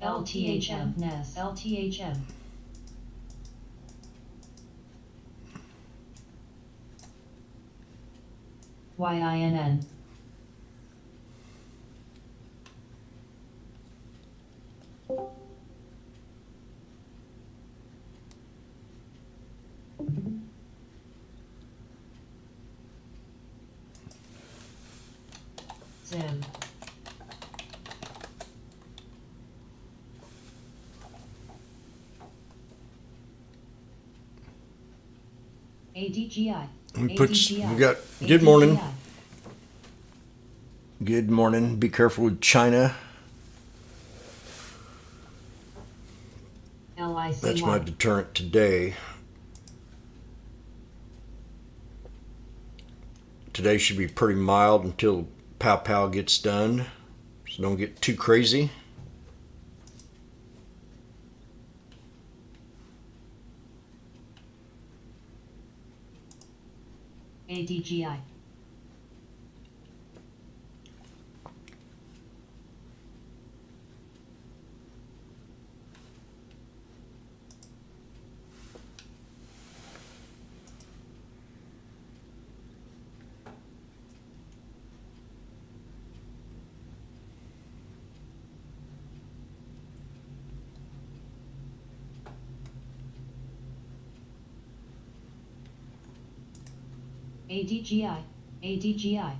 LTHM, NES, LTHM. YINN. Zim. ADGI. We got good morning. Good morning. Be careful with China. LICY. That's my deterrent today. Today should be pretty mild until Pow Pow gets done. So don't get too crazy. ADGI. ADGI. ADGI.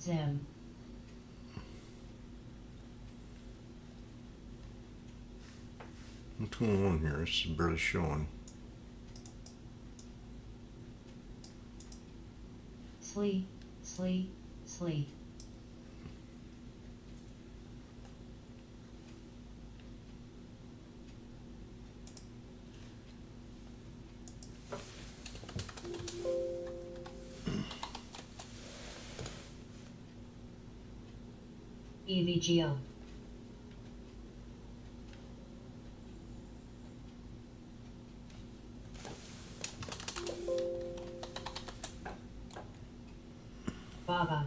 Zim. What's going on here? This is barely showing. Slee. Slee. Slee. EVGO. Baba.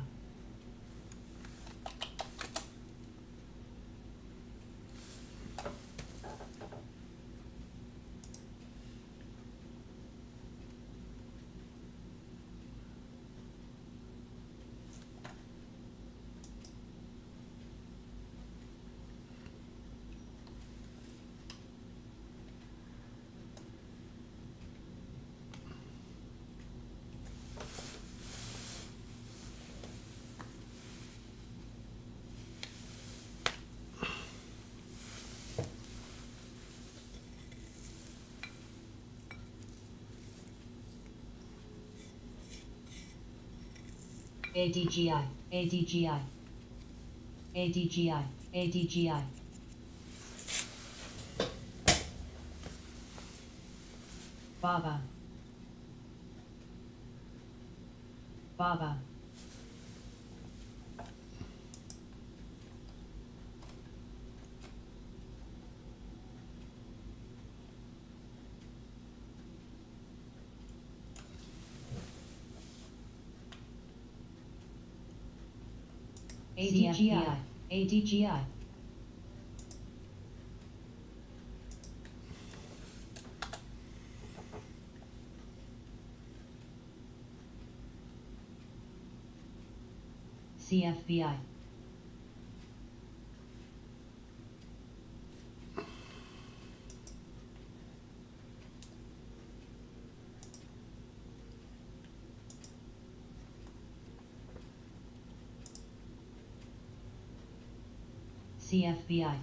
ADGI. ADGI. ADGI. ADGI. Baba. Baba. ADGI. ADGI. CFBI. CFBI.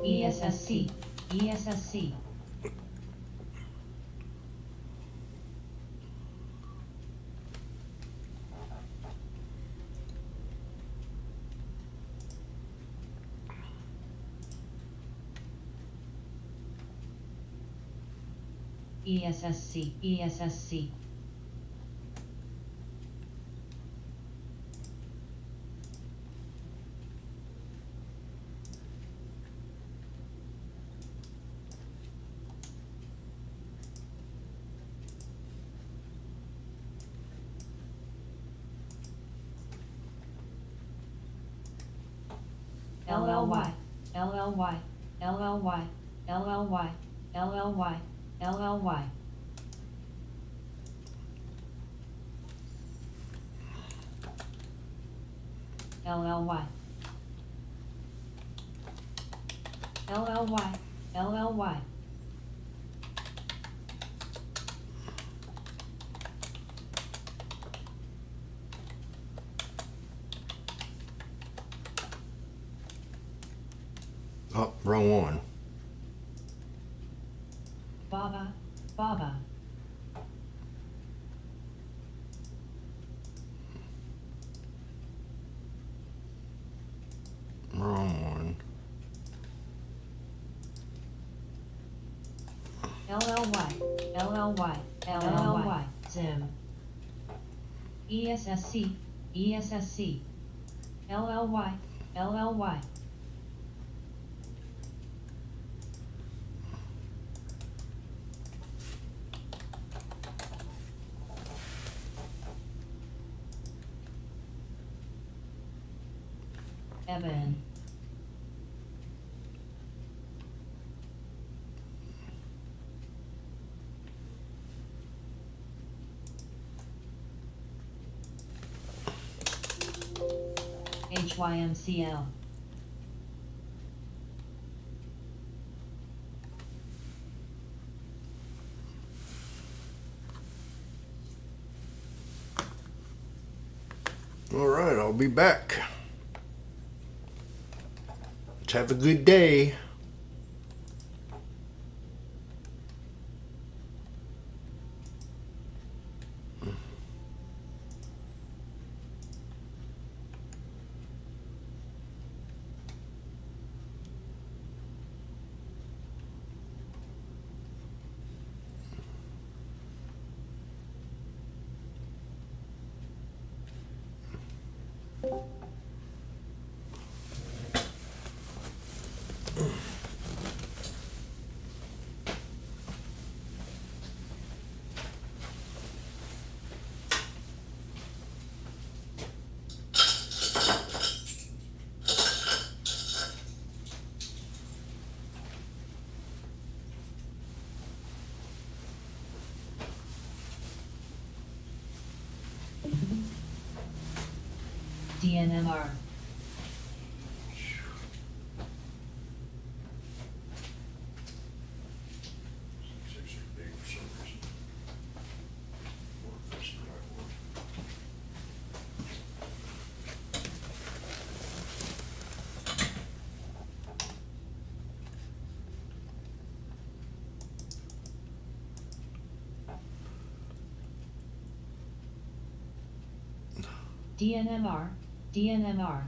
ESSC, ESSC, ESSC, ESSC, LLY, LLY, LLY, LLY, LLY, LLY, LLY, LLY, LLY, Oh, wrong one. Baba, Baba, Wrong one. LLY, LLY, LLY, Zim, ESSC, ESSC, LLY, LLY, Evan, HYMCL, All right, I'll be back. Let's have a good day. DNMR, DNMR, DNMR,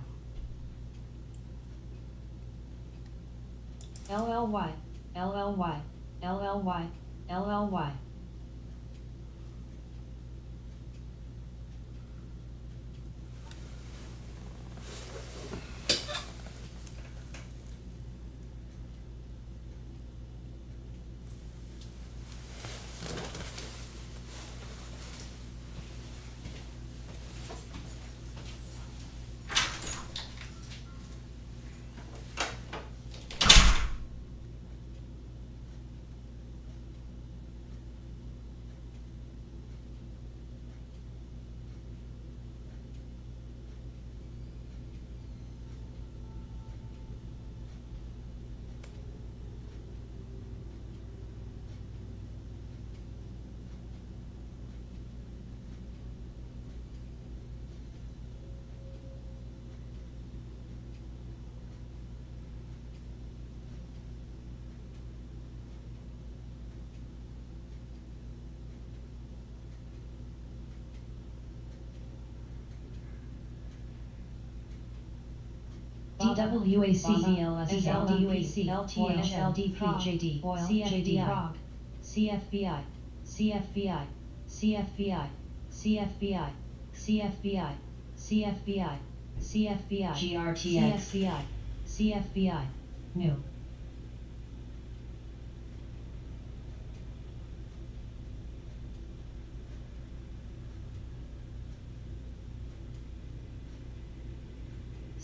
LLY, LLY, LLY, LLY, WAC LSLDUAC LTH LDP CFDI CFBI CFBI CFBI CFBI CFBI CFBI CFBI GRTX CFBI CFBI New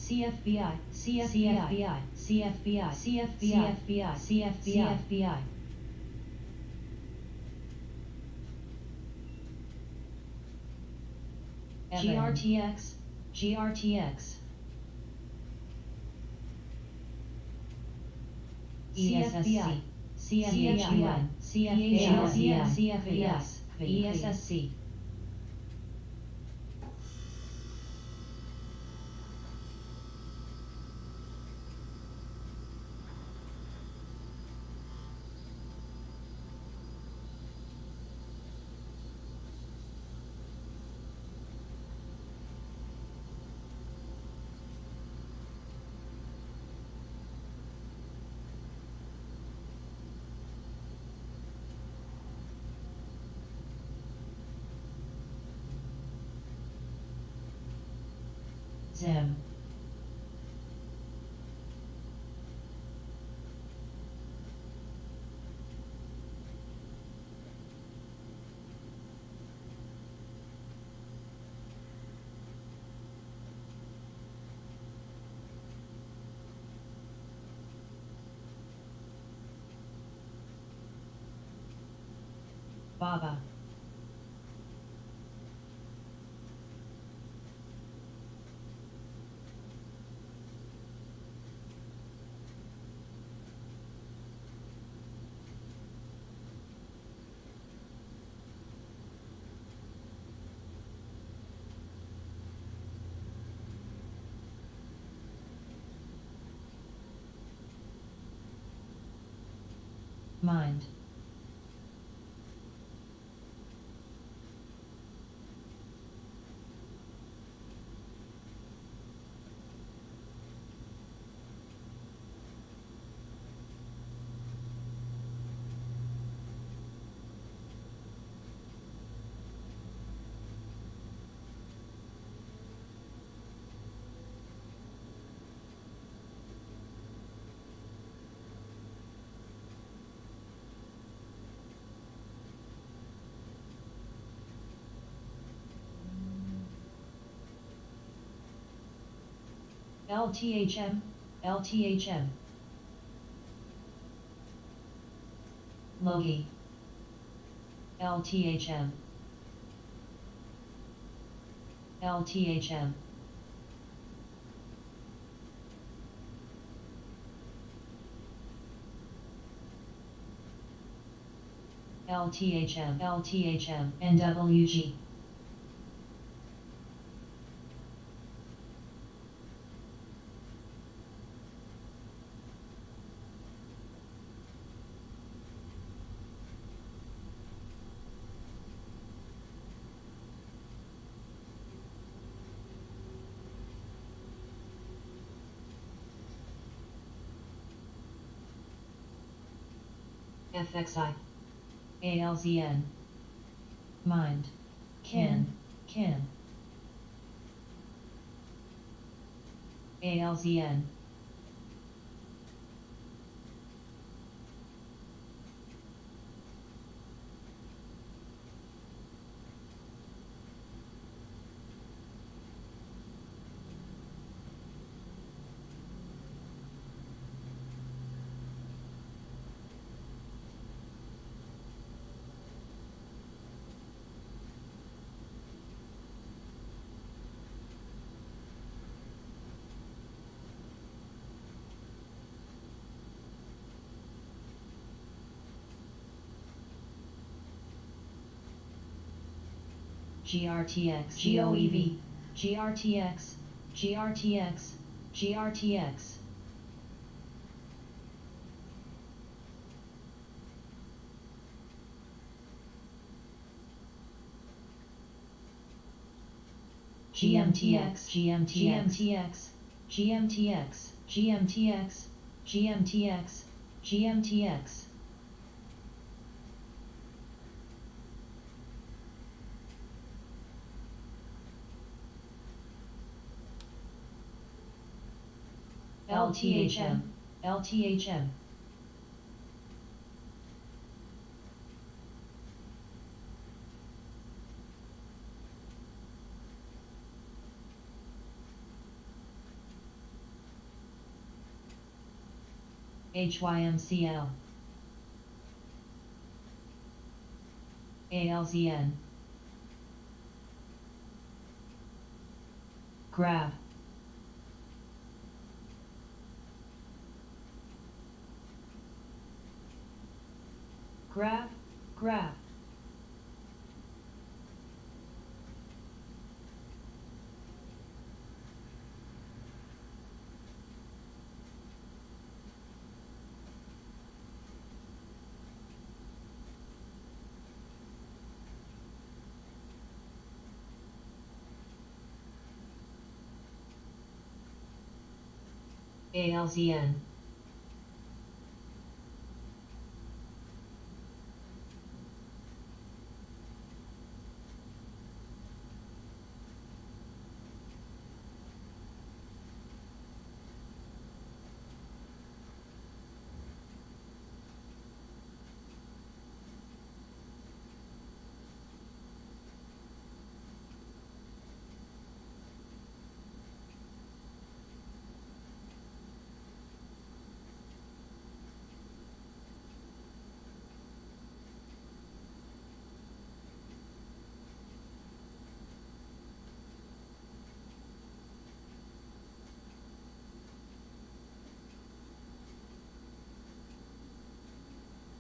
CFBI CFBI CFBI CFBI CFBI GRTX GRTX CFBI CFBI CFBI CFBS ESSC Zim Baba Mind LTHM LTHM Logi LTHM LTHM LTHM LTHM NWG FXI ALZN Mind Kin ALZN GRTX GOEV GRTX GRTX GRTX GMTX GMTX GMTX GMTX, GMTX, GMTX. LTHM, LTHM. HYMCL, ALZN. Grab. Grab, grab. ALZN.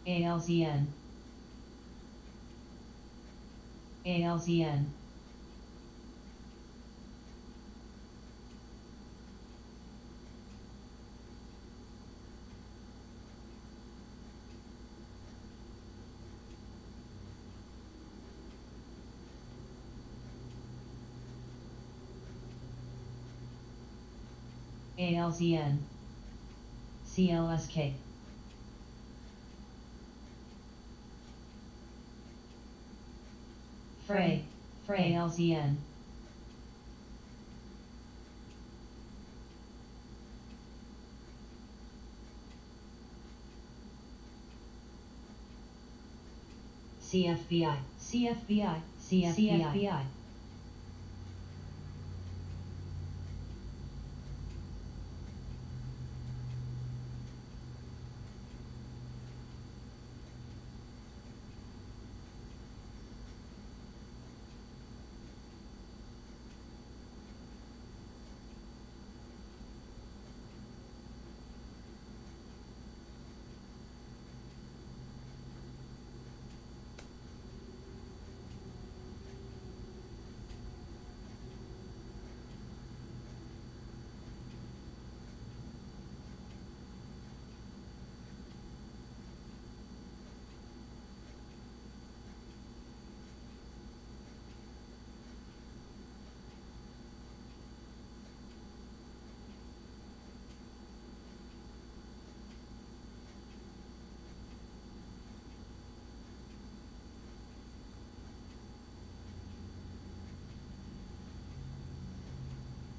ALZN. ALZN. ALZN. CLSK. Fray, Fray ALZN. CFBI, CFBI, CFBI.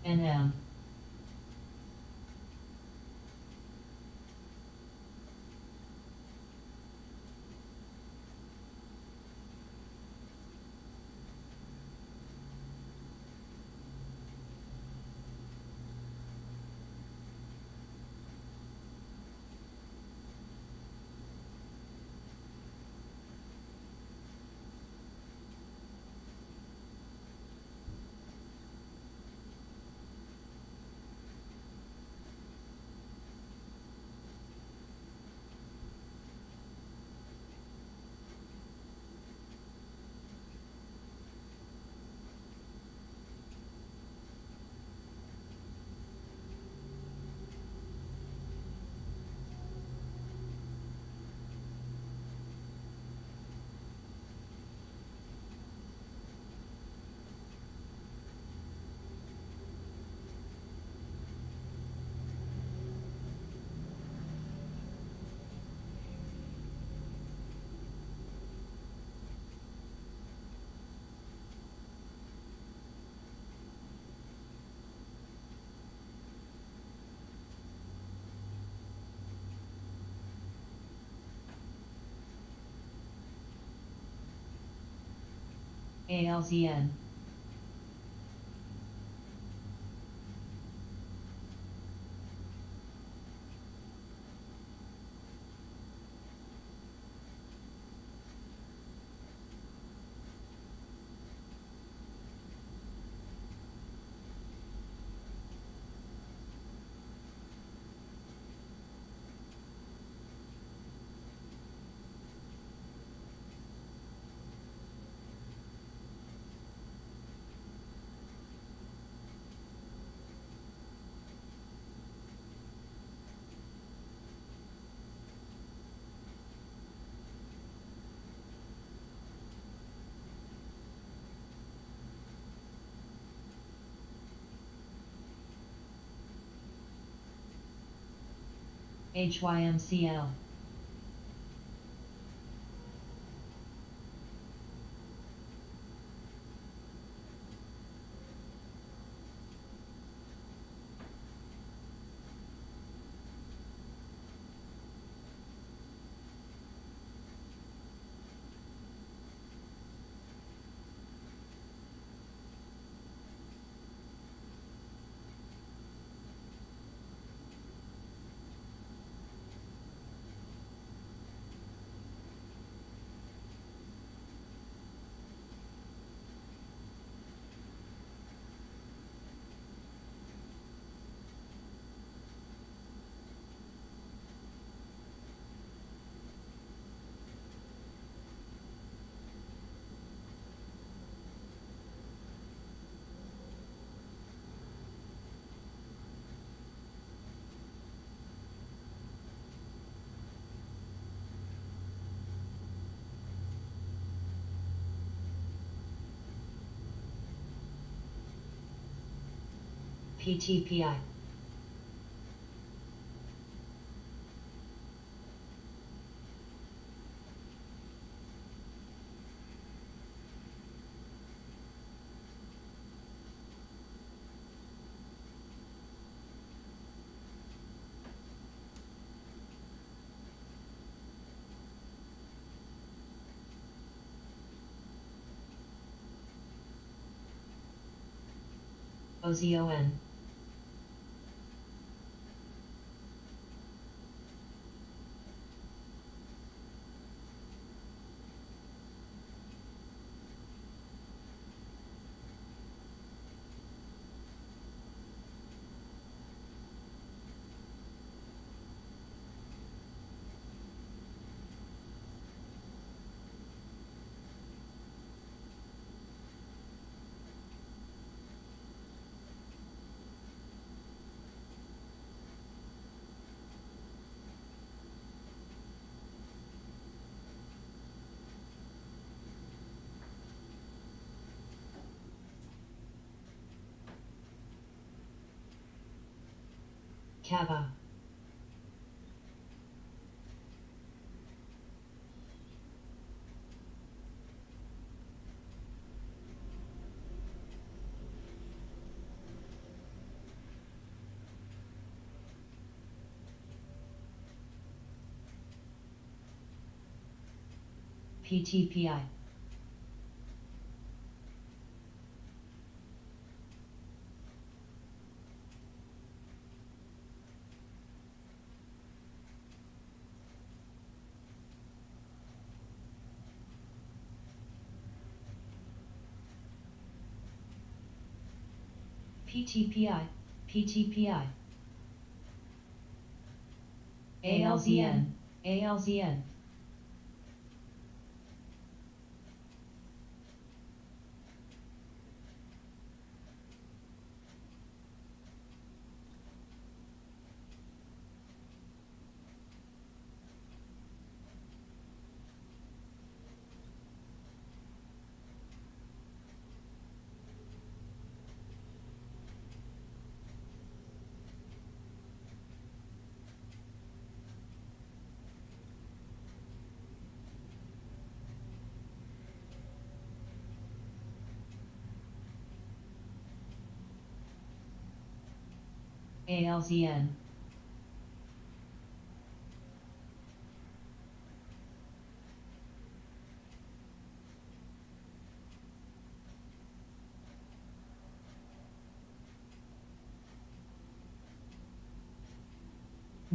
NM. ALZN. HYMCL. PTPI. OZON. Kava. PTPI. PTPI. PTPI. ALZN. ALZN. ALZN.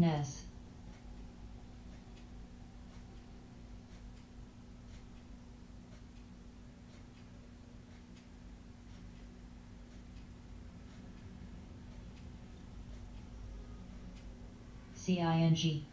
Ness. Cing.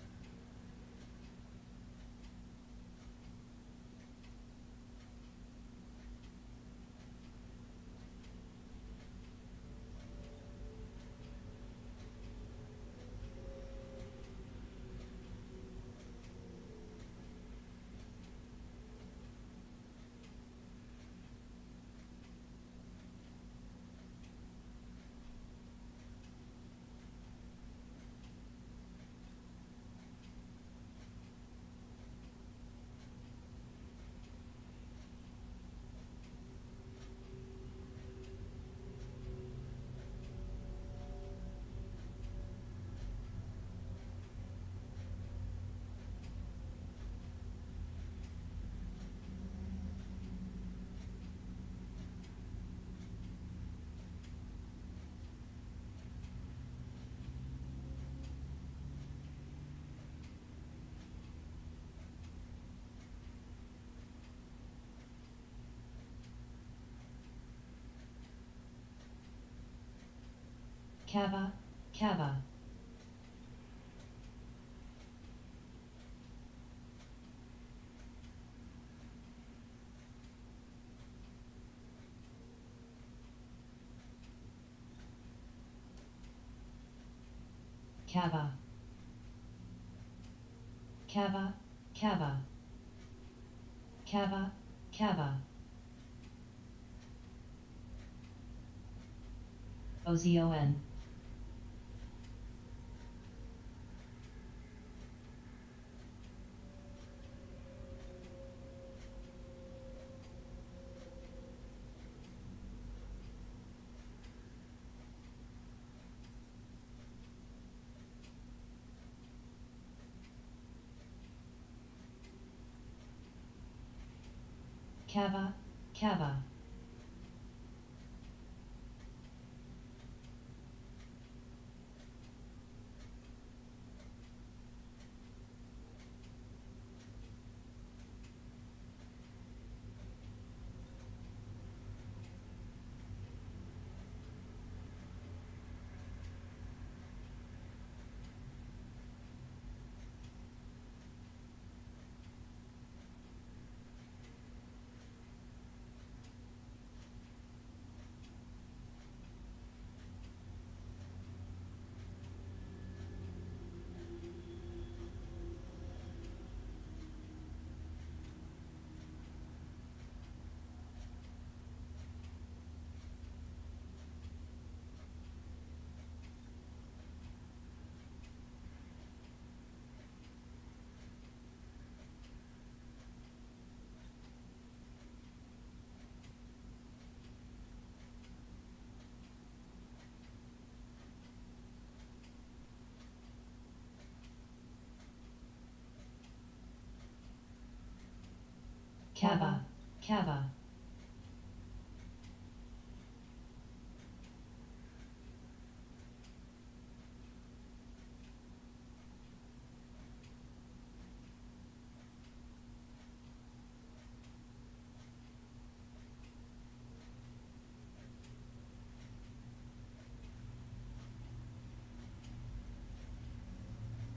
Kava, Kava. Kava. Kava, Kava. Kava, Kava. Ozon. Kava, Kava. Kava, Kava.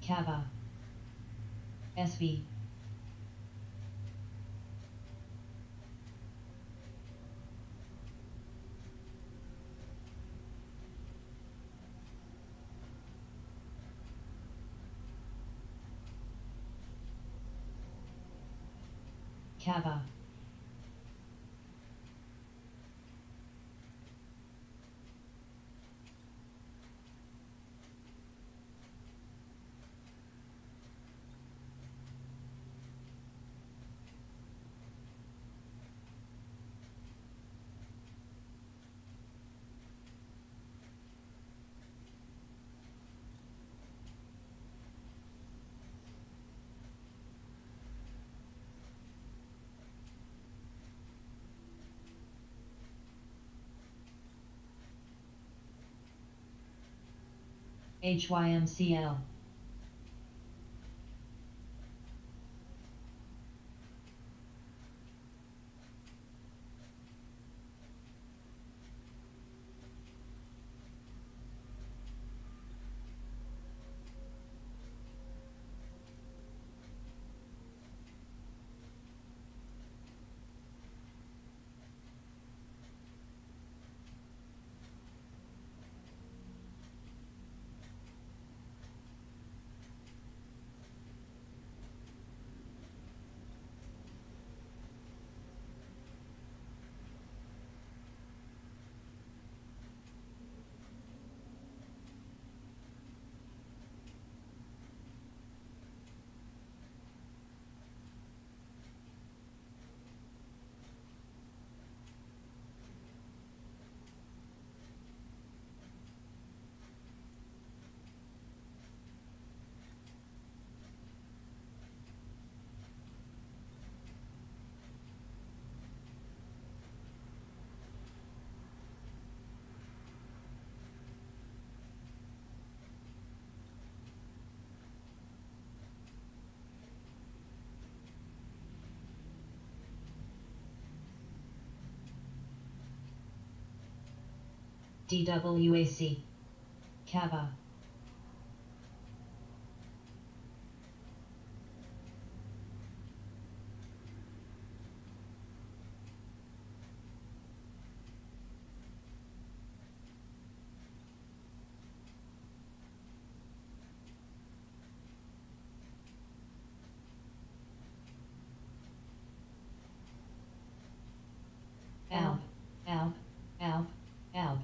Kava. SV. Kava. HYMCL. DWAC. Kava. Alb, alb, alb, alb.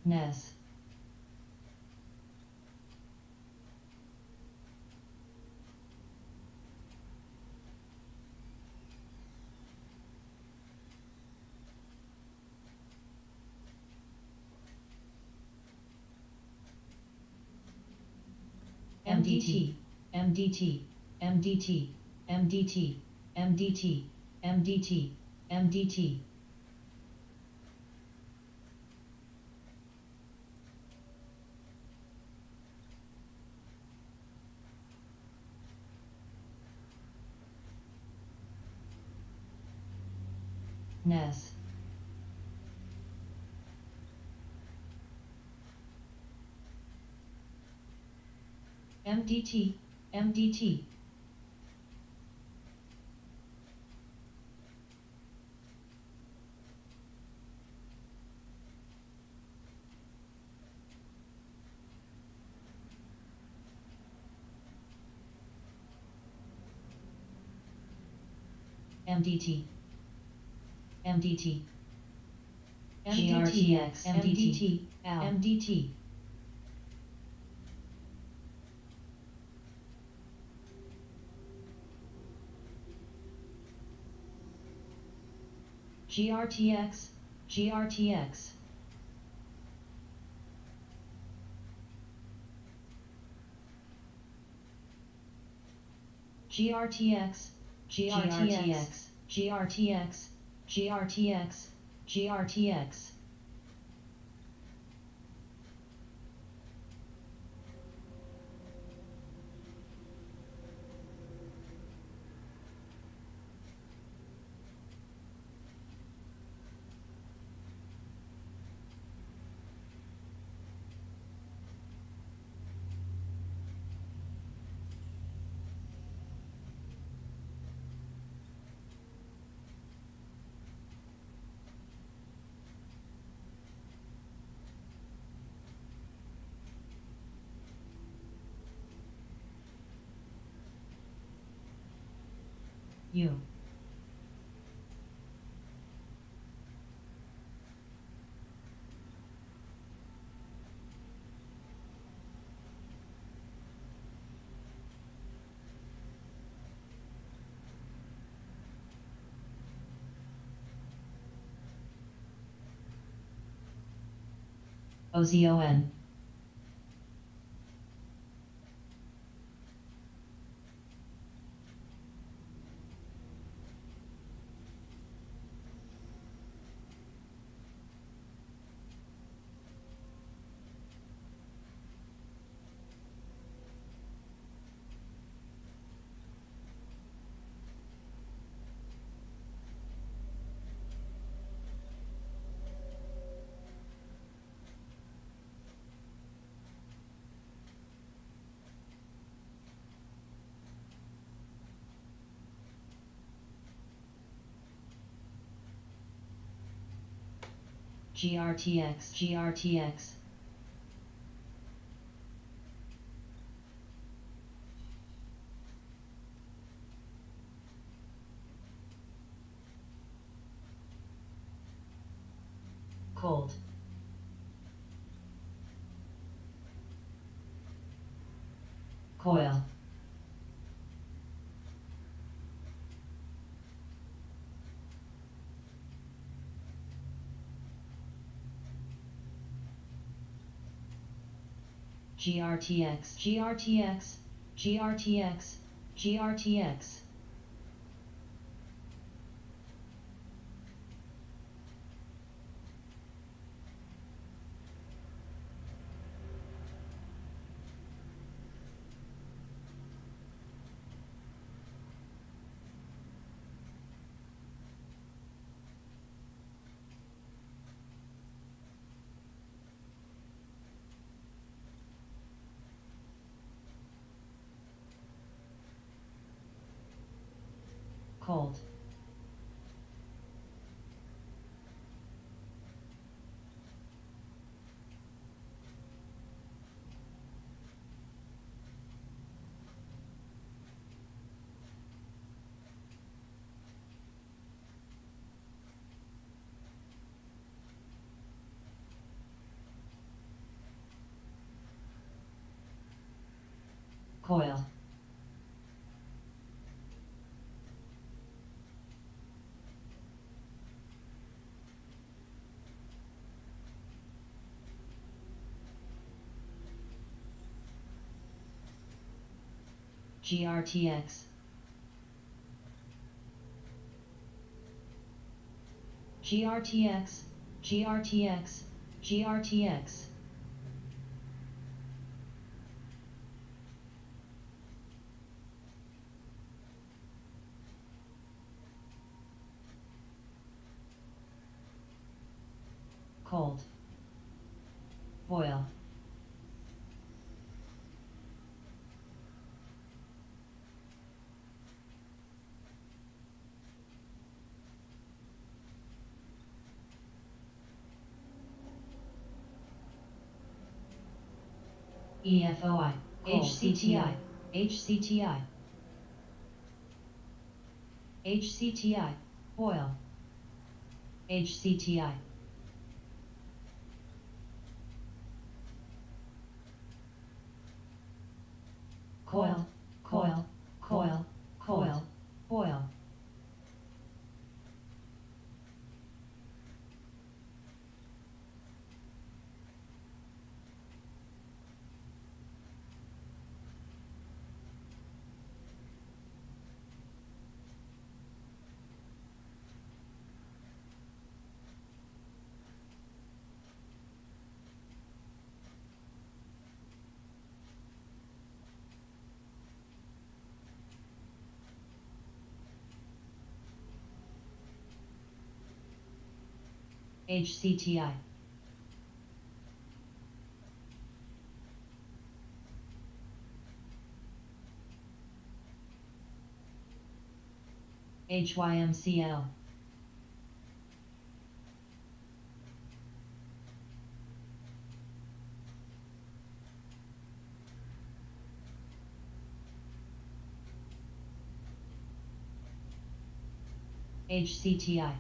Ness. MDT, MDT, MDT, MDT, MDT, MDT, MDT. Ness. MDT, MDT. MDT, MDT, GRTX, MDT, MDT. GRTX, GRTX. GRTX, GRTX, GRTX, GRTX, GRTX. U. OZON. GRTX, GRTX. Cold. Coil. GRTX, GRTX, GRTX, GRTX. Cold. Coil. GRTX. GRTX, GRTX, GRTX. Cold. Boil. EFOI, HCTI, HCTI, HCTI, boil, HCTI, coil, coil, coil, coil, boil, HCTI, HYMCL, HCTI.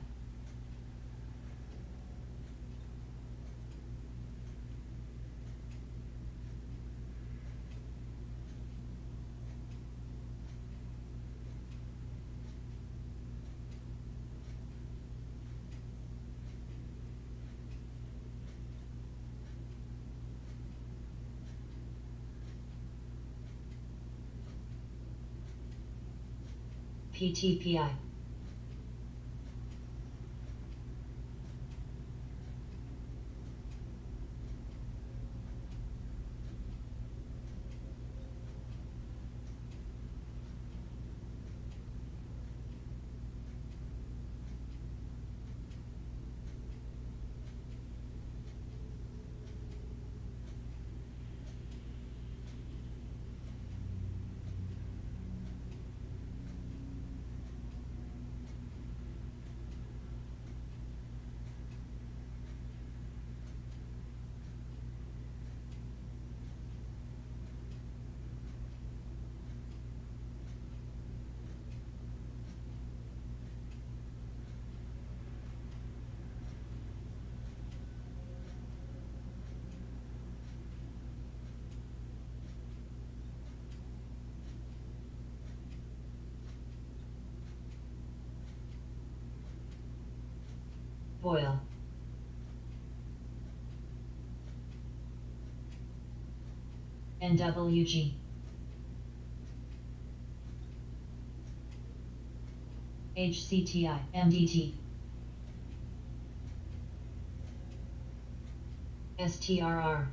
PTPI. Boil. NWG. HCTI. MDT. STRR.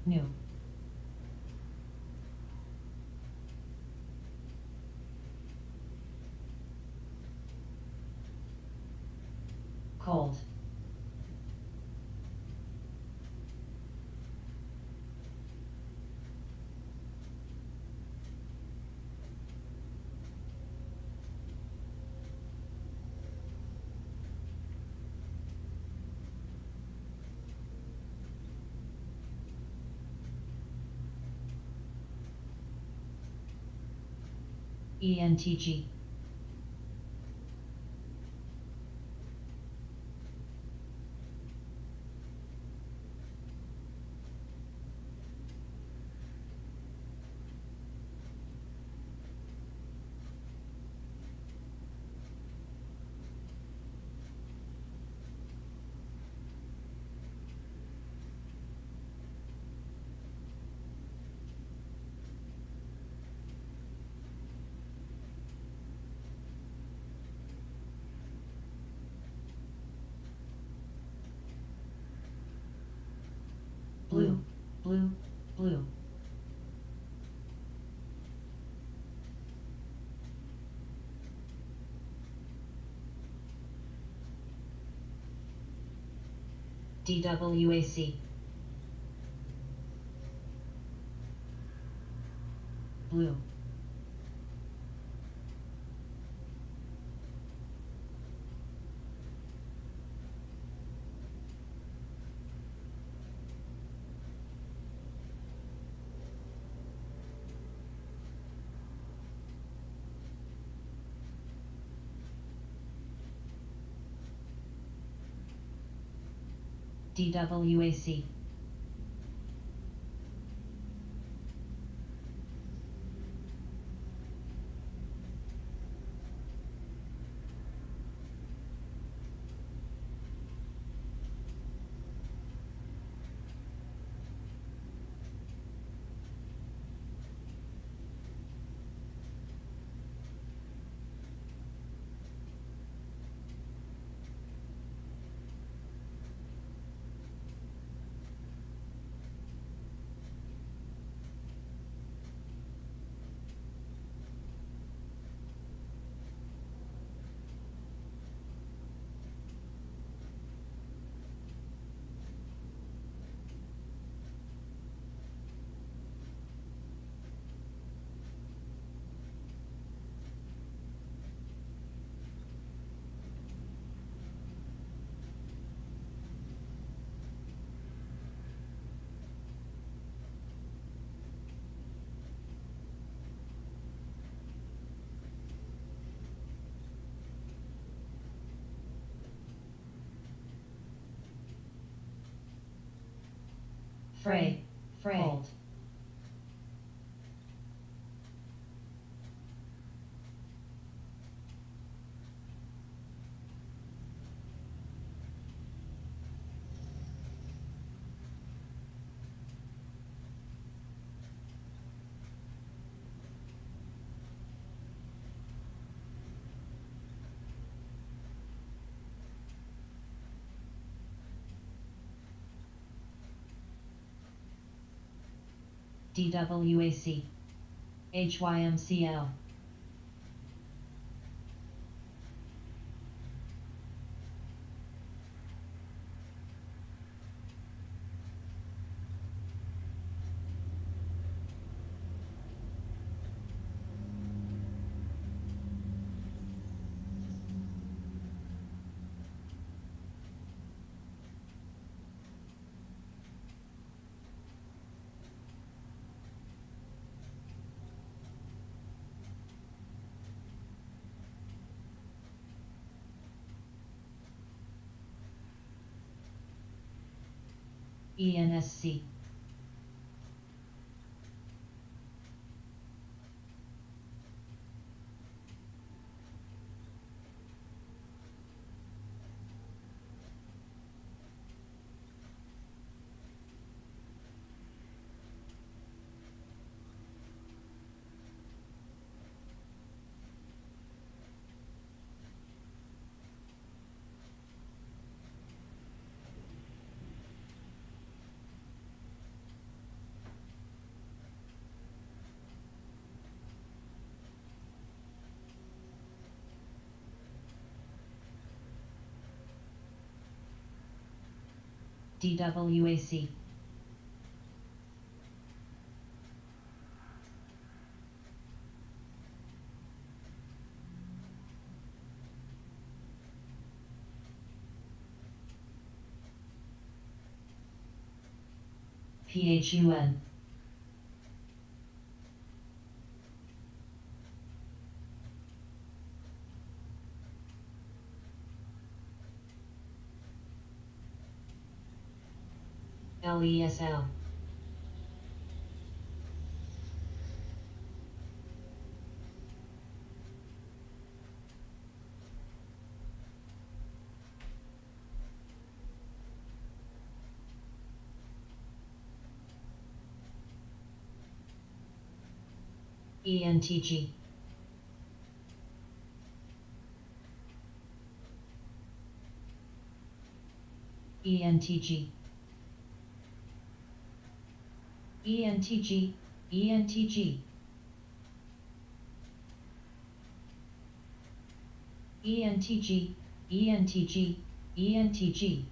New. Cold. ENTG. Blue, blue, blue. DWAC. Blue. DWAC. Fray. Hold. DWAC. HYMCL. ENSC. DWAC. PHUN. LESL. ENTG. ENTG. ENTG. ENTG. ENTG. ENTG. ENTG.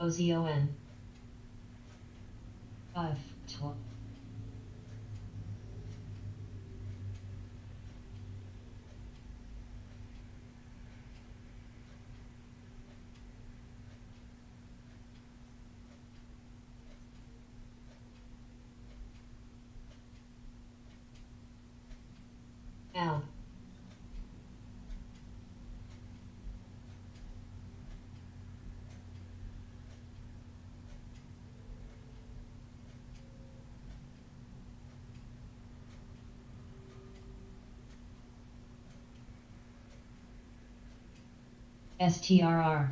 OZON. Of, to. L. STRR.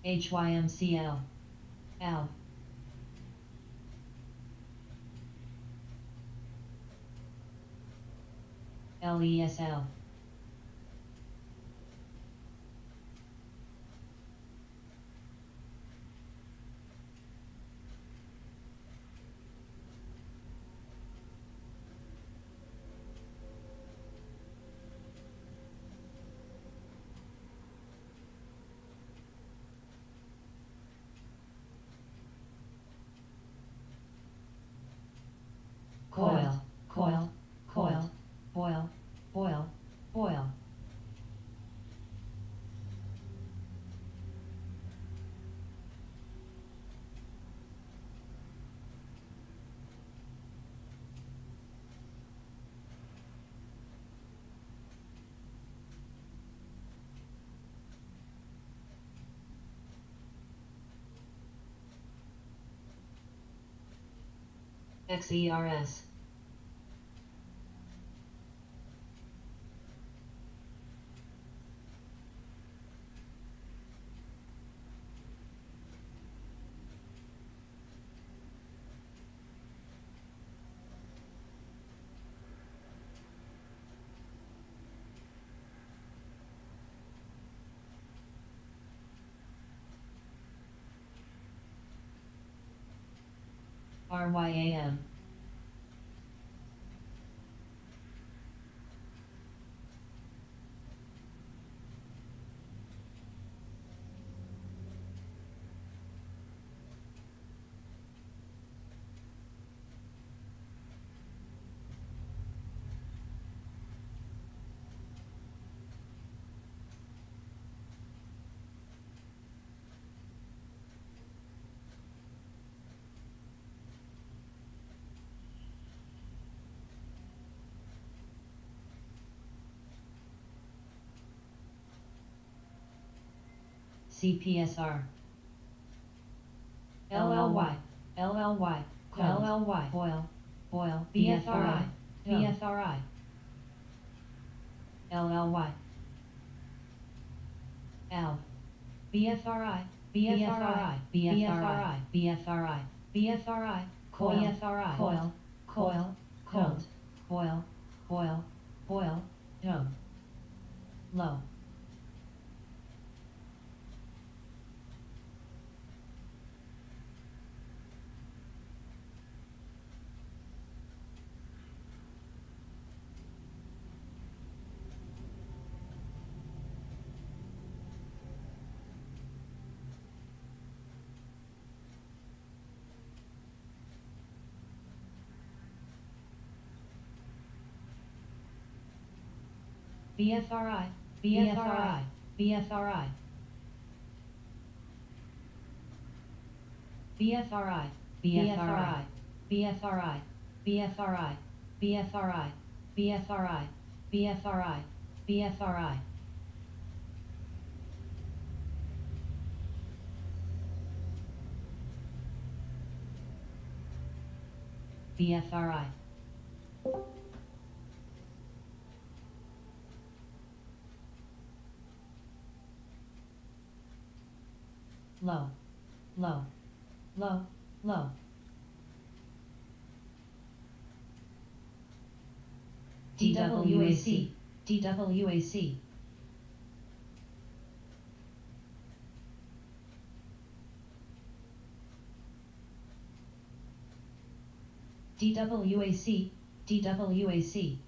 HYMCL. L. LESL. Coil, coil, coil, boil, boil, boil. XERS. RYAM. CPSR. LLY. LLY. LLY. Boil. Boil. BFRI. BFRI. LLY. L. BFRI. BFRI. BFRI. BFRI. BFRI. Coil. BFRI. Coil. Coil. Cold. Boil. Boil. Boil. Dome. Low. BFRI. BFRI. BFRI. BFRI. BFRI. BFRI. BFRI. BFRI. BFRI. BFRI. BFRI. BFRI. Low. Low. Low. Low. DWAC. DWAC. DWAC. DWAC.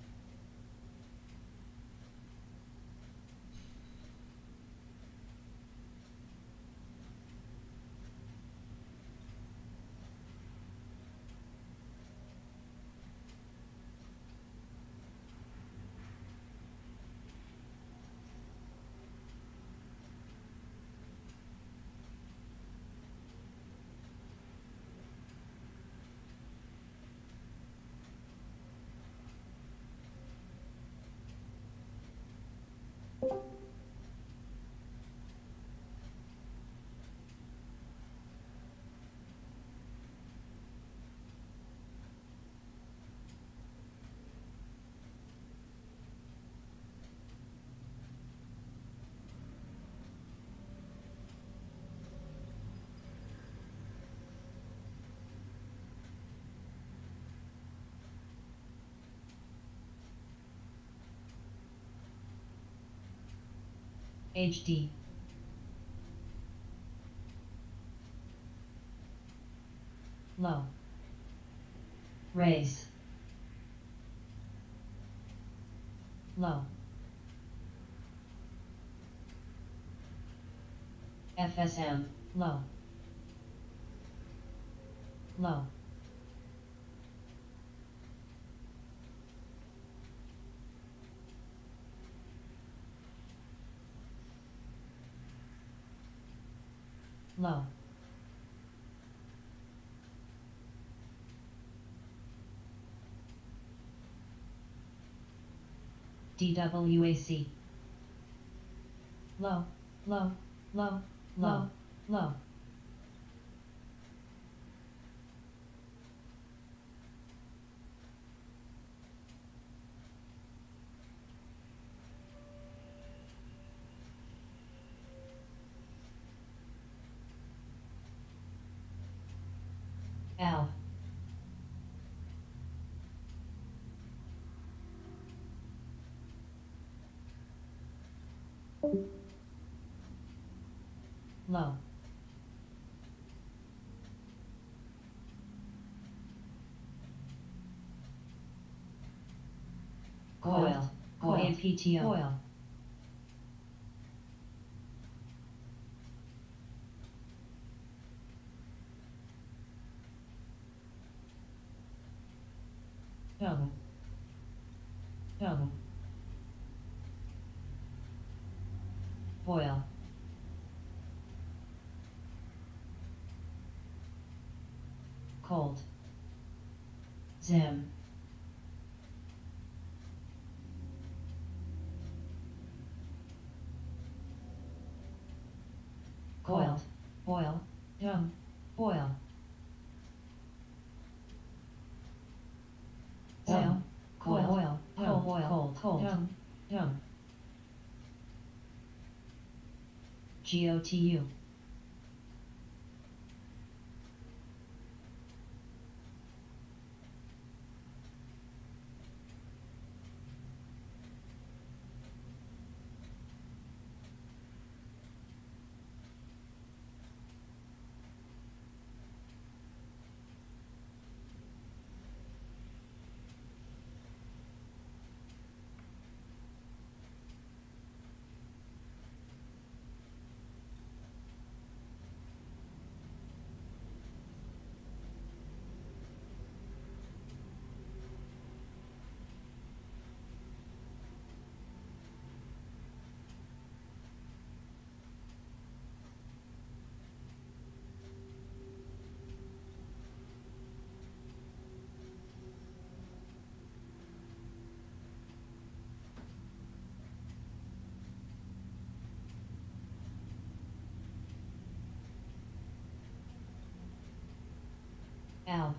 HD. Low. Raise. Low. FSM. Low. Low. Low. DWAC. Low. Low. Low. Low. Low. L. Low. Coil. Coil. APTO. Coil. Dome. Dome. Boil. Cold. Zim. coiled, boil, young, boil. Oil, coil, oil, cold, oil, cold, young. GOTU. L.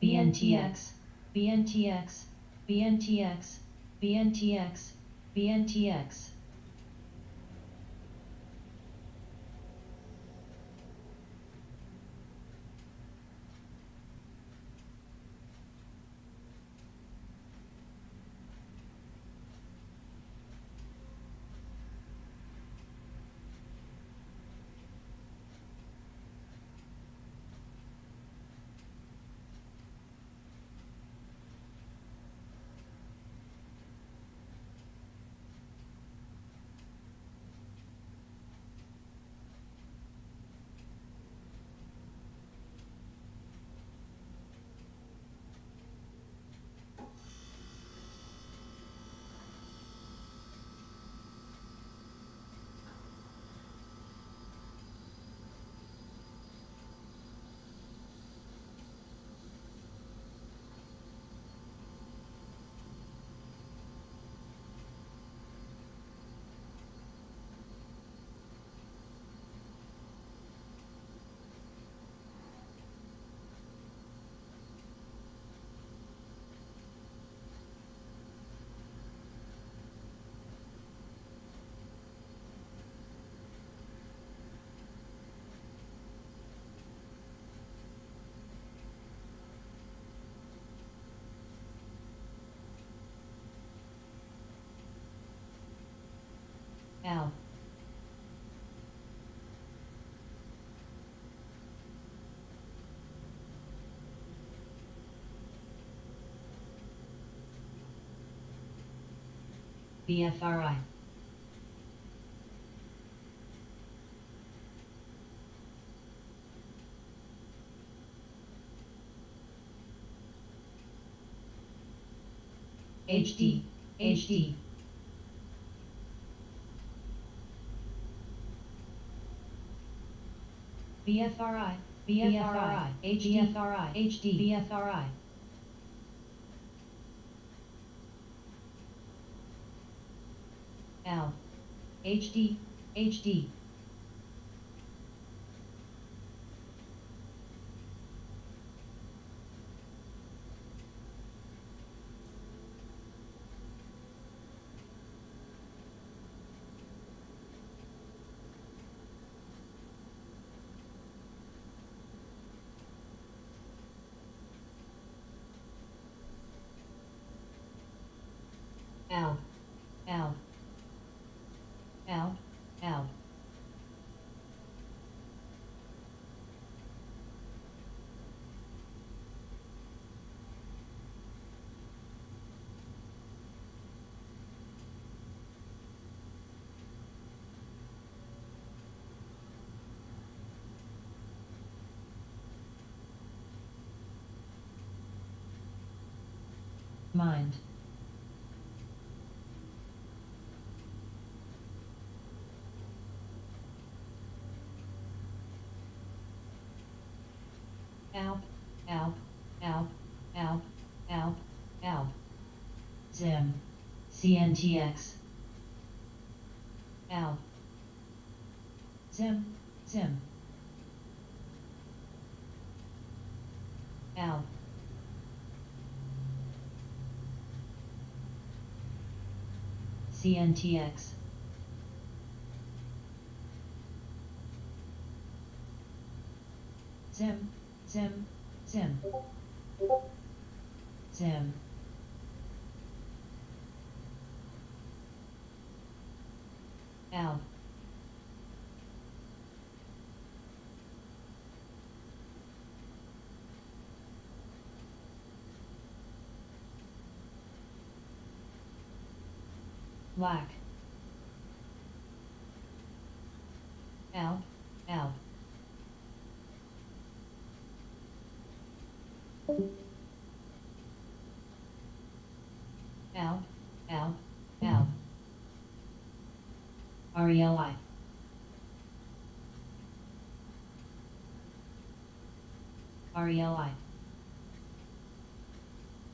BNTX, BNTX, BNTX, BNTX, BNTX. L. BFRI. HD, HD. BFRI, BFRI, HD, BFRI, HD, BFRI. L. HD, HD. L, L, L, L. Mind. Alp, Alp, Alp, Alp, Alp, Alp. Zim, CNTX. Alp. Zim, Zim. Alp. CNTX. Zim, Zim, Zim. Zim. Alp. Black. Alp, Alp. Alp, Alp, Alp. RELI. RELI.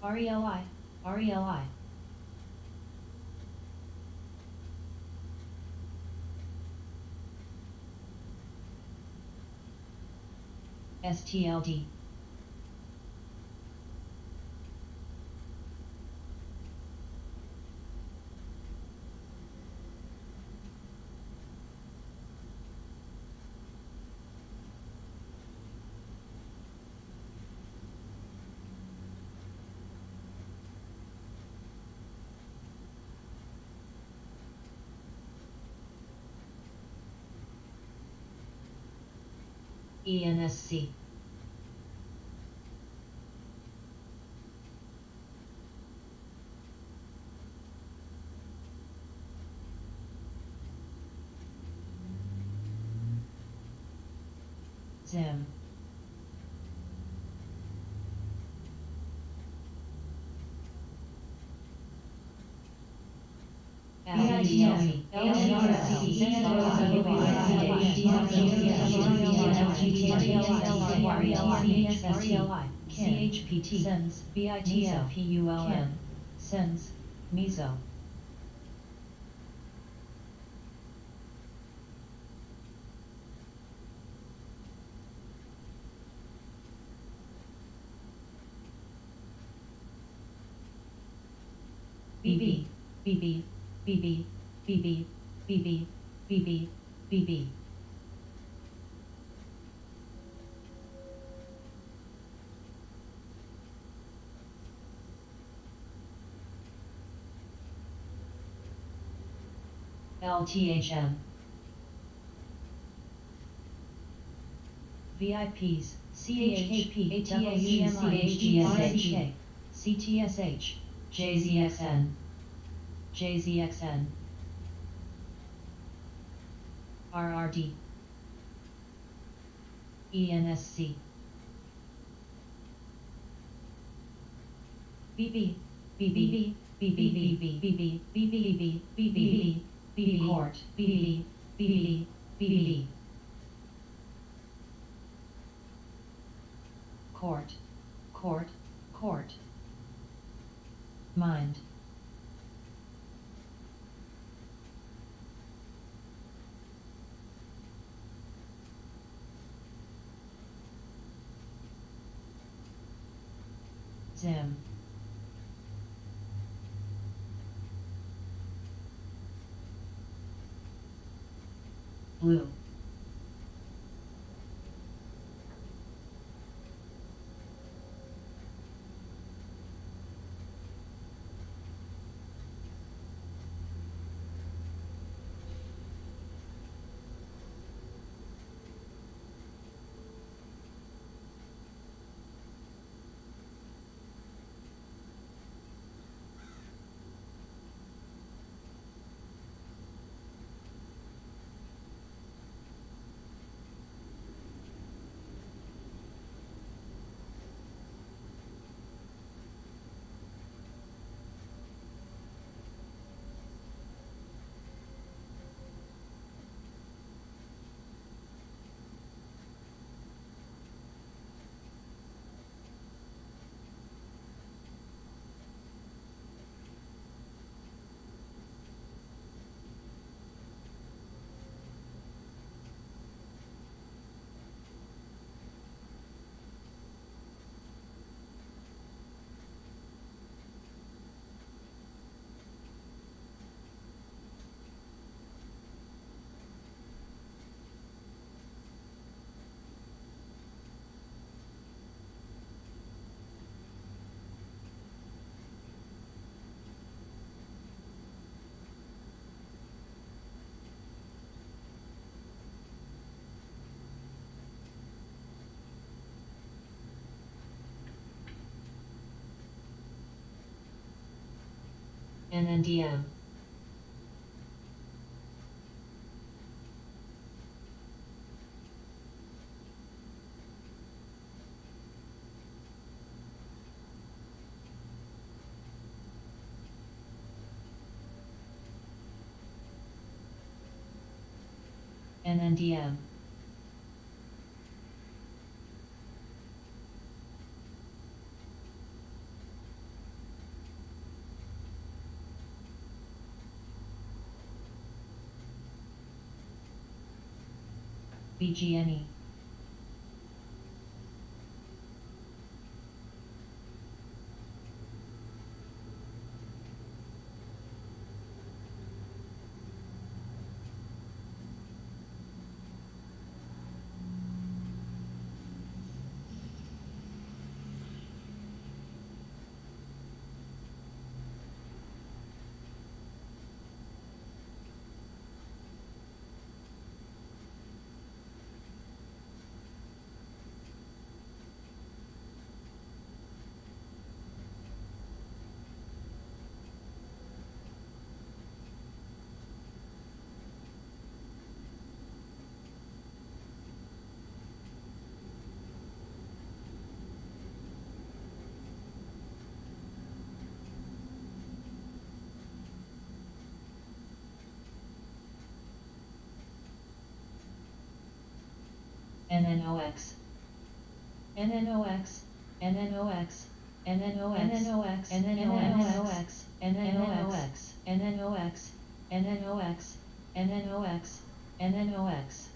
RELI. RELI. STLD. ENSC. Zim. CHPT sends BITLPULN sends meso BB BB BB BB BB BB BB LTHM VIPs CHKP ATACMIHGSH CTSH JZXN JZXN RRD ENSC BB BB BB BB BB BB BB Court BB BB BB Court Court Court Mind Zim Blue NNDM. NNDM. BGNE. NNOX. NNOX. NNOX. NNOX. NNOX. NNOX. NNOX. NNOX. NNOX. NNOX. NNOX.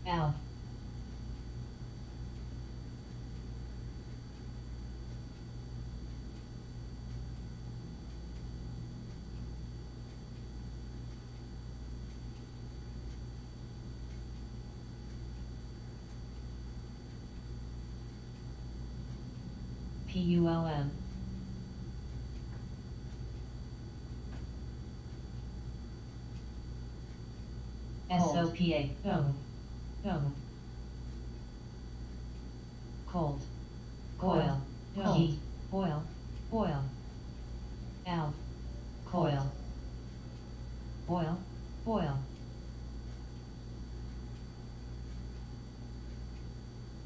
Al. PULM. SOPA. Go. Cold. Coil. Heat. Boil. Boil. Al. Coil. Boil. Boil.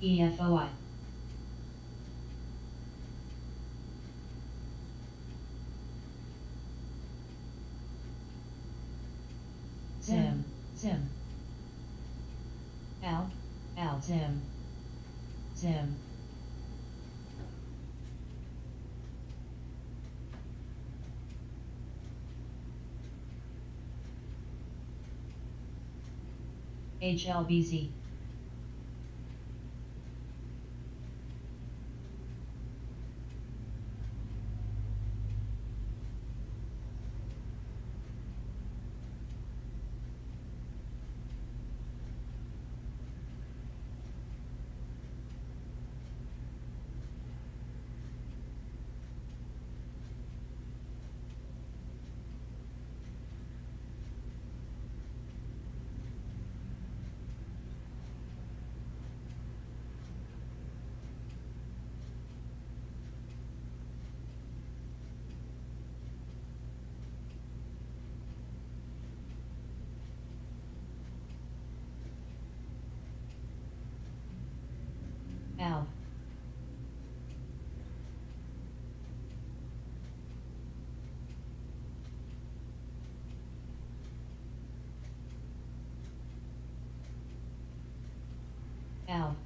EFOI. Zim. Zim. Al. Zim. Zim. HLBZ. Al. Al.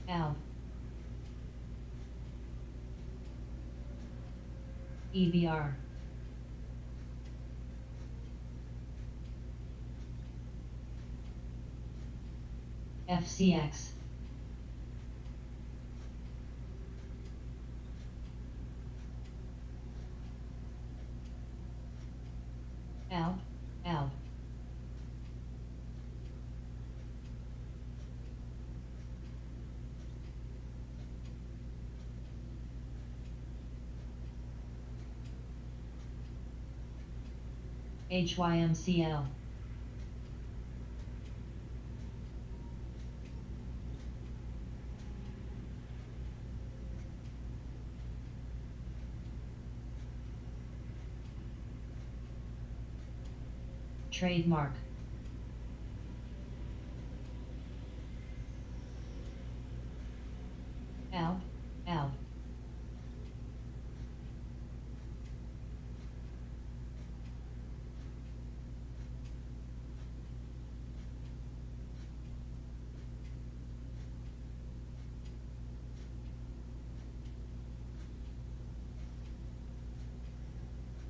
Al. EBR. FCX. Al. Al. HYMCL. Trademark. Al. Al.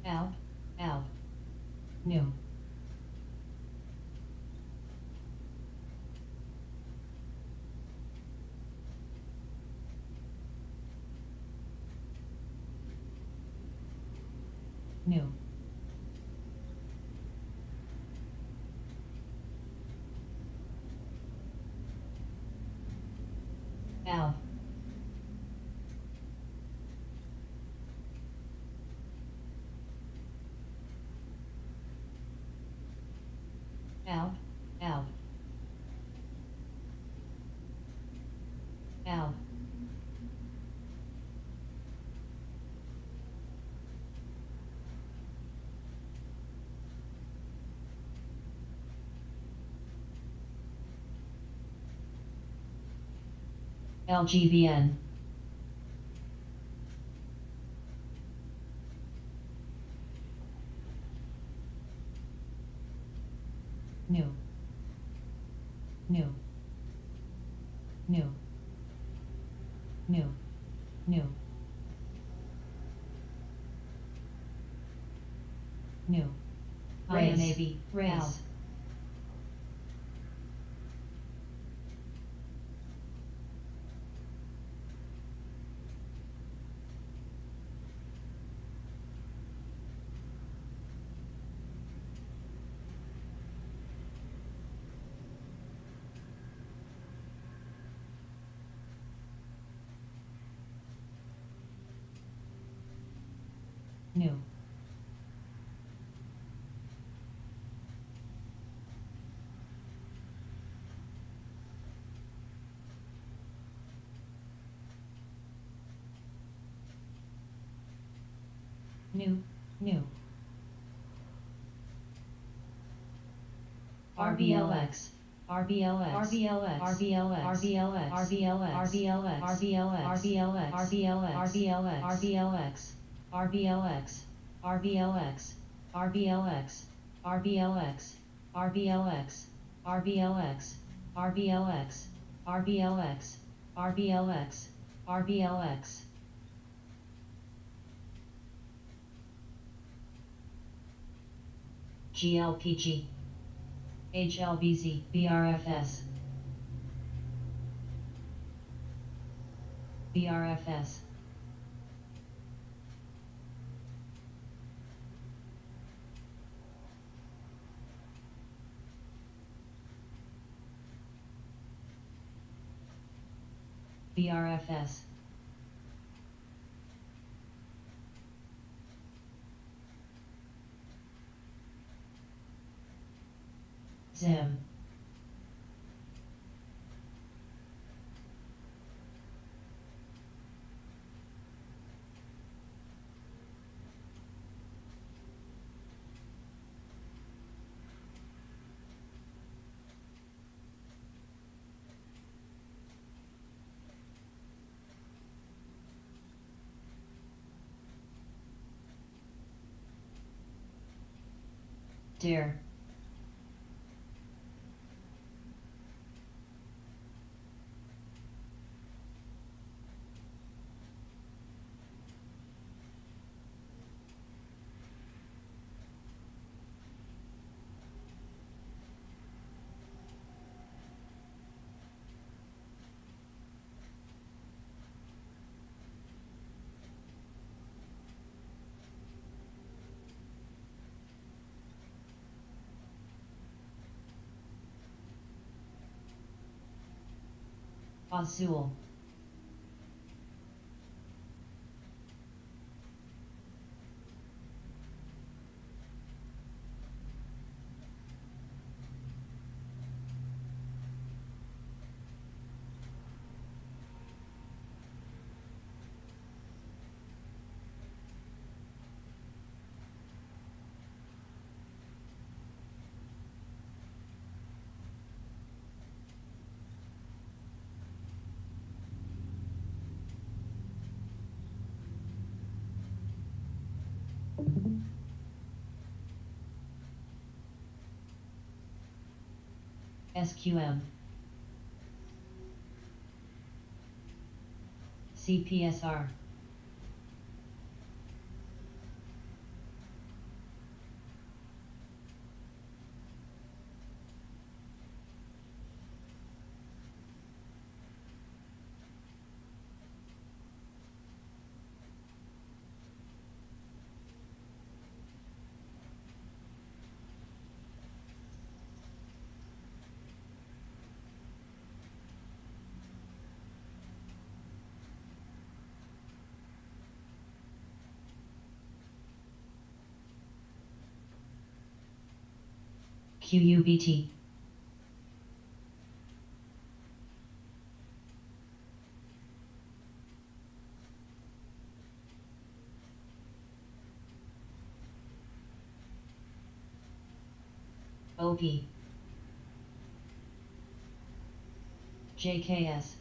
Al. Al. New. New. Al. Al. Al. Al. LGVN. New. New. New. New. New. New. Raise. Navy. Raise. Al. New. New. New. RBLX. RBLX RBLX RBLX RBLX RBLX RBLX RBLX RBLX RBLX RBLX RBLX RBLX RBLX RBLX RBLX RBLX RBLX GLPG HLBZ BRFS BRFS BRFS Zim Dare Azul SQM CPSR QUBT OP JKS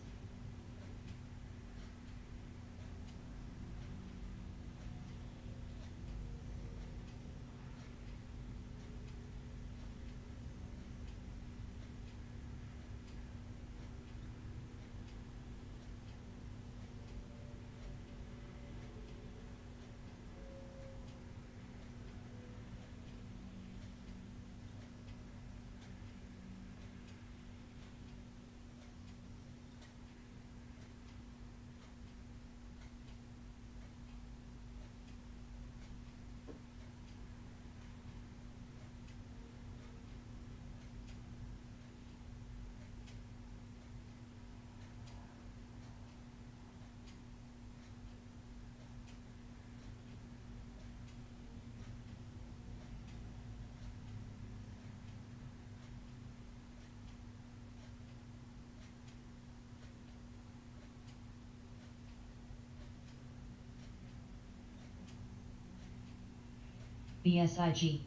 BSIG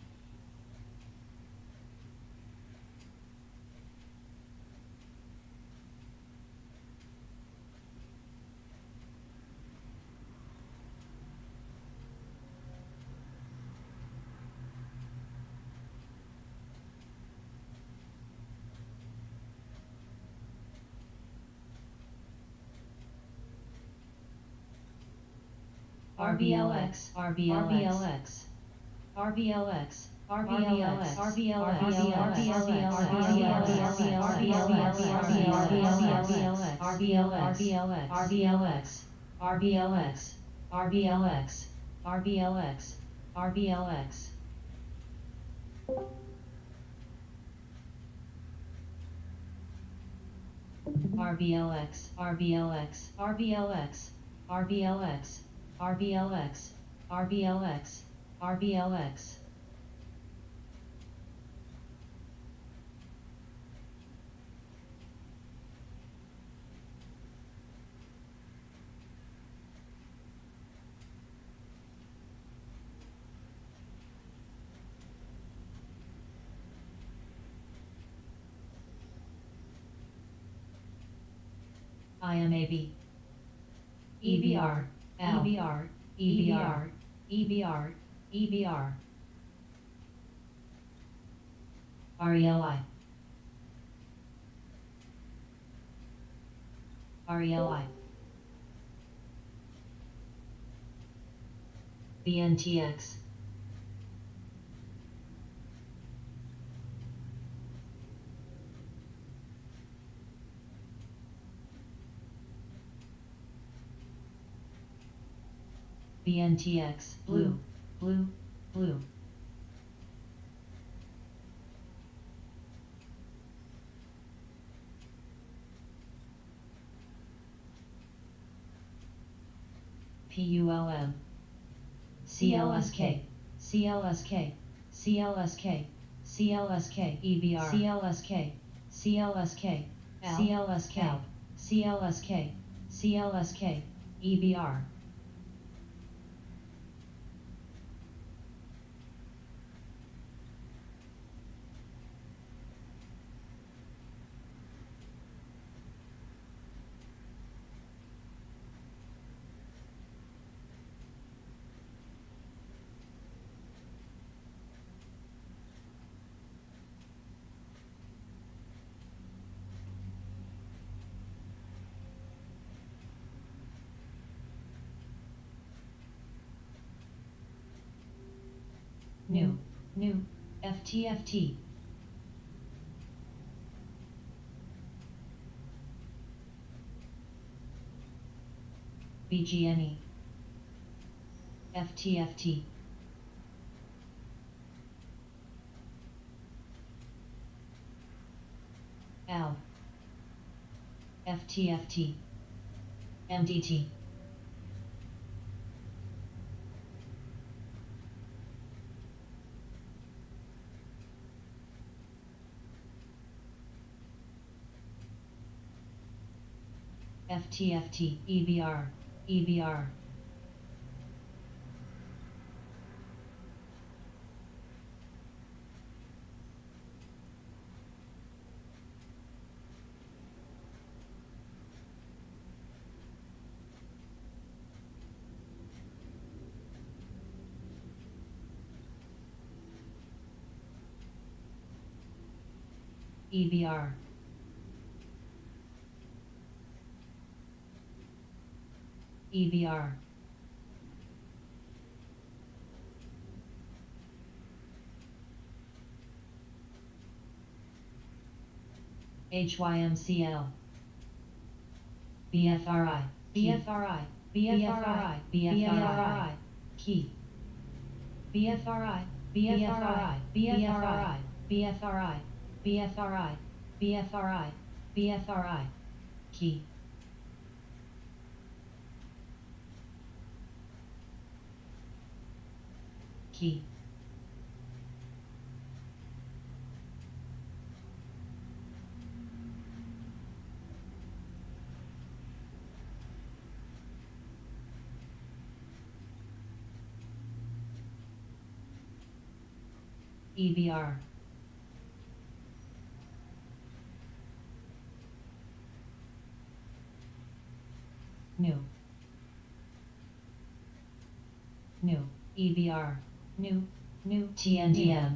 RBLX, RBLX, RBLX, RBLX, RBLX. IMAB, EBR, EBR, EBR, EBR, EBR, RELI, RELI, BNTX, BNTX, blue, blue, blue. PULM, CLSK, CLSK, CLSK, CLSK, EBR, CLSK, CLSK, CLSK, CLSK, CLSK, EBR. New, FTFT. BGNE, FTFT. AL, FTFT, MDT. FTFT, EBR, EBR. EBR. EBR. HYMCL. BFRI. BFRI. BFRI. BFRI. Key. BFRI. BFRI. BFRI. BFRI. BFRI. BFRI. BFRI. Key. Key. EBR. New. New. EBR. New. New. TNDM.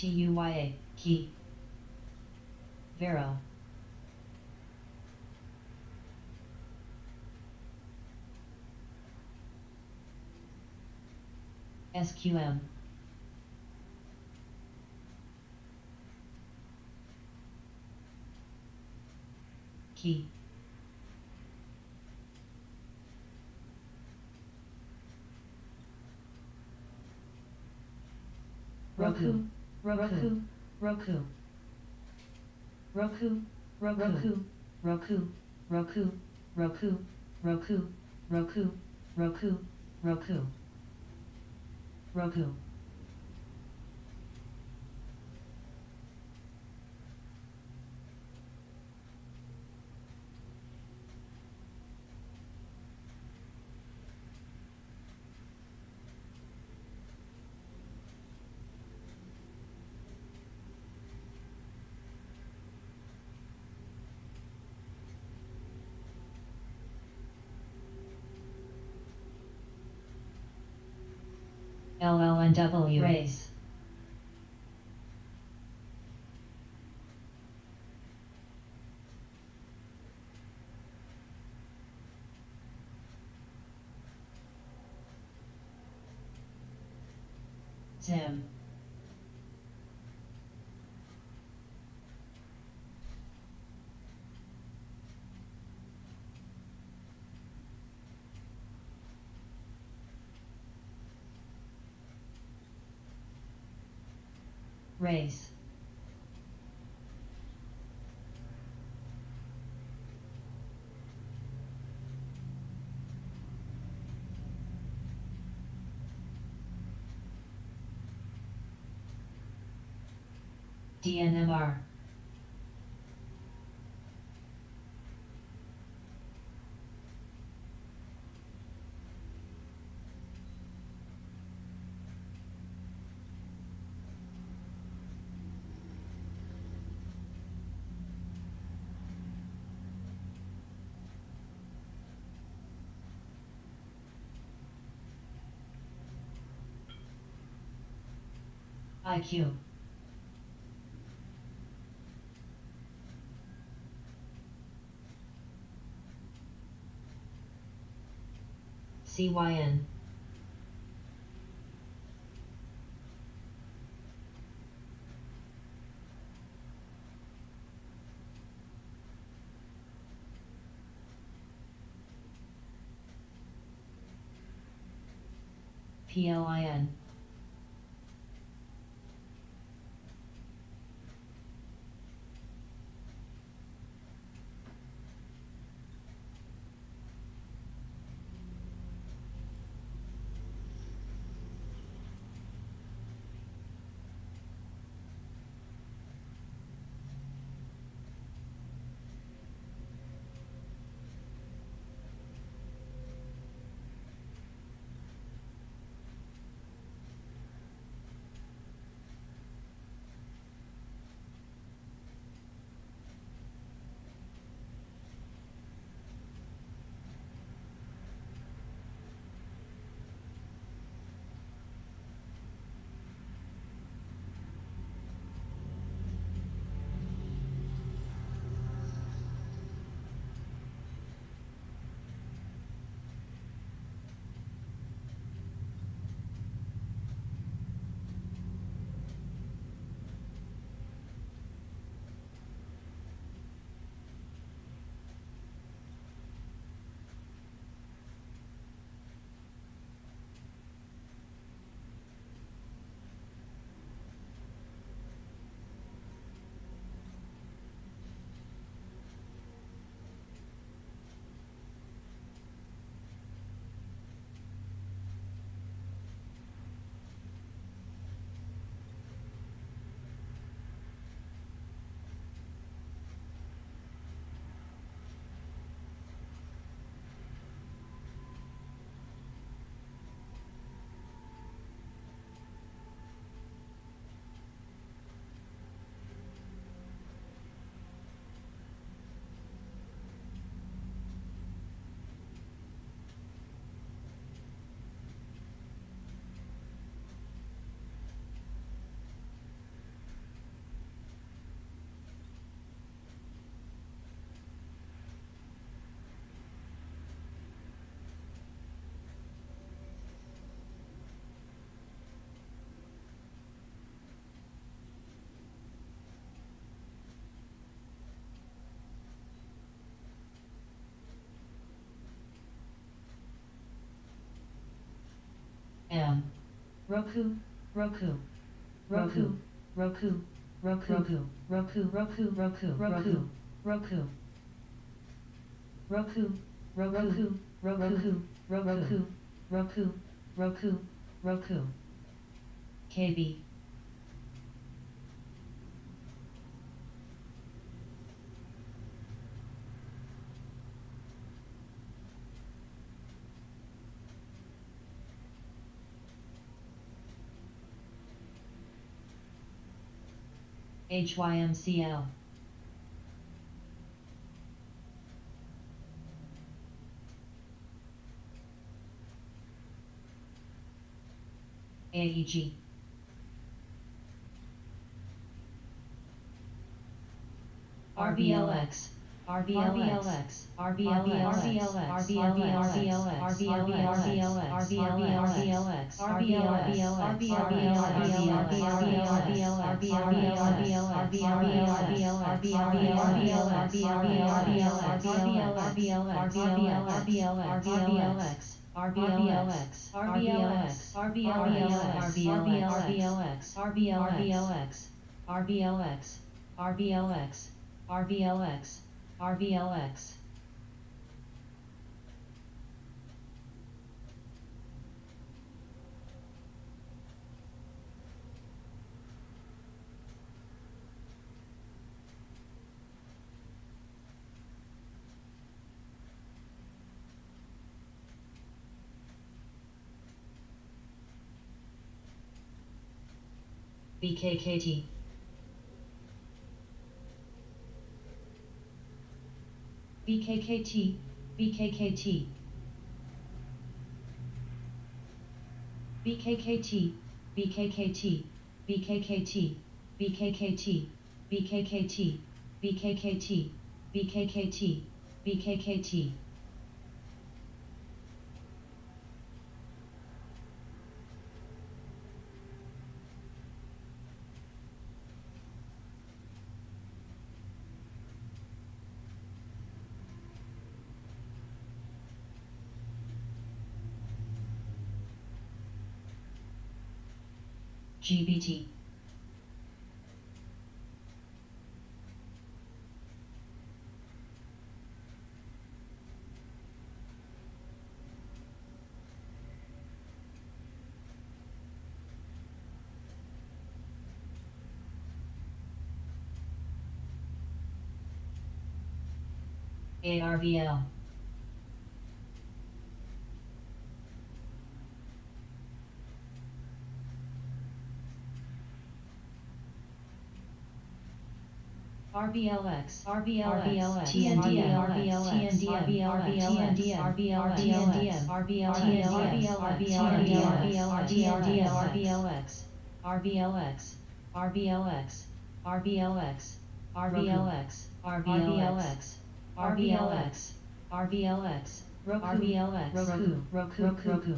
tuya, key. Vero. SQM. Key. Roku, Roku, Roku. Roku, Roku, Roku, Roku, Roku, Roku, Roku, Roku, Roku. Roku. LLNW race. Zim. Race. DNMR. IQ. CYN. PLIN. Roku, Roku, Roku, Roku, Roku, Roku, Roku, Roku, Roku, Roku, Roku, Roku, Roku, Roku, Roku, Roku, Roku, Roku, KB. HYMCL. AEG. RBLX. RBLX. RBLX. RBLX. BKKT. BKKT. BKKT. BKKT. BKKT. BKKT. BKKT. BKKT. BKKT. BKKT. BKKT. GBT. ARVL. RBLX, RBLX, TNDM, RBLX, TNDM, RBLX, RBLX, RBLX, RBLX, RBLX, RBLX, RBLX, RBLX, RBLX, RBLX, RBLX, RBLX,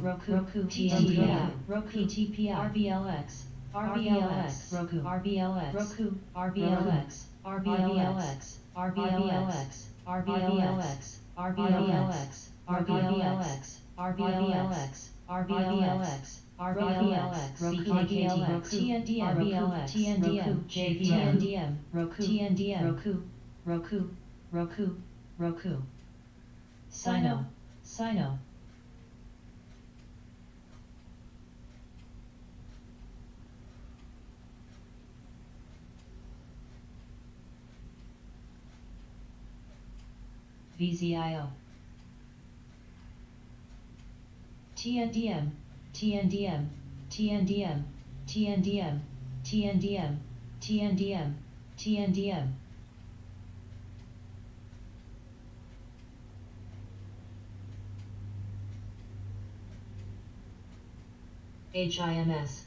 Roku, TNDM, PTP, RBLX, RBLX, RBLX, RBLX, RBLX, RBLX, RBLX, RBLX, RBLX, RBLX, RBLX, RBLX, BKKT, TNDM, RBLX, TNDM, JVM, TNDM, Roku, Sino, VZIO, TNDM, TNDM, TNDM, TNDM, TNDM, TNDM, TNDM, HIMS,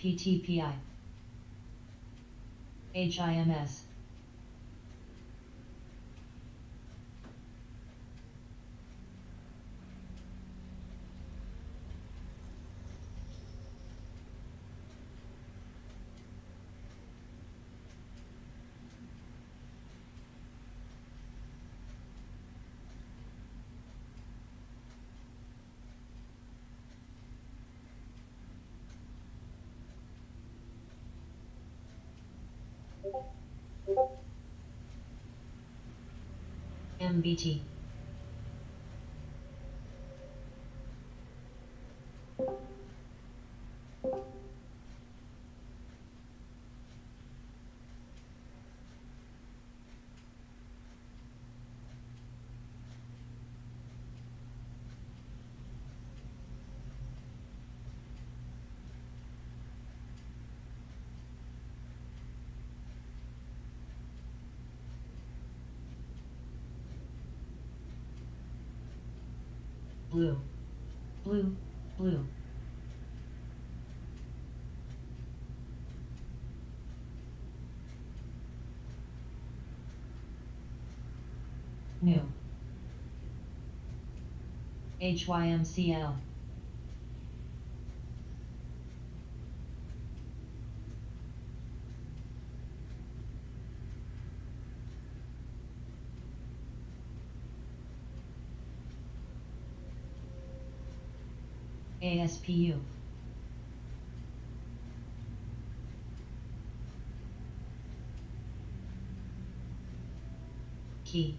PTPI HIMS MBT blue blue blue new HYMCL ASPU key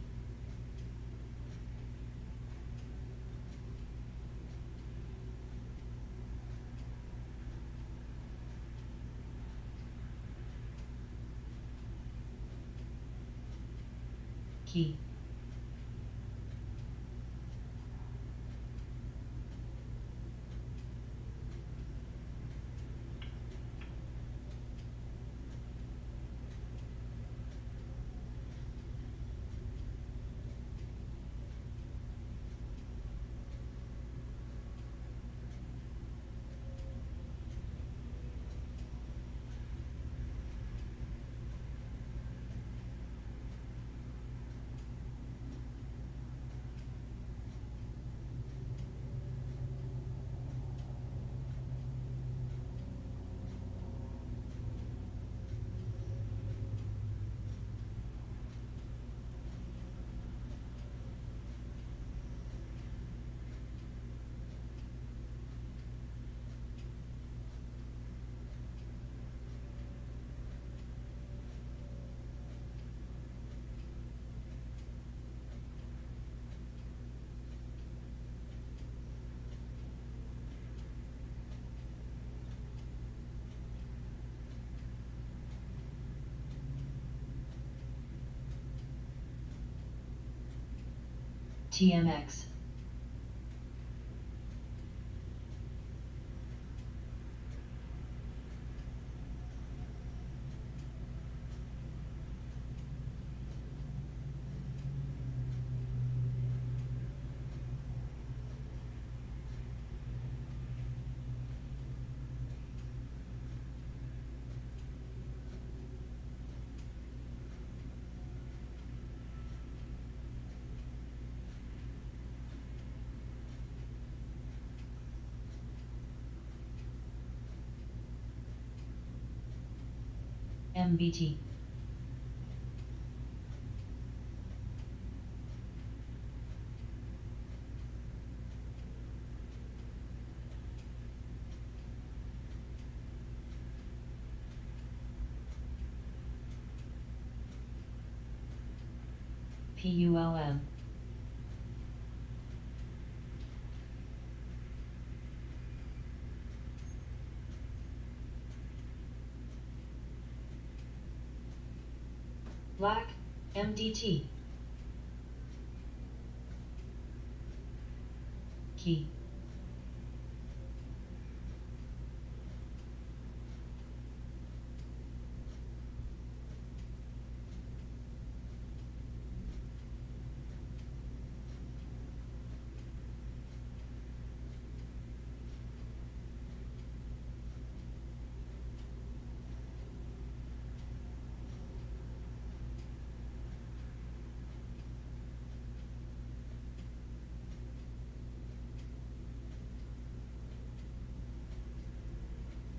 key TMX MBT PULM black MDT key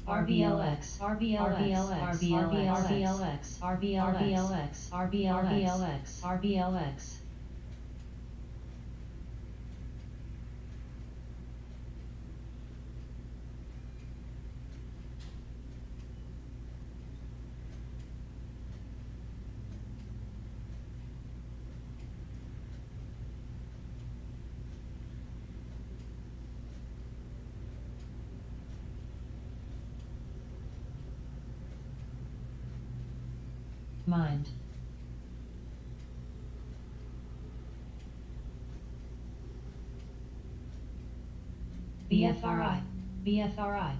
RBLX, RBLX, RBLX, RBLX, RBLX, RBLX. Mind. BFRI, BFRI.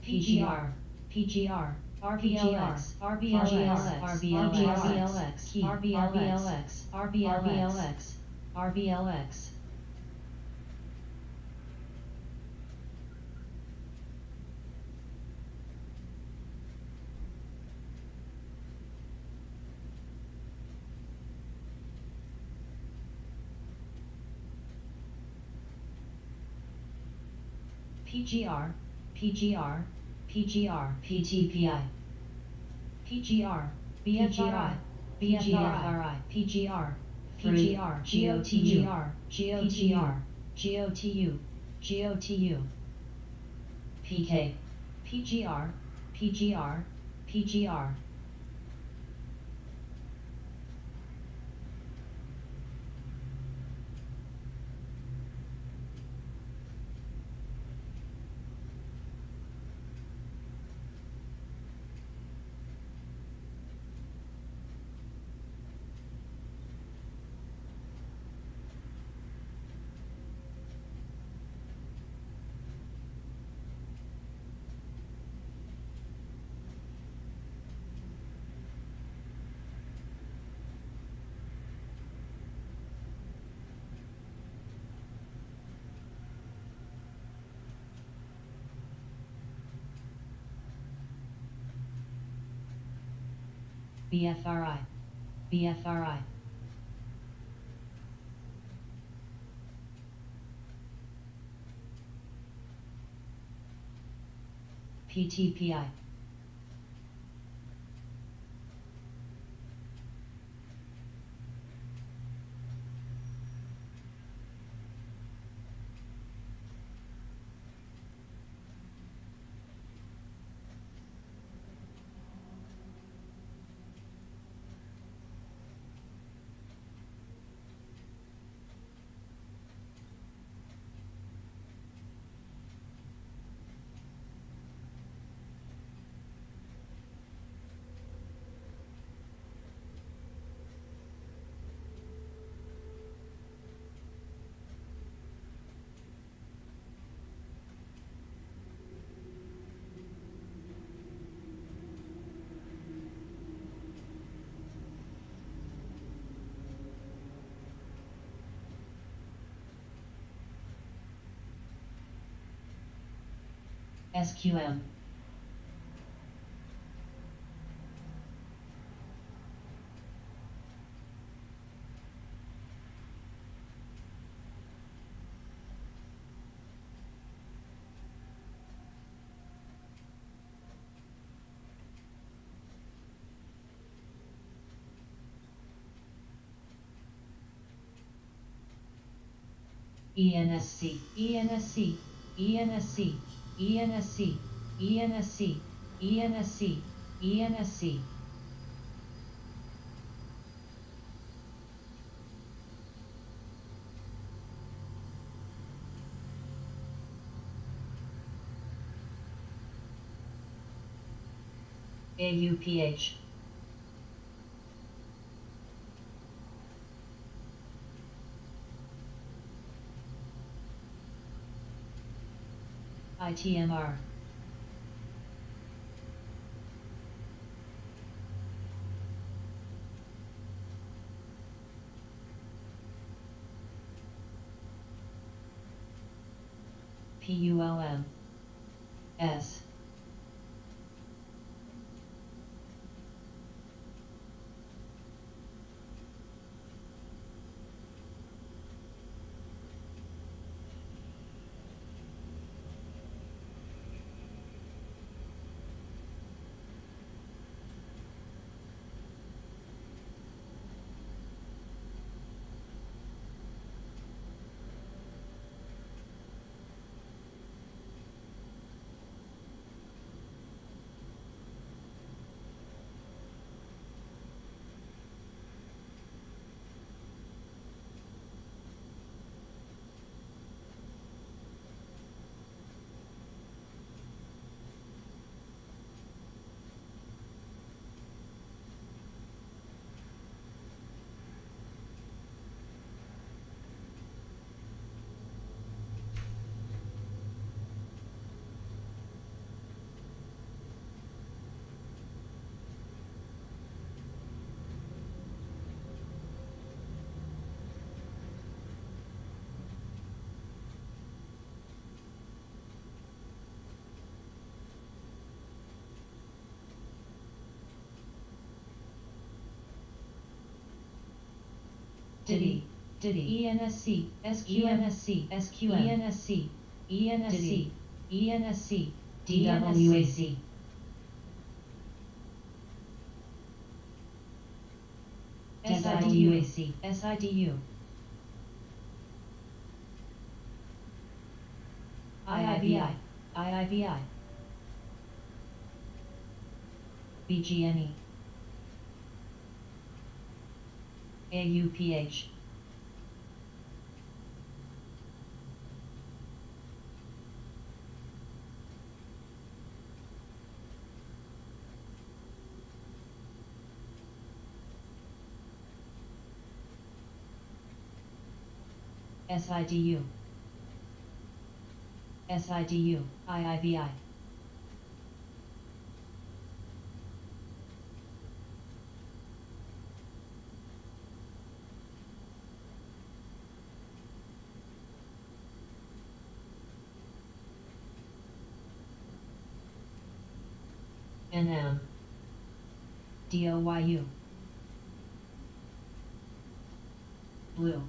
PGR, PGR, RBLX, RBLX, RBLX, RBLX, RBLX, RBLX. PGR, PGR, PGR, PTPI, PGR, BFRI, BFRI, PGR, PGR, GOTGR, GOTGR, GOTU, GOTU, PK, PGR, PGR, PGR. BFRI, BFRI. PTPI. SQM. ENSC, ENSC, ENSC, ENSC, ENSC, ENSC, ENSC. AUPH. ITMR. PULM. S. Diddy, Diddy, ENSC, SQNSC, SQN, ENSC, ENSC, ENSC, DWAC. SIDUAC, SIDU. IIBI, IIBI. BGNE. AUPH. SIDU. SIDU, IIBI. NM. DOYU. Blue.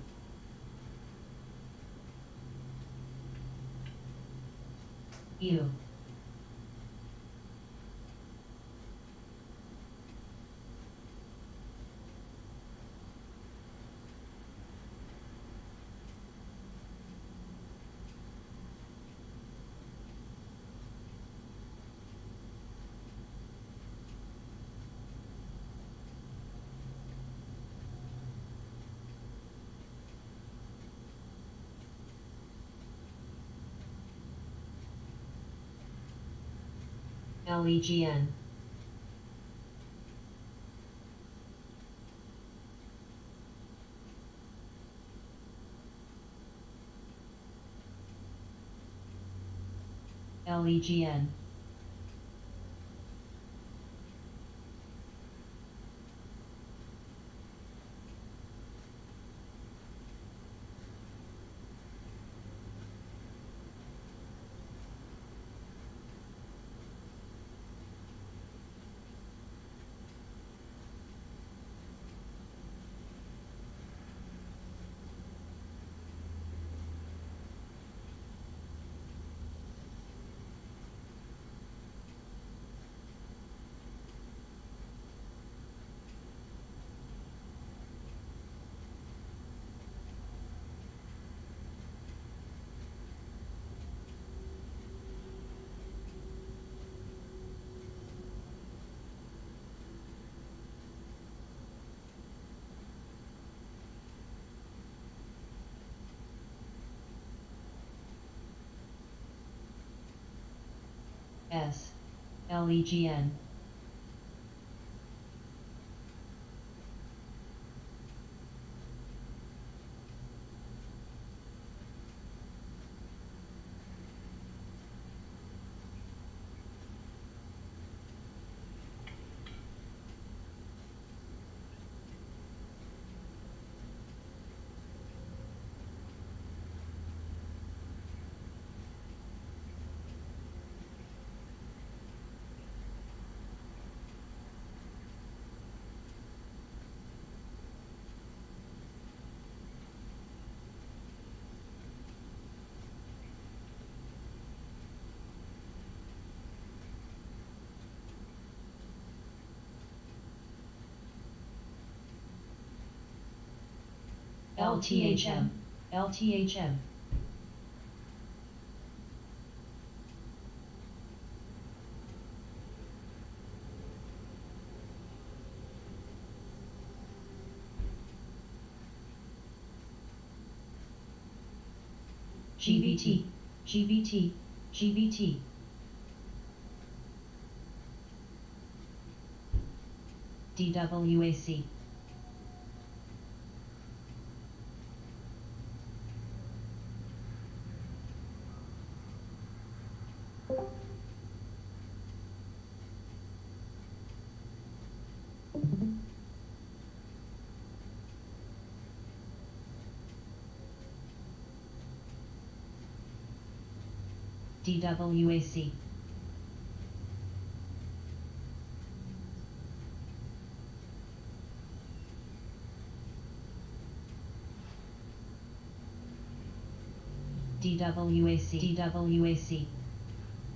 U. LEGN. LEGN. S. LEGN. LTHM. LTHM. GBT. GBT. GBT. DWAC. DWAC. DWAC, DWAC,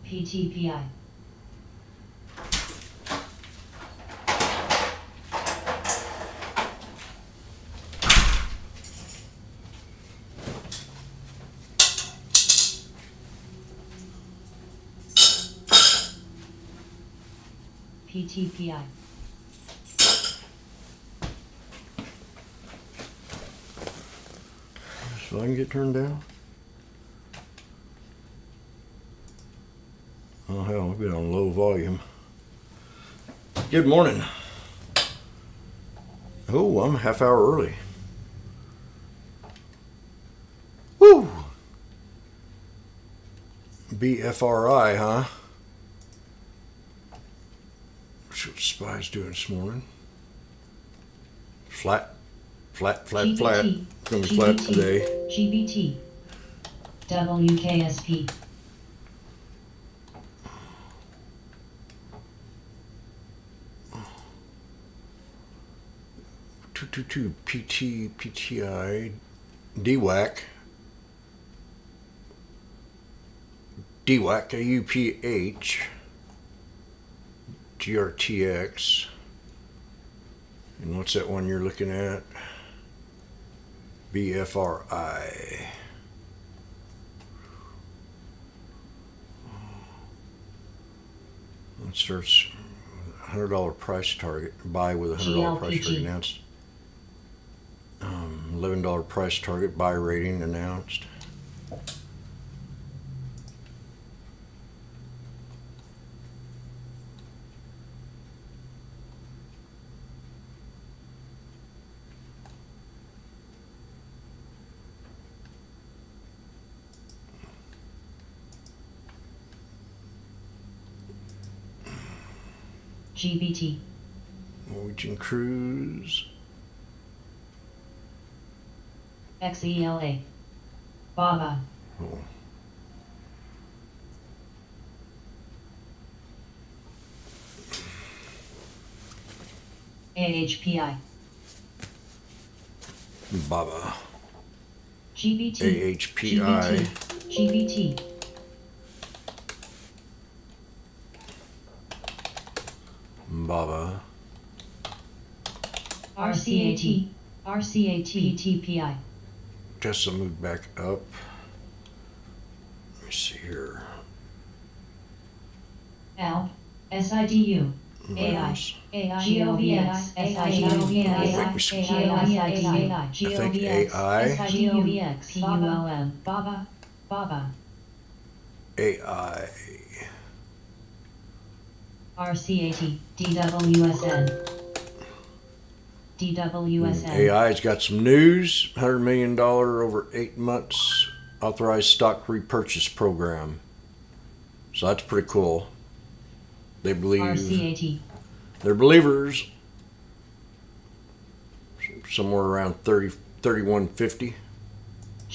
PTPI. PTPI. So I can get turned down? Oh hell, I've been on low volume. Good morning. Oh, I'm a half hour early. Woo! BFRI, huh? What's what Spy's doing this morning? Flat. GBT, It's gonna be flat today. GBT. WKSP. Two PTI DWAC AUPH GRTX, and what's that one you're looking at? BFRI. It starts $100 price target. Buy with a $100 price target GLPG. announced. $11 price target. Buy rating announced. GBT. Norwegian Cruise. XELA. BABA. Oh. AHPI. Baba. GBT. AHPI. GBT. Baba. RCAT. RCAT. PTPI. Tesla moved back up. Let me see here. ALP. SIDU. AI. GOVX. GOVX. PULM. BABA. BABA. AI. RCAT. DWSN. DWSN. AI's got some news. $100 million over 8 months authorized stock repurchase program. So that's pretty cool. They believe RCAT. they're believers. Somewhere around 3150.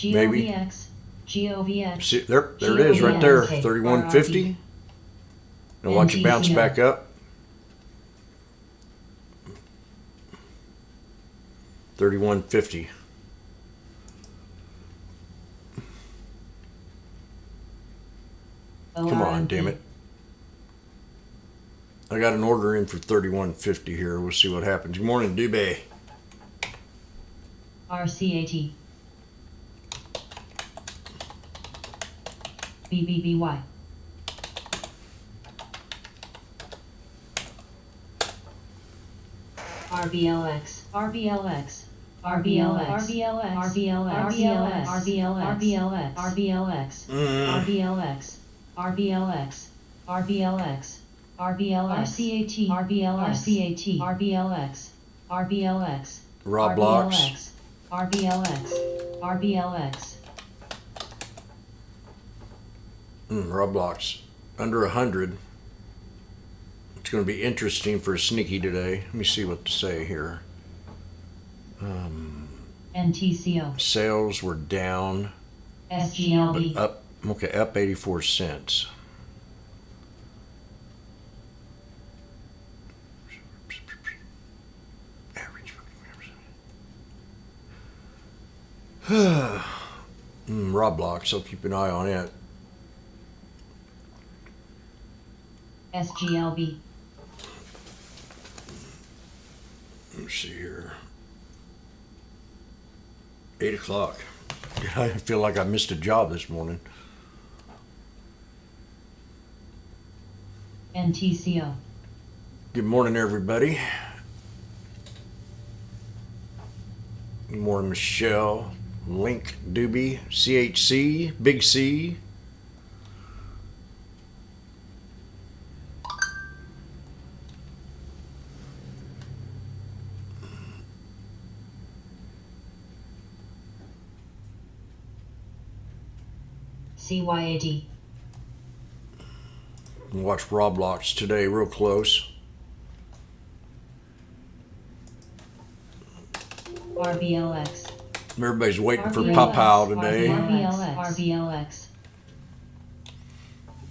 Maybe. GOVX. GOVX. See, there it is right there. 3150. Now watch it bounce back up. 3150. Come on, damn it. I got an order in for 3150 here. We'll see what happens. Good morning, Dubé. RCAT. BBBY. RBLX. RBLX. RBLX. RBLX. RBLX. RBLX. RBLX. RBLX. RBLX. RBLX. RBLX. RCAT. RBLX. RCAT. RBLX. RBLX. Roblox. RBLX. RBLX. Roblox. Under 100. It's going to be interesting for a sneaky today. Let me see what to say here. NTCO. Sales were down, SGLB. up 84 cents. Average. Roblox. I'll keep an eye on it. SGLB. Let's see here. 8 o'clock. I feel like I missed a job this morning. NTCO. Good morning, everybody. Good morning, Michelle, Link, Doobie, CHC, Big C. CYAD. Watch Roblox today real close. RBLX. Everybody's waiting for RBLX, Pow today. RBLX. RBLX.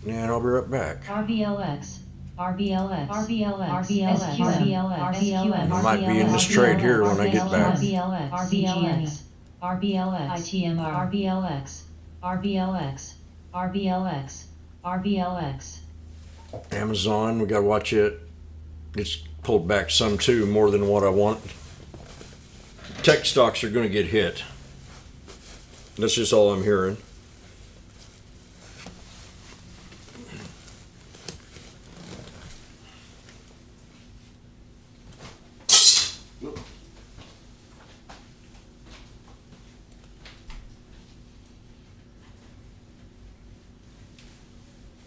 And I'll be right back. RBLX. RBLX. RBLX. RBLX. RBLX. I might be in this trade here when I get back. RBLX. RBLX. RBLX. ITMR. RBLX. RBLX. RBLX. RBLX. Amazon, we gotta watch it. It's pulled back some too, more than what I want. Tech stocks are gonna get hit. That's just all I'm hearing.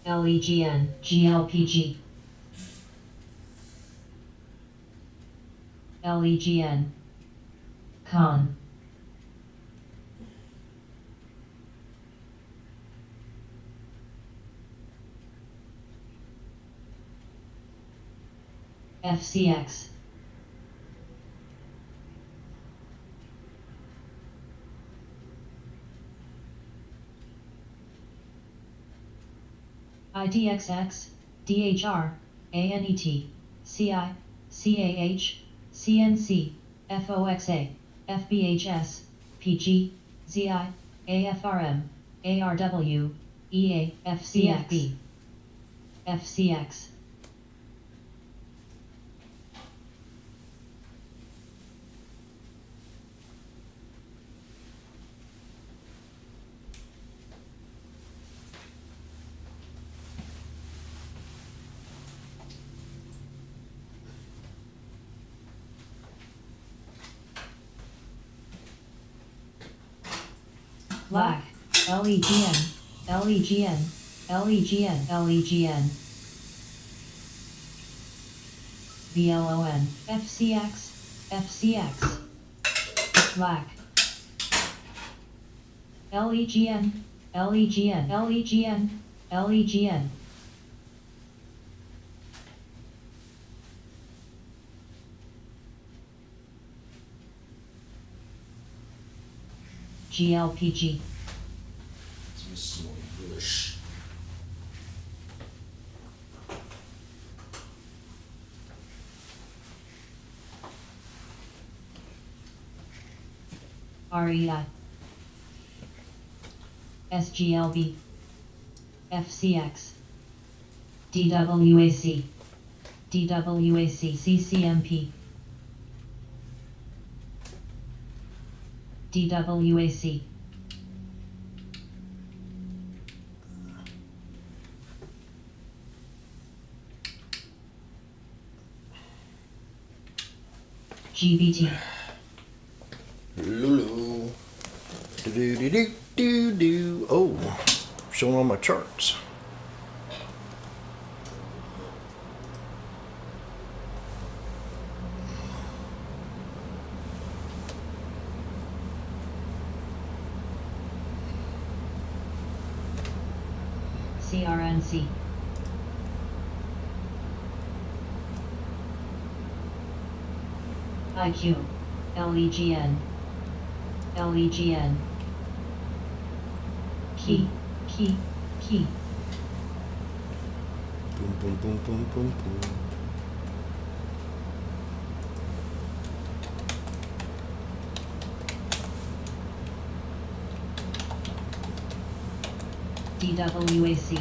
LEGN. GLPG. LEGN. Con. FCX. IDXX, DHR, ANET, CI, CAH, CNC, FOXA, FBHS, PG, ZI, AFRM, ARW, EA, FCXB, FCX. Black, LEGN, LEGN, LEGN, LEGN. BLON, FCX, FCX. Black. LEGN, LEGN, LEGN, LEGN. GLPG. REI. SGLB. FCX. DWAC. DWAC CCMP. DWAC. GBT. Lulu. Do. Oh, showing on my charts. CRNC. IQ. LEGN. LEGN. Key. Boom. DWAC.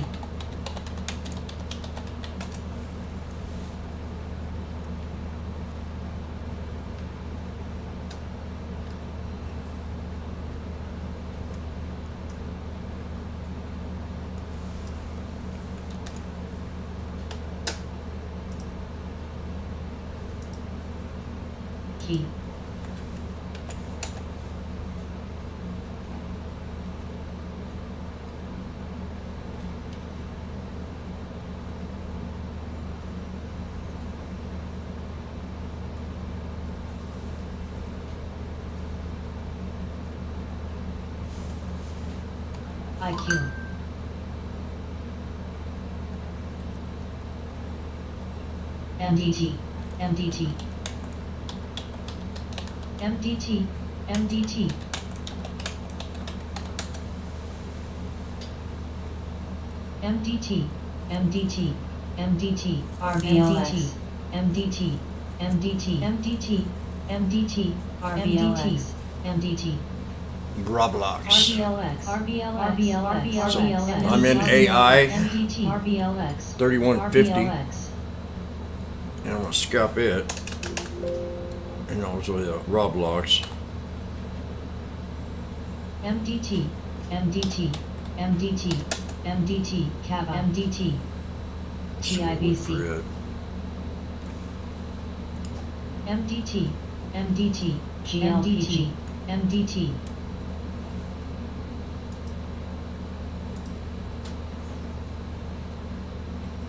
Key. IQ. MDT. MDT. MDT. MDT. MDT. MDT. MDT. RBLX. MDT. MDT. MDT. MDT. RBLX. MDT. Roblox. RBLX. RBLX. So I'm in AI MDT. RBLX. 3150, and RBLX. I'm gonna scalp it. And also Roblox. MDT. MDT. MDT. MDT. Kava. MDT. TIBC. MDT. MDT. GLPG. MDT.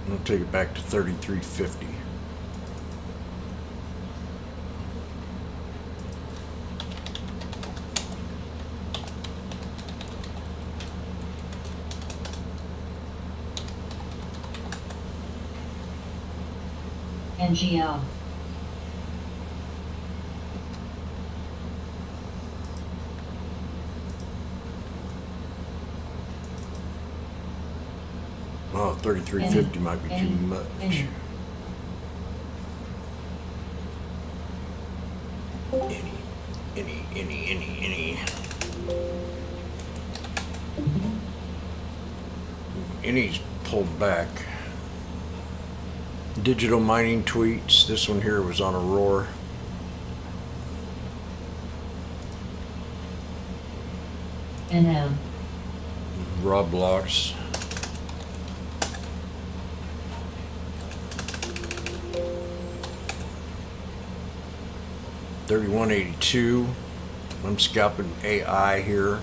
I'm gonna take it back to 3350. NGL. Oh, 3350 might be too much. Any's pulled back. Digital mining tweets. This one here was on a roar. NM. Roblox. $31.82. I'm scalping AI here.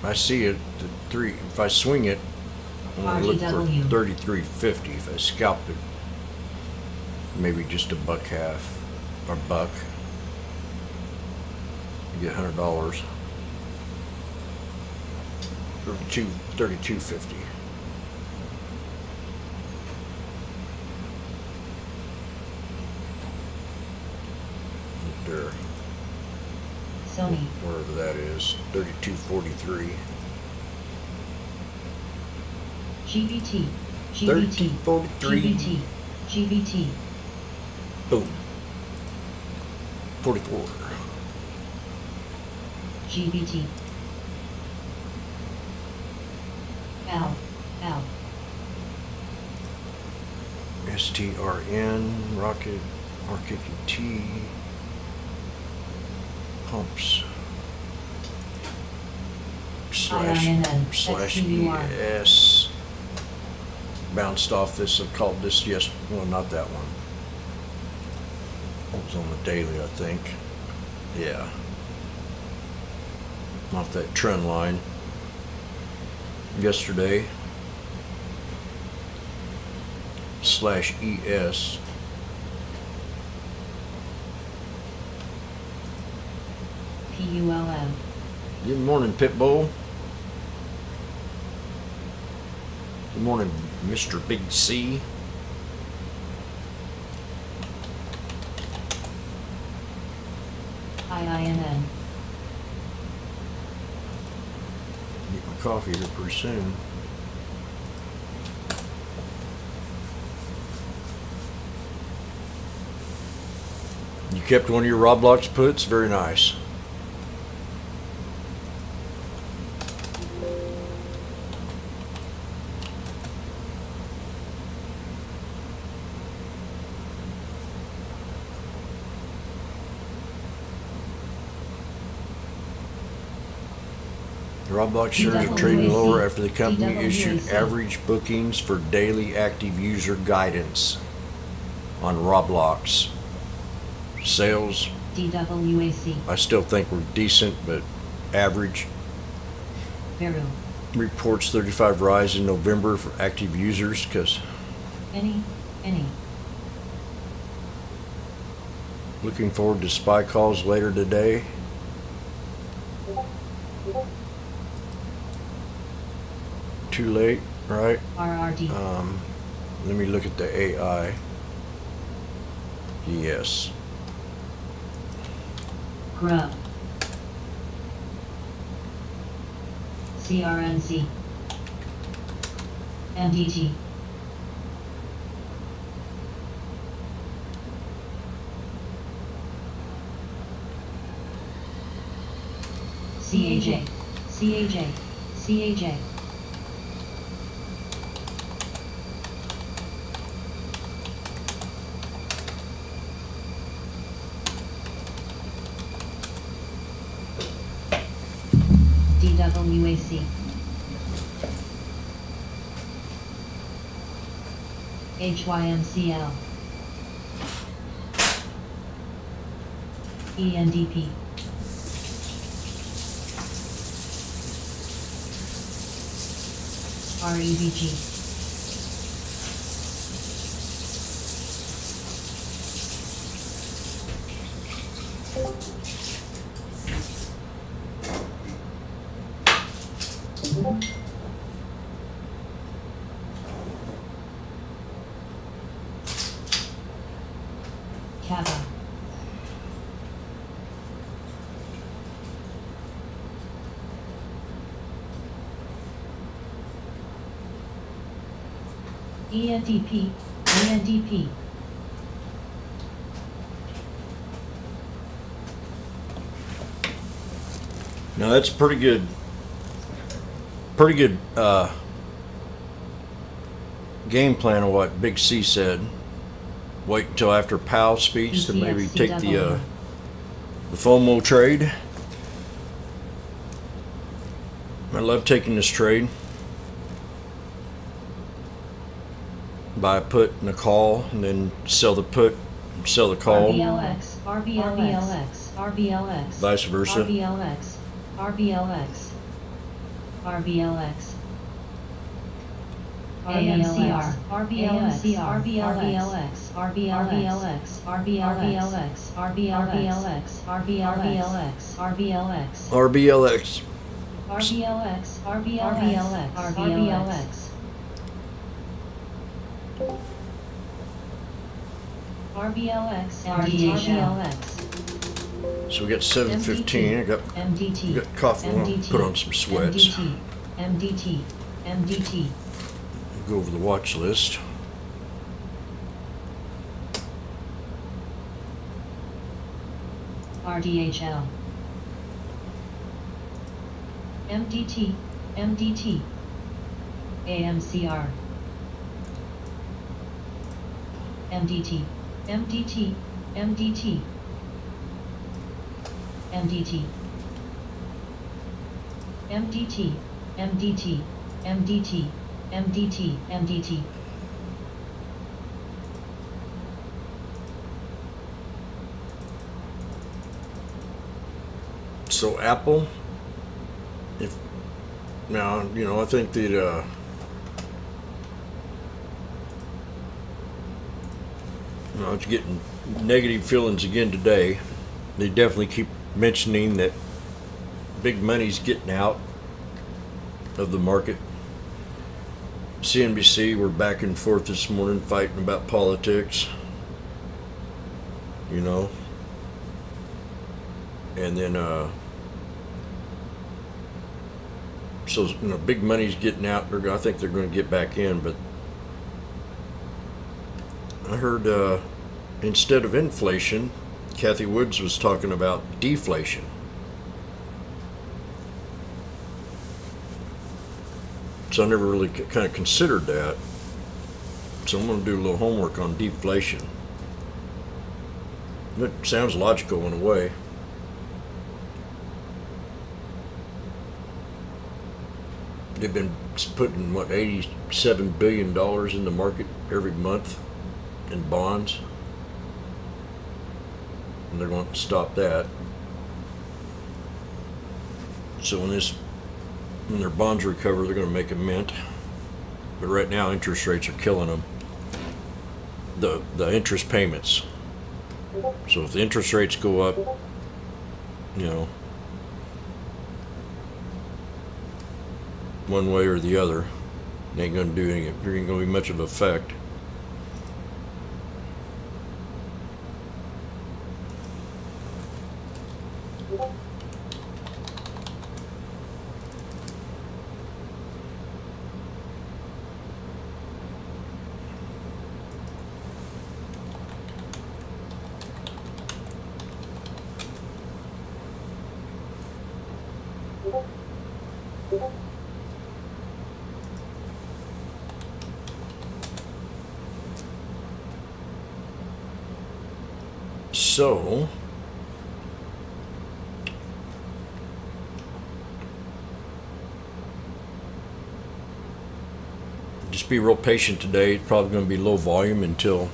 I see it at 3. If I swing it, I'm gonna look for RGW. 33.50. If I scalp it, maybe just a buck half or buck. You get $100. 32.50. There, Sony. wherever that is, 32.43. GBT. GBT. 30.43. GBT. GBT. Boom. 44. GBT. L. L. STRN, Rocket, RKQT, pumps, IINN, slash XQUR. ES, bounced off this, I called this, yes, well, not that one. It was on the daily, I think. Yeah. Off that trend line yesterday. Slash ES. PULM. Good morning, Pitbull. Good morning, Mr. Big C. IINN. Get my coffee here pretty soon. You kept one of your Roblox puts? Very nice. Roblox shares are trading lower after the company DWAC. issued average bookings for daily active user guidance on Roblox. Sales, DWAC. I still think we're decent, but average. Veru. Reports 35 rise in November for active users because Any. looking forward to spy calls later today. Too late, right? RRD. Let me look at the AI. Yes. Grub. CRNC. MDT. CAJ. CAJ. CAJ. DWAC. HYMCL. ENDP. REVG. Kava. ENDP. ENDP. Now that's pretty good. Pretty good game plan of what Big C said. Wait until after Powell's speech to maybe take the FOMO trade. I love taking this trade. Buy a put and a call, and then sell the put, sell the call. RBLX. RBLX. RBLX. Vice versa. RBLX. RBLX. RBLX. AMCR. RBLX. RBLX. RBLX. RBLX. RBLX. RBLX. RBLX. RBLX. RBLX. RBLX. RBLX. RBLX. RBLX. So we got 7:15. I got MDT. got coffee. I'm gonna put on some sweats. MDT. MDT. Go over the watch list. RDHL. MDT. MDT. AMCR. MDT. MDT. MDT. MDT. MDT. MDT. MDT. MDT. MDT. So Apple, if now I think that it's getting negative feelings again today. They definitely keep mentioning that big money's getting out of the market. CNBC, we're back and forth this morning fighting about politics. And then so big money's getting out. I think they're going to get back in, but I heard instead of inflation, Kathy Woods was talking about deflation. So I never really kind of considered that. So I'm going to do a little homework on deflation. It sounds logical in a way. they've been putting what $87 billion in the market every month in bonds, and they're going to stop that. So when their bonds recover, they're going to make a mint. But right now, interest rates are killing them. The interest payments. So if the interest rates go up, you know, one way or the other, it ain't going to do anything. There ain't going to be much of an effect. So, just be real patient today. It's probably going to be low volume until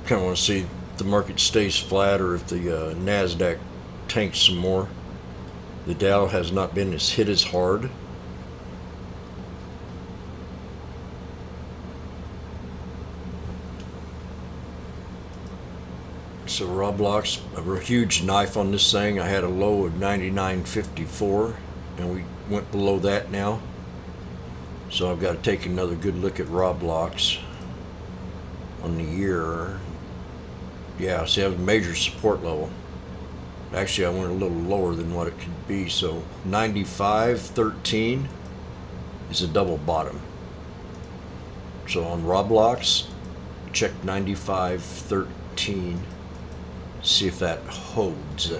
kind of want to see if the market stays flat or if the NASDAQ tanks some more. The Dow has not been hit as hard. So Roblox, a huge knife on this thing. I had a low of 99.54 and we went below that now. So I've got to take another good look at Roblox on the year. Yeah, see, I have a major support level. Actually, I went a little lower than what it could be. So 95.13 is a double bottom. So on Roblox, check 95.13. See if that holds.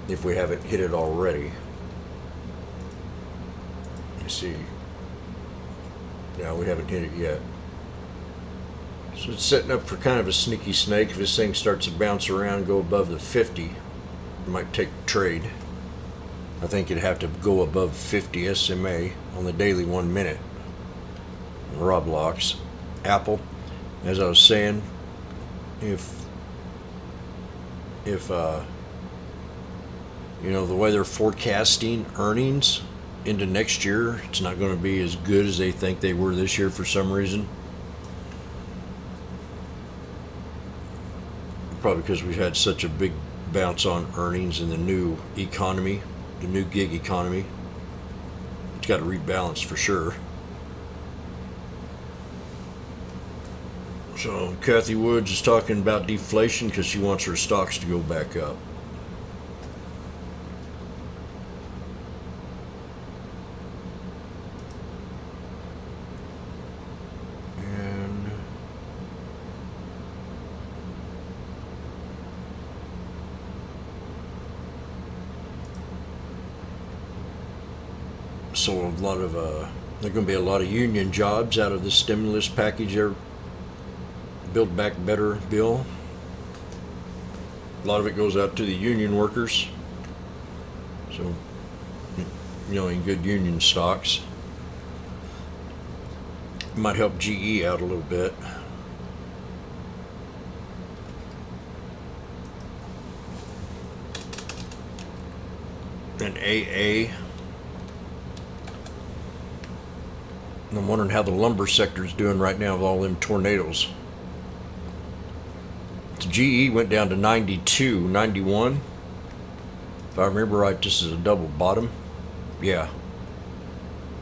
If we haven't hit it already. Let me see. Yeah, we haven't hit it yet. So it's setting up for kind of a sneaky snake. If this thing starts to bounce around and go above the 50, it might take trade. I think it'd have to go above 50 SMA on the daily 1 minute. Roblox. Apple, as I was saying, if you know, the way they're forecasting earnings into next year, it's not going to be as good as they think they were this year for some reason. Probably because we've had such a big bounce on earnings in the new economy, the new gig economy. It's got to rebalance for sure. So Kathy Woods is talking about deflation because she wants her stocks to go back up. And so a lot of there are going to be a lot of union jobs out of the stimulus package there. Build Back Better bill. A lot of it goes out to the union workers. So, you know, in good union stocks. Might help GE out a little bit. And AA. And I'm wondering how the lumber sector is doing right now with all them tornadoes. GE went down to 92, 91. If I remember right, this is a double bottom. Yeah.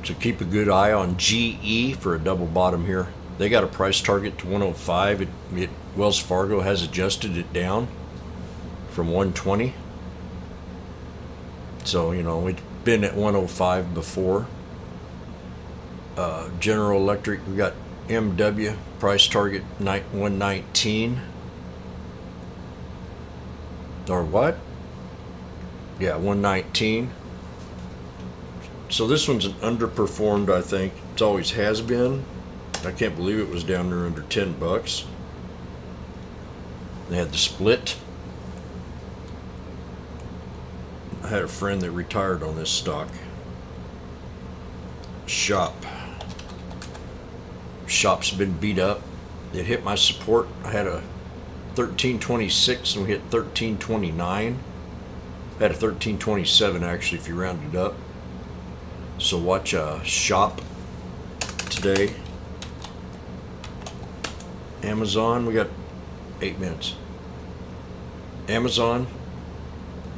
So keep a good eye on GE for a double bottom here. They got a price target to 105. Wells Fargo has adjusted it down from 120. So, you know, it's been at 105 before. General Electric, we got MW, price target 119. Or what? Yeah, 119. So this one's an underperformed, I think. It always has been. I can't believe it was down there under $10. They had the split. I had a friend that retired on this stock. Shop's been beat up. It hit my support. I had a 1326 and we hit 1329. I had a 1327 actually, if you round it up. So watch Shop today. Amazon, we got 8 minutes. Amazon,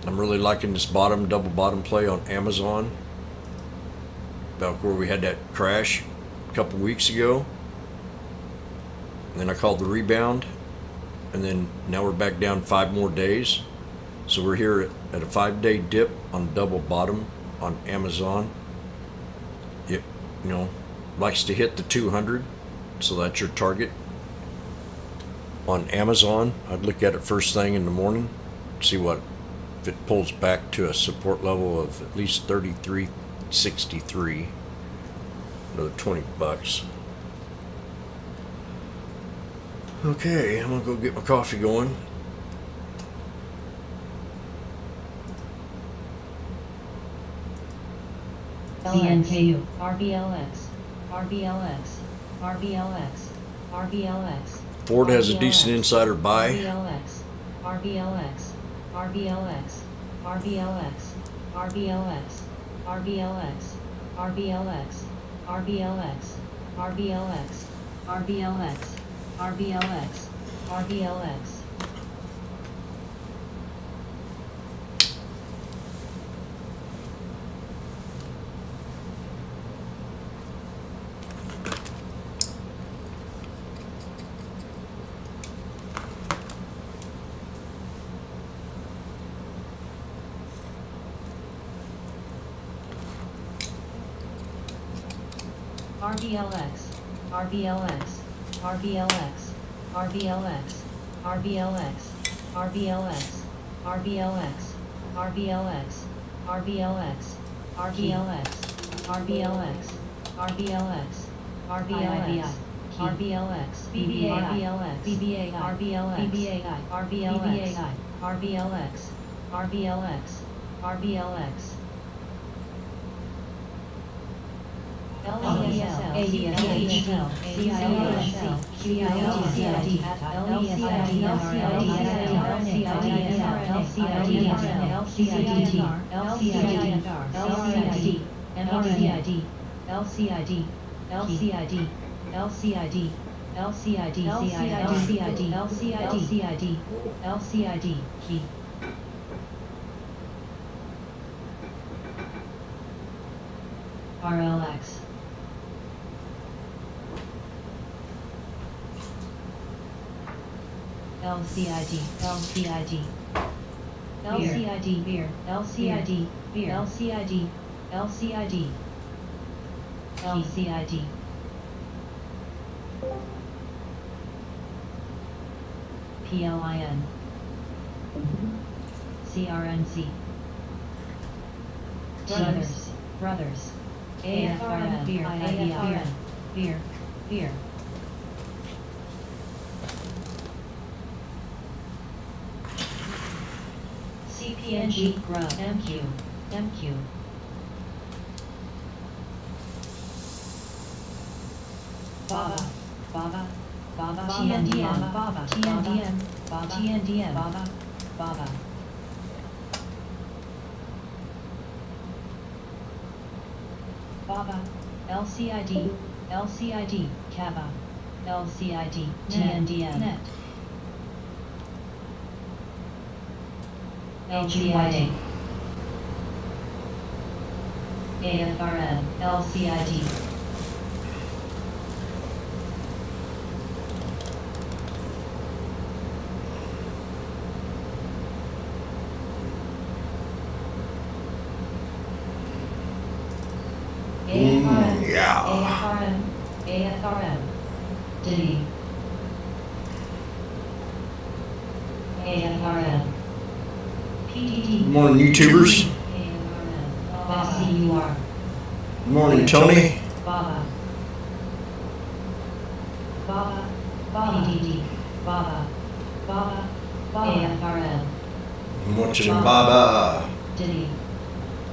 I'm really liking this double bottom play on Amazon. About where we had that crash a couple weeks ago. And then I called the rebound. And then now we're back down 5 more days. So we're here at a 5-day dip on double bottom on Amazon. It, likes to hit the 200. So that's your target. On Amazon, I'd look at it first thing in the morning, see if it pulls back to a support level of at least 33.63, another $20. Okay, I'm gonna go get my coffee going. CNKU, RBLX, RBLX, RBLX, RBLX. Ford has a decent insider buy. RBLX, RBLX, RBLX, RBLX, RBLX, RBLX, RBLX, RBLX, RBLX, RBLX, RBLX, RBLX. RBLX, RBLX, RBLX, RBLX, RBLX, RBLX, RBLX, RBLX, RBLX, RBLX, RBLX, RBLX, RBLX, RBLX, BBAI, BBAI, RBLX, BBAI, RBLX, RBLX, RBLX, RBLX. LESL, ADSL, CISL, CID, LCID, key. RLX. LCID, LCID, LCID, beer, LCID, beer, LCID, LCID, LCID. PLIN, CRNC, brothers, AFRN, beer, AFRN, beer. CPNG, grub, MQ. Baba, TNDM, Baba. Baba, LCID, Kaba, LCID, TNDM, Net. LGYD, AFRN, LCID. AFRM, Diddy, AFRM, PDD. Good morning, YouTubers. AFRM, SCUR, Good morning, Tony. Baba, PDD, Baba, AFRM, I'm watching Baba. Diddy.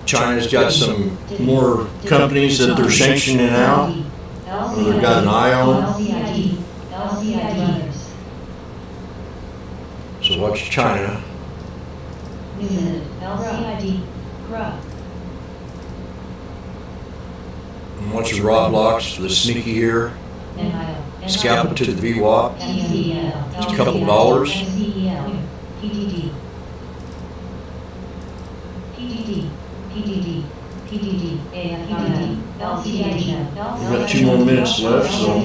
China's got some more companies that they're sanctioning out, or they've got an eye on. So watch China. And watch the raw blocks for the sneaky here. Scalp it to the VWAP. It's a couple dollars. We've got 2 more minutes left, so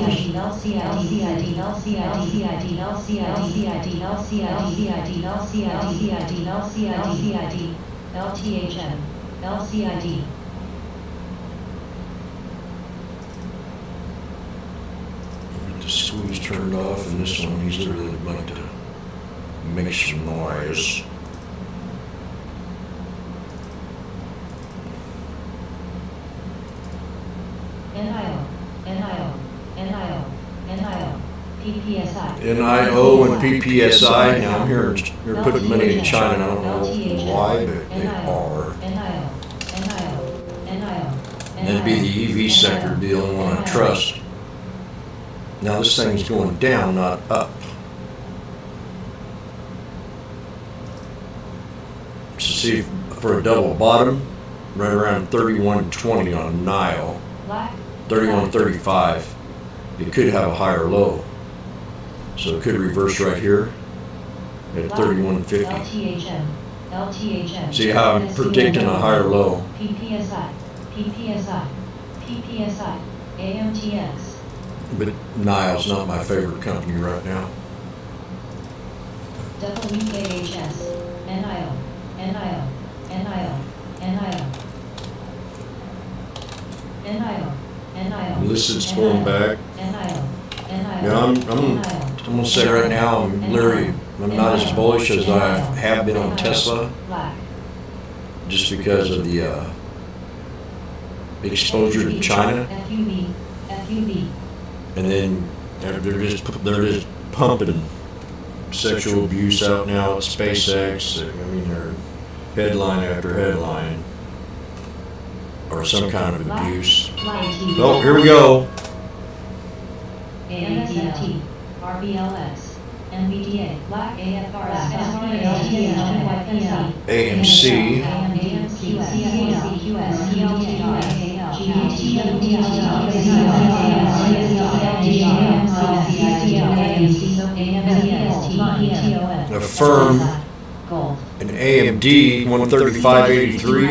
the squeeze turned off, and this one he's really like to make some noise. NIO and PPSI. Now I'm hearing they're putting money in China. I don't know why, but they are. And it'd be the EV sector, the only one I trust. Now this thing's going down, not up. So see, for a double bottom, right around 31.20 on Nile, 31.35. It could have a higher low. So it could reverse right here at 31.50. See how I'm predicting a higher low. But Nile's not my favorite company right now. Lissad's pulling back. Yeah, I'm gonna say right now I'm leery. I'm not as bullish as I have been on Tesla, just because of the exposure to China. And then they're just pumping sexual abuse out now at SpaceX. I mean, they're headline after headline, or some kind of abuse. Oh, here we go. AMT, RBLX, NVDA, Black AFRS, AMC. Affirm. An AMD 135.83.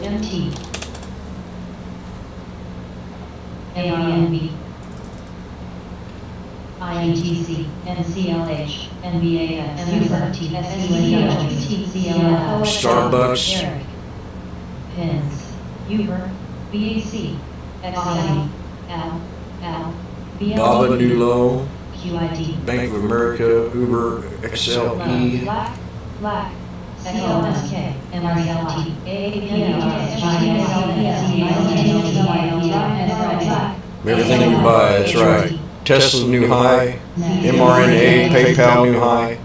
MT, ARNB, INTC, NCLH, NBAX, TCL, Starbucks, PINS, Uber, BAC, XLE, Baba Nulo, QID, Bank of America, Uber, XLE, Black, CLSK, MRLT, everything we buy, that's right. Tesla new high, mRNA, PayPal new high.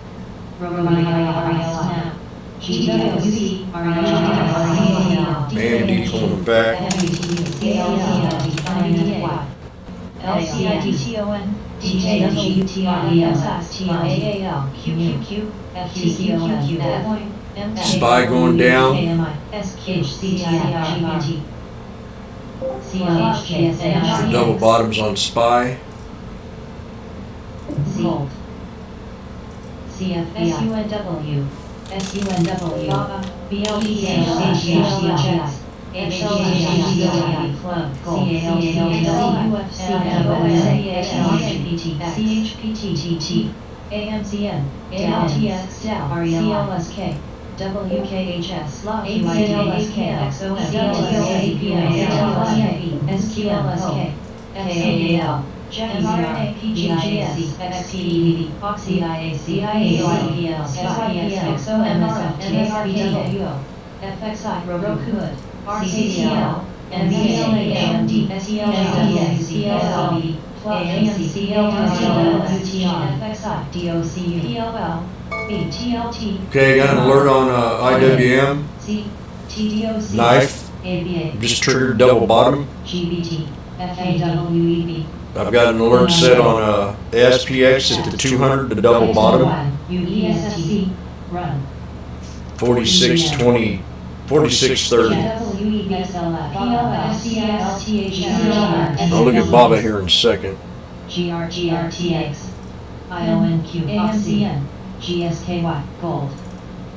AMD pulling back. LCIDTON, DJWTRESSTIAAL, QQQ, FTQQQ, SPY going down. Double bottoms on SPY. Gold. CFBI. SUNW. SUNW. BLEHHHHS. HLGGGG Club Gold. CHPTTT. AMCN. ALTX Dow. CLSK. WKHS. ACLSK. SQLSK. XAL. mRNA PGGS, XPEV, OxyIAC, IACPL, SIPS, XOMSF, MSRPWO, FXI, Roku, RCCL, NCLAMD, SELWC, SLB, AMC, LWTR, FXI, DOCU, PLL, BTLT. Okay, got an alert on IWM. C, TDOC, Knife. ABA, Just triggered double bottom. GBT, FAWEB. I've got an alert set on SPX at the 200 to double bottom. UESC, run. 4620, 4630. I'll look at Baba here in a second. GRTX, IONQ, AMCN, GSKY, Gold,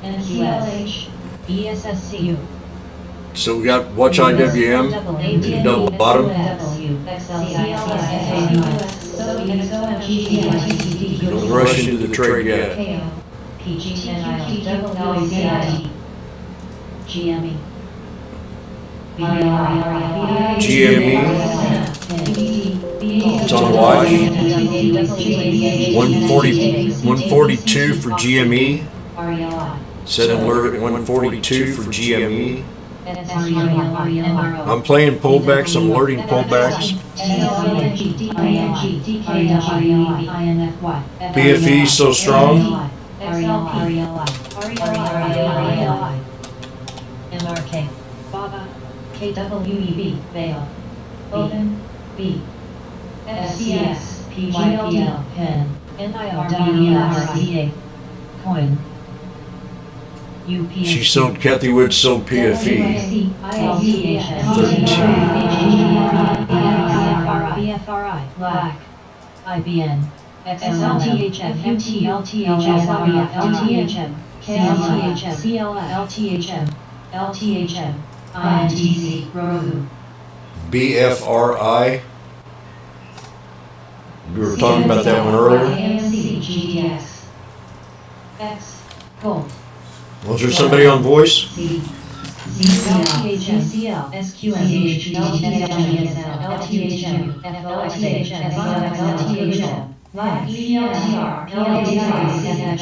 NQS, ESSCU. So we got watch IWM at the double bottom. Don't rush into the trade yet. GME. It's on watch. 142 for GME. Set an alert at 142 for GME. I'm playing pullbacks, I'm alerting pullbacks. BFE so strong. MRK, Baba, KWEB, Vale, Open, B, SCS, PYPL, Pen, NIOWRCA, Coin, UPS. She sold, Kathy Wood sold PFE. BFRI, Black, IBN, XLTHF, UTLTHF, LTHM, KLTHM, CLF, LTHM, LTHM, INTC, Roku, BFRI. We were talking about that one earlier. AMC, GDX, X, Gold. Was there somebody on voice? C, CCL, CCL, SQM, LTHM, LTHM, FOXH, SLX, LTHM, ELTR, PLTR,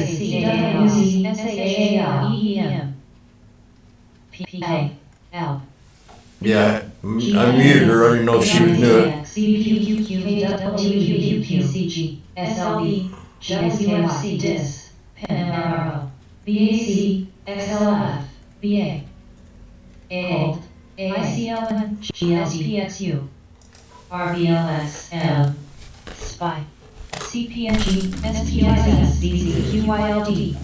CWC, SAAL, EEM, PA, L. Yeah, I muted her, I didn't know if she would do it. CPQ, SLB, GSKY, DIS, PEN, BAC, XLF, BA, A, ICLN, GSPXU, RBLS, M, SPY, CPNG, SPIS, BZQYLD,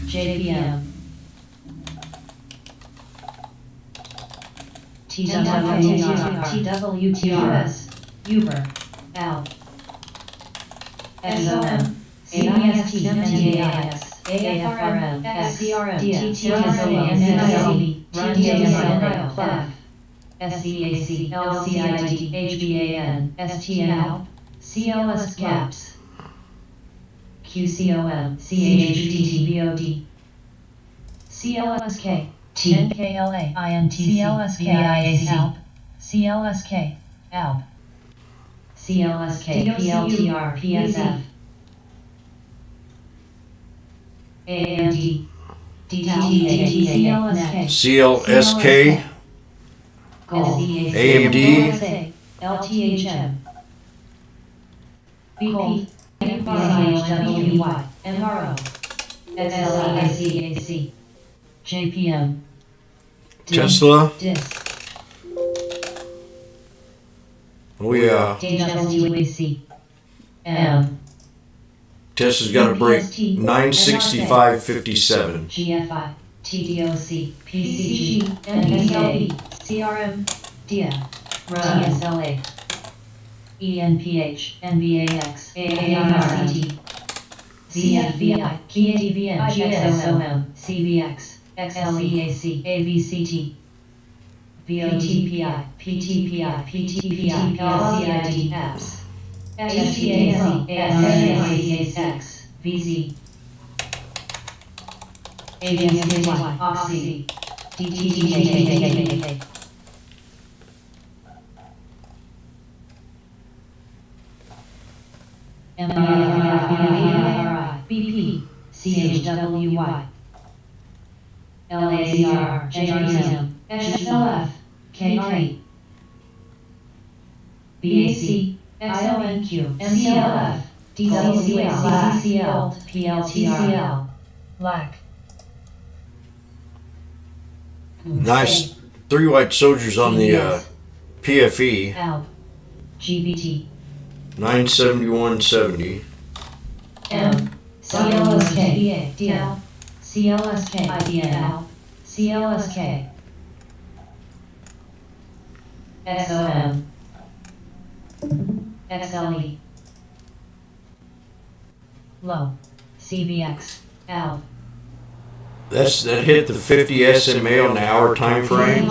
JPM, TWTRS, Uber, Al, SOM, CBST, NDAIS, AFRM, SCRM, TTRM, NILB, TDSL, PLEF, SCAC, LCID, HBAN, STL, CLS CAPS, QCOM, CHDTBOD, CLSK, NKLA, INTC, VIAC, CLSK, ALB, CLSK, PLTR, PSF, AMD, DTT, CLSK, AMD, LTHM, BP, MRY, MRO, XLACAC, JPM, Tesla. DIS, Oh yeah, WAC, M, Tesla's got a break 965.57. GFI, TDOC, PCG, NSLB, CRM, DIA, TSLA, ENPH, NBAX, AARCT, ZFVI, KADVN, GSOM, CBX, XLEAC, ABCT, VOTPI, PTPI, PTPI, LCID, apps, HTAC, ASAX, VZ, ABSKY, Oxy, DTTJJJJ. MRI, BP, CHWY, LACR, JRM, SLF, KRE, BAC, ILNQ, MCLF, DWCL, CCL, PLTCL, LAC. Nice 3 white soldiers on the PFE. L, GBT, 971.70. M, CLSK, DL, CLSK, IDN, CLSK, XOM, XLE, low, CBX, L, That hit the 50 SMA on the hour time frame.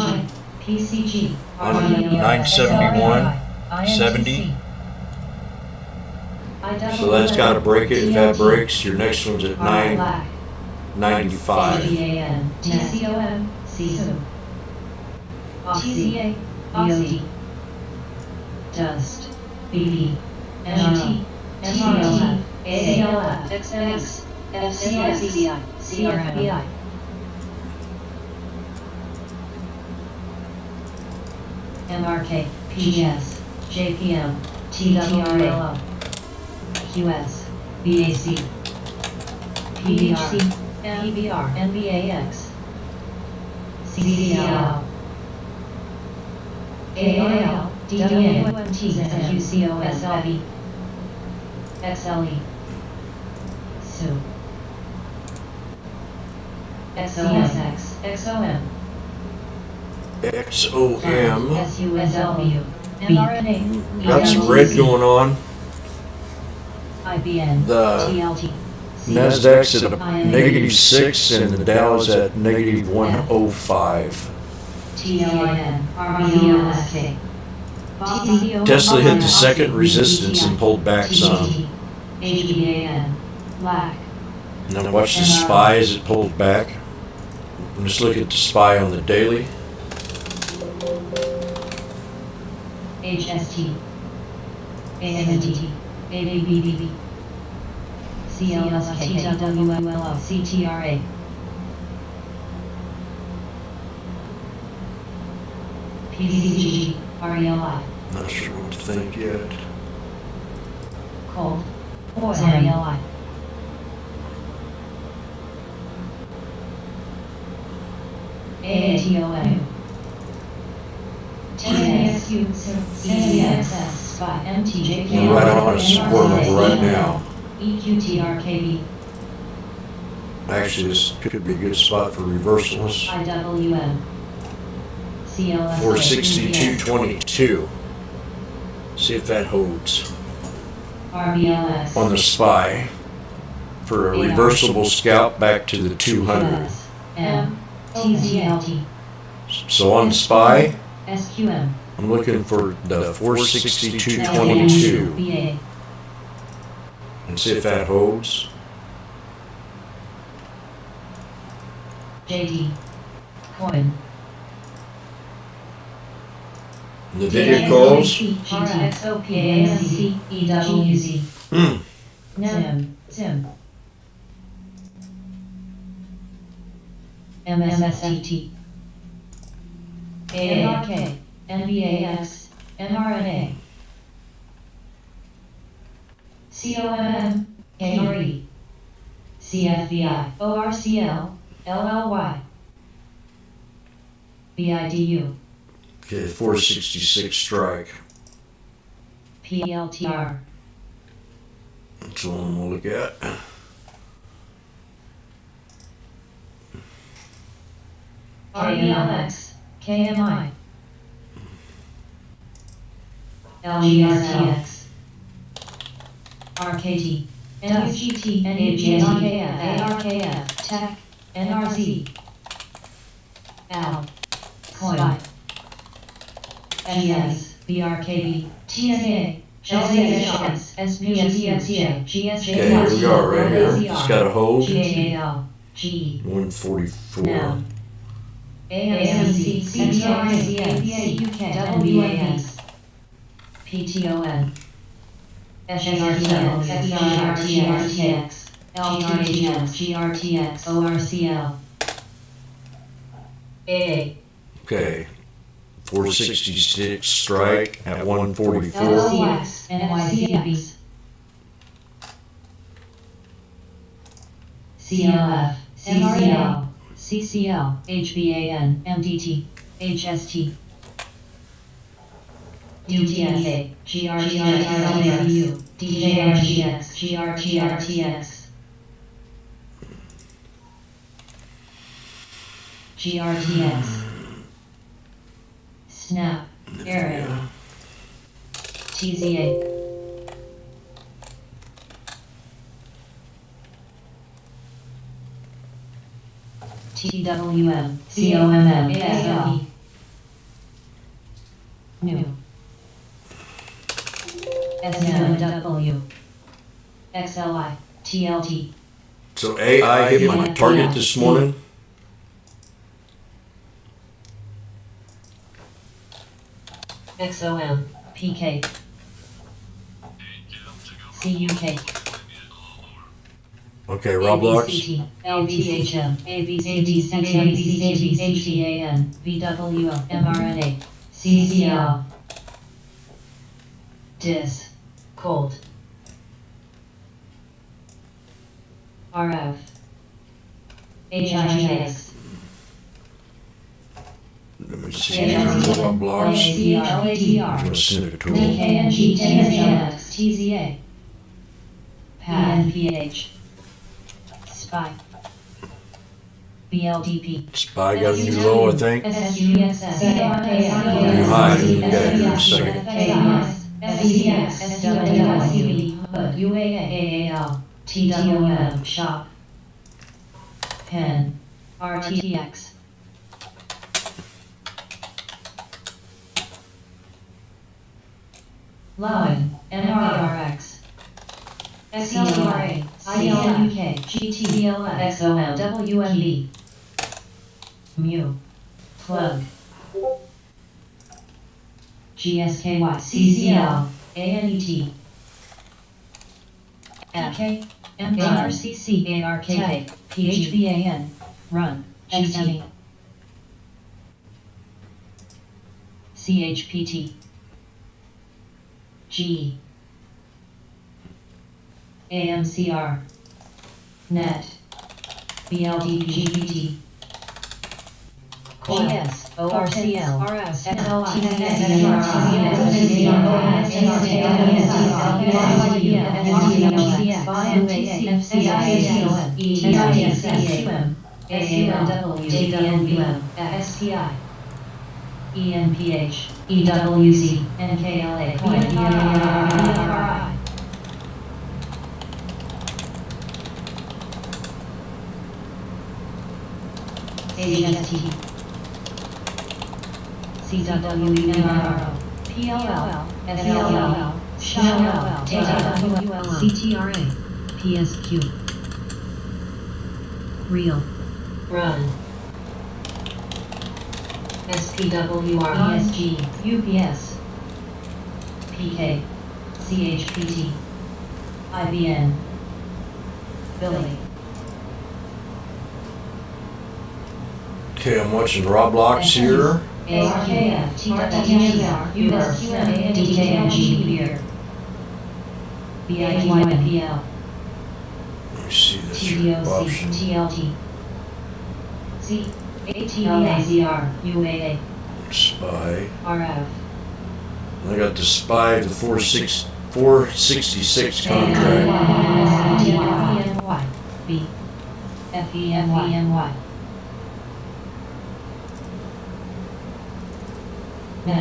PCG, On 971.70. So that's got to break it. If that breaks, your next one's at 995. TCAN, TCOM, CSU, TCA, BOD, Dust, BB, MRT, MRT, AALF, XNX, FCI, CRFBI. MRK, PGS, JPM, TWRLO, QS, BAC, PDC, PBR, NBAX, CCL, AAL, DWMT, QCOSLB, XLE, SU, XOSX, XOM, XOM. SUSLBU, mRNA, Got some red going on. IBN, The TLT, Nasdaq's at a -6 and the Dow's at -105. TLIN, RBLSK, Tesla hit the second resistance and pulled back some. HBAN, LAC, And then watch the SPY as it pulled back. And just look at the SPY on the daily. HST, ANT, ABBB, CLSK, WLO, CTRA, PDCG, RELI, Not sure what to think yet. Cold, Oil, RELI, AATOM, TASU, CCXS, by MTJK, We're right on a support level right now. EQTRKB, Actually, this could be a good spot for reversals. IWM, CLS, 462.22. See if that holds. RBLS, On the SPY for a reversible scalp back to the 200. M, TZLT, So on SPY, SQM, I'm looking for the 462.22 BA, and see if that holds. JD, Coin, And the video calls. GTXOPANC, EWZ, NIM, ZIM, MSST, AARK, NBAX, mRNA, COMM, KRE, CFBI, ORCL, LLY, BIDU, Okay, 466 strike. PLTR, That's the one we'll look at. RELX, KMI, LGRTX, RKT, NUGT, NUGTKF, ARKF, TEC, NRZ, AL, COIL, GS, BRKB, TNA, LZS, SPSCA, GSJ, Okay, here we are right here. It's got a hold. GAL, GE, 144. NAM, AMC, CTRC, UK, WAS, PTON, SGRTX, SGRTX, LGRTX, GRTX, ORCL, AA, Okay, 466 strike at 144. LCX, NYCB, CLF, CCL, CCL, HBAN, MDT, HST, DTA, GRGRGU, DJRGX, GRGRTX, GRTX, Snap, Area, TZA, TWM, COMM, ASLE, New, SMW, XLI, TLT, So AI hit my target this morning. XOM, PK, CUK, Okay, Roblox. ABCT, LTHM, ABCD, CABCD, HTAN, VWO, mRNA, CCL, DIS, Cold, RF, HIGX, Let me see here. Roblox. I'm gonna send it to him. DKNG, TNX, TZA, PANPH, SPY, BLDP, Spy got a new low, I think. SUSS, New high. Look at it in a second. SCX, SWSUB, HUD, UAAAL, TWM, SHOP, PEN, RTX, Line, NRRX, SCLRA, ILUK, GTCLF, XOM, WMB, Mu, Plug, GSKY, CCL, ANET, FK, MRCC, ARKK, PHBAN, Run, GT, CHPT, G, AMCR, NET, BLDPGPT, GS, ORCL, RS, SPI, ENPH, EWZ, NKLA, PNPRI, HST, CWEMRO, PLL, SLL, SHLL, CTRA, PSQ, Real, Run, SPWR, ESG, UPS, PK, CHPT, IBN, Billy. Okay, I'm watching Roblox here. ARKF, TWR, USQM, DKNG, Beer, BIQYPL, Let me see this TDOC, option. TLT, C, ATLAZR, UAA, Spy. RF, I got the Spy, the 466 contract. FENY, B, FENY.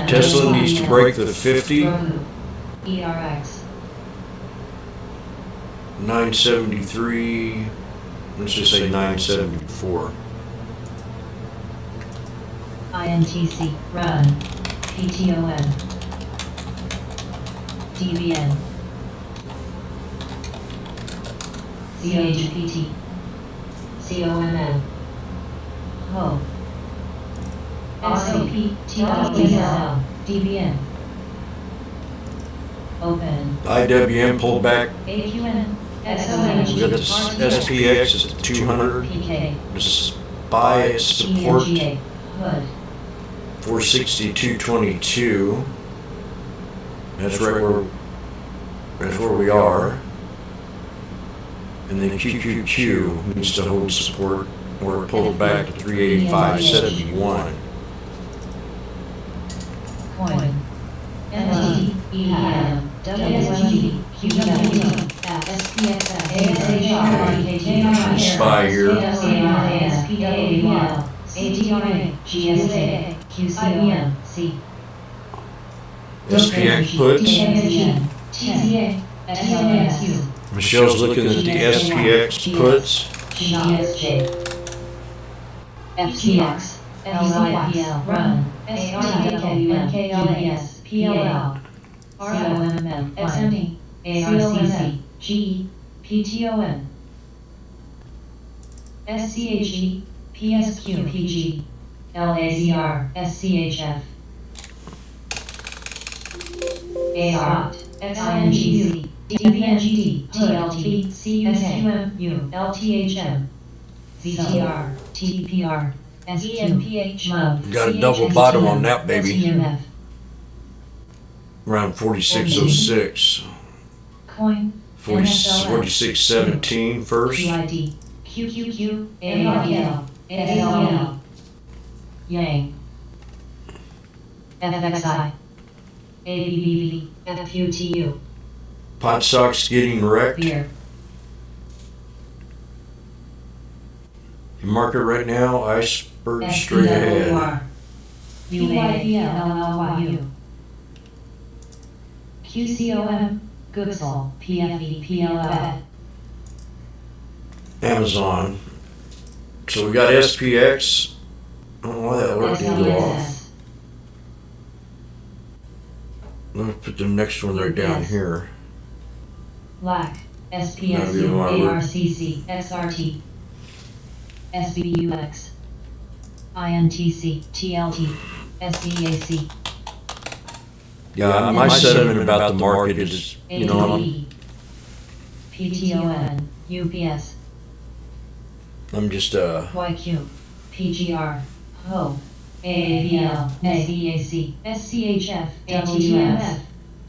Tesla needs to break the 50. ERX, 973. Let's just say 974. INTC, Run, PTON, DBN, CHPT, COMM, HO, SOP, TWSL, DBN, Open, IWM pulled back. AQN, We got SOH, the SPX at 200. PK, The Spy at support. ENGA, HUD, 462.22. That's where we are. And then QQQ needs to hold support or pull it back to 385.71. Coin. NTEM. WSG. QW. SPXS. Spy here. SPWL. ADRA. GSA. QCOM. C. SPX puts. TZA. SLSU. Michelle's looking at the SPX puts. GSJ. FTX. LYPL. Run. SRTWNKLAS. PLL. ROMMM. XME. ARCC. GE. PTON. SCHE. PSQ. PG. LAZR. SCHF. AR. XINGZ. DVNGD. TLT. CUSQMU. LTHM. ZTR. TPR. SEMPH. MUB. Got a double bottom on that baby. STMF. Around 46.06. Coin. 46.17 first. QID. QQQ. ARL. SLL. Yang. FXI. ABBB. FUTU. Pot stocks getting wrecked. Beer. The market right now, iceberg straight ahead. UAPLLYU. QCOM. Goodsall. PFE. PLL. Amazon. So we got SPX. I don't know why that alert didn't go off. SLS. Let me put the next one right down here. LAC. That'd SPSU. be my word. ARCC. XRT. SBUX. INTC. TLT. SEAC. Yeah, my sentiment about the market is, you know, ADE. PTON. UPS. I'm just YQ. PGR. HO. AAVL. SEAC. SCHF. WMF.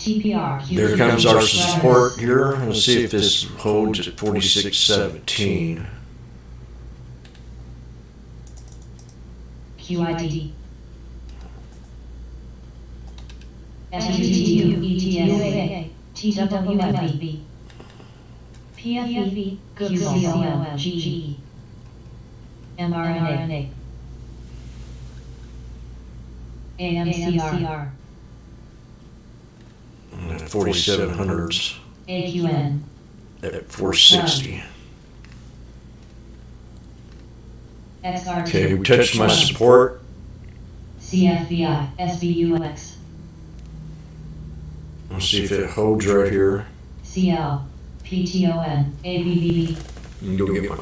TPR. there comes our support here. Let's see if this holds at 46.17. QID. FTTU. ETSA. TWMB. PFE. QCOM. GE. mRNA. AMCR. 4700s AQN. at 460. XRT. Okay, we touched my support. CFBI. SBUX. Let's see if it holds right here. CL. PTON. ABBB. You can go get my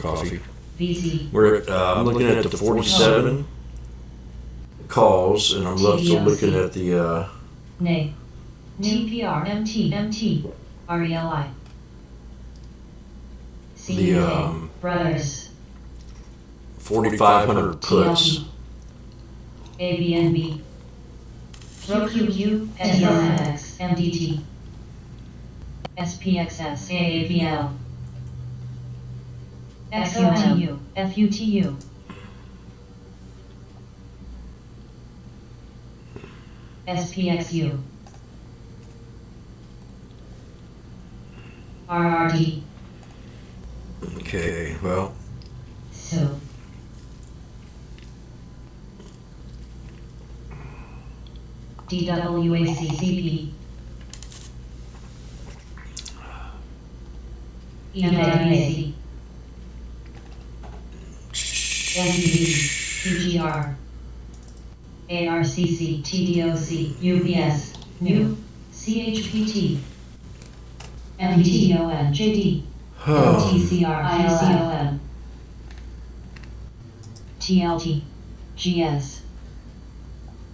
coffee. VC. We're at, I'm looking at the 47 calls, and I'm also looking at the, NA. TPR. MT. RELI. CUK. Brothers. 4,500 puts. ABNB. ROQQ. SLMX. MDT. SPXS. AAVL. XOMU. FUTU. SPXU. RRD. Okay, well, So. DWACCP. EWAC. NTD. PGR. ARCC. TDOC. UPS. New. CHPT. MTON. JD. LTCR. ICOM. TLT. GS.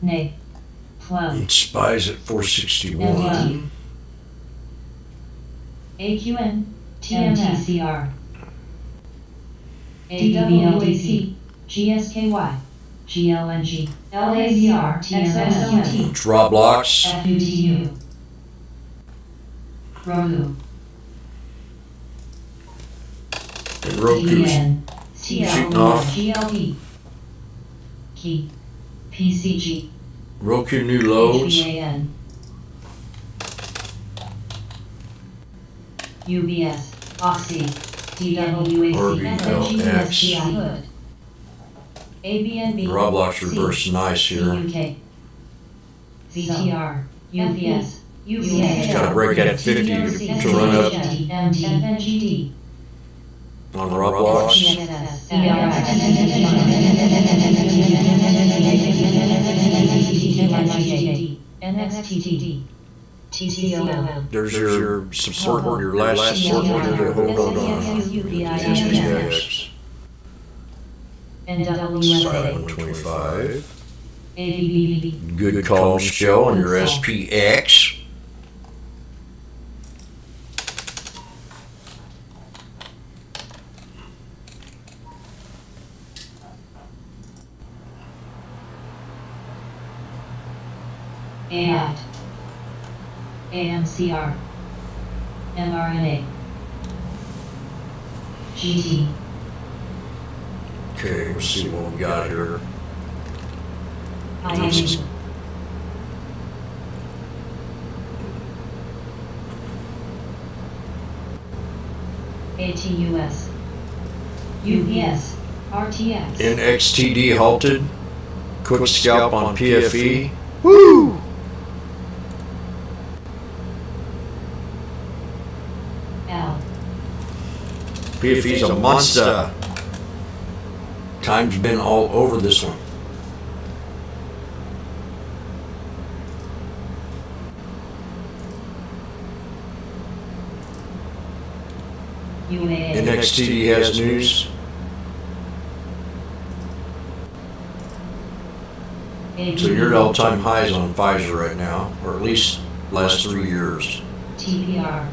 NA. Plum. it spies at 461. NDT. AQN. TMTCR. AWLDC. GSKY. GLNG, LAZR, XXQT, It's Roblox. FUTU, Roku, And Roku's TN, shooting off. GLP, Key, PCG, Roku new loads. HBAN, UBS, Oxy, DWAC, RBLX. Hood, ABNB, Roblox reverse nice here. CUK, ZTR, UPS, Just gotta break at 50 to run up NGD, on Roblox. NXTTD, TCOM, There's your support, your last support order to hold on SPX. NWSA, 125. ABBB, Good call, Michelle, on your SPX. AI, AMCR, mRNA, GT, Okay, let's see what we got here. IMU, ATUS, UPS, RTX, NXTD halted. Quick scalp on PFE. Woo! L, PFE's a monster. Time's been all over this one. UAA, NXTD has news. So you're at all-time highs on Pfizer right now, or at least last 3 years. TPR,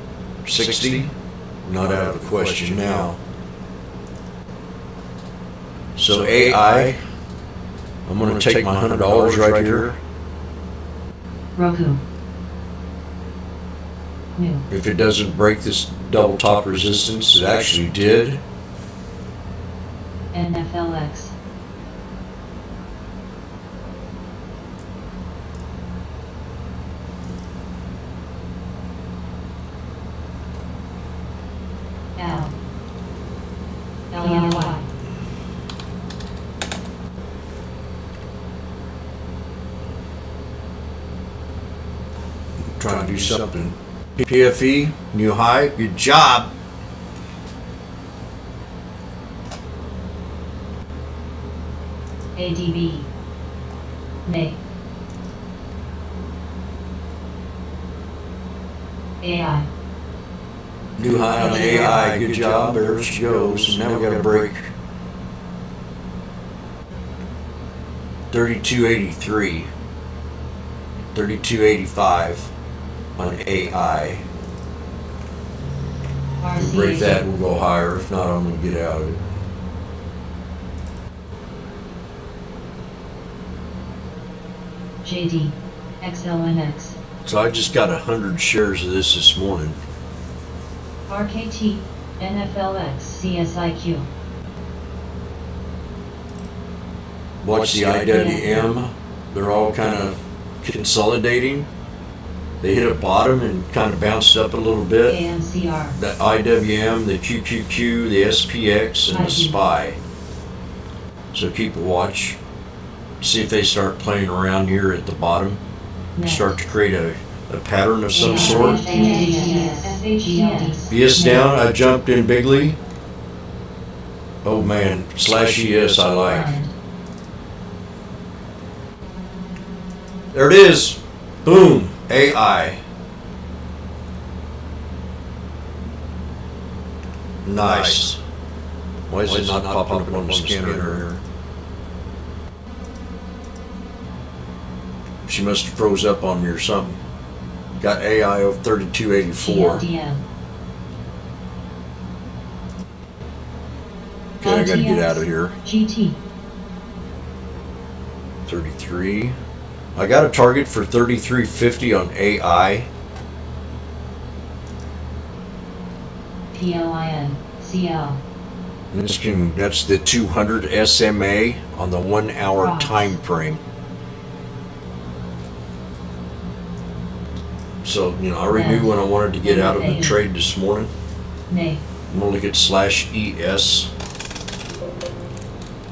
60? Not out of the question now. So AI, I'm going to take my $100 right here. Roku, New, If it doesn't break this double top resistance, it actually did. NFLX, L, LLY, Trying to do something. PFE, new high, good job. ADB, May, AI, New high on AI, good job. There she goes. Now we got to break 3283, 3285 on AI. If we break that, we'll go higher. If not, I'm going to get out of it. JD, XLNX, So I just got 100 shares of this morning. RKT, NFLX, CSIQ, Watch the IWM. They're all kind of consolidating. They hit a bottom and kind of bounced up a little bit. AMCR, The IWM, the QQQ, the SPX, and the SPY. So keep a watch. See if they start playing around here at the bottom. NET, Start to create a pattern of some sort. FHES, ES down, I jumped in bigly. Oh man, /ES I like. There it is. Boom. AI. Nice. Why is it not popping up on the scanner here? She must have froze up on me or something. Got AI of 3284. TLDM, Okay, I gotta get out of here. GT, 33. I got a target for 3350 on AI. PLIN CL. That's the 200 SMA on the 1 hour Cross. time frame. So, I already knew when I wanted to get out of the trade this morning. Nay. I'm gonna look at /ES.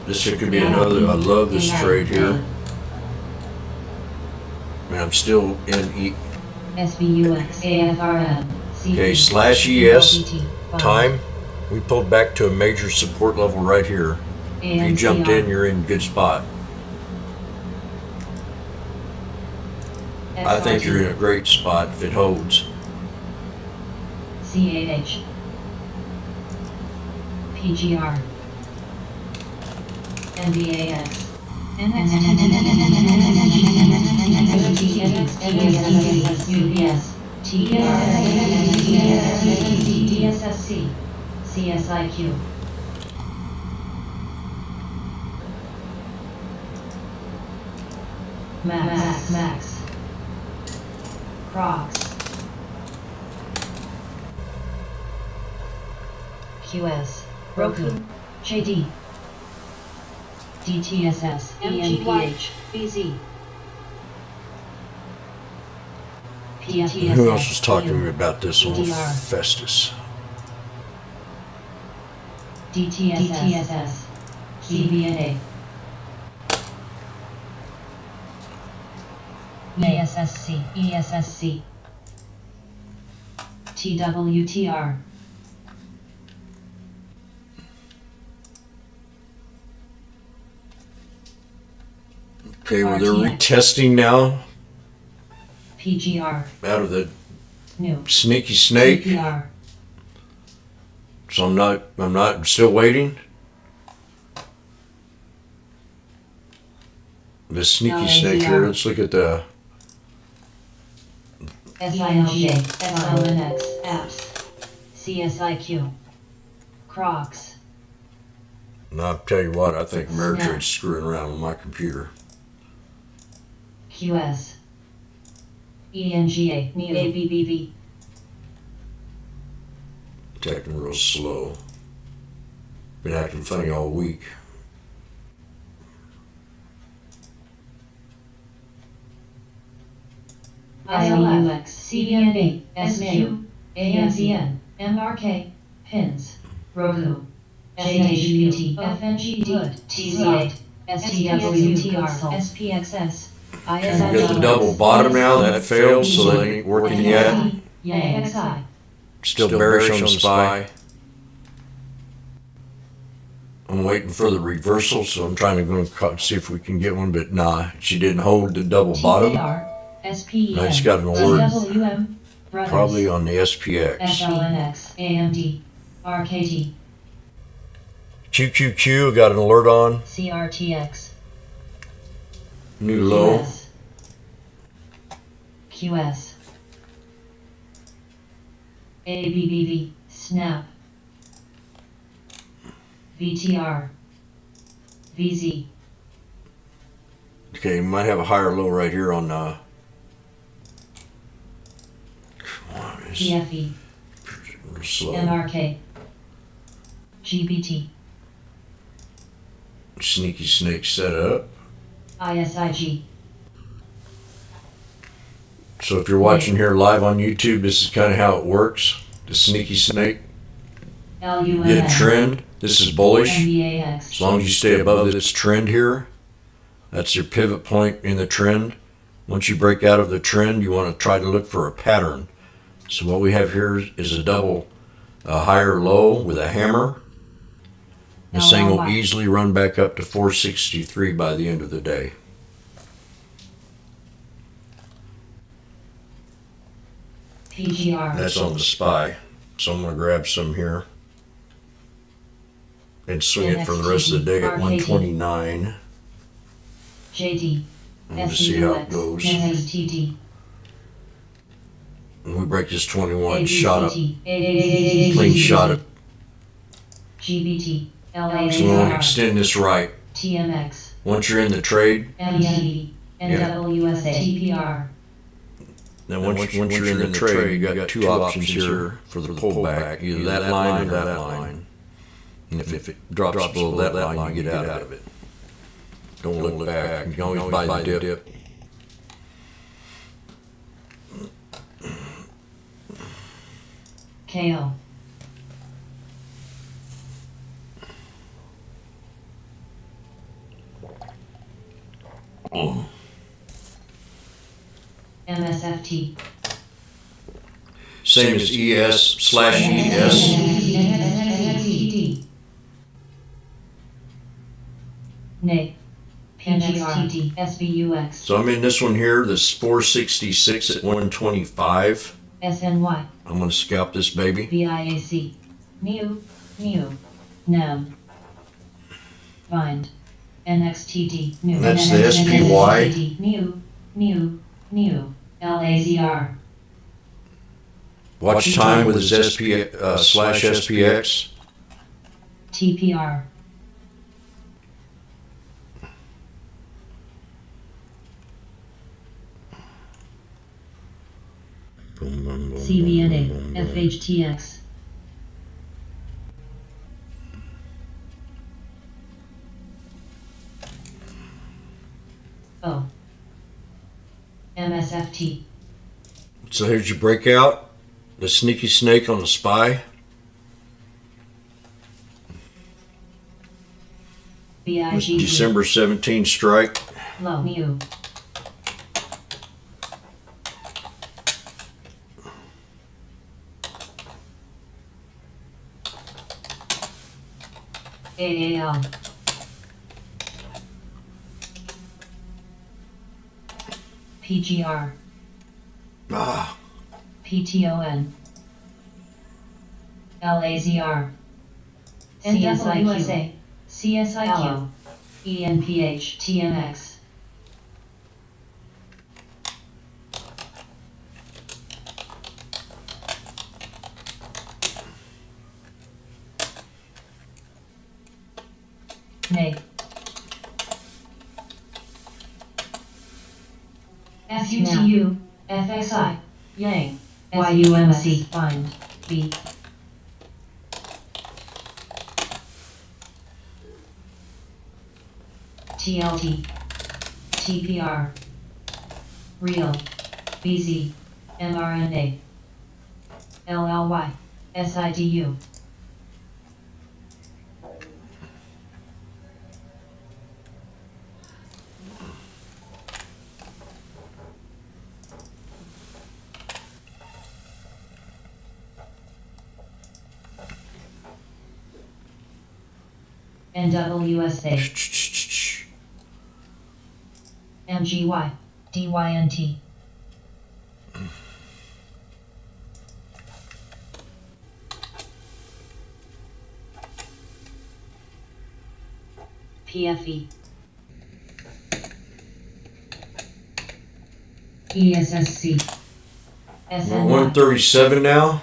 This here could be another. I love this trade here. Man, I'm still in SBUX AFRM. Okay, /ES time. We pulled back to a major support level right here. If you jumped in, you're in a good spot. I think you're in a great spot if it holds. CAH. PGR. NDAX. DSSC. CSIQ. Max. Crocs. QS. Roku. JD. DTSS. EMPH. BZ. PFTSS. Who else was talking to me about this on DDR. Festus? DTSS. CBNA. ESSC. TWTR. Okay, well they're RTX. retesting now PGR. out of the New. sneaky snake. CPR. So I'm not still waiting. The sneaky snake here. Let's look at the SILJ. SLNX. Apps. CSIQ. Crocs. And I'll tell you what, I think Ameritrade's screwing around with my computer. QS. ENGA. ABBV. It's acting real slow. Been acting funny all week. ILX. CBNA. SQ. AMZN. MRK. Pins. Roku. SHBT. FNG. TZ8. STWTR. SPXS. We got the double bottom now. That failed, so that ain't working yet. XI. Still bearish on the SPY. I'm waiting for the reversal, so I'm trying to go see if we can get one, but nah, she didn't hold the double bottom. SPEN. I just got an alert, WM. Brothers. probably on the SPX. SLNX. AMD. RKT. QQQ, got an alert on. CRTX. New low. QS. ABBV. Snap. VTR. VZ. Okay, might have a higher low right here on come on, it's PFE. real slow. MRK. GBT. Sneaky snake set up. ISIG. So if you're watching here live on YouTube, this is kind of how it works. The sneaky snake. LUMN. Get a trend. This is bullish. NBAX. As long as you stay above this trend here, that's your pivot point in the trend. Once you break out of the trend, you want to try to look for a pattern. So what we have here is a double higher low with a hammer. This thing will easily run back up to 463 by the end of the day. PGR. That's on the SPY. So I'm going to grab some here and swing it for the rest of the day at 129. JD. And we'll see how it goes. STD. When we break this 21, shot up, clean Clean shot up. GBT. So we want to LAR. extend this right. TMX. Once you're in the trade, MT, NWSA, TPR. then once you're in the trade, you got two options here for the pullback, either that line or that line. And if it drops below that line, you get out of it. Don't look back. You can always buy the dip. KO. MSFT. Same as ES/ES. Nay. PGRT SBUX. So I'm in this one here, this 466 at 125. SNY. I'm going to scalp this baby. VIAC. Mu. NEM. Bind. NXTD. New. That's the SPY. New. LAZR. Watch time with his SP/SPX. TPR. CBNA. FHTX. O. MSFT. So here's your breakout. The sneaky snake on the SPY. BIG. December 17 strike. Low. Mu. AAL. PGR. PTON. LAZR. CSIQ. CSIQ. ENPH. TMX. Nay. SUTU. FXI. Yang. YUMC. Bind. B. TLT. TPR. Real. BZ. mRNA. LLY. SIDU. NWSA. MGY. DYNT. PFE. ESSC. We're SNY. 137 now.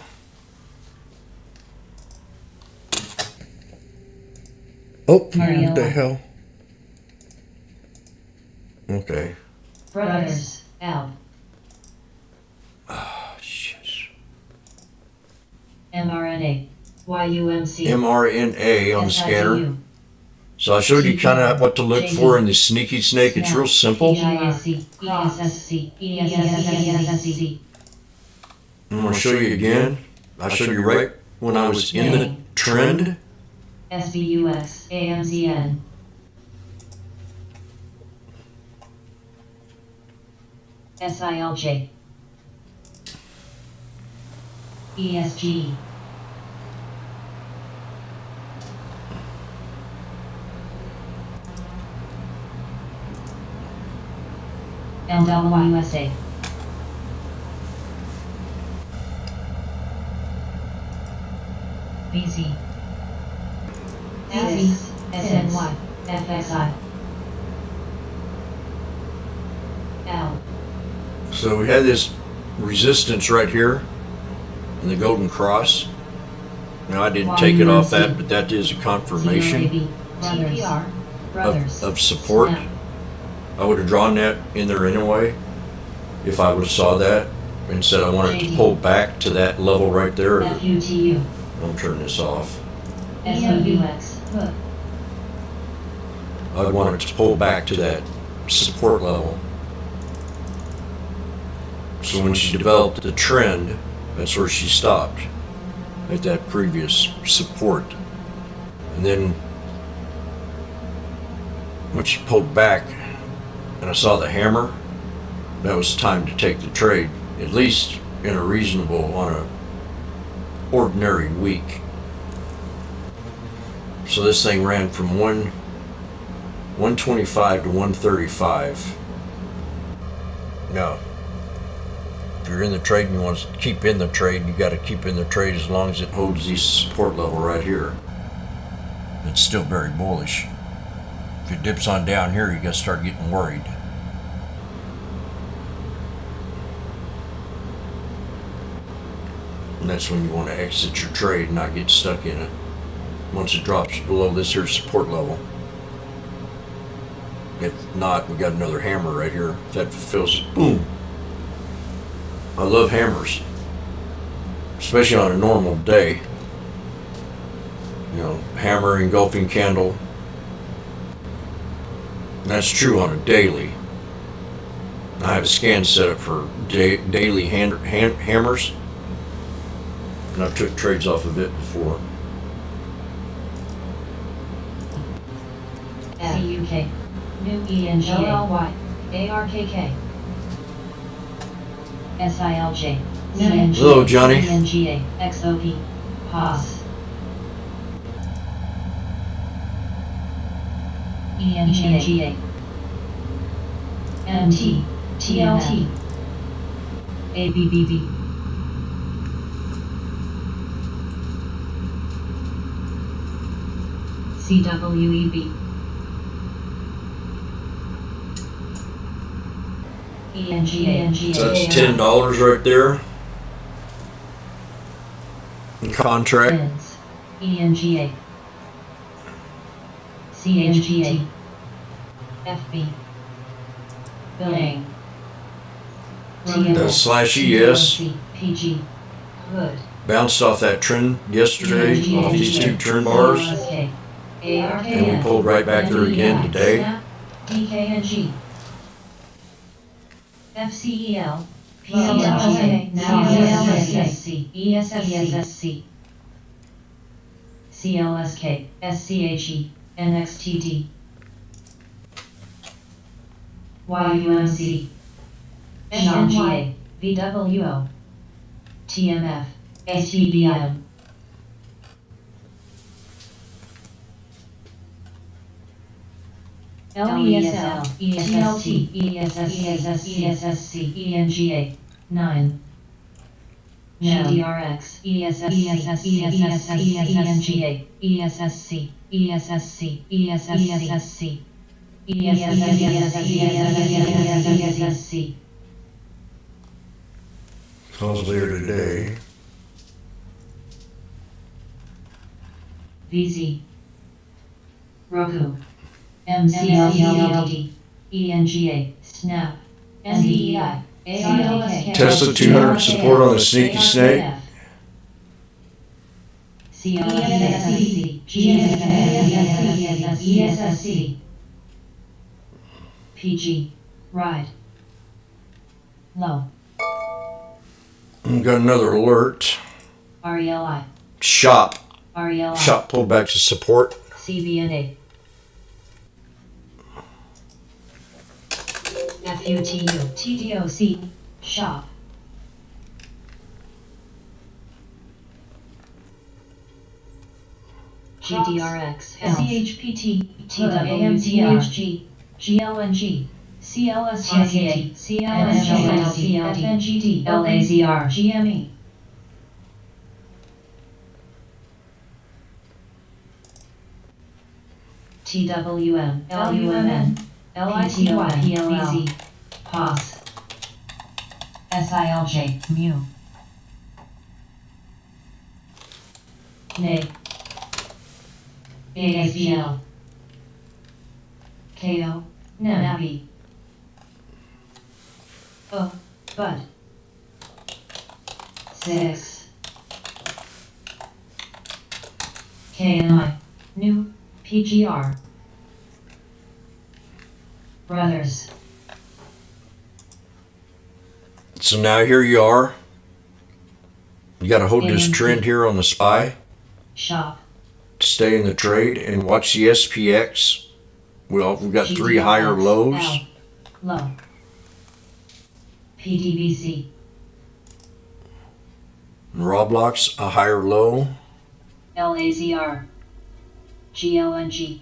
Oh, what the hell? Okay. Brothers. L. Shit. mRNA. YUMC. mRNA on the scanner. SIDU. So I showed you kind of what to look for in the sneaky snake. It's real simple. EIAC. ESSC. ESSC. I'm going to show you again. I showed you right when I was in the trend. SBUX. AMZN. SILJ. ESG. NWSA. BZ. SNY. FXI. L. So we had this resistance right here in the golden cross. Now I didn't take it off that, but that is a confirmation. TPR. Brothers. of support. Snap. I would have drawn that in there anyway if I would have saw that and said I want it to pull back to that level right there. FUTU. I'm turning this off. SOUX. Hook. I'd want it to pull back to that support level. So when she developed the trend, that's where she stopped, at that previous support. And then when she pulled back and I saw the hammer, that was time to take the trade, at least in a reasonable, on a ordinary week. So this thing ran from 125 to 135. Now, if you're in the trade and you want to keep in the trade, you got to keep in the trade as long as it holds the support level right here. It's still very bullish. If it dips on down here, you got to start getting worried. And that's when you want to exit your trade and not get stuck in it. Once it drops below this here support level. If not, we got another hammer right here. If that fulfills it, boom. I love hammers, especially on a normal day. You know, hammer, engulfing candle. And that's true on a daily. I have a scan set up for daily hammers, and I've took trades off of it before. CUK. New ENGA. ARKK. SILJ. Hello, Johnny. ENGA. XOP. POS. ENGA. MT. TLT. ABBB. CWEB. ENGA. So that's $10 right there. Contract. Bins. ENGA. CHGT. FB. Billing. The slash ES PG. Hood. bounced off that trend yesterday, off these two trend bars, and we pulled right back there again today. DKNG. FCEL. PLLK. ESSC. ESSC. CLSK. SCHE. NXTD. YUMC. NGA. VWO. TMF. STBM. LESL, ESLT, ESSC, ENGA, 9. GDRX, ESSC, ENGA, ESSC, ESSC, ESSC, ESSC. Calls later today. VZ. Roku. MCLELD. ENGA. Snap. NDEI. AILSK. Tesla 200 support on the sneaky snake. CLSC. ESSC. PG. Ride. Low. Got another alert. RELI. Shop. RELI. Shop pulled back to support. CBNA. FUTU. TDOC. Shop. GDRX. SEHPT. TWAMTHG. GLNG. CLSGT. CLSG. FNGD. LAZR. GME. TWM. LUMN. LITY. PLZ. POS. SILJ. Mu. NA. ASBL. KO, Navi. O, Bud. 6. KNI, New, PGR. Brothers. So now here you are. You got to hold this trend here on the SPY Shop. to stay in the trade and watch the SPX. We've got 3 higher lows. L, low. PTBC. Roblox, a higher low. LAZR. GLNG.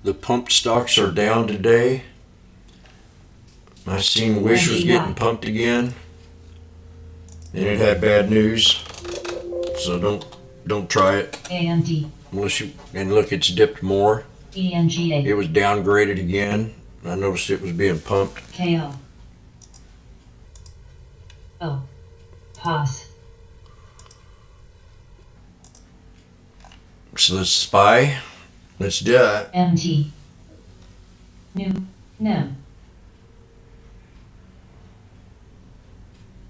The pump stocks are down today. I seen Wish was getting pumped again. And it had bad news. So don't try it. AMD. Unless you, and look, it's dipped more. ENGA. It was downgraded again. I noticed it was being pumped. KO. O. Pause. So let's SPY. Let's do it. MT. New. NEM.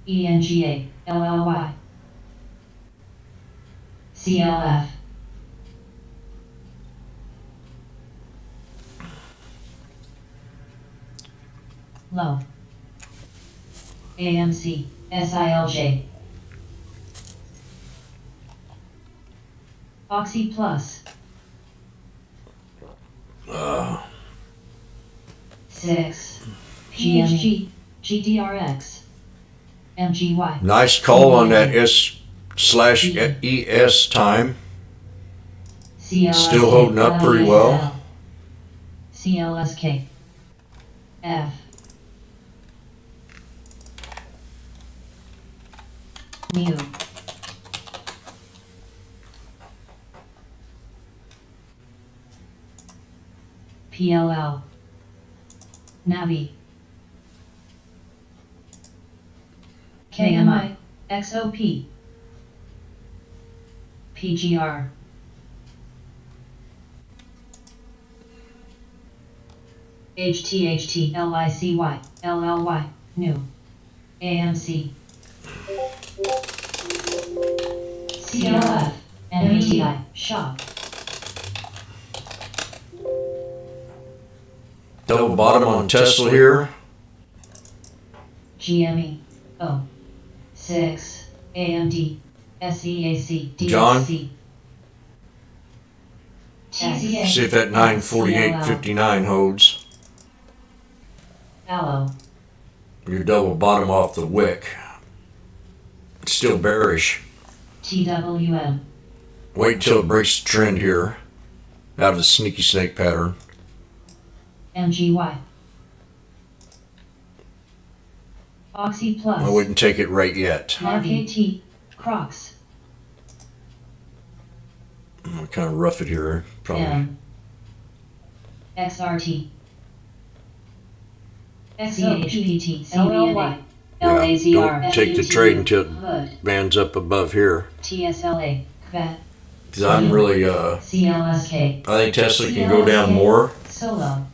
ENGA. LLY. CLF. Low. AMC. SILJ. Oxy Plus. 6. GMG. GDRX. MGY. Nice call on that S/ES time. CLSK. Still holding up pretty well. CLSK. F. Mu. PLL. Navi. KMI. XOP. PGR. HTHT LICY LLY. New. AMC. CLF. NATI. Shop. Double bottom on Tesla here. GME. O. 6. AMD. SEAC. DXC. John? TCA. See if that 948.59 holds. Allo. Your double bottom off the wick. It's still bearish. TWM. Wait until it breaks the trend here. Out of the sneaky snake pattern. MGY. Oxy Plus. I wouldn't take it right yet. RKT. Crocs. I'm gonna kind of rough it here. Probably. M. XRT. CHPT. CBNA. Yeah, LAZR. don't take the trade until it Hood. bands up above here. TSLA. QVAT. 'Cause I'm really, CLSK. I think Tesla can go down more Solo.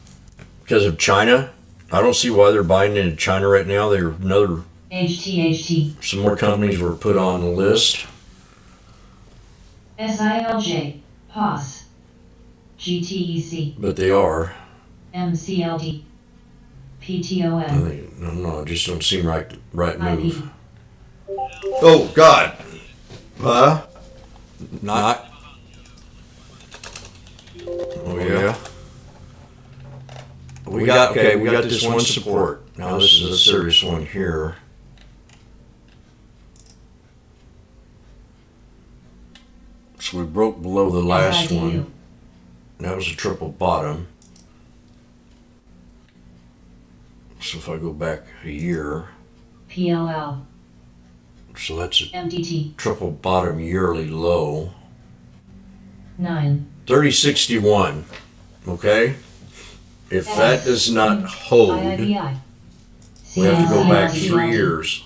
because of China. I don't see why they're buying into China right now. HTHT. Some more companies were put on the list. SILJ. POS. GTEC. But they are. MCLD. I PTOM. think, no, it just don't seem right move. IP. Oh God! Huh? Not. Oh yeah. We got this one support. Now this is a serious one here. So we broke below the last SIDU. one. That was a triple bottom. So if I go back a year, PLL. so that's a MDT. triple bottom yearly low. 9. 3061. Okay? If that does not hold, we IIBI. have to go back CNCLT. 3 years.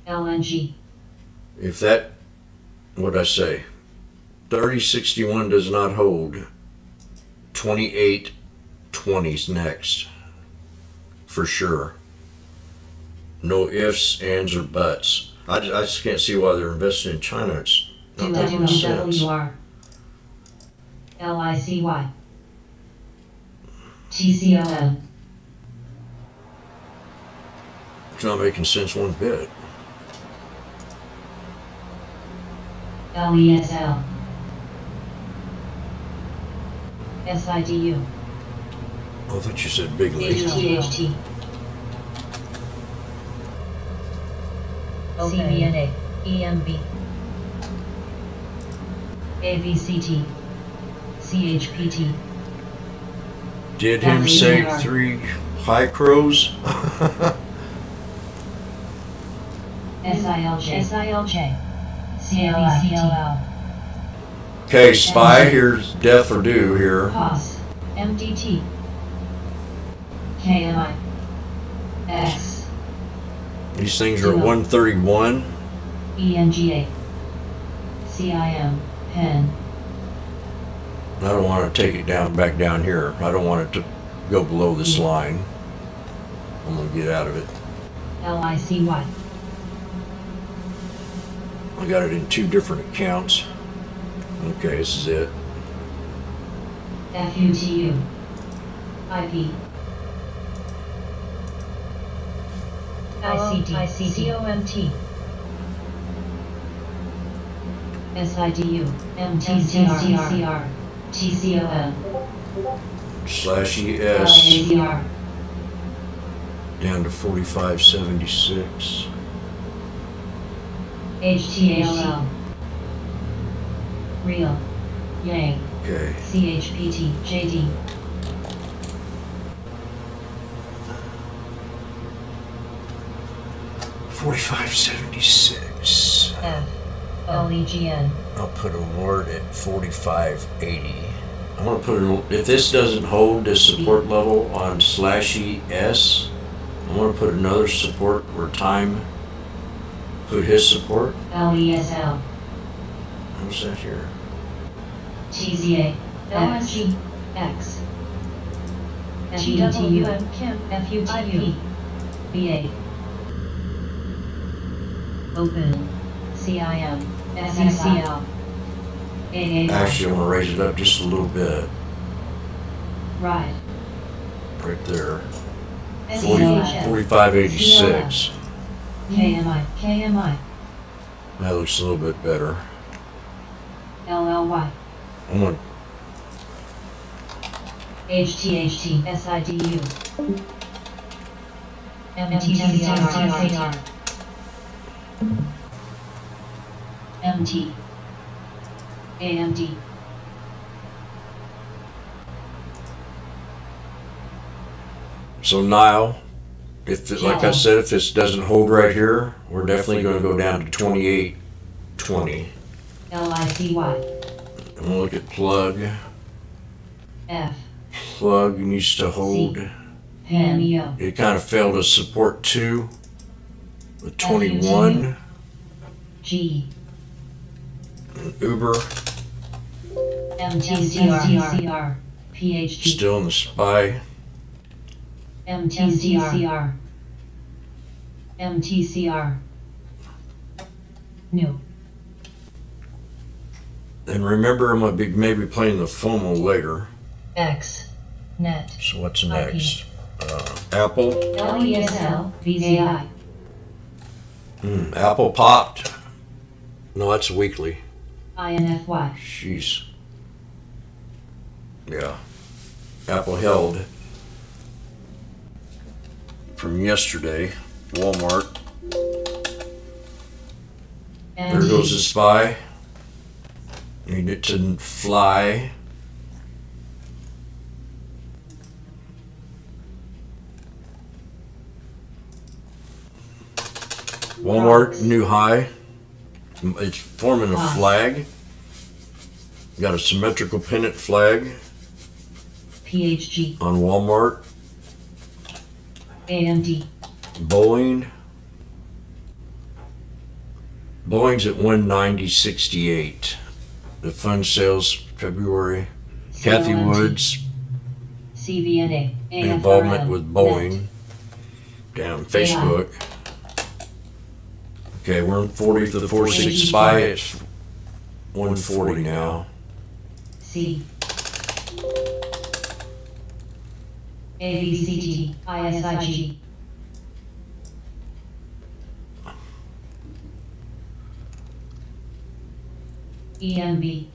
LNG. If that, what'd I say? 3061 does not hold, 28.20's next. For sure. No ifs, ands, or buts. I just can't see why they're investing in China. It's not making sense. WR LICY TCOM It's not making sense one bit. LESL SIDU I thought you said bigly. HTHT CBNA EMB AVCT CHPT Did him say 3 high crows? SILJ CLL Okay, spy, here's death or do here. POS MDT KMI X These things are at 131. ENGA CIM PEN I don't want to take it down back down here. I don't want it to go below this line. I'm going to get out of it. LICY I got it in 2 different accounts. Okay, this is it. FUTU IP ICT SIDU MTCR TCOM /ES LACR down to 4576. HTHL Real Yang Okay. CHPT JD 4576. F LEGN I'll put a word at 4580. I'm gonna put if this doesn't hold this support level on /ES, I'm gonna put another support where time put his support. LESL How's that here? TZA LSG X FUTU FUTU BA Open CIM SECL Actually, I'm gonna raise it up just a little bit, Ride right there. SELF 4586. KMI That looks a little bit better. LLY I'm gonna HTHT SIDU MTCR MT AMD So now, like I said, if this doesn't hold right here, we're definitely going to go down to 28.20. LICY I'm going to look at plug. F Plug needs to hold. PAMEO It kind of failed to support 2 with 21. G Uber MTCR PHG still in the spy. MTCR New And remember, I'm going to be maybe playing the FOMO later. X Net So what's next? Apple. LESL VZI Apple popped. No, that's weekly. INFY Jeez. Yeah. Apple held from yesterday. Walmart. There goes the spy. Need it to fly. Walmart, new high. It's forming a flag. Got a symmetrical pennant flag PHG on Walmart. AMD Boeing. Boeing's at 190.68. The fund sales February. Kathy COMT. Woods CVNA. involvement AFRL, with Boeing. Down Facebook. Okay, we're on 40 to the 46 spy. It's 140 now. C. ABCT, ISIG. EMB.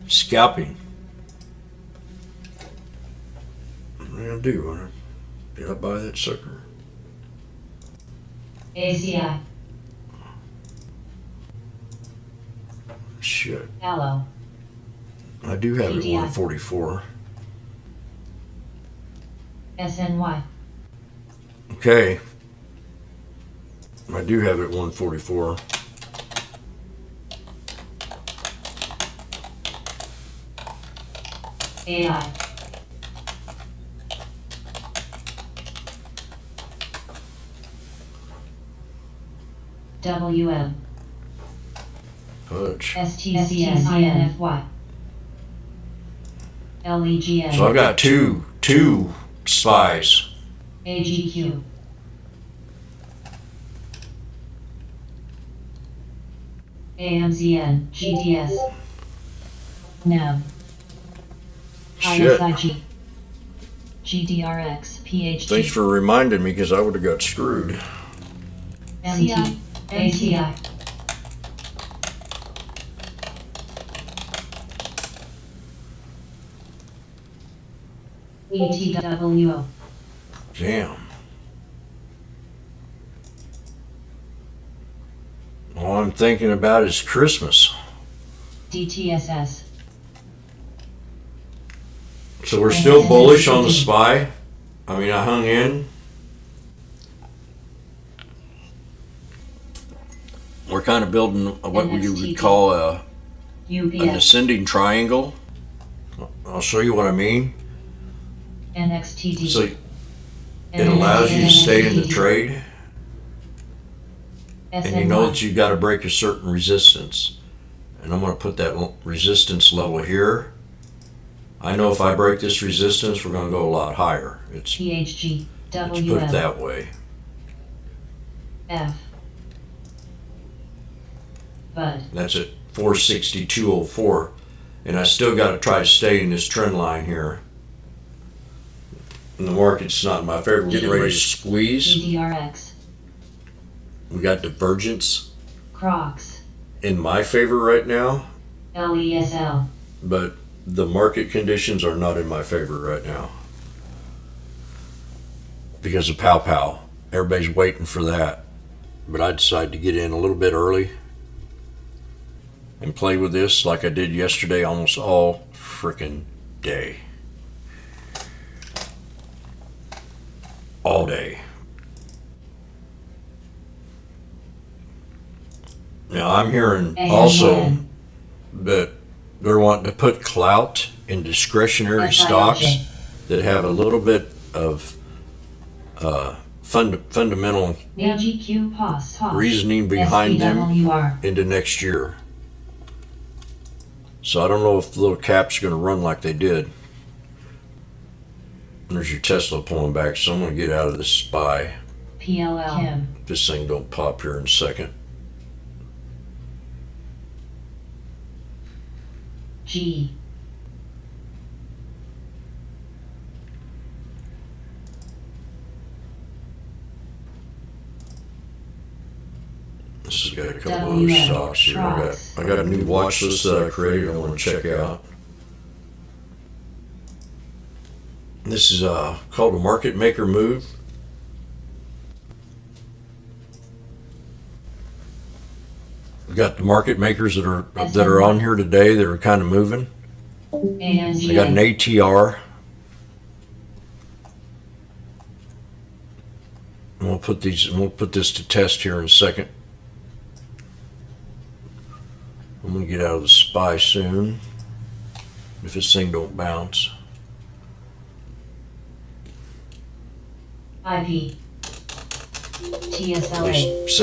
Scalping. What am I gonna do, Hunter? Did I buy that sucker? ACI. Shit. Allo. I do have it TDI. 144. SNY. Okay. I do have it 144. AI. WM. Hutch. STCSINFY. LEGN. So I've got two spies. AGQ. AMZN. GDS. NAM. Shit. ISIG. GDRX. PHG. Thanks for reminding me because I would have got screwed. MT. ATI. ETWO. Damn. All I'm thinking about is Christmas. DTSS. So we're still bullish on the spy. I mean, I hung in. We're kind of building what we would call an UPS. ascending triangle. I'll show you what I mean. NXTD. So it allows you to stay in the trade, and you know that you've got to break a certain resistance. And I'm going to put that resistance level here. I know if I break this resistance, we're going to go a lot higher. PHG. Let's put it that way. F. Bud. That's at 462.04, and I still got to try to stay in this trend line here. And the market's not in my favor. We're getting ready to squeeze. GDRX. We got divergence Crocs. in my favor right now, LESL. but the market conditions are not in my favor right now because of pow pow. Everybody's waiting for that, but I decided to get in a little bit early and play with this like I did yesterday almost all frickin' day. All day. Now I'm hearing also that they're wanting to put clout in discretionary stocks that have a little bit of fundamental AGQ pause. reasoning behind them SPWR. into next year. So I don't know if the little cap's going to run like they did. There's your Tesla pulling back, so I'm going to get out of this SPY. PLL. Kim. This thing don't pop here in a second. G. This has got a couple of other stocks here. I got a new watch list that I created I want to check out. This is called a market maker move. We got the market makers that are on here today that are kind of moving. I got an ATR. And we'll put this to test here in a second. I'm gonna get out of the SPY soon if this thing don't bounce. IP. At TSLA. least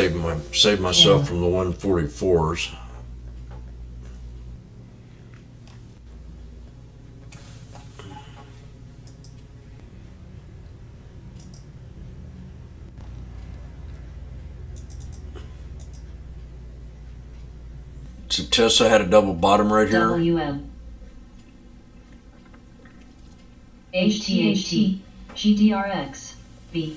save myself from the 144s. So Tesla had a double bottom right here. WM. HTHT. GDRX. B.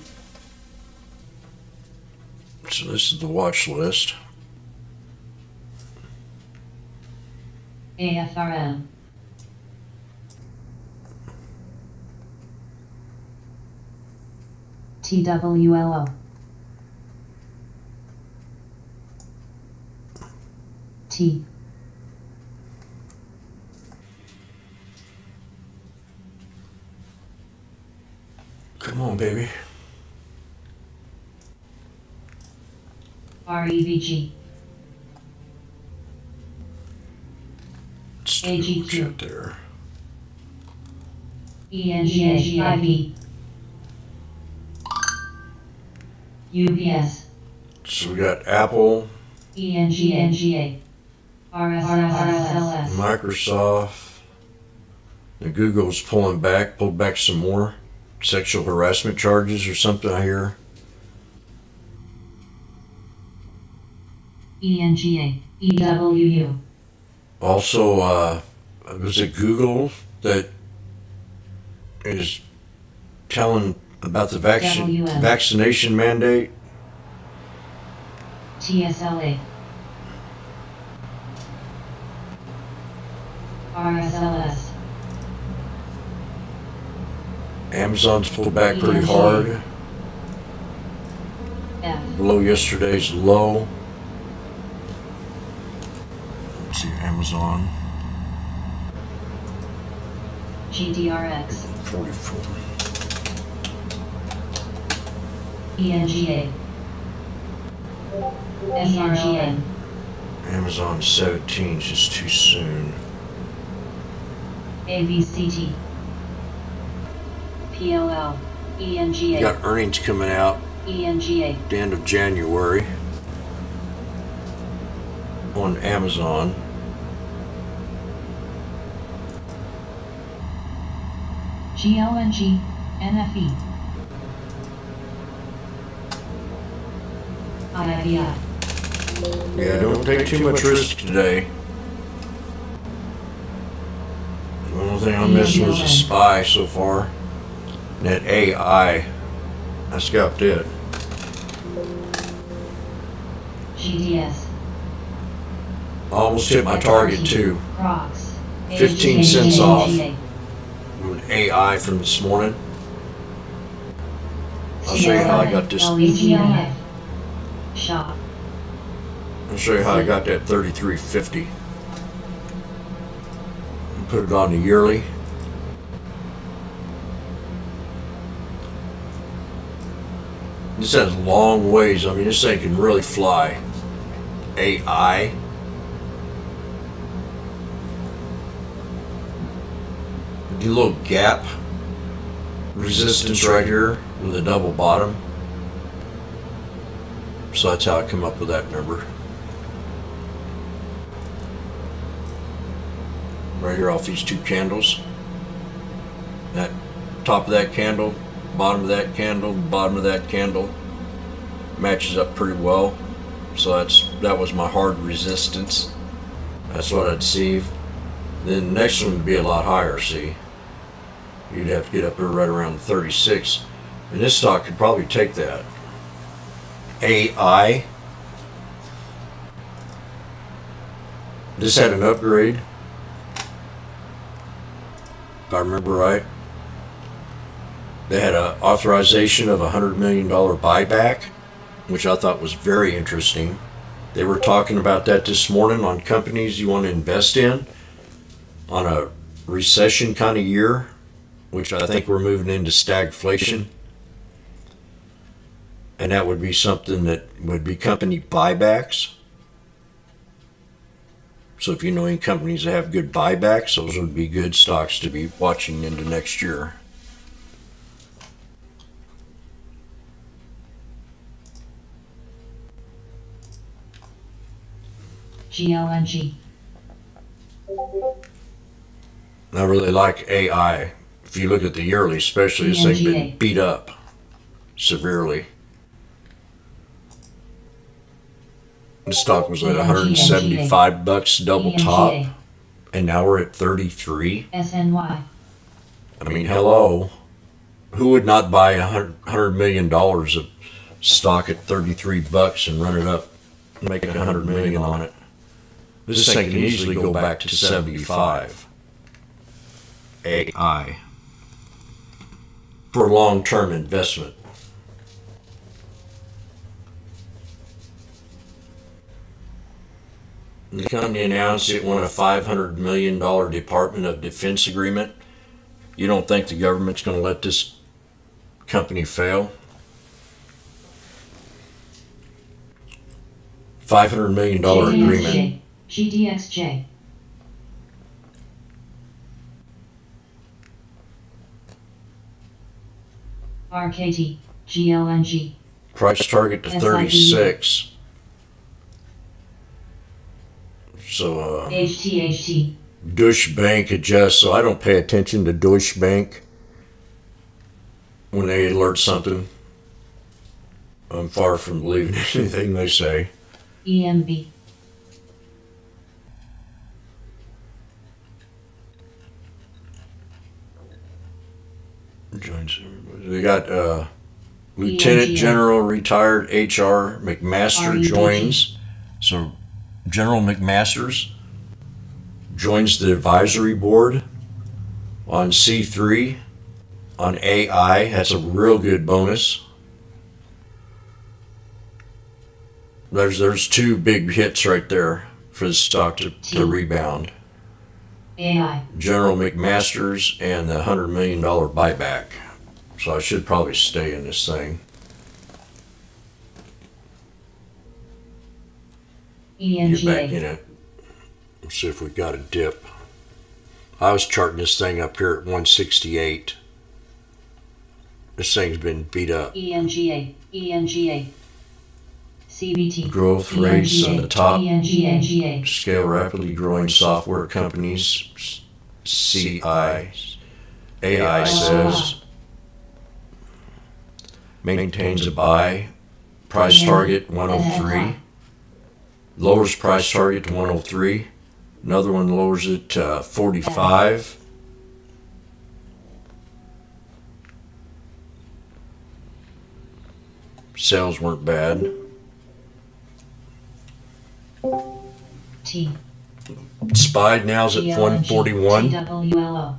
So this is the watch list. AFRM. TWLO. T. Come on, baby. REVG. Let's AGQ. check there. ENGA. UPS. So we got Apple, ENGA. RSLS. Microsoft, and Google's pulled back some more sexual harassment charges or something I hear. ENGA. EWU. Also, was it Google that is telling about the WM. vaccination mandate? TSLA. RSLS. Amazon's pulled back pretty hard, F. below yesterday's low. Let's see, Amazon, GDRX. 44. ENGA. SRGN. Amazon 17 is just too soon. ABCT. PLL. We ENGA. got earnings coming out ENGA. at the end of January on Amazon. GLNG. NFE. IVI. Yeah, don't take too much risk today. The only thing I missed was a SPY so far. And that AI, I scalped it. GDS. Almost hit my target too. Crocs. 15 cents off. With AI from this morning. I'll show you how I got this. LEGIF. Shop. I'll show you how I got that 33.50. Put it on the yearly. This has long ways. I mean, this thing can really fly. AI. The little gap resistance right here with a double bottom. So that's how I come up with that number. Right here off these two candles. That top of that candle, bottom of that candle, bottom of that candle matches up pretty well. So that was my hard resistance. That's what I'd see. Then the next one would be a lot higher, see. You'd have to get up here right around 36. And this stock could probably take that. AI. This had an upgrade, if I remember right. They had an authorization of $100 million buyback, which I thought was very interesting. They were talking about that this morning on companies you want to invest in on a recession kind of year, which I think we're moving into stagflation. And that would be something that would be company buybacks. So if you know any companies that have good buybacks, those would be good stocks to be watching into next year. GLNG. I really like AI. If you look at the yearly, especially, this thing's been ENGA. beat up severely. The stock was at 175 bucks, double top, and now we're at 33. SNY. I mean, hello. Who would not buy $100 million of stock at 33 bucks and run it up and make $100 million on it? This thing can easily go back to 75. AI. For long-term investment. The company announced it won a $500 million Department of Defense agreement. You don't think the government's going to let this company fail? $500 million agreement. GDXJ. RKT. GLNG. Price target to 36. So, HTHT. Deutsche Bank adjusts, so I don't pay attention to Deutsche Bank when they alert something. I'm far from believing anything they say. EMB. They got Lieutenant General retired HR McMaster joins. So General McMaster's joins the advisory board on C3 on AI. That's a real good bonus. There's two big hits right there for the stock to rebound. AI. General McMaster's and the $100 million buyback. So I should probably stay in this thing. Get back in ENGA. it. Let's see if we got a dip. I was charting this thing up here at 168. This thing's been beat up. ENGA. ENGA. CBT. Growth rates on the top. ENGA. Scale rapidly growing software companies. CI. AI says maintains a buy. Price target 103. Lowers price target to 103. Another one lowers it to 45. Sales weren't bad. T. SPY now's at 141. TWLO.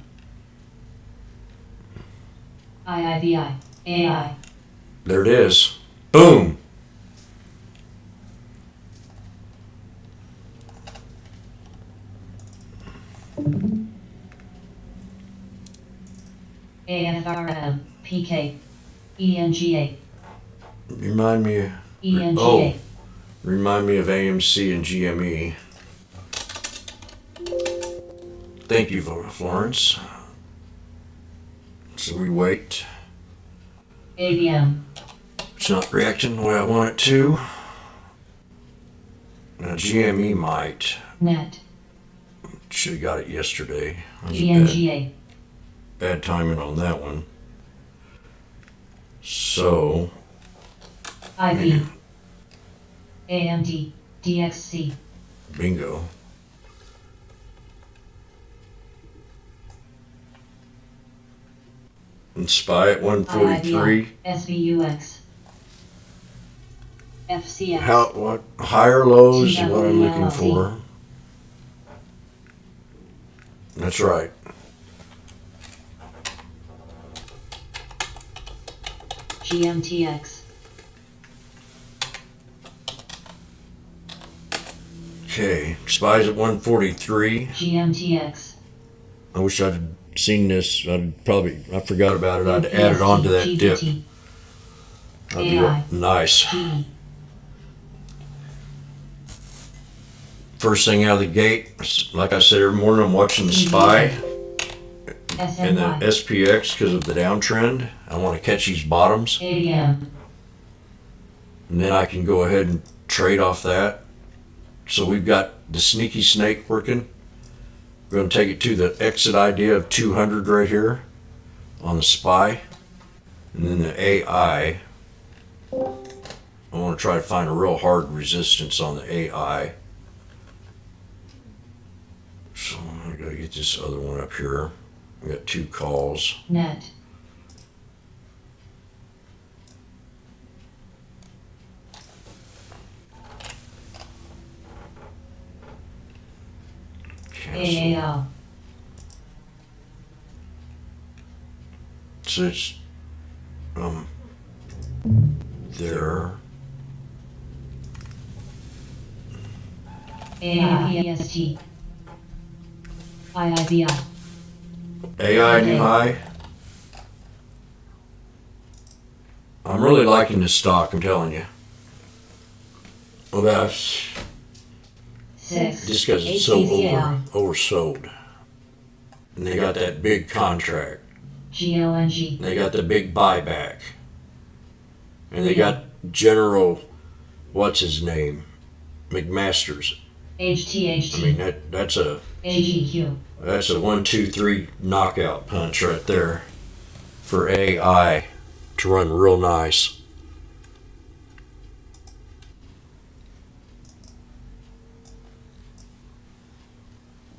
IIBI. AI. There it is. Boom. AFRM. PK. ENGA. Remind me. ENGA. Remind me of AMC and GME. Thank you, Florence. So we wait. ABM. It's not reacting the way I want it to. Now GME might. Net. Should have got it yesterday. That was ENGA. bad timing on that one. So, IB. AMD. DXC. bingo. And SPY at 143. SBUX. FCX. What higher lows is what I'm looking for. That's right. GMTX. Okay, SPY's at 143. GMTX. I wish I'd seen this. I forgot about it. I'd add it onto that dip. That'd be AI. nice. GE. First thing out of the gate, like I said, every morning I'm watching the SPY and the SNY. SPX because of the downtrend. I want to catch these bottoms, ADM. and then I can go ahead and trade off that. So we've got the sneaky snake working. We're going to take it to the exit idea of 200 right here on the SPY, and then the AI I want to try to find a real hard resistance on the AI. So I gotta get this other one up here. We got 2 calls. Net. Cancel. AAL. So it's there. AIPST. IIBI. AI new high. I'm really liking this stock, I'm telling you. Well, that's 6. just because it's so HCCL. oversold. And they got that big contract. GLNG. They got the big buyback. And they got General, what's his name? McMaster's. HTHT. I mean, that's a AGQ. 1, 2, 3 knockout punch right there for AI to run real nice.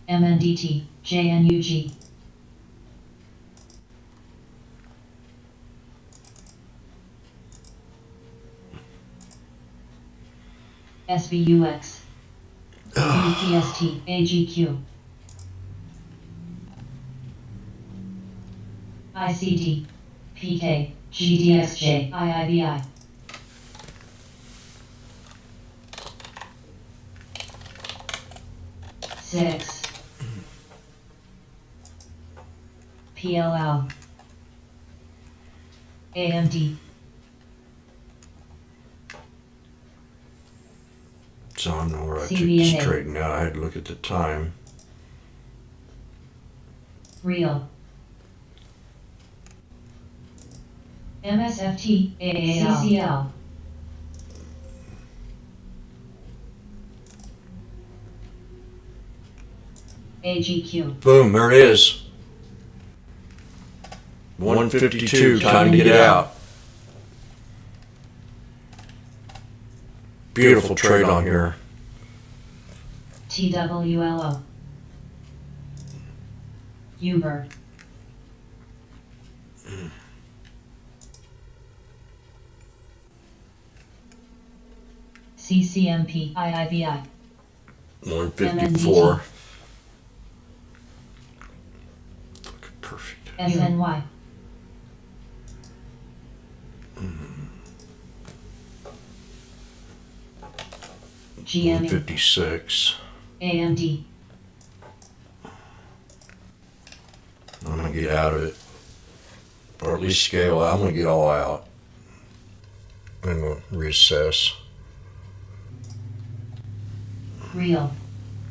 MNDT. JNUG. SBUX. UPST. AGQ. ICD. PK. GDXJ. IIBI. Six. PLL. AMD. So I know where I took CBNA. this trade now. I had to look at the time. Real. MSFT. AAL. CCL. AGQ. Boom, there it is. 152, time to get out. Beautiful trade on here. TWLO. Uber. CCMP. IIBI. 154. Fucking perfect. SNY. GME. 156. AMD. I'm gonna get out of it, or at least scale out. I'm gonna get all out, and we'll reassess. Real.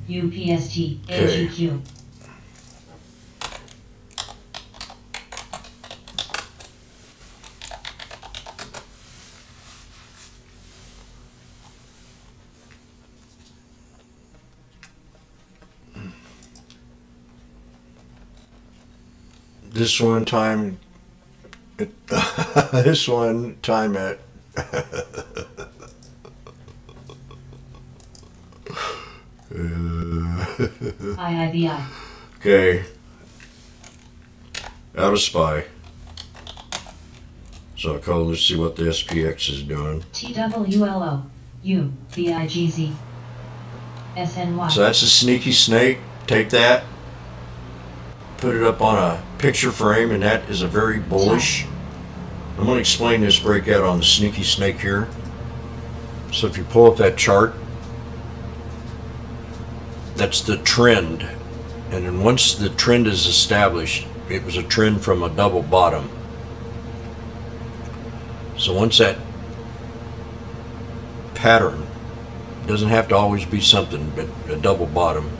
UPST. Okay. AGQ. This one time, this one time at IIBI. okay, out of SPY. So I'll call, let's see what the SPX is doing. TWLO. U. BIGZ. SNY. So that's a sneaky snake. Take that, put it up on a picture frame, and that is a very bullish. I'm going to explain this breakout on the sneaky snake here. So if you pull up that chart, that's the trend. And then once the trend is established, it was a trend from a double bottom. So once that pattern, doesn't have to always be something, but a double bottom.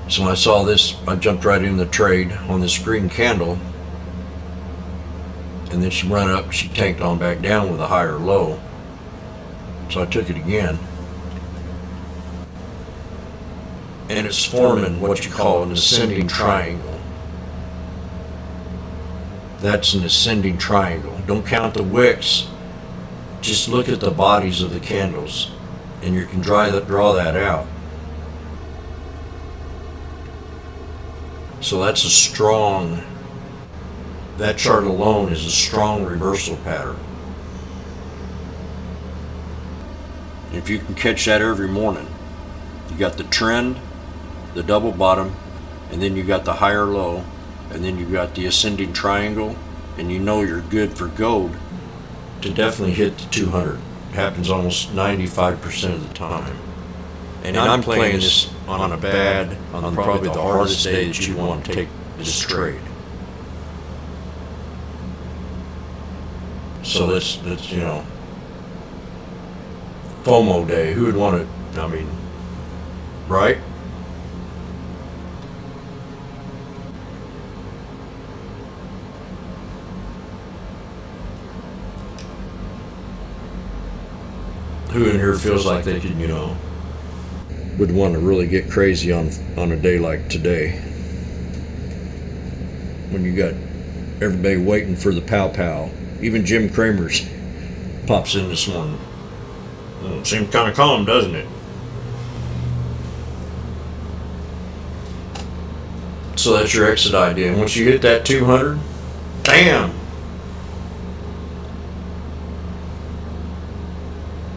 So when I saw this, I jumped right in the trade on this green candle. And then she ran up, she tanked on back down with a higher low. So I took it again. And it's forming what you call an ascending triangle. That's an ascending triangle. Don't count the wicks. just look at the bodies of the candles, and you can draw that out. So that's a strong, that chart alone is a strong reversal pattern. If you can catch that every morning, you got the trend, the double bottom, and then you got the higher low, and then you got the ascending triangle, and you know you're good for gold to definitely hit the 200. It happens almost 95% of the time. And I'm playing this on probably the hardest day that you want to take this trade. So that's you know, FOMO day. Who would want to? I mean, right? Who in here feels like they could, you know, would want to really get crazy on a day like today, when you got everybody waiting for the pow pow? Even Jim Cramer's pops in this morning. Seems kind of calm, doesn't it? So that's your exit idea. Once you hit that 200, bam!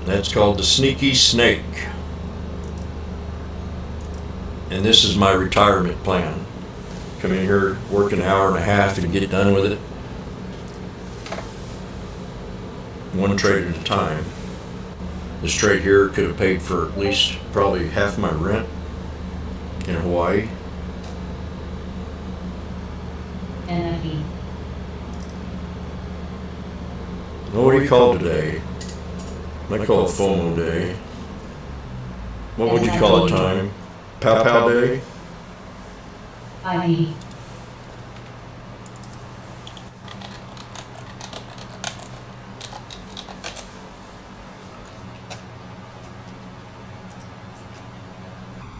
That's called the sneaky snake. And this is my retirement plan. Come in here, work an hour and a half and get done with it. One trade at a time. This trade here could have paid for at least probably half my rent in Hawaii. NFE. What do you call today? I call it FOMO day. What would you call it, time? Pow pow day? IE.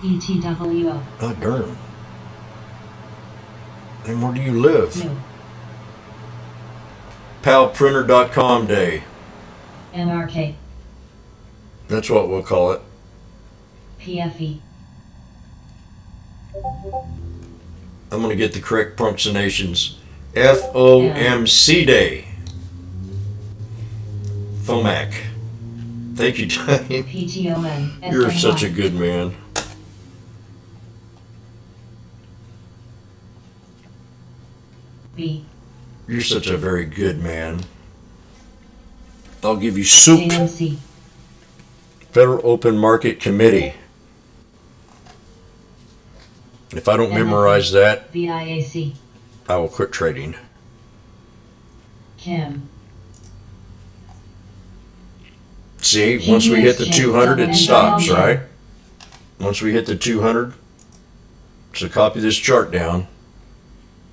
ETWO. Oh, darn. And where do you live? No. Palprinter.com day. MRK. That's what we'll call it. PFE. I'm going to get the correct pronunciations. FOMC day. FOMAC. Thank you, Tony. PTON. You're such a good man. B. You're such a very good man. I'll give you soup. JMC. Federal Open Market Committee. If I don't memorize that, VIAC. I will quit trading. Kim. See, once we hit the 200, it stops, right? Once we hit the 200, so copy this chart down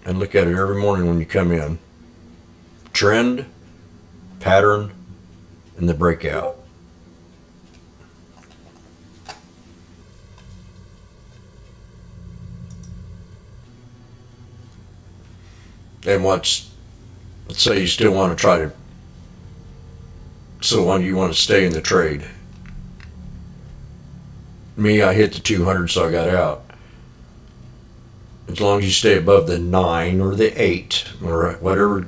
and look at it every morning when you come in. Trend, pattern, and the breakout. And let's say you still want to try to, so when you want to stay in the trade. Me, I hit the 200, so I got out. As long as you stay above the 9 or the 8 or whatever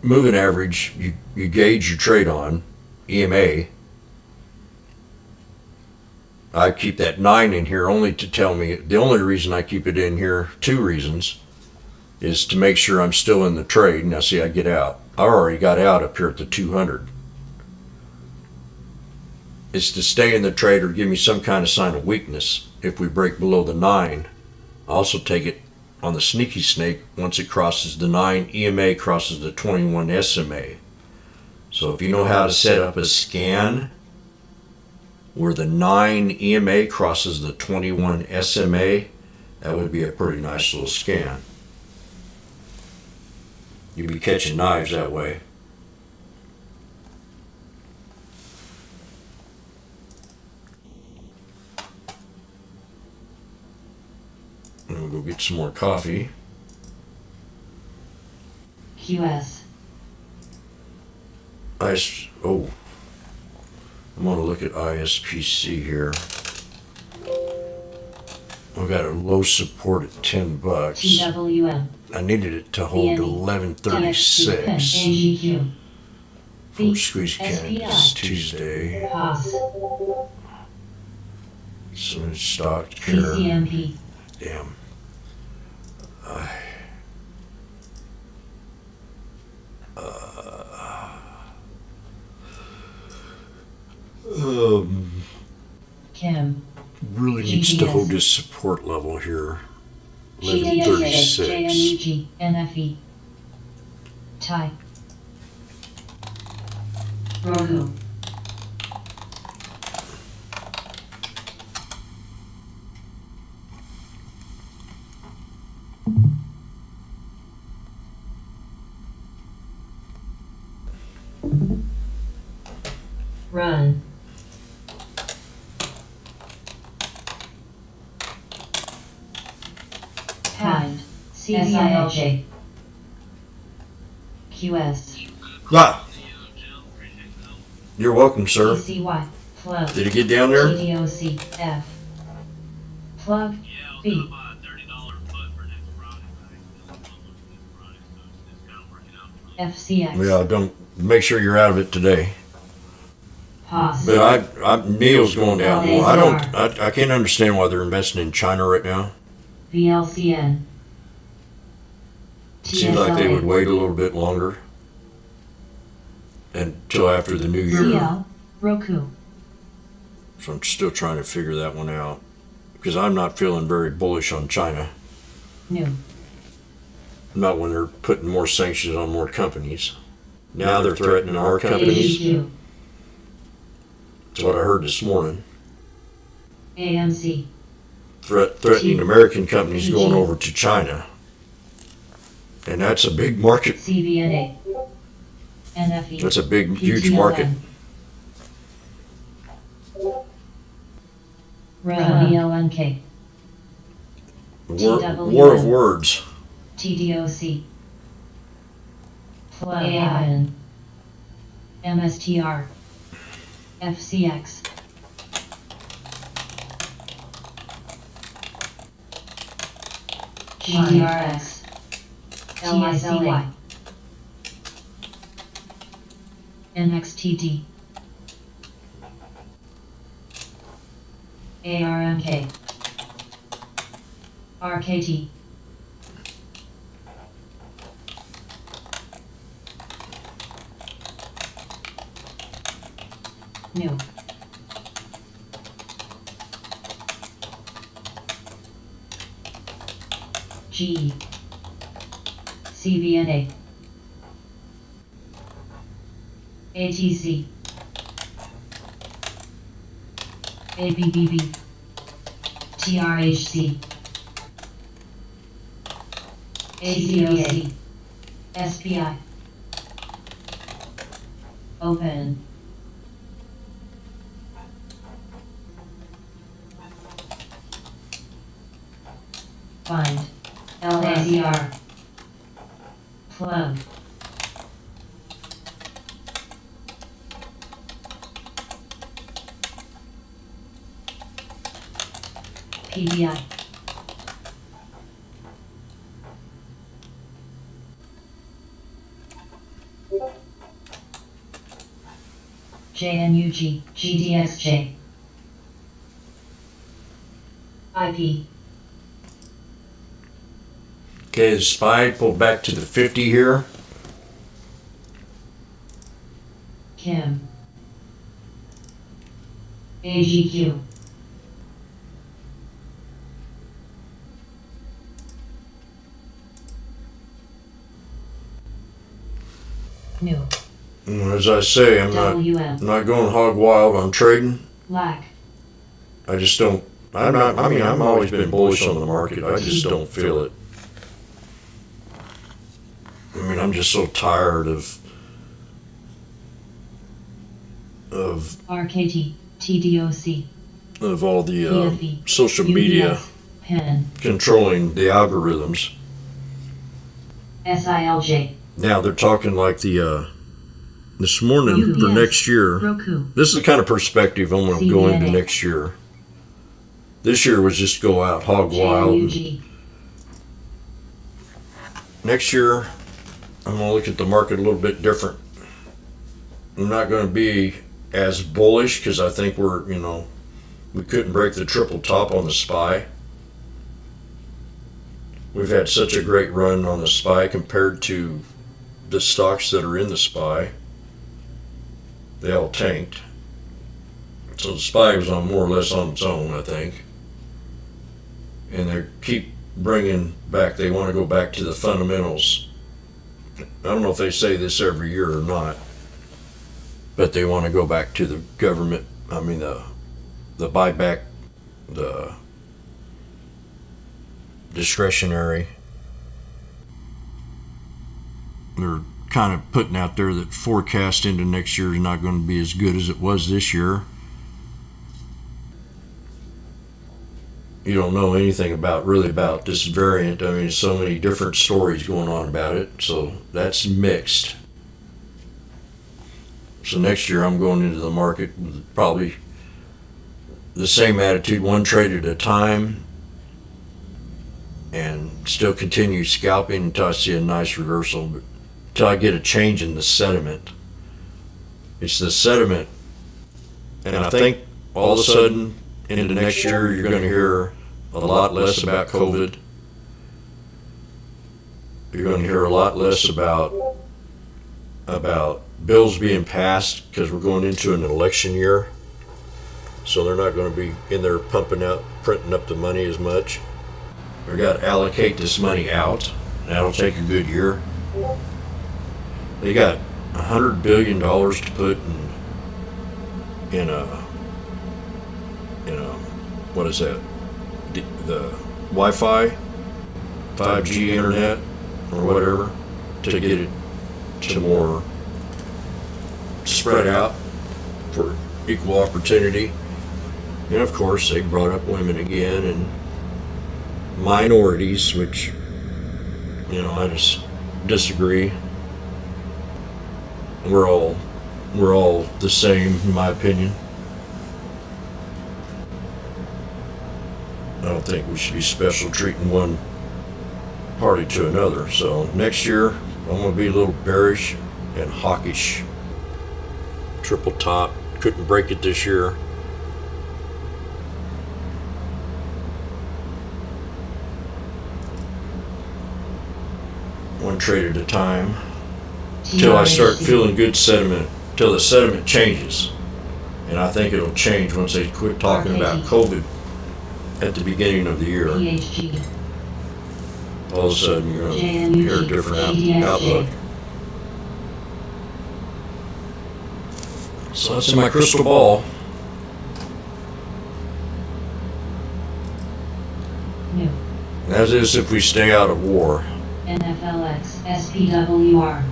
moving average you gauge your trade on, EMA, I keep that 9 in here only to tell me, the only reason I keep it in here, 2 reasons, is to make sure I'm still in the trade. Now see, I get out. I already got out up here at the 200. It's to stay in the trade or give me some kind of sign of weakness if we break below the 9. I also take it on the sneaky snake. Once it crosses the 9, EMA crosses the 21 SMA. So if you know how to set up a scan where the 9 EMA crosses the 21 SMA, that would be a pretty nice little scan. You'd be catching knives that way. And we'll go get some more coffee. QS. I'm gonna look at ISPC here. We got a low support at $10. TWM. I needed it to hold BNE. 1136. AGQ. Fort Squeeze Canada is SPI. Tuesday. POS. Some stock care. BCMP. Damn. Kim. Really needs to GDS. hold this support level here. GDS. 1136. JNUG. NFE. Thai. Roku. Run. Kind. CVILJ. QS. Ah, you're welcome, sir. PCY. Plug. Did it get down there? GDOC. F. Plug. B. FCX. Yeah, don't make sure you're out of it today. Pause. But Neil's going down. I can't understand why they're investing in China right now. VLCN. Seems like they would wait a little bit longer until after the new year. CL. Roku. So I'm still trying to figure that one out because I'm not feeling very bullish on China. New. Not when they're putting more sanctions on more companies. Now they're threatening our companies. AGQ. That's what I heard this morning. AMC. Threatening American companies going over to China. And that's a big market. CVNA. NFE. That's a big, huge market. RLNK. War of words. TDOC. Plug. AIN. MSTR. FCX. GDRX. LICY. NXTD. ARMK. RKT. New. GE. CVNA. ATC. ABBB. TRHC. ACOC. SPI. Open. Find. LACR. Plug. PBI. JNUG. GDXJ. IP. Okay, the SPY pulled back to the 50 here. Kim. AGQ. New. As I say, I'm WM. not going hog wild on trading. Lack. I just don't. I'm not. I mean, I've always been bullish on the market. I just don't feel it. I mean, I'm just so tired of RKT. TDOC. all the PFE. social media UBS. Pen. controlling the algorithms. SILJ. Now they're talking like the this morning for UPS. next year. Roku. This is the kind of perspective I'm going to go into CNA. next year. This year was just go out hog wild. JMUG. Next year, I'm going to look at the market a little bit different. I'm not going to be as bullish because I think we couldn't break the triple top on the SPY. We've had such a great run on the SPY compared to the stocks that are in the SPY. They all tanked. So the SPY was on more or less on its own, I think. And they keep bringing back, they want to go back to the fundamentals. I don't know if they say this every year or not, but they want to go back to the government, the buyback, the discretionary. They're kind of putting out there that forecast into next year is not going to be as good as it was this year. You don't know anything about this variant. I mean, so many different stories going on about it, so that's mixed. So next year I'm going into the market with probably the same attitude, one trade at a time, and still continue scalping until I see a nice reversal, but until I get a change in the sentiment. It's the sentiment, and I think all of a sudden into next year you're going to hear a lot less about COVID. You're going to hear a lot less about bills being passed because we're going into an election year. So they're not going to be in there printing up the money as much. We've got to allocate this money out. That'll take a good year. They got $100 billion to put in what is that? The Wi-Fi, 5G internet, or whatever, to get it to more spread out for equal opportunity. And of course, they brought up women again and minorities, which, I just disagree. We're all the same, in my opinion. I don't think we should be special treating one party to another. So next year, I'm going to be a little bearish and hawkish. Triple top, couldn't break it this year. One trade at a time. Till I start feeling good sentiment, till the sentiment changes. And I think it'll change once they quit talking about COVID at the beginning of the year. PHG. All of a sudden you're going to hear a different outlook. So that's in my crystal ball. New. As is if we stay out of war. NFLX SPWR.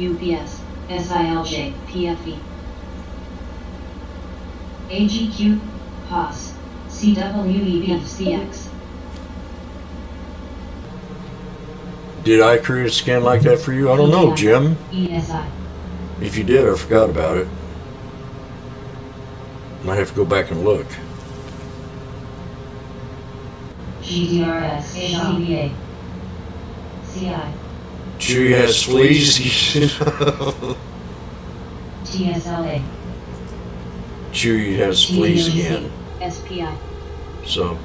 UPS SILJ PFE AGQ POS CWEBFCX. Did I create a scan like that for you? I don't know, Jim. ESI. If you did, I forgot about it. Might have to go back and look. GDRS CBA CI Chewy has fleas. TSLA Chewy has fleas again. SPI So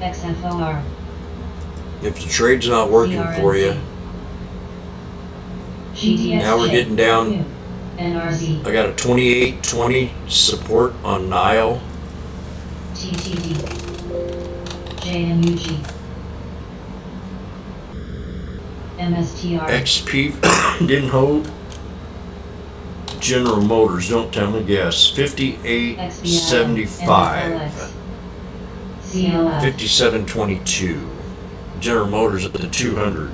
XFOR if the trade's not working for you, GTSJ. now we're getting down. NRZ I got a 28.20 support on Nile. TTD JMUG MSTR XP didn't hold. General Motors, don't tell me guess. 58.75. CLF 57.22. General Motors at the 200.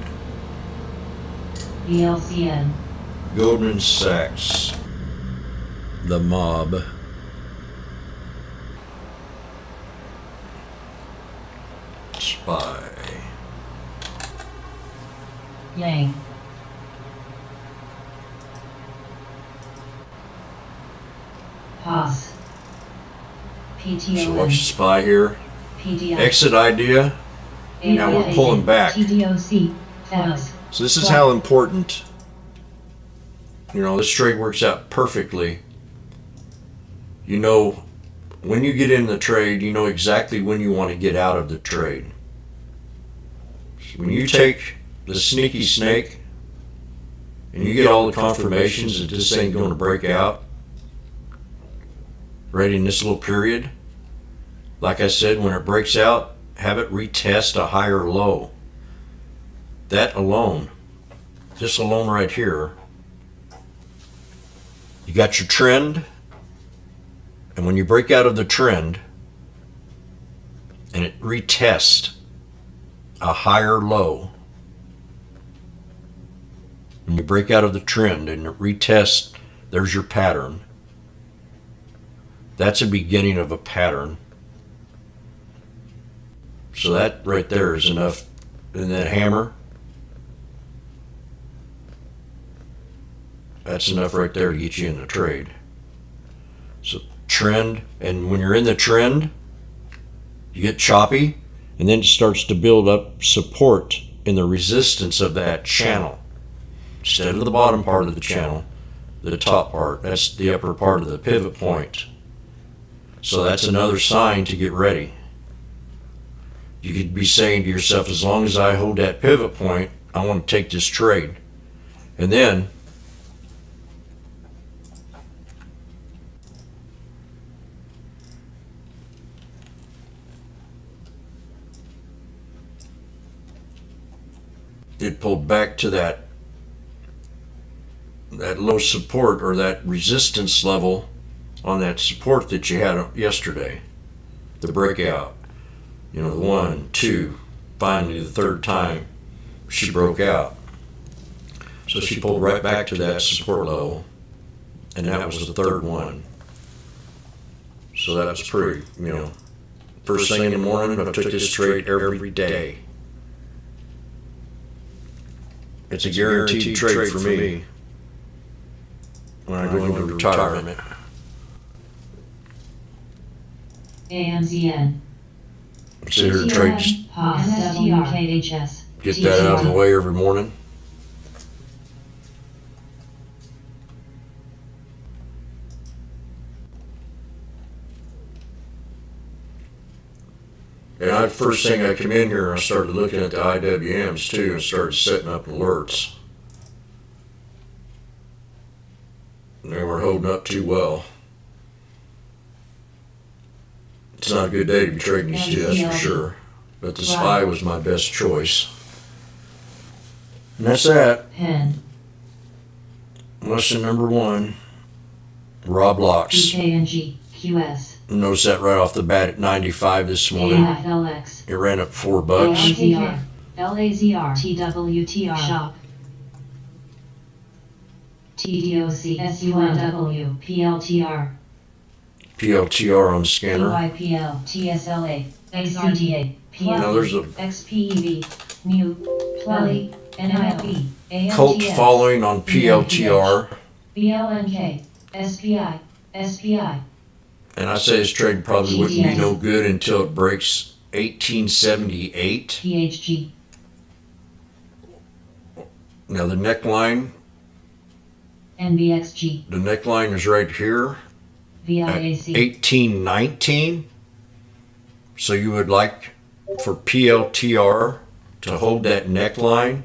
BLCN Goldman Sachs. The mob. SPY. Yang. Pause. So watch the PTON. SPY here. PDI. Exit idea. Now we're pulling back. TDOC. Pause. So this is how important, this trade works out perfectly. You know, when you get in the trade, you know exactly when you want to get out of the trade. So when you take the sneaky snake and you get all the confirmations that this ain't going to break out right in this little period, like I said, when it breaks out, have it retest a higher low. That alone, this alone right here, you got your trend, and when you break out of the trend and it retests a higher low, when you break out of the trend and it retests, there's your pattern. That's a beginning of a pattern. So that right there is enough. And that hammer, that's enough right there to get you in the trade. So trend, and when you're in the trend, you get choppy, and then it starts to build up support in the resistance of that channel. Instead of the bottom part of the channel, the top part, that's the upper part of the pivot point. So that's another sign to get ready. You could be saying to yourself, as long as I hold that pivot point, I want to take this trade. And then it pulled back to that low support or that resistance level on that support that you had yesterday, the breakout. The 1, 2, finally the third time she broke out. So she pulled right back to that support level, and that was the third one. So that was pretty, first thing in the morning, I took this trade every day. It's a guaranteed trade for me when I go into retirement. AMZN. Sit here and trade, just MSTRKHS. get that out of the way every morning. And first thing I come in here, I started looking at the IWMs too and started setting up alerts. And they were holding up too well. It's not a good day to be trading these two, that's for sure. But the SPY was my best choice. And that's that. Pen. Lesson number 1. Raw blocks. BKNG. QS. Notice that right off the bat at 95 this morning. AFLX. It ran up $4. LAZR. LAZR. TWTR. Shop. TDOC. SUNW. PLTR. PLTR on the scanner. PYPL. TSLA. XCTA. Now there's a XPEV. Mu. Plelly. NILE. cult following on PLTR. BLNK. SPI. SPI. And I say this trade probably wouldn't be no good until it breaks 1878. PHG. Now the neckline, NBXG. the neckline is right here at VIAC. 1819. So you would like for PLTR to hold that neckline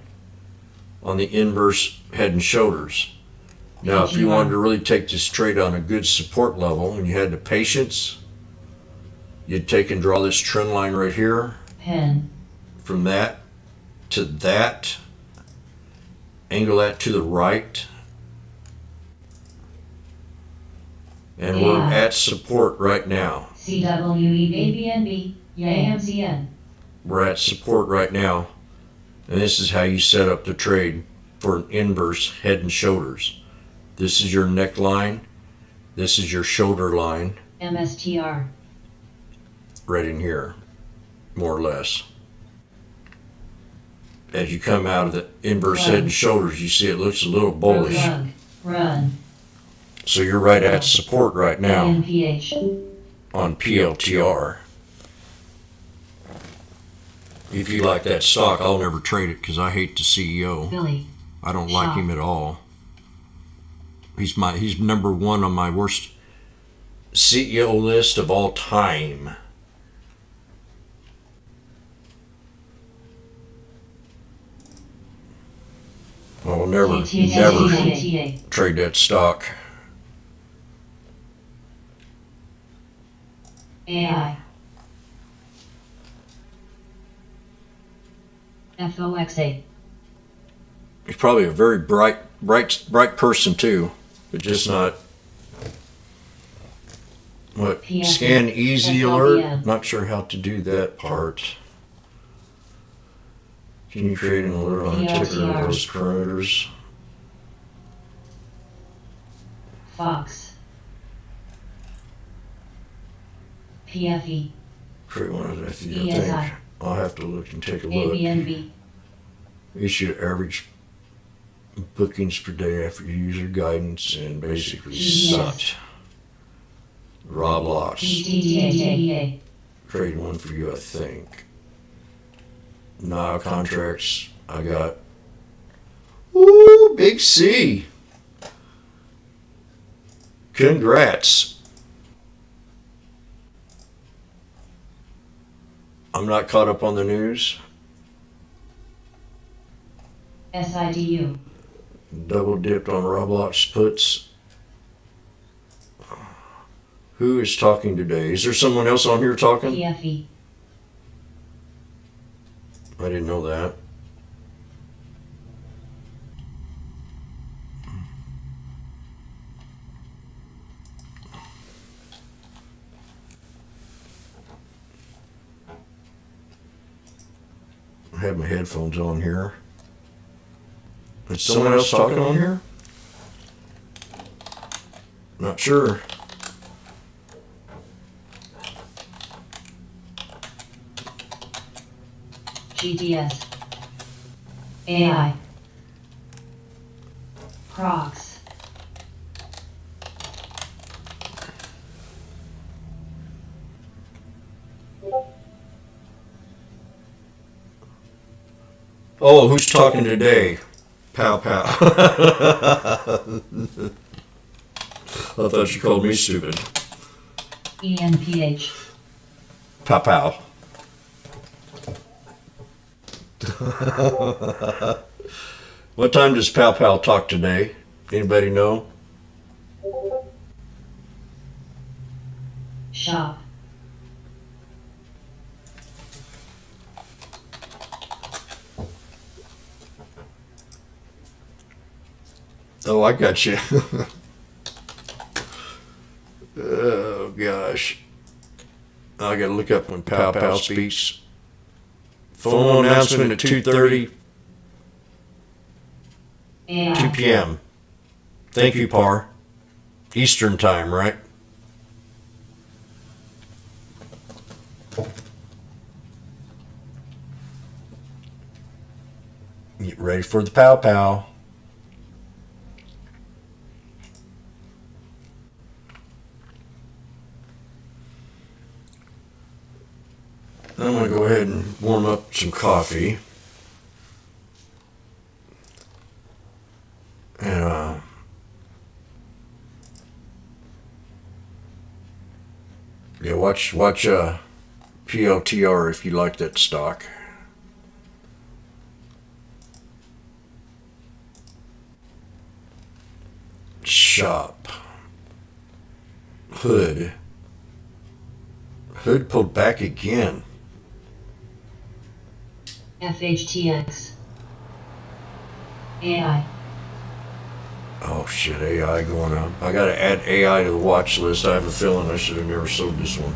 on the inverse head and shoulders. Now, if you wanted to really take this trade on a good support level and you had the patience, you'd take and draw this trend line right here. Pen. From that to that, angle that to the right, and we're at support right now. CWE ABNB. AMZN. We're at support right now, and this is how you set up the trade for an inverse head and shoulders. This is your neckline, this is your shoulder line, MSTR. right in here, more or less. as you come out of the inverse head and shoulders, you see it looks a little bullish. Run. So you're right at support right now ANPH. on PLTR. If you like that stock, I'll never trade it because I hate the CEO. Billy. I don't like him at all. He's number one on my worst CEO list of all time. I will never trade that stock. AI. FOXA. He's probably a very bright person too, but just not. What? Scan easy alert? Not sure how to do that part. Can you create an alert on a ticker of those parameters? Fox. PFE. Create one of that, I think. I'll have to look and take a look. ABNB. Issue average bookings per day after user guidance and basically sucked. Rob Locks. DDA. Trade one for you, I think. Now contracts, I got. Woo, big C. Congrats. I'm not caught up on the news. SIDU. Double dipped on Roblox puts. Who is talking today? Is there someone else on here talking? PFE. I didn't know that. I have my headphones on here. Is someone else talking on here? Not sure. GTS. AI. Crocs. Oh, who's talking today? Pow pow. I thought you called me stupid. ENPH. Pow pow. What time does Pow Pow talk today? Anybody know? Shop. Oh, I got you. Oh gosh, I gotta look up when Pow Pow speaks. Phone announcement at 2:30, 2 p.m. Thank you, Par. Eastern time, right? Get ready for the Pow Pow. I'm going to go ahead and warm up some coffee. And, yeah, watch PLTR if you like that stock. Shop. Hood pulled back again. FHTX. AI. Oh shit, AI going up. I gotta add AI to the watch list. I have a feeling I should have never sold this one.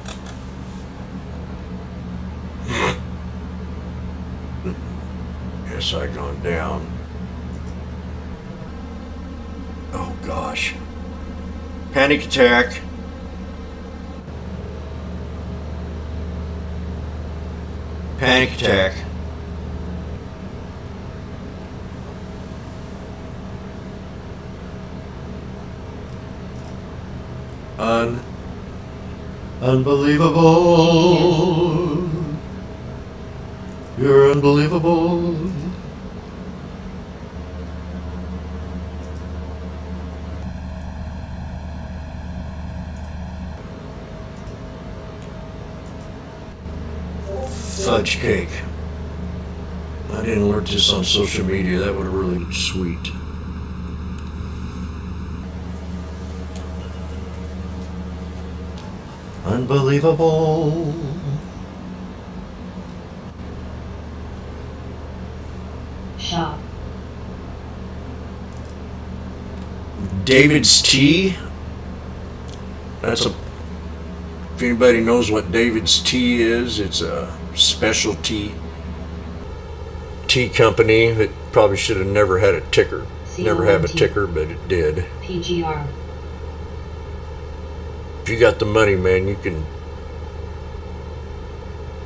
SI gone down. Oh gosh. Panic attack. Panic attack. Unbelievable. You're unbelievable. Fudge cake. I didn't alert this on social media. That would have really been sweet. Unbelievable. Shop. David's Tea. That's a. If anybody knows what David's Tea is, it's a specialty tea company that probably should have never had a ticker. Never have a ticker, but it did. PGR. If you got the money, man, you can.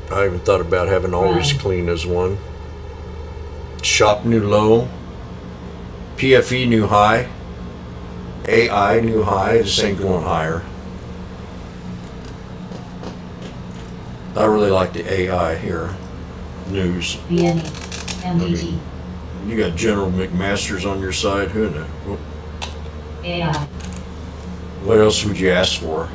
I even thought about having Always Clean as one. Shop new low. PFE new high. AI new high. This ain't going higher. I really like the AI here. News. BNE. MDT. You got General McMaster's on your side. Who knows? AI. What else would you ask for?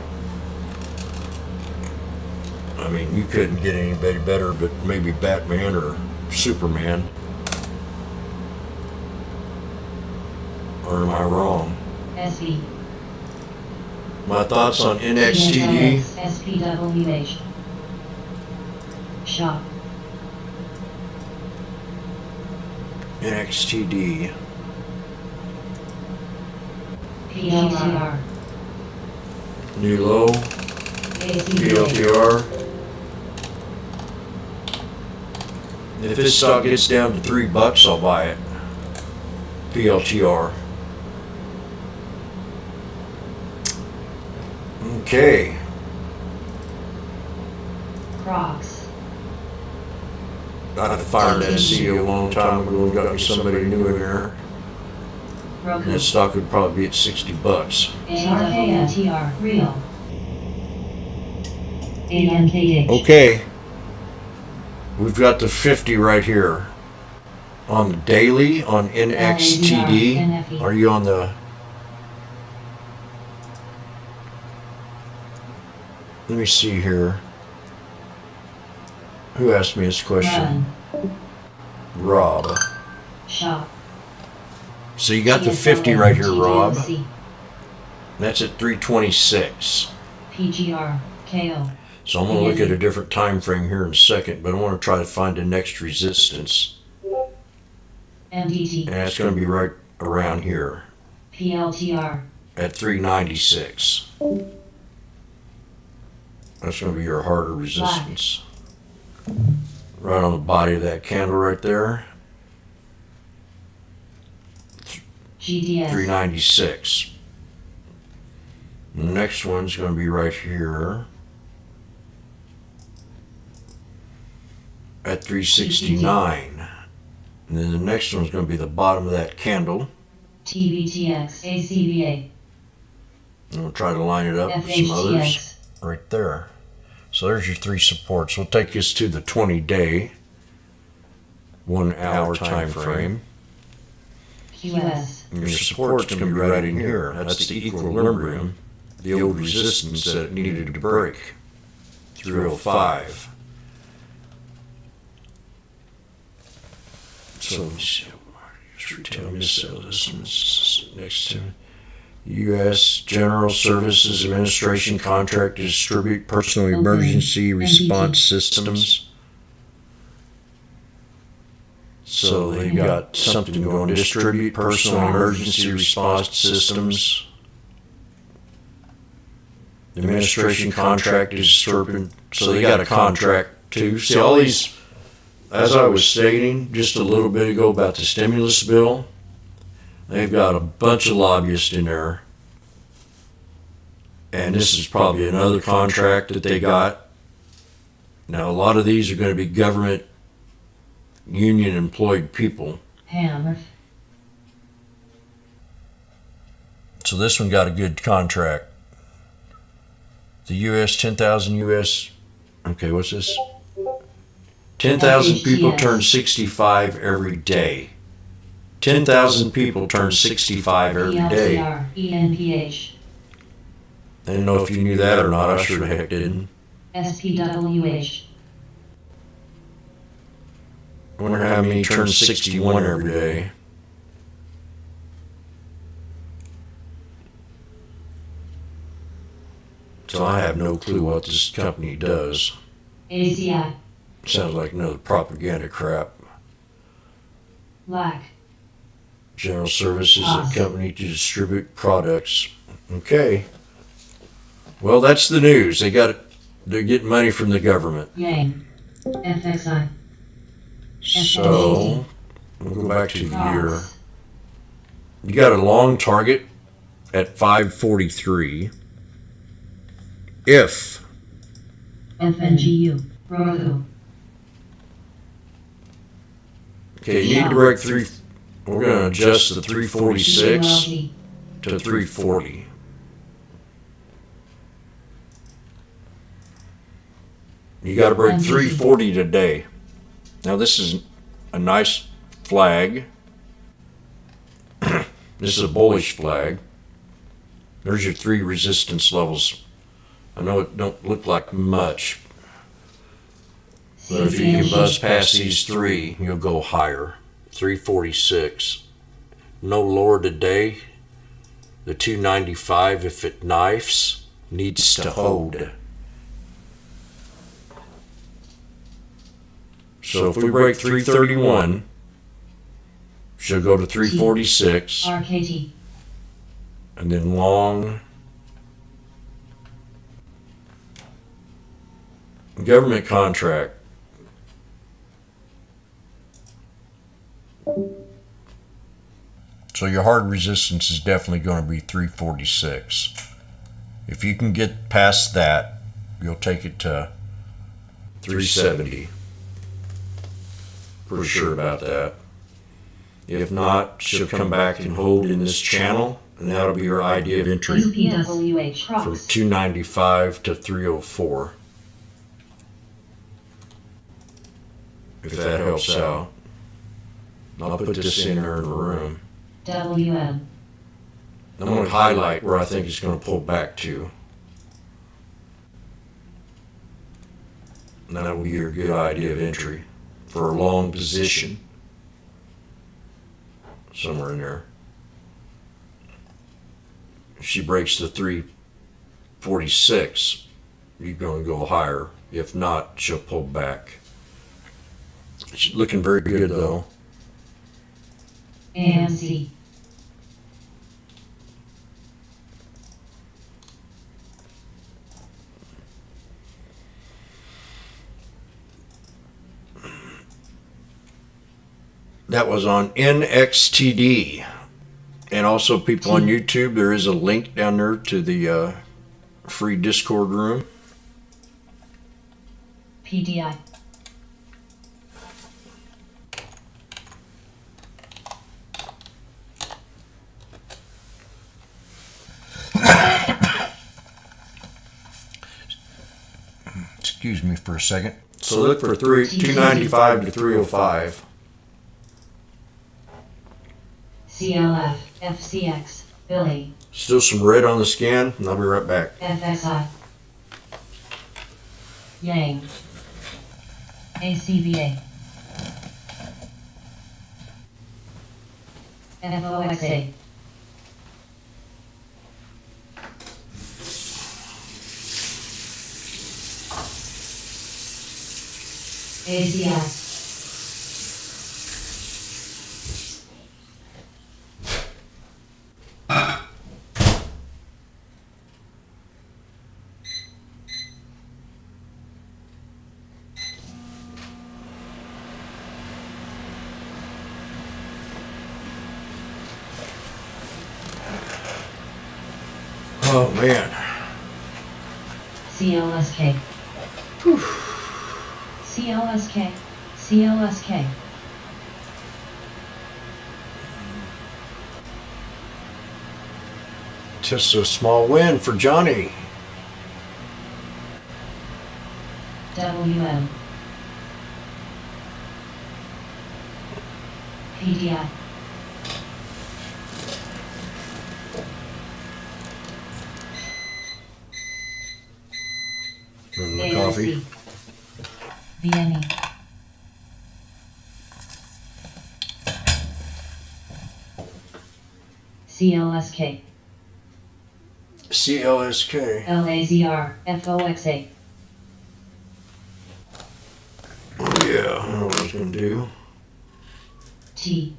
I mean, you couldn't get anybody better, but maybe Batman or Superman. Or am I wrong? SV. My thoughts on NXTD? SPWH. Shop. NXTD. PLTR. New low. PLTR. If this stock gets down to $3, I'll buy it. PLTR. Okay. Crocs. I fired that CEO a long time ago and got me somebody new in there. And Roku. that stock would probably be at $60. ARKNTR. Real. ANKH. Okay. We've got the 50 right here. On the daily, on NXTD. Are you on the... Let me see here. Who asked me this question? Rob. Shop. So you got the 50 right here, Rob. That's at 326. PGR. KO. So I'm going to look at a different time frame here in a second, but I want to try to find the next resistance. MDT. And that's going to be right around here PLTR. at 396. That's going to be your harder resistance. Right on the body of that candle right there. GDS. 396. The next one's going to be right here at 369. And then the next one's going to be the bottom of that candle. TVTX. ACBA. And we'll try to line it up with some others FHTX. right there. So there's your three supports. We'll take this to the 20-day, 1 hour time frame. QS. And your support's going to be right in here. That's the equilibrium, the old resistance that it needed to break. 305. So let me see. Retail missile. This one's next to U.S. General Services Administration contract to distribute personal emergency response systems. So they've got something going, distribute personal emergency response systems. The administration contract is distributed, so they got a contract too. See, all these, as I was stating just a little bit ago about the stimulus bill, they've got a bunch of lobbyists in there. And this is probably another contract that they got. Now, a lot of these are going to be government union employed people. Hammer. So this one got a good contract. The U.S. 10,000 U.S. Okay, what's this? 10,000 people turn 65 every day. 10,000 people turn 65 every day. ENPH. I didn't know if you knew that or not. I sure the heck didn't. SPWH. I wonder how many turn 61 every day. So I have no clue what this company does. ACI. Sounds like another propaganda crap. LAC. General Services, a company to distribute products. Okay. Well, that's the news. They're getting money from the government. Yang. FXI. So we'll go back to the year. You got a long target at 543. If FNGU. Roku. okay, you need to break three. We're going to adjust the 346 to 340. You got to break 340 today. Now this is a nice flag. This is a bullish flag. There's your 3 resistance levels. I know it don't look like much, but if you can buzz past these 3, you'll go higher. 346. No lower today. The 295, if it knifes, needs to hold. So if we break 331, she'll go to 346, RKT. and then long. Government contract. So your hard resistance is definitely going to be 346. If you can get past that, you'll take it to 370. Pretty sure about that. If not, she'll come back and hold in this channel, and that'll be your idea of entry SPWH. from 295 to 304. If that helps out. I'll put this in there in the room. WM. I'm going to highlight where I think it's going to pull back to. And that'll be your good idea of entry for a long position. Somewhere in there. If she breaks the 346, you're going to go higher. If not, she'll pull back. She's looking very good though. AMC. That was on NXTD. And also people on YouTube, there is a link down there to the free Discord room. PDI. Excuse me for a second. So look for 295 to 305. CLF. FCX. Billy. Still some red on the scan, and I'll be right back. FXI. Yang. ACVA. FOXA. ACI. Oh man. CLSK. CLSK. CLSK. Just a small win for Johnny. WM. PDI. And the coffee. VNE. CLSK. CLSK. LAZR. FOXA. Yeah, I know what I was gonna do. T.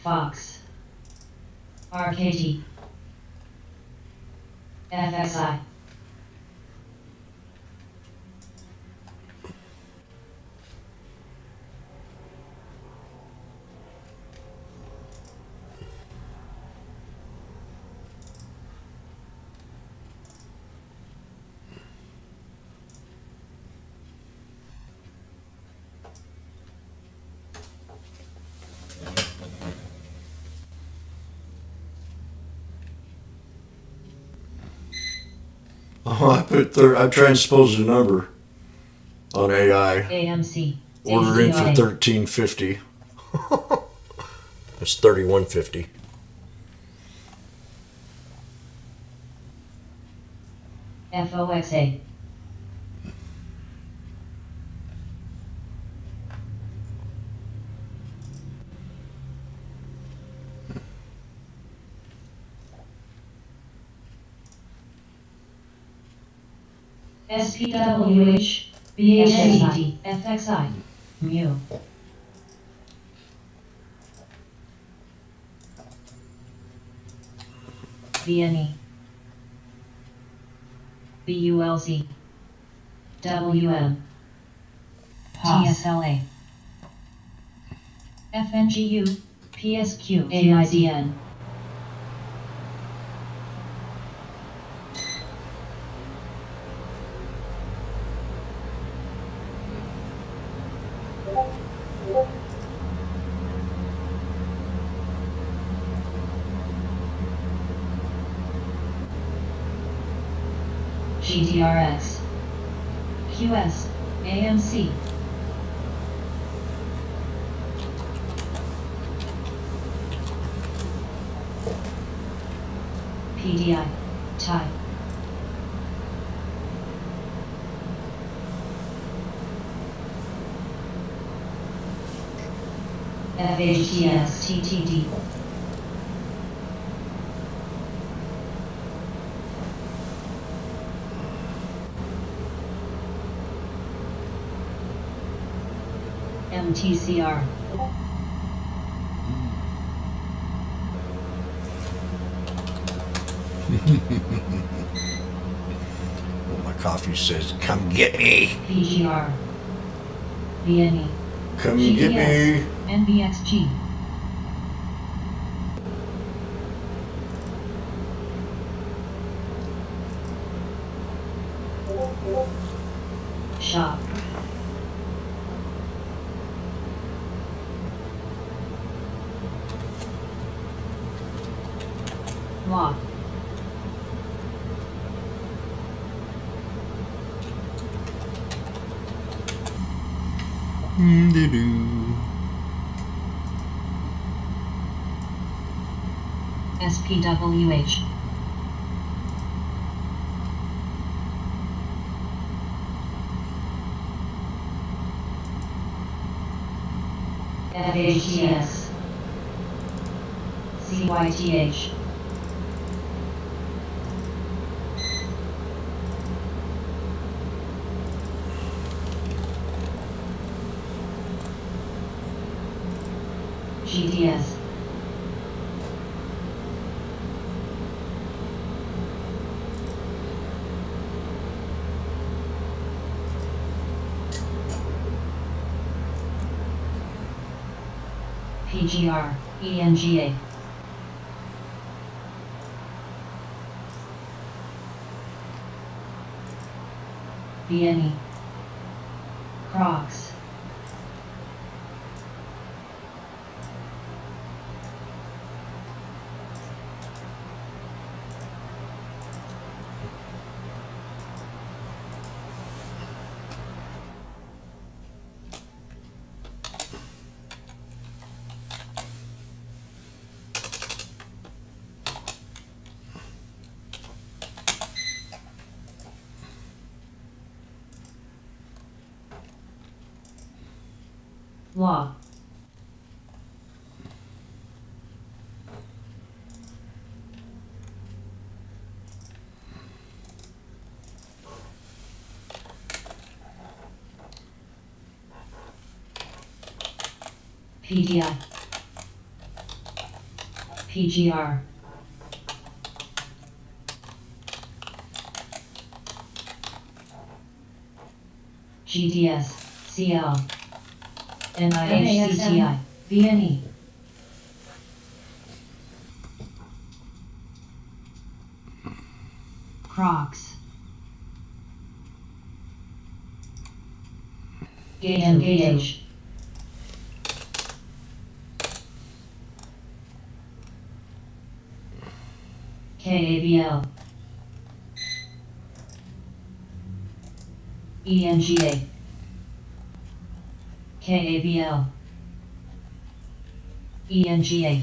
Fox. RKT. FXI. Oh, I transposed a number on AI. AMC. Order in for ACI. 1350. It's 3150. FOXA. SPWH. BHAD. FXI. Mu. VNE. BULC. WM. TSLA. FNGU. PSQ. AIDN. GDRX. QS. AMC. PDI. TIE. FHTS TTD. MTCR. Well, my coffee says, "Come get me. PGR. VNE. Come get me." NBXG. Shop. Lock. SPWH. FHTS. CYTH. GDS. PGR. ENGA. VNE. Crocs. Law. PDI. PGR. GDS, CL, NIHCTI, VNE. Crocs. Gauge. KABL. ENGA. KABL. ENGA.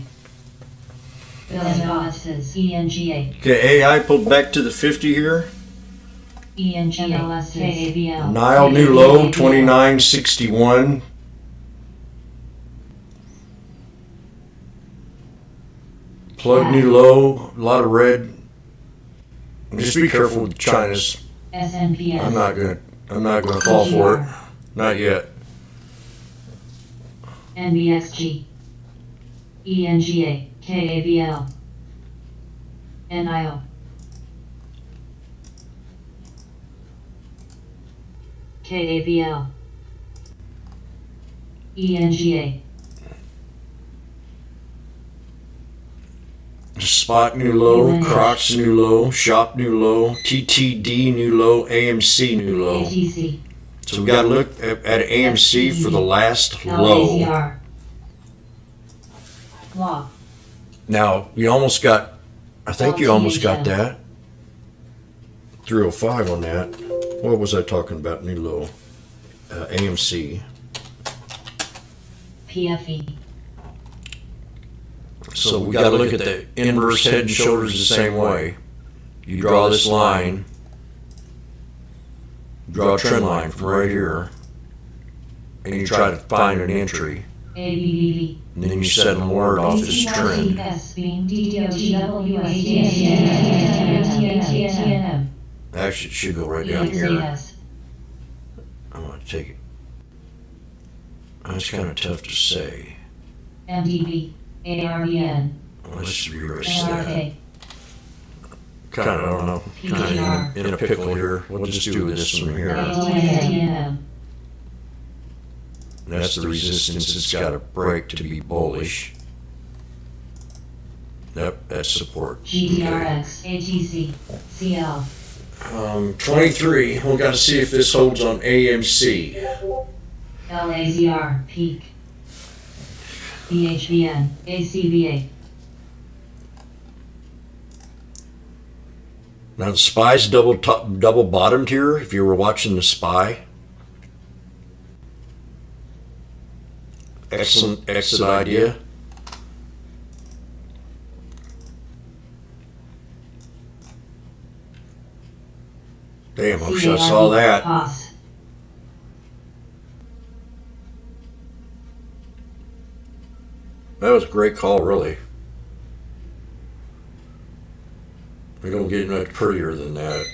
Bosses. ENGA. Okay, AI pulled back to the 50 here. ENGA. KABL. Nile new low 2961. Plug new low, a lot of red. Just be careful with China's. SNPS. I'm not gonna fall for it. Not yet. NBXG. ENGA. KABL. NIO. KABL. ENGA. Spot new low, Crocs new low, Shop new low, TTD new low, AMC new low. ATC. So we got to look at AMC for the last low. LAZR. Law. Now you almost got, I think you almost got that. 305 on that. What was I talking about? New low, AMC. PFE. So we got to look at the inverse head and shoulders the same way. You draw this line, draw a trend line from right here, and you try to find an entry. ABBV. And then you set an alert off this trend. Actually, it should go right down here. I'm going to take it. That's kind of tough to say. MDB. ARBN. Let's reverse that. NRK. Kind of, I don't know. Kind of in a pickle here. We'll just do this one here. ATM. That's the resistance. It's got to break to be bullish. Yep, that's support. GDRX. ATC. CL. 23. We've got to see if this holds on AMC. LAZR. Peak. BHBN. ACBA. Now the SPY's double bottomed here. If you were watching the SPY, excellent exit idea. Damn, I wish I saw that. POS. That was a great call, really. We don't get much prettier than that.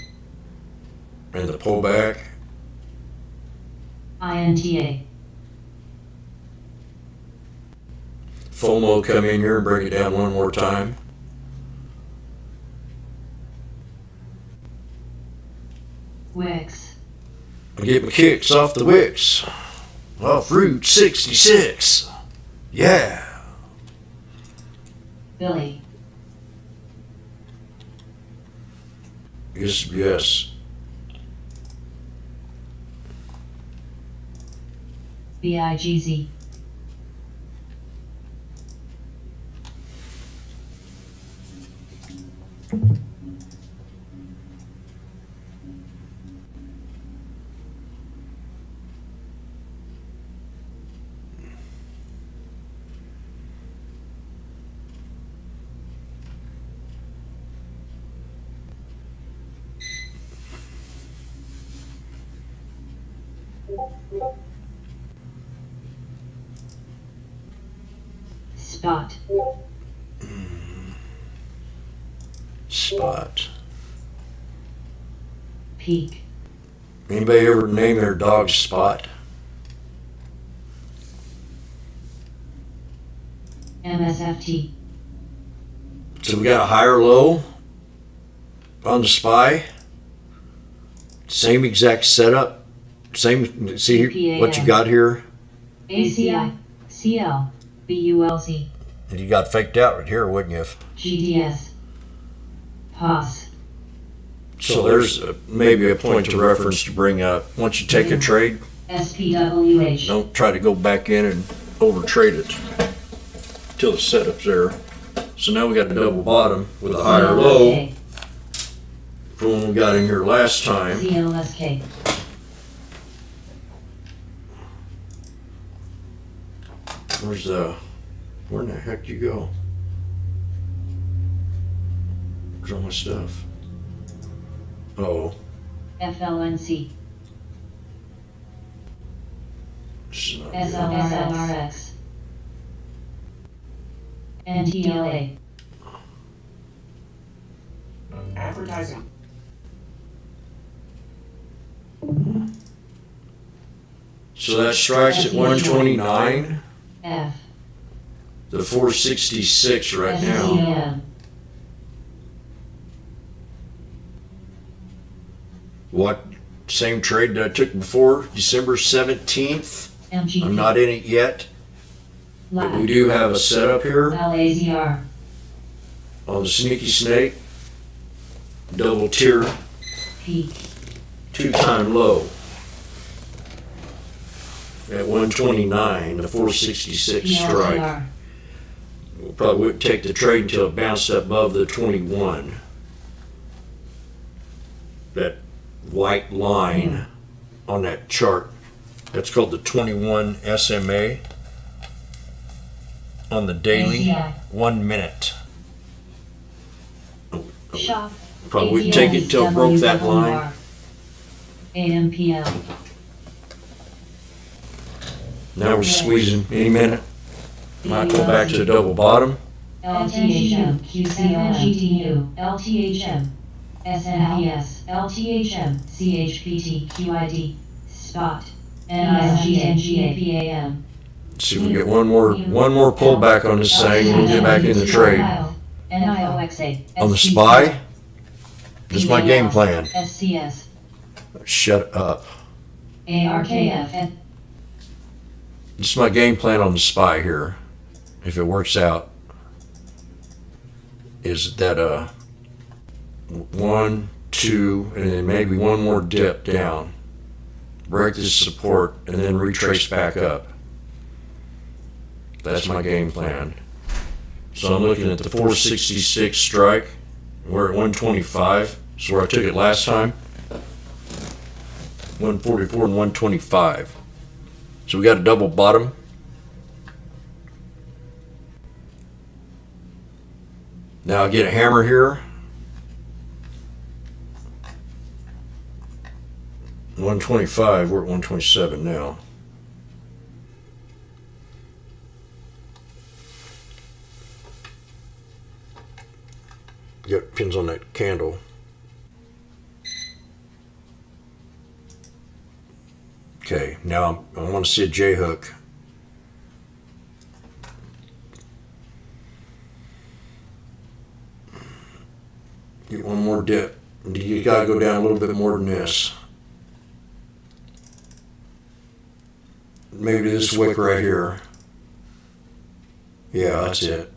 And the pullback. INTA. FOMO come in here and bring it down one more time. Wix. I get my kicks off the wicks. Off Route 66. Yeah. Billy. Yes. BIGZ. Spot. Spot. Peak. Anybody ever name their dog Spot? MSFT. So we got a high or low on the spy. Same exact setup. Same. See what you got here. ACI. CL. BULC. You got faked out right here, wouldn't you? GDS. Pause. So there's maybe a point of reference to bring up. Once you take a trade, SPWH. don't try to go back in and over trade it till the setup's there. So now we got a double bottom with a higher low from when we got in here last time. CLSK. Where in the heck do you go? Where's all my stuff? Oh, FLNC. this is not good. SLRX. NTLA. Advertising. So that strikes at 129. F. The 466 right now. SCM. What same trade that I took before, December 17th. MGP. I'm not in it yet, but we do have a setup here LAZR. on the Sneaky Snake. Double tier, Peak. 2-time low at 129, the 466 strike. PLCR. We'll probably wouldn't take the trade until it bounced above the 21. That white line on that chart, that's called the 21 SMA on the daily, ACI. 1 minute. Shop. Probably wouldn't take it till it broke that line. AMPL. Now we're squeezing any minute. Might go back to a double bottom. LTHM. QCLM. GTU. LTHM. SNPS. LTHM. CHPT. QID. Spot. NISGNGAPAM. See if we get one more pullback on this thing, we'll get back in the trade. NIOXA. On the SPY, this is my game plan. SCS. Shut up. ARKF. This is my game plan on the SPY here. If it works out, is that 1, 2, and then maybe one more dip down. Break this support and then retrace back up. That's my game plan. So I'm looking at the 466 strike. We're at 125. That's where I took it last time. 144 and 125. So we got a double bottom. Now I get a hammer here. 125, we're at 127 now. Yep, depends on that candle. Okay, now I want to see a J hook. Get one more dip. You gotta go down a little bit more than this. Maybe this wick right here. Yeah, that's it.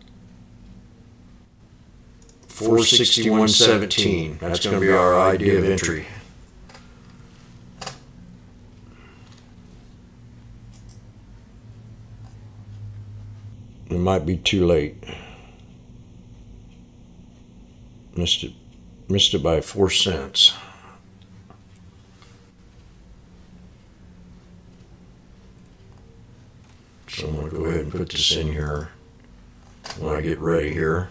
461.17. That's going to be our idea of entry. It might be too late. Missed it by 4 cents. So I'm going to go ahead and put this in here when I get ready here.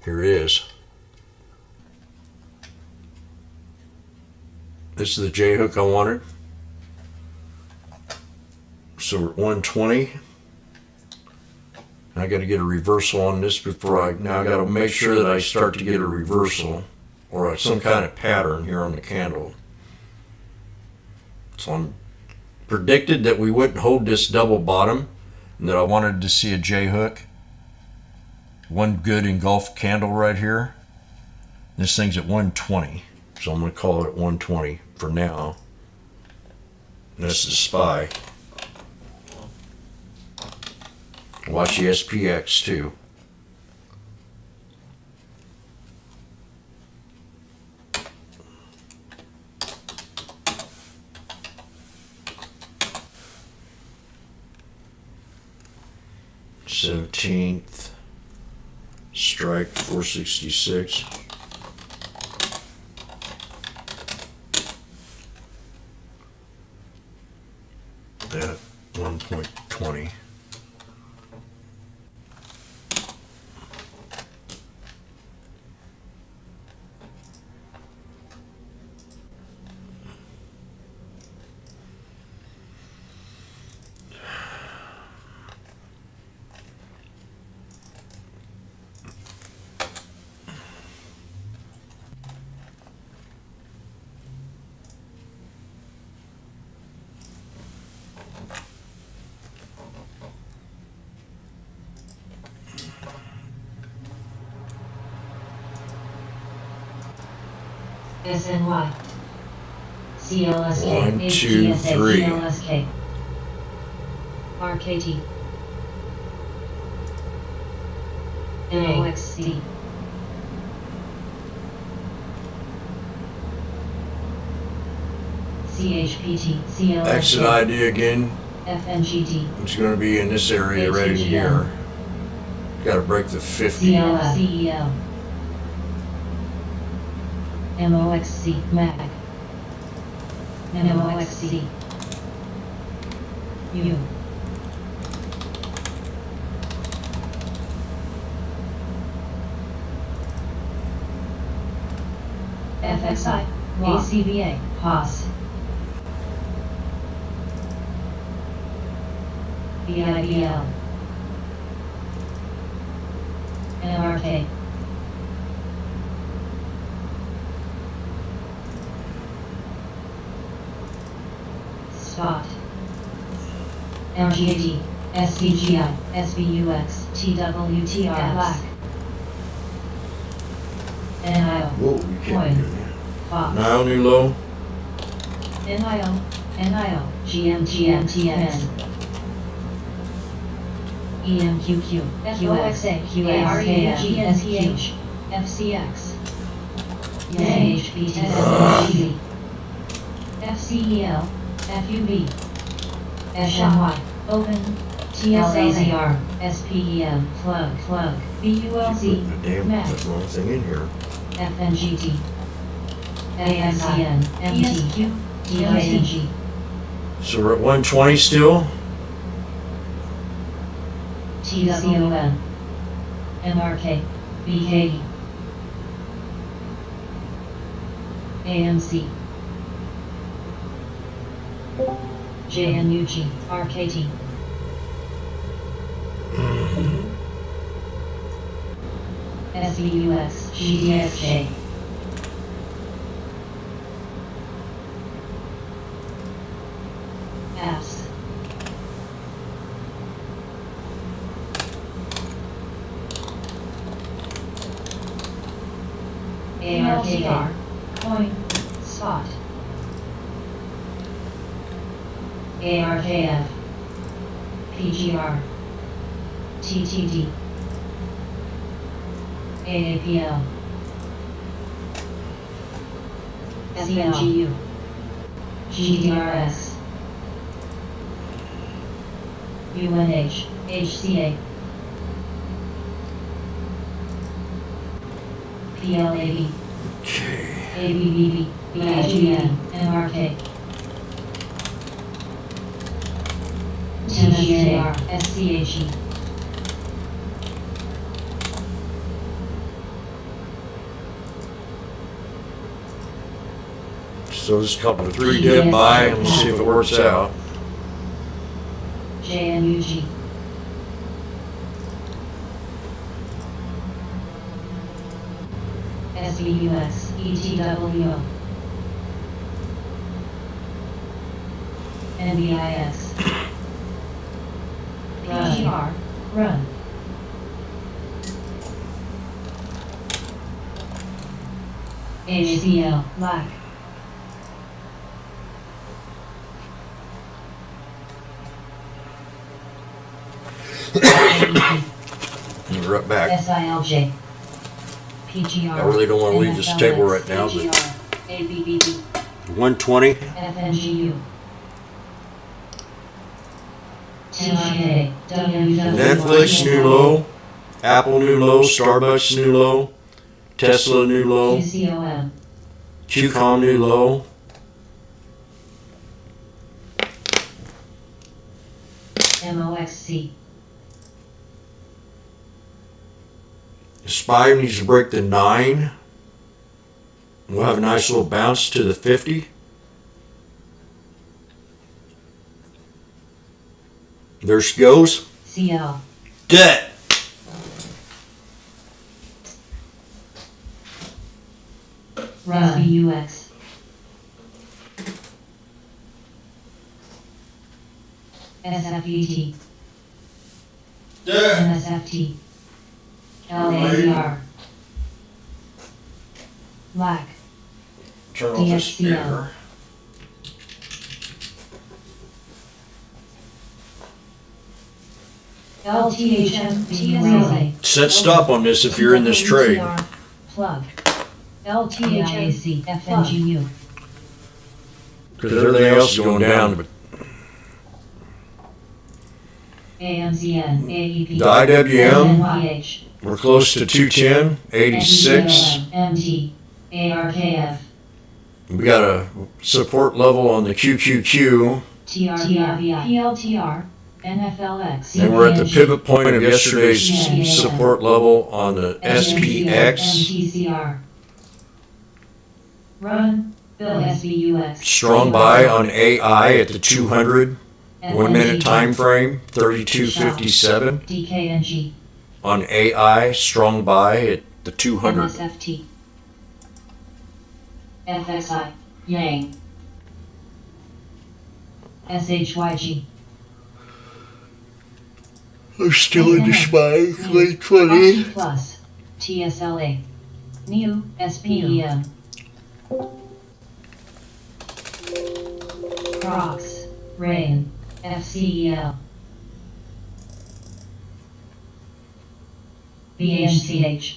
Here it is. This is the J hook I wanted. So we're at 120. I got to get a reversal on this before now I got to make sure that I start to get a reversal or some kind of pattern here on the candle. So I'm predicted that we wouldn't hold this double bottom and that I wanted to see a J hook. One good engulfed candle right here. This thing's at 120. So I'm going to call it 120 for now. And that's the SPY. Watch the SPX too. '17th strike 466. At 1.20. SNY. CLSK. 1, 2, 3. CLSK. RKT. NOXC. CHPT. CLSK. Exit ID again. FNGT. It's going to be in this area right in here. Got to break the 50. CLCEL. MOXC. MAG. MOXC. U. FXI. ACBA. POS. BIBL. NRK. Spot. LGAD. SDGI. SBUX. TWTRX. Black. NIO. Whoa, you can't do Fox. that. Now new low. NIO. GMTN. EMQQ. QXA. QAREGNTH. FCX. CHPT. FCEL. FUB. SNY. Open. TSLZR. SPEM. Plug. BULZ. The damn MAC. that's the wrong thing in here. FNGT. ASCN. MTQ. DING. So we're at 120 still. TWN. MRK. BK. AMC. JNUG. RKT. SVUX. GDXJ. apps. ARKR. Coin. Spot. ARKF. PGR. TTD. AAPL. CNGU. GDRS. UNH. HCA. PLAB. Okay. ABBB. BIGN. MRK. TGAR. SCHE. So this is couple of 3 dead by, and let's see if it works out. JNUG. SVUS, ETWO. NBIS. PGR, run. HCL, lack. And we're up back. SILJ. PGR. I really don't want to leave this table right now, but ABBB. 120. FNGU. TIA. Netflix new low, Apple new low, Starbucks new low, Tesla new low, QCOM. QCOM new low. MOXC. SPY needs to break the 9. We'll have a nice little bounce to the 50. There she goes. CL. Dead. SBUX. SFET. MSFT. LADR. LAC. Turn off this DXCL. air. LTHM. TSLA. Set stop on this if you're in this trade. Plug. LTHAC. FNGU. Because everything else is going down. But AMZN. AEP. the IWM, NYH. we're close to 210, 86. MT. ARKF. We got a support level on the QQQ. TRVI. PLTR. NFLX. And we're at the pivot point of yesterday's support level on the SPX. MTCR. Run. Bill SBUX. Strong buy on AI at the 200 1 minute time frame, 32.57 DKNG. on AI. Strong buy at the 200. MSFT. FXI. Yang. SHYG. I'm still in the SPY, late Oxy Plus. TSLA. Mu. SPEM. Crocs. Rain. FCEL. BHCH.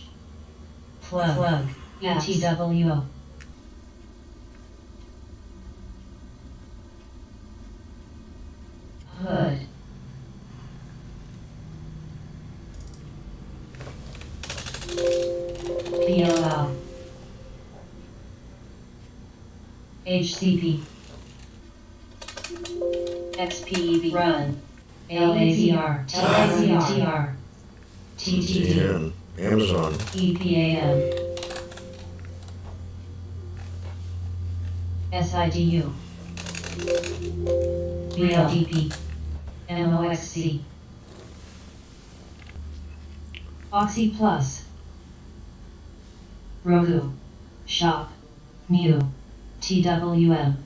Plug. ETWO. Hood. PLL. HCP. XPEV. Run. LAZR. LAZR. TTD. And Amazon. EPAM. SIDU. BLDP. MOXC. Oxy Plus. Roku. Shop. Mu. TWM.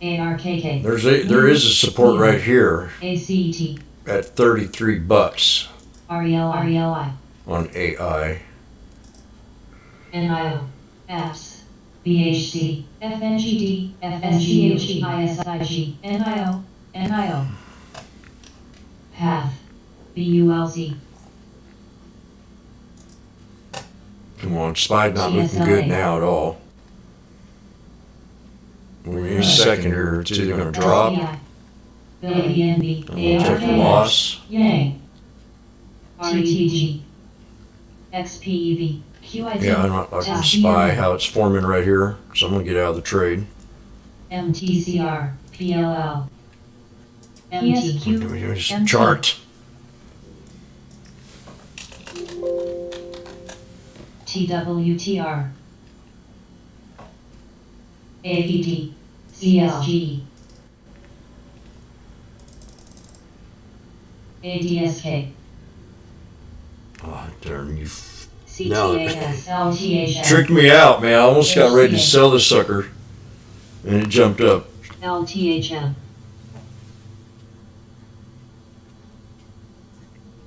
ARKK. There is a support right here ACET. at 33 bucks RELI. on AI. NIO. APS. BHC. FNGD. FNGH. ISIG. NIO. Path. BULZ. Come on, SPY not looking good now at all. We need a second here. It's either going to drop. BNB. I'm going to take a loss. Yang. TTG. XPEV. QID. Yeah, I'm not liking SPY, how it's forming right here. So I'm going to get out of the trade. MTCR. PLL. MTQ. Give me just chart. TWTR. APT, CSG, ADSK, Oh, darn you. CTAS, LTHM, Tricked me out, man. I almost got ready to sell this sucker. And it jumped up. LTHM,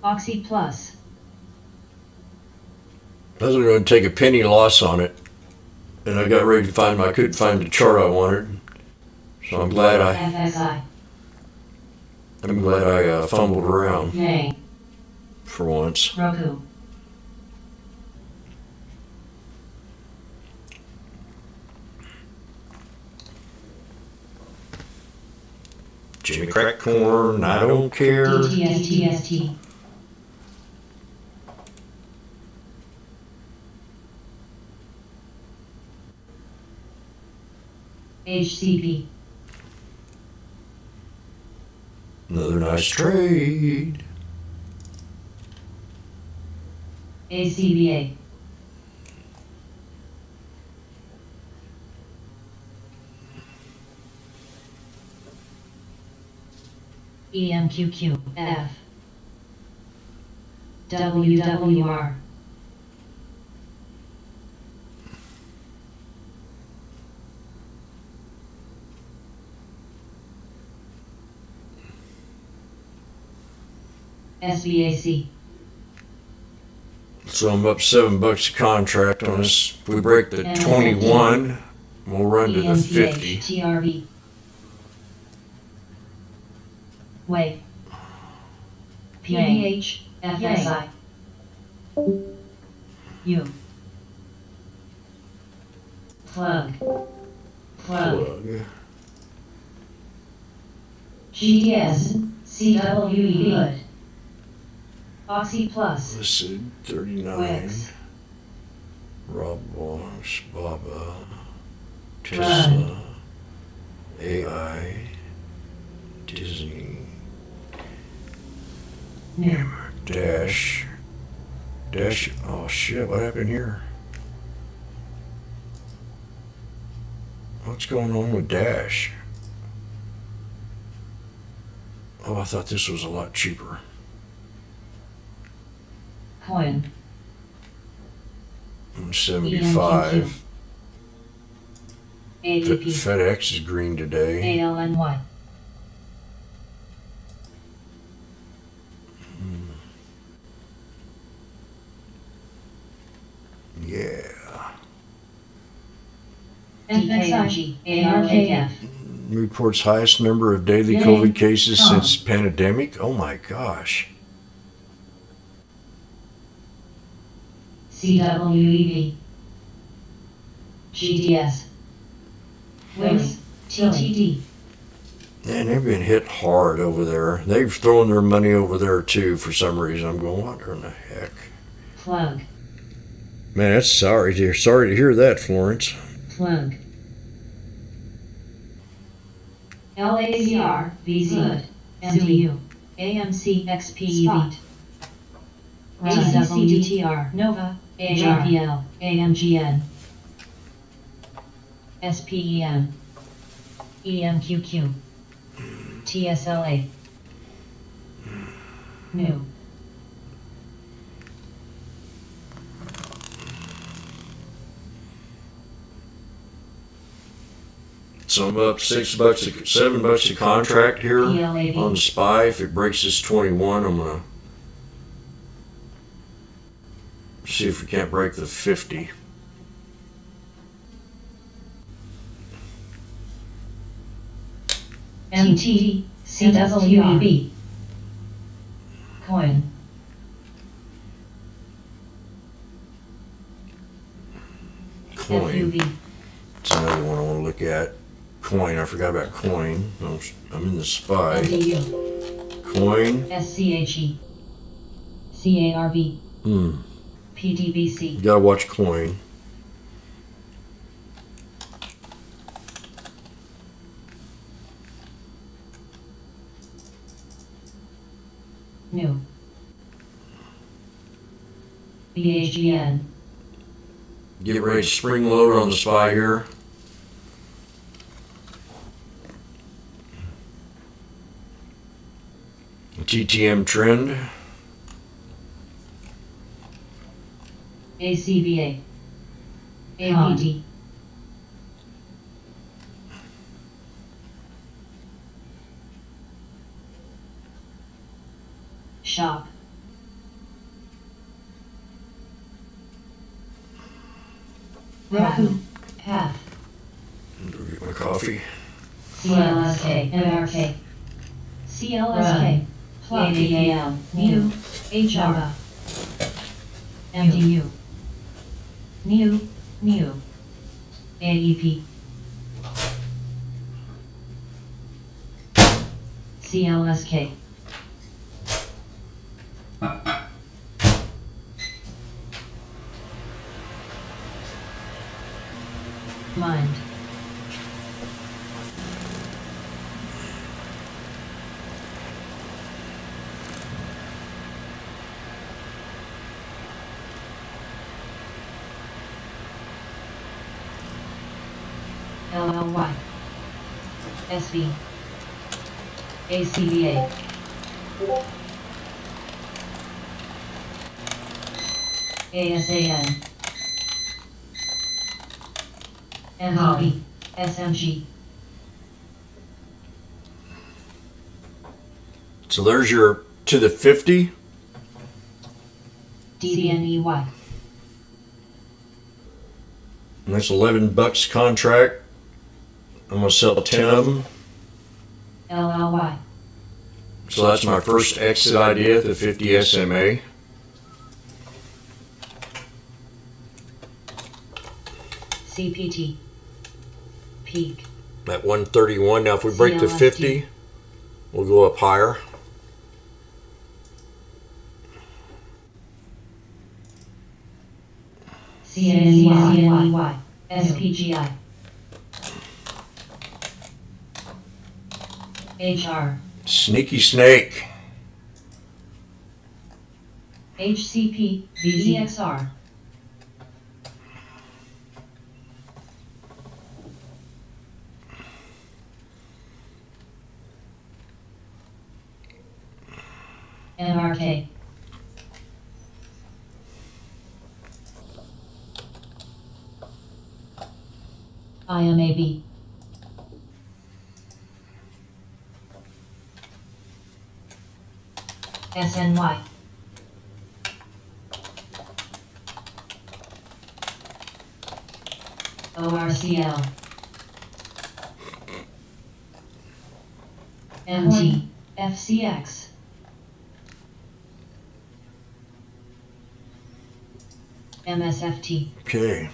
Oxy Plus, I was going to take a penny loss on it. And I got ready to I couldn't find the chart I wanted. So I'm glad FSI, I fumbled around Nay, for once. Roku, Jimmy Crack Corn, I don't care. DTSTST, HCP, Another nice trade. ACBA, EMQQF, WWR, SBAC, So I'm up $7 a contract on this. If we break the 21, we'll run to the 50. TRB, Wave, PBH, FSI, U, Plug, Plug. GDS, CWE, Good, Oxy Plus, This is 39. Wix, Rob Walsh, Baba, Tesla, AI, Disney, New, Dash. Oh shit, what happened here? What's going on with Dash? Oh, I thought this was a lot cheaper. Coin, 75. ADP, FedEx is green today. ALNY, Yeah. DKRG, ARKF, Reports highest number of daily Yay. COVID cases Oh. since pandemic. Oh my gosh. CWEB, GDS, Wix, TTD, Man, they've been hit hard over there. They've thrown their money over there too for some reason. I'm going, what in the heck? Plug, Man, that's sorry to hear that, Florence. Plug, LAZR, VZ, MDU, AMC, XPEV, ACCDTR, Nova, AJPL, AMGN, SPEM, EMQQ, TSLA, New, So I'm up $7 a contract here ELAB, on the SPY. If it breaks this 21, I'm gonna see if we can't break the 50. MT, CWEB, Coin, Coin. FUV, It's another one I want to look at. Coin. I forgot about coin. I'm in the SPY. MDU, Coin. SCHE, CARB, Hmm. PTBC, You gotta watch coin. New, BHGN, Get ready to spring load on the SPY here. TTM trend. ACBA. APD. Shop. Roku. Path. Get my coffee. CLSK. MRK. CLSK. Plug. ADAL. New. HR. MDU. New. New. AEP. CLSK. Mind. LLY. SV. ACBA. ASAN. MDB. SMG. So there's your to the 50. DDNEY. And that's $11 contract. I'm gonna sell 10 of them. LLY. So that's my first exit idea at the 50 SMA. CPT. Peak. At 131. Now if we break the CLST. 50, we'll go up higher. CNEY. SPGI. HR. Sneaky snake. HCP. VZXR. MRK. IMAB. SNY. ORCL. MT. FCX. MSFT. Okay.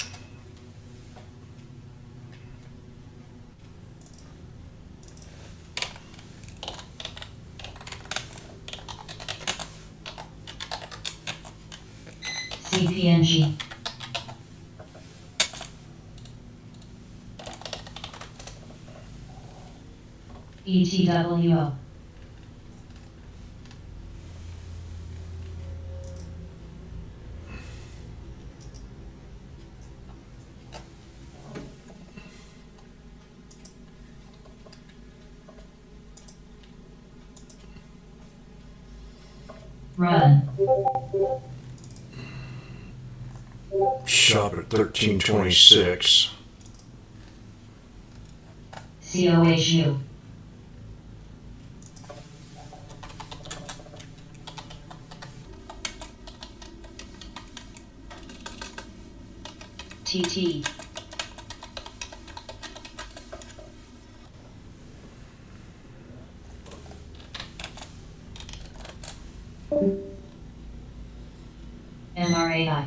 CPNG. ETWO. Run. Shop at 1326. COHU. TT. MRAI.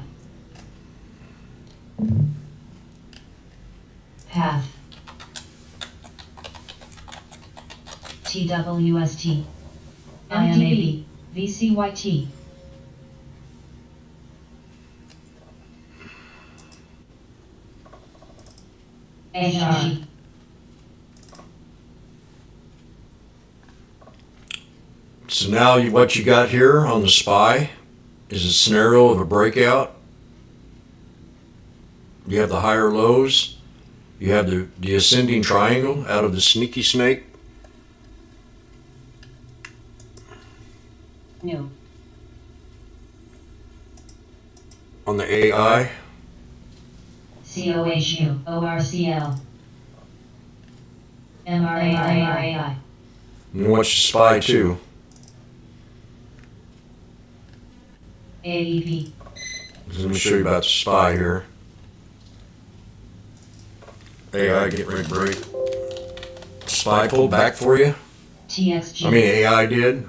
Path. TWST. IMAB. VCYT. HRG. So now what you got here on the SPY is a scenario of a breakout. You have the higher lows. You have the ascending triangle out of the sneaky snake. New. On the AI, COHUORCL. MRAI. and watch Spy too. AEP. Let me show you about the Spy here. AI getting ready to break. Spy pulled back for you. TXG. I mean AI did.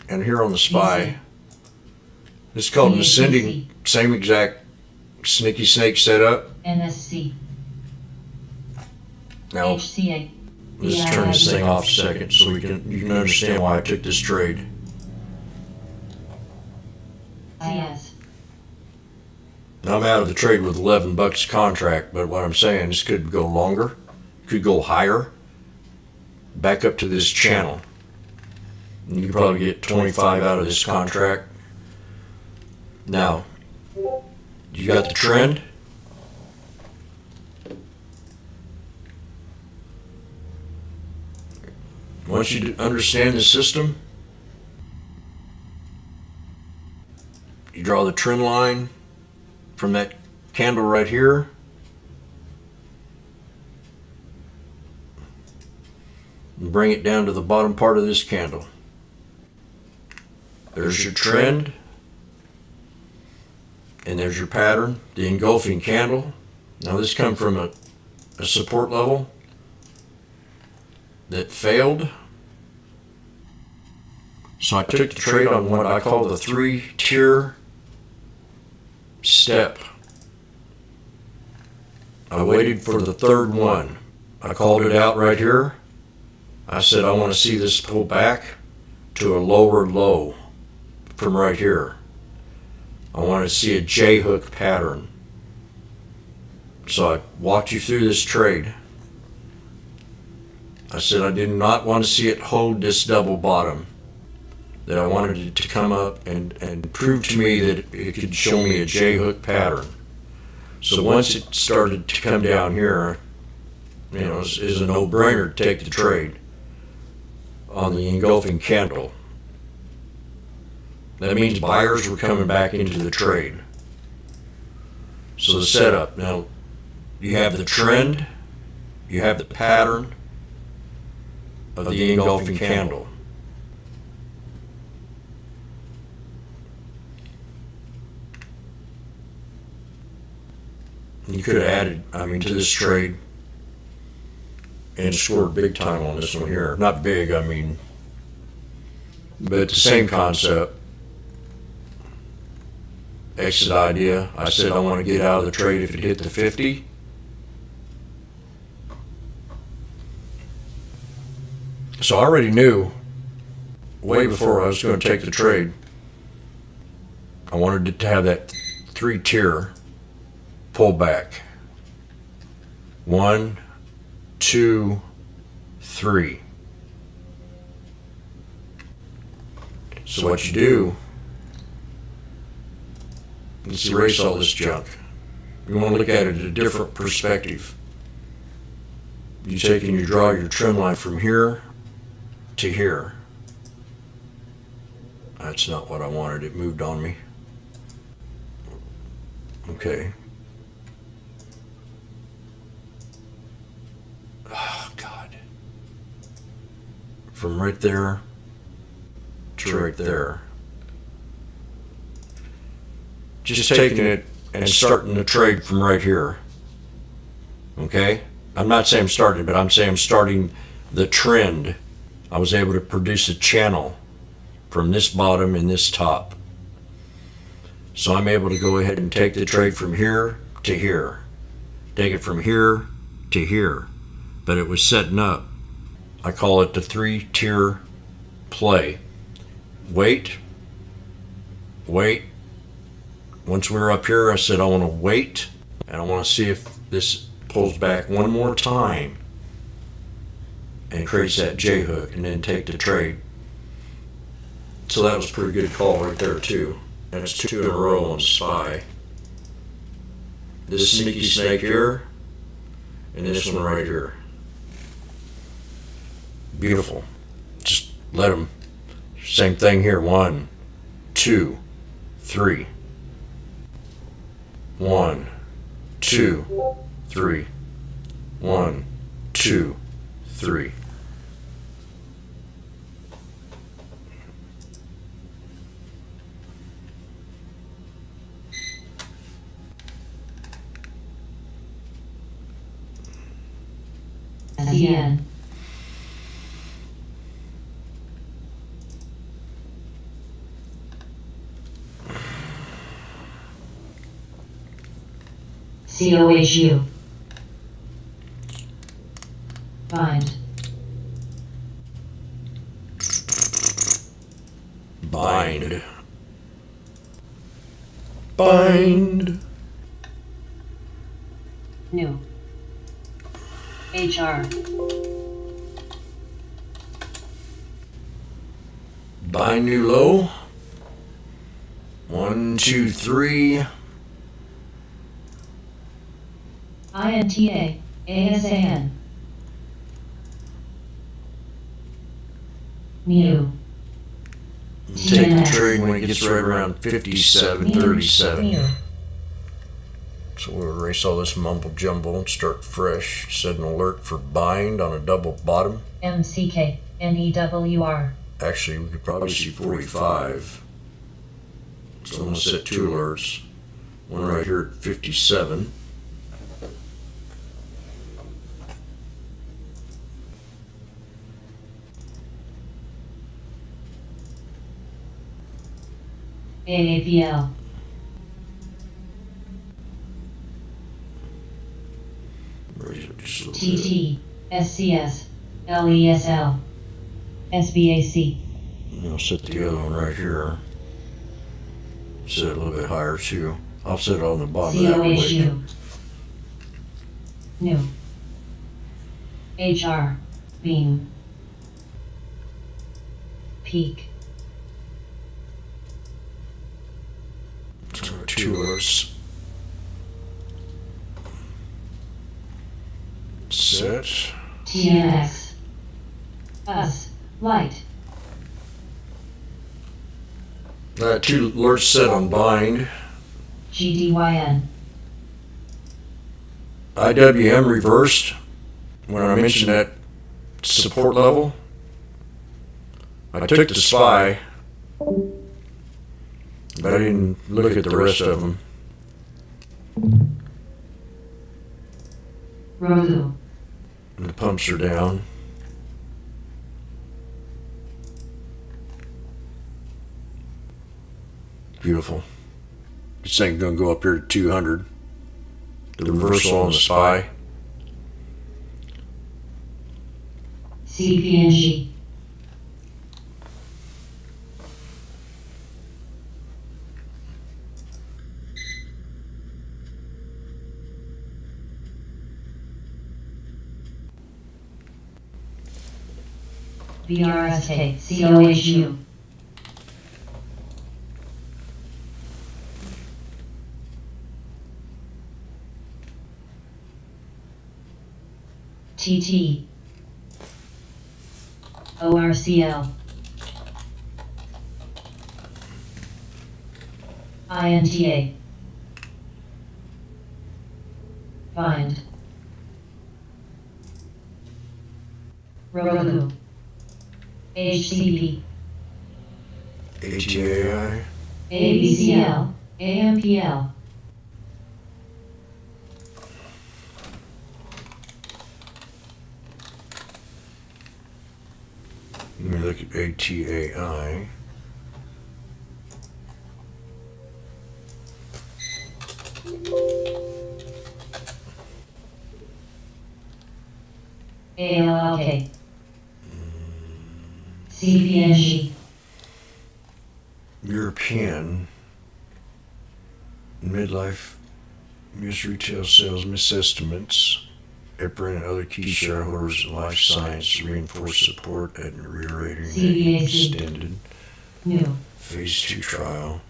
And here on the Spy, it's called an ascending, same exact sneaky snake setup. NSC. Now HCA. let's turn this thing off a second so you can understand why I took this trade. CS. Now I'm out of the trade with $11 a contract, but what I'm saying is could go longer, could go higher, back up to this channel. And you could probably get 25 out of this contract. Now, you got the trend. Once you understand the system, you draw the trend line from that candle right here. And bring it down to the bottom part of this candle. There's your trend. And there's your pattern, the engulfing candle. Now this come from a support level that failed. So I took the trade on what I call the 3-tier step. I waited for the third one. I called it out right here. I said I want to see this pull back to a lower low from right here. I want to see a J-hook pattern. So I walked you through this trade. I said I did not want to see it hold this double bottom. That I wanted it to come up and prove to me that it could show me a J-hook pattern. So once it started to come down here, you know, it's a no-brainer to take the trade on the engulfing candle. That means buyers were coming back into the trade. So the setup, now you have the trend, you have the pattern of the engulfing candle. You could have added, to this trade and scored big time on this one here. Not big, but the same concept. Exit idea. I said I want to get out of the trade if it hit the 50. So I already knew way before I was going to take the trade, I wanted it to have that 3-tier pull back. 1, 2, 3. So what you do, let's erase all this junk. You want to look at it at a different perspective. You take and you draw your trend line from here to here. That's not what I wanted. It moved on me. Okay. Oh, God. From right there to right there. Just taking it and starting the trade from right here. Okay? I'm not saying I'm starting, but I'm saying I'm starting the trend. I was able to produce a channel from this bottom and this top. So I'm able to go ahead and take the trade from here to here. Take it from here to here. But it was setting up. I call it the 3-tier play. Wait. Wait. Once we were up here, I said I want to wait, and I want to see if this pulls back one more time and creates that J-hook, and then take the trade. So that was a pretty good call right there, too. And it's 2 in a row on Spy. This sneaky snake here, and this one right here. Beautiful. Just let them Same thing here. 1, 2, 3. 1, 2, 3. 1, 2, 3. CN. COHU. Bind. Bind. Bind. New. HR. Bind new low. 1, 2, 3. INTA. ASAN. New. Take the TNX. trade when it gets right around 57.37. New. So we'll erase all this mumble jumble and start fresh. Set an alert for bind on a double bottom. MCK. NEWR. Actually, we could probably see 45. So I'm going to set 2 alerts. One right here at 57. AAPL. Raise it just a little bit. TT. SCS. LESL. SBAC. And I'll set the other one right here. Set it a little bit higher too. I'll set it on the bottom of that weight. COHU. New. HR. Beam. Peak. So 2 alerts. Set. TNX. Us. Light. 2 alerts set on bind. GDYN. IWM reversed when I mentioned that support level. I took the SPY, but I didn't look at the rest of them. Roku. The pumps are down. Beautiful. This thing's gonna go up here to 200. The reversal on the SPY. CPNG. BRSK. COHU. TT. ORCL. INTA. Bind. Roku. HCP. ATAI. ABCL. AMPL. Let me look at ATAI. ALLK. CPNG. European. Midlife. Miss retail sales misestimates. EPRIN and other key shareholders in life science reinforce support and reiterating CVAC. extended New. phase 2 trial.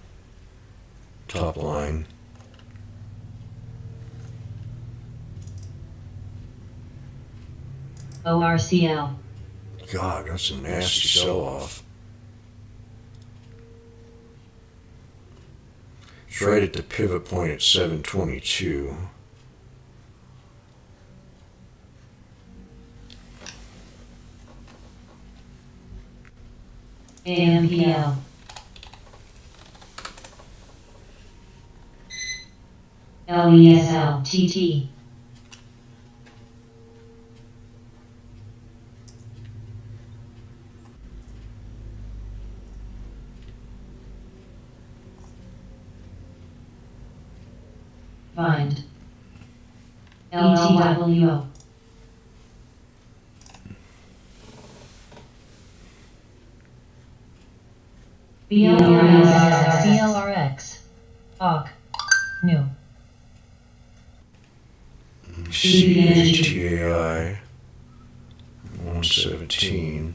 Top line. ORCL. God, that's a nasty sell-off. It's right at the pivot point at 722. AMPL. LESL TT. Find. LLWO. BLRX. AUK. New. CATAI 117.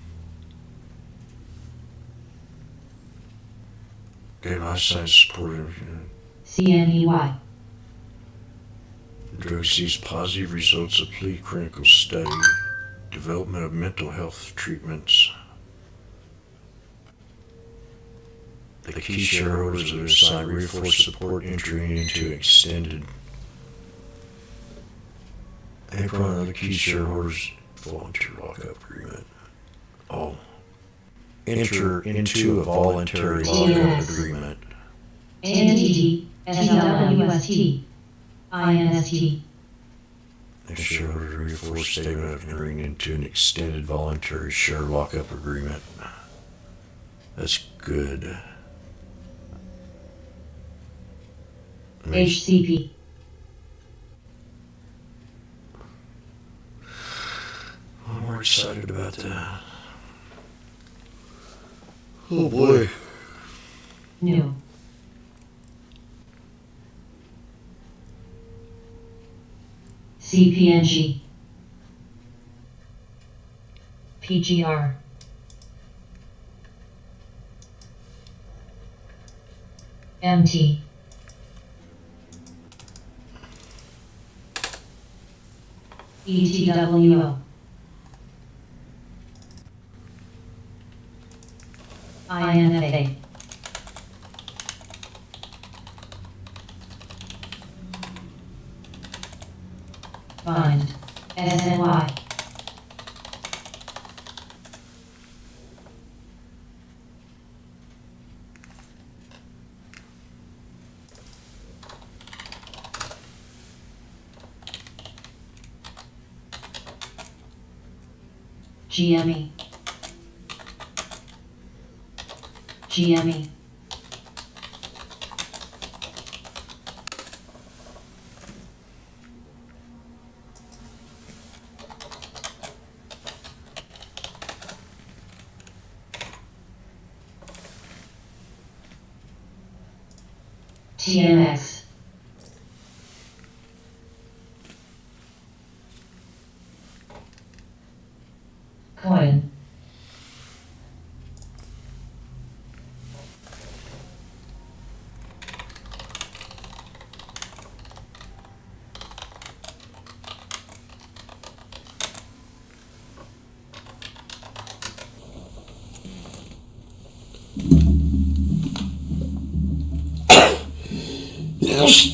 Data life science support. CNEY. Drug sees positive results of preclinical study. Development of mental health treatments. The key shareholders of this site reinforce support entering into extended. April and other key shareholders volunteer lockup agreement. Oh. Enter into a voluntary lockup agreement. ANTT. SLWST. INST. The shareholders reinforce statement of entering into an extended voluntary share lockup agreement. That's good. HCP. I'm more excited about that. Oh boy. New. CPNG. PGR. MT. ETWO. INFA. Find. SNY. GME. GME. TMX. Coin.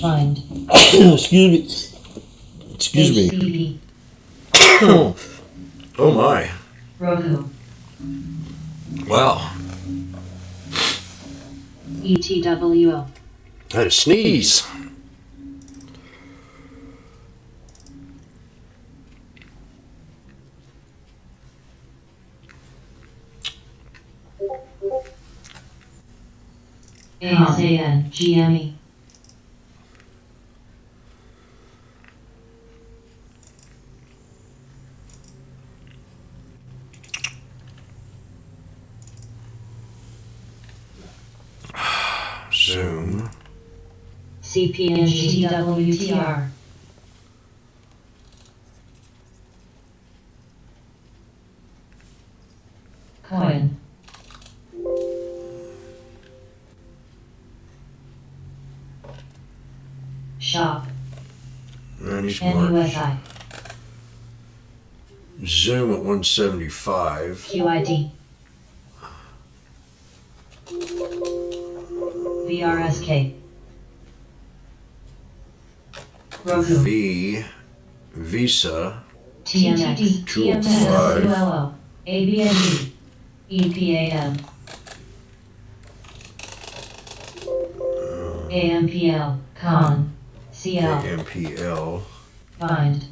Find. Excuse me. Excuse me. HCP. Oh my. Roku. Wow. ETWO. I had a sneeze. ASAN. GME. Zoom. CPNG. TWTR. Coin. Shop. NUSI. Zoom at 175. QID. VRSK. Roku. V, Visa, TMX. Tool TMX. five. ULO. ABND. EPAM. AMPL. Con. CL. AMPL. Find.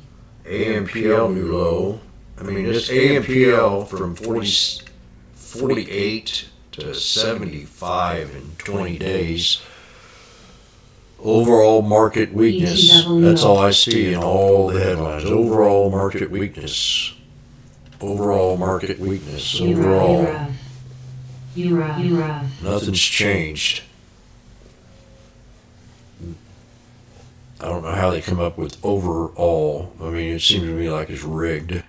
AMPL new low. I mean, it's AMPL from 48 to 75 in 20 days. Overall market weakness. ETW. That's all I see in all the headlines. Overall market weakness. Overall market weakness. Overall. URAV. Nothing's changed. I don't know how they come up with overall. I mean, it seems to me like it's rigged.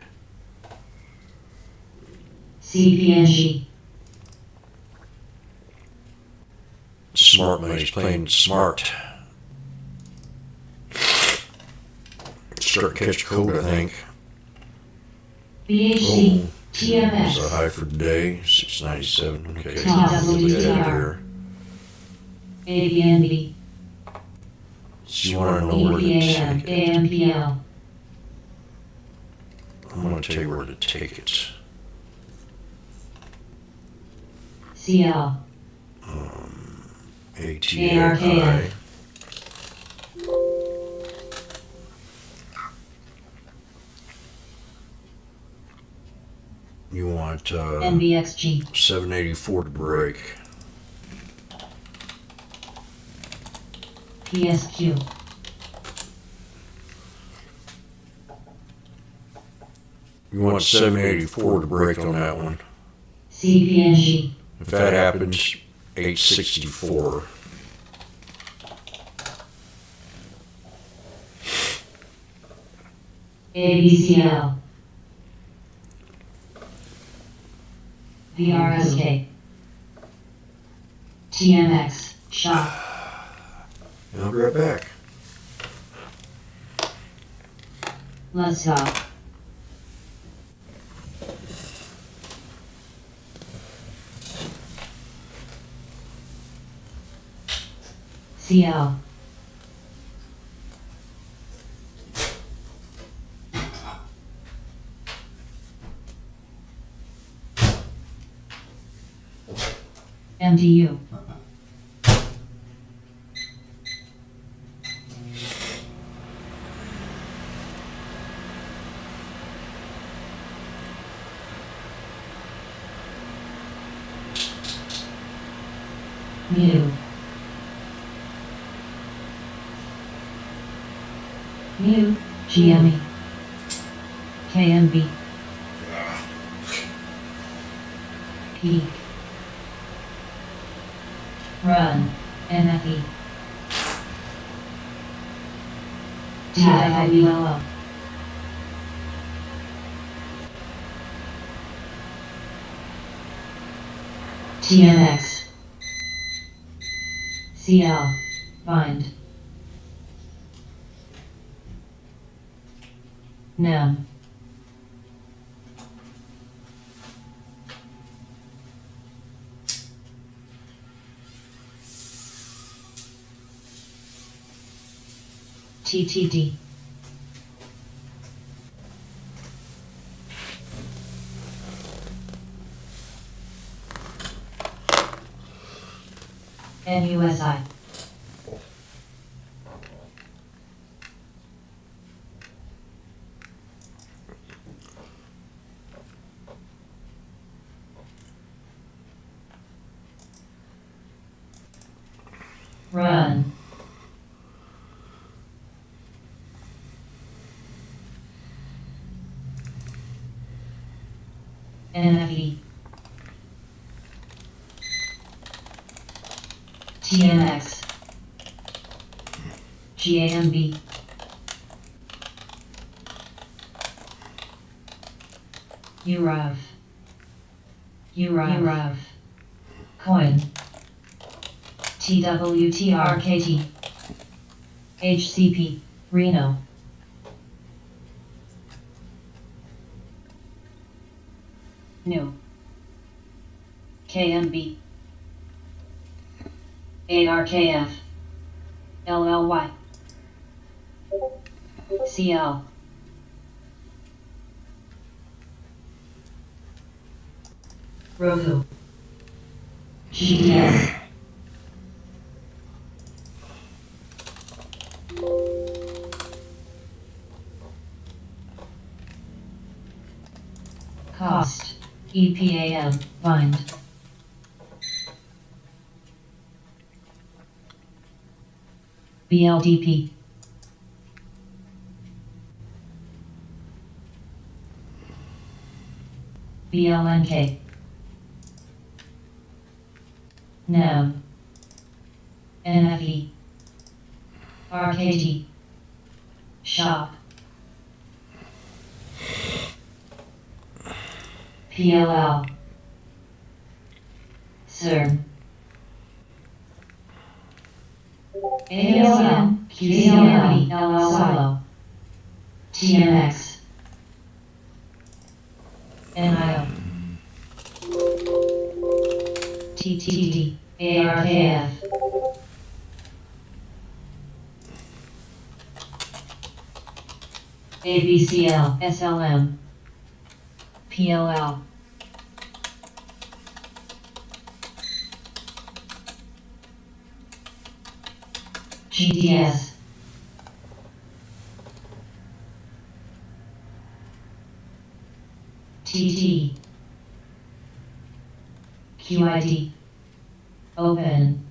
CPNG. Smart money's playing smart. Start to catch cold, I think. BHC. Oh, TMX. it's a high for today, 697. Okay, TWTR. look at that here. ABNB. So you want to know where to EPAM. take it? AMPL. I'm going to tell you where to take it. CL. ATAI. You want NBXG. 784 to break. PSQ. You want 784 to break on that one. CPNG. If that happens, 864. ABCL. VRSK. TMX. Shock. I'll be right back. Let's talk. CL. MDU. New. New. GME. KMB. Peak. Run. NFE. TIWLO. TMX. CL. Bind. NEM. TTD. NUSI. Run. NFE. TMX. GAMB. URAV. URAV. Coin. TWTRKT. HCP. Reno. New. KMB. ARKF. LLY. CL. Roku. GDS. Cost. EPAM. Bind. BLDP. BLNK. NAM. NFE. RKT. Shop. PLL. CERN. ALM, QCLM, LLO. TMX. NIO. TTD. ARKF. ABCL, SLM. PLL. GDS. TT. QID. Open.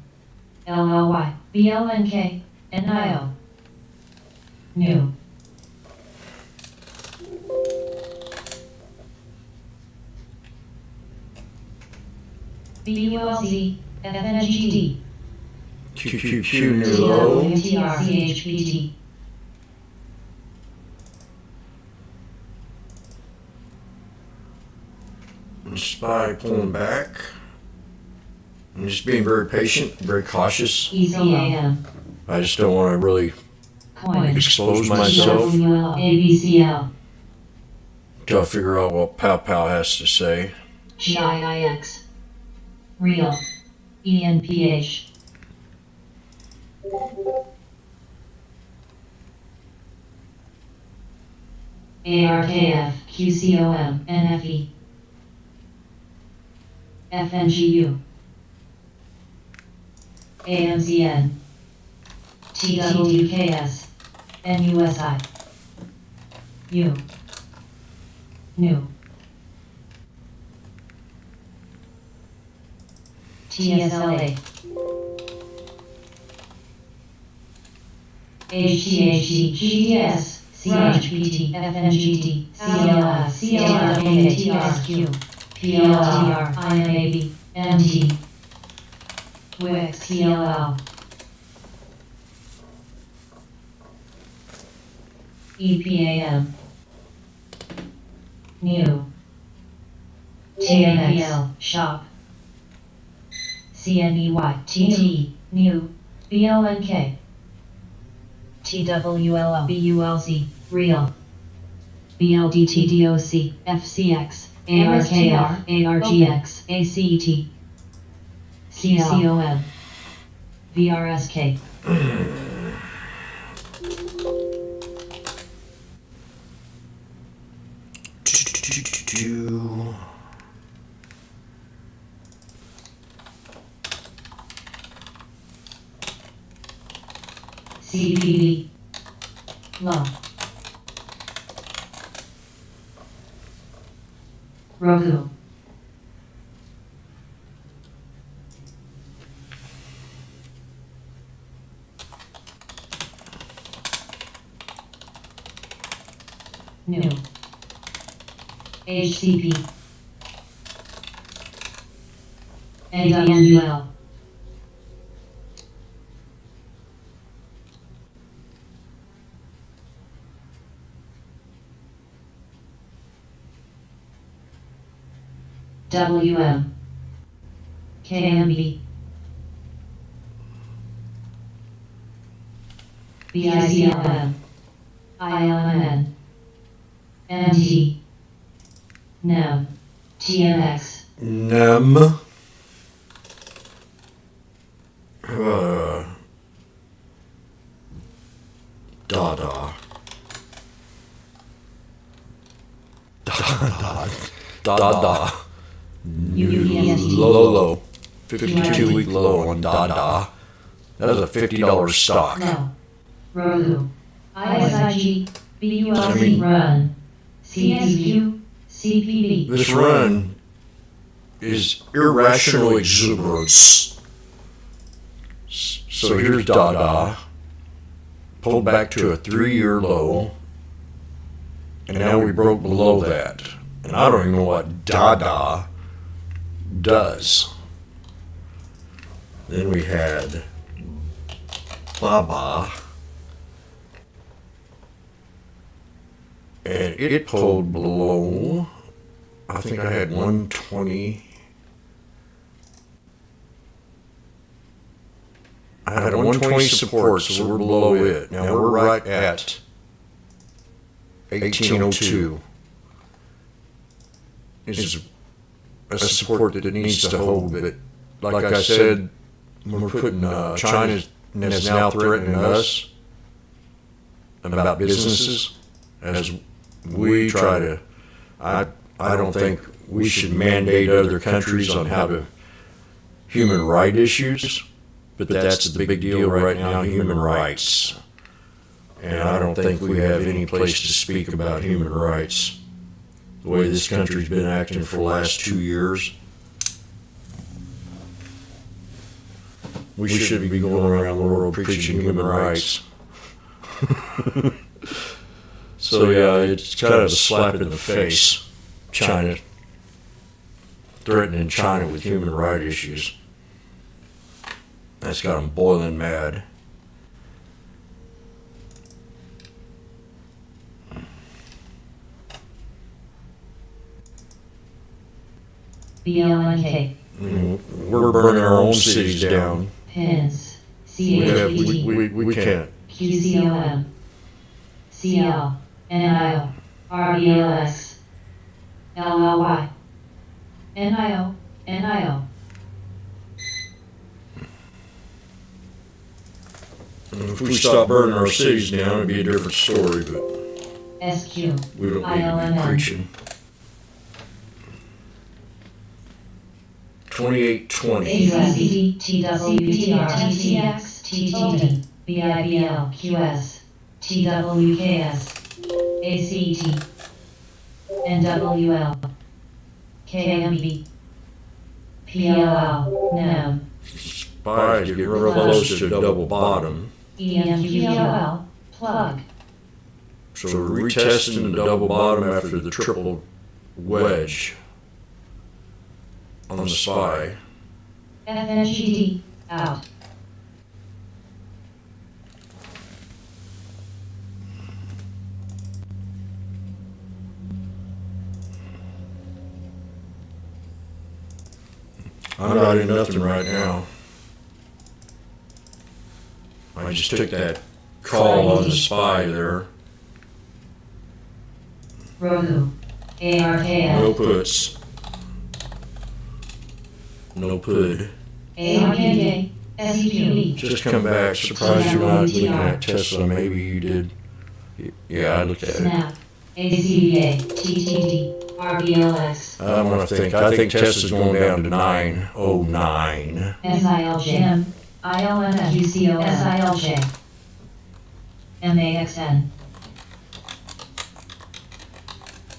LLY. BLNK. NIO. New. BULZ. FNGD. QQQ near low. TRCHPT. Spy pulling back. I'm just being very patient, very cautious. ECAM. I just don't want to really Coin. expose myself ABCL. until I figure out what Pow Pow has to say. GIIX. Real. ENPH. ARKF. QCOM. NFE. FNGU. AMZN. TWKS. NUSI. U. New. TSLA. HTHD. GDS. CHPT. FNGD. CLI. CLRK. TRQ. PLTR. IMAB. MT. WIX. PLL. EPAM. New. TNPL. Shop. CNEY. TT. New. BLNK. TWLO. BULZ. Real. BLDTDOC. FCX. ARKR. ARGX. ACET. CCOM. VRSK. CPD. Low. Roku. New. HCP. AWL. WM. KMB. BICLM. ILMN. MT. NEM. TMX. NEM. Dada. Da. Low. 52-week low on Da. That was a $50 stock. No. Roku. ISIG. BULC I mean- run. CSQ. CPV. This run is irrational exuberance. So here's Da. Pulled back to a 3-year low. And now we broke below that. And I don't even know what Da does. Then we had Baba. And it pulled below, I think I had 120. I had a 120 support, so we're below it. Now we're right at 1802. It's a support that it needs to hold, but like I said, we're putting China is now threatening us about businesses as we try to. I don't think we should mandate other countries on how to human rights issues, but that's the big deal right now, human rights. And I don't think we have any place to speak about human rights. The way this country's been acting for the last 2 years, we shouldn't be going around the world preaching human rights. So yeah, it's kind of a slap in the face. China, threatening China with human rights issues. That's got them boiling mad. BLNK. We're burning our own cities down. Pins. We can't. QCOM. CL. NIO. RBLX. LLY. NIO. If we stop burning our cities down, it'd be a different story, but SQ. we don't need to be ILMN. preaching. 2820. ACD, TWTR, TTX, TTD, BIBL, QS, TWKS, ACT, NWL, KMB, PLL, NEM, Spies get real close to double bottom. EMQL, plug, So we're retesting the double bottom after the triple wedge on the SPY. FNGD, out. I'm not in nothing right now. I just took that call on the SPY there. Roku, ARKF, No puts. No put. ARKK, SEQE, Just come back. Surprised you're not looking at Tesla. Maybe you did. Yeah, I looked at it. SNAP, ACBA, TTD, RBLX, I'm gonna think. I think Tesla's going down to 909. SILJM, ILNF, UCOM, SILJ, MAXN,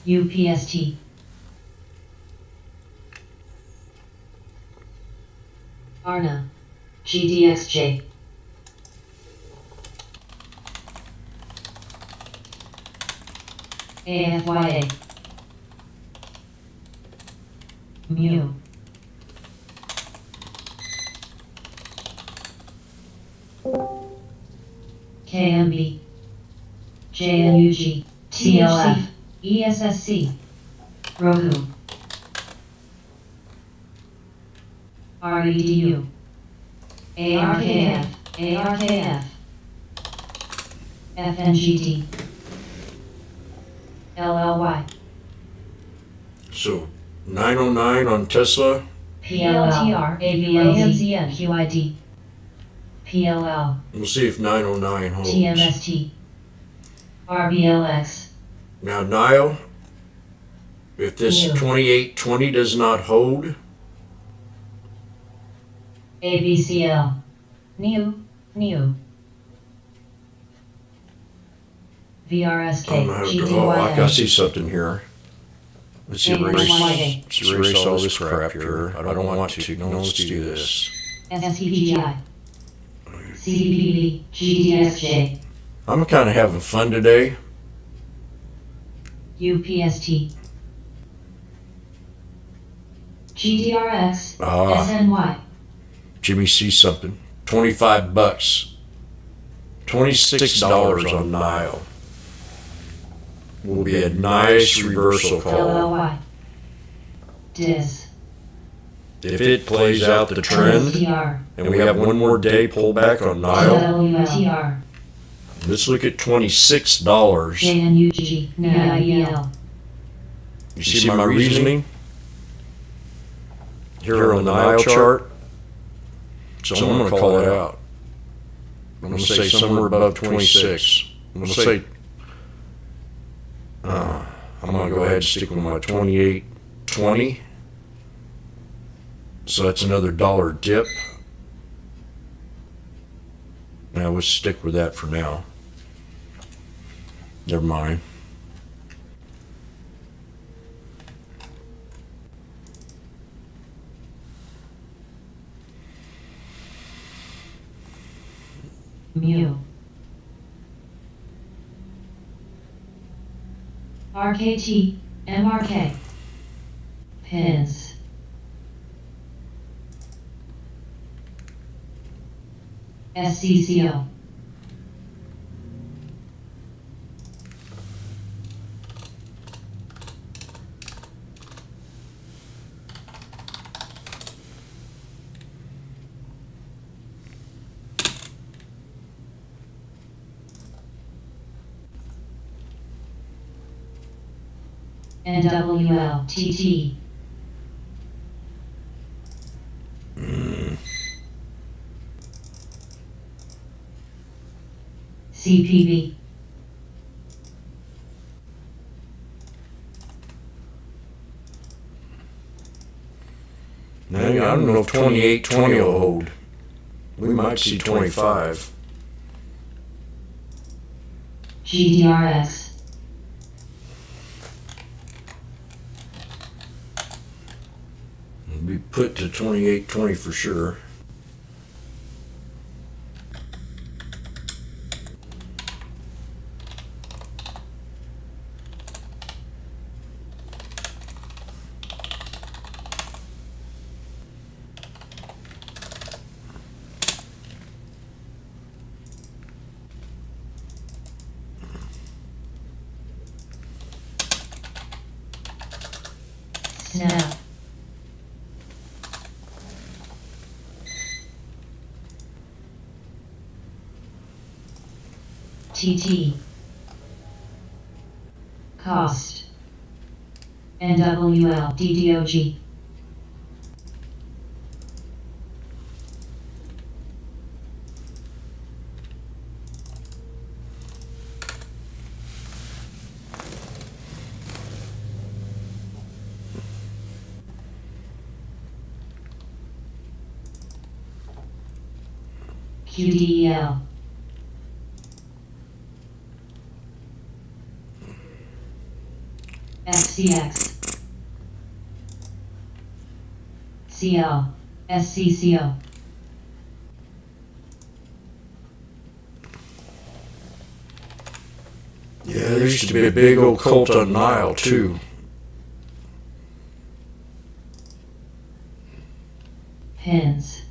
UPST, ARNA, GDXJ, AFYA, MU, KMB, JNUG, TLF, ESSC, Roku, REDU, ARKF, FNGT, LLY, So 909 on Tesla. PLTR, AVLZN, QID, PLL, We'll see if 909 holds. TMST, RBLX, Now NIO, If this New. 2820 does not hold, ABCL. New. VRSK. I'm gonna have to, I see something here. Let's erase all this crap here. I don't want to. No, let's do this. STGI. CBBB. GDSJ. I'm kind of having fun today. UPST. GDRX. Ah. SNY. Jimmy sees something. $25. $26 on Nile. Will be a nice reversal call. LLY. DIS. If it plays out the trend, LSTR. and we have one more day pullback on Nile, WTR. let's look at $26. JNUG. NIEL. You see my reasoning? Here on the Nile chart. So I'm going to call it out. I'm going to say somewhere above 26. I'm going to say, I'm going to go ahead and stick with my 28.20. So that's another dollar dip. Now we'll stick with that for now. Never mind. Mu. RKT. MRK. Pins. SCCO. NWLTT. CPB. Now, I don't know if 28.20 will hold. We might see 25. GDRS. It'll be put to 28.20 for sure. Snap. TT. Cost. NWL DDOG. QDEL. FCX. CL. SCCO. Yeah, there used to be a big old cult on Nile, too. Pins.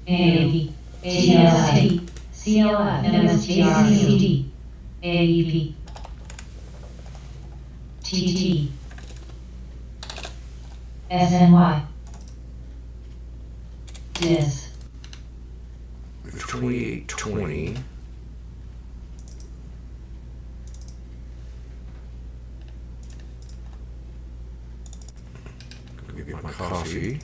AAP. TLST. CLF. MSTRCD. AEP. TT. SNY. DIS. 28.20. Go get my coffee.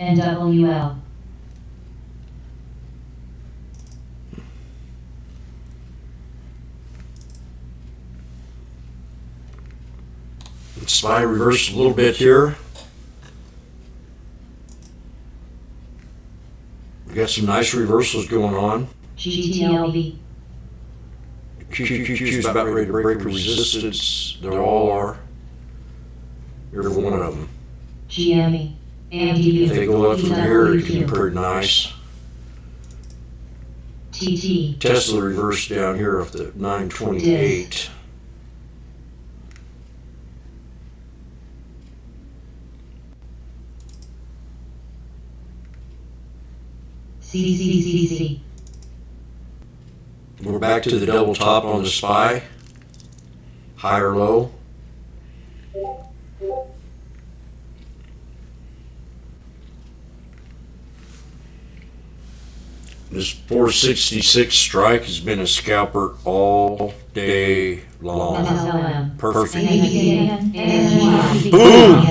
NWL. SPY reversed a little bit here. We got some nice reversals going on. GTLV. QQQ is about ready to break a resistance. They all are. Every one of them. GME. If they go up from here, it can be pretty nice. TT. Tesla reversed down here off the 928. CCCC. We're back to the double top on the SPY. High or low. This 466 strike has been a scalper all day long. SLM. Perfect. ASG. Boom!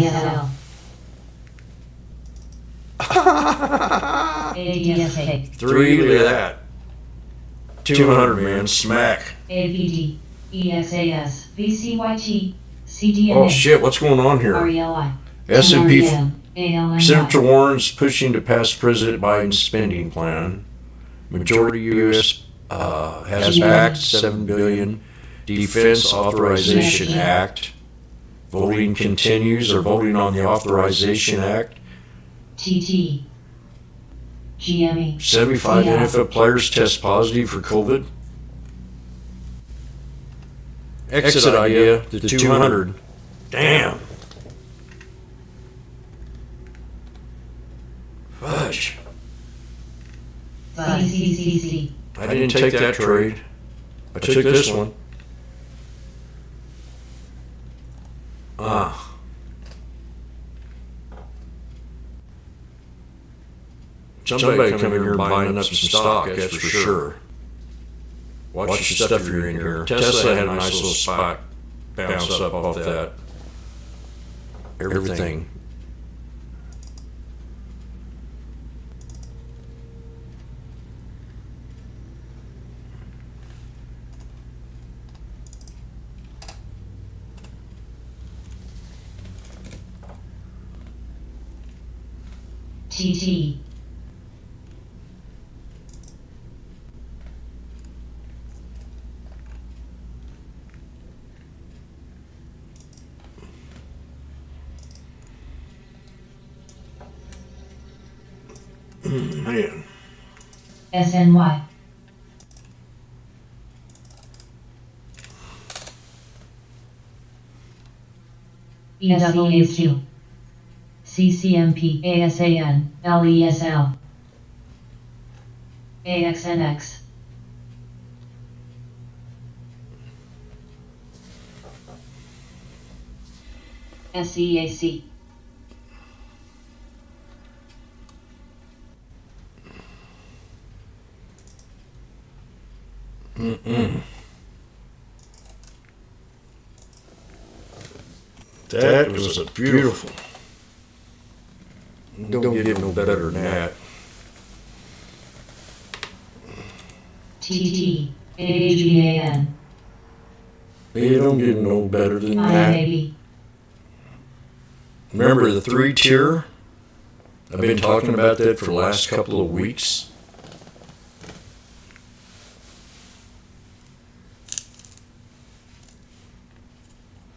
ADSA. 3, look at that. 200, man, smack. AVD. EXAS. VCYT. CDNA. Oh shit, what's going on here? RELI. S&P ALMY. Senator Warren's pushing to pass President Biden's spending plan. Majority U.S. has backed $7 billion Defense Authorization Act. Voting continues. They're voting on the Authorization Act. TT. GME. 75 NFL players test positive for COVID. Exit idea to 200. Damn. Fudge. CCCC. I didn't take that trade. I took this one. Ah. Somebody come in here and buying up some stock, that's for sure. Watch your stuff if you're in here. Tesla had a nice little spot bounce up off that. Everything. TT. Man. SNY. EWQ. CCMP. ASAN. LESL. AXNX. SEAC. That was a beautiful. Don't get no better than that. TT. AGAN. You don't get no better than that. IAB. Remember the 3-tier? I've been talking about that for the last couple of weeks.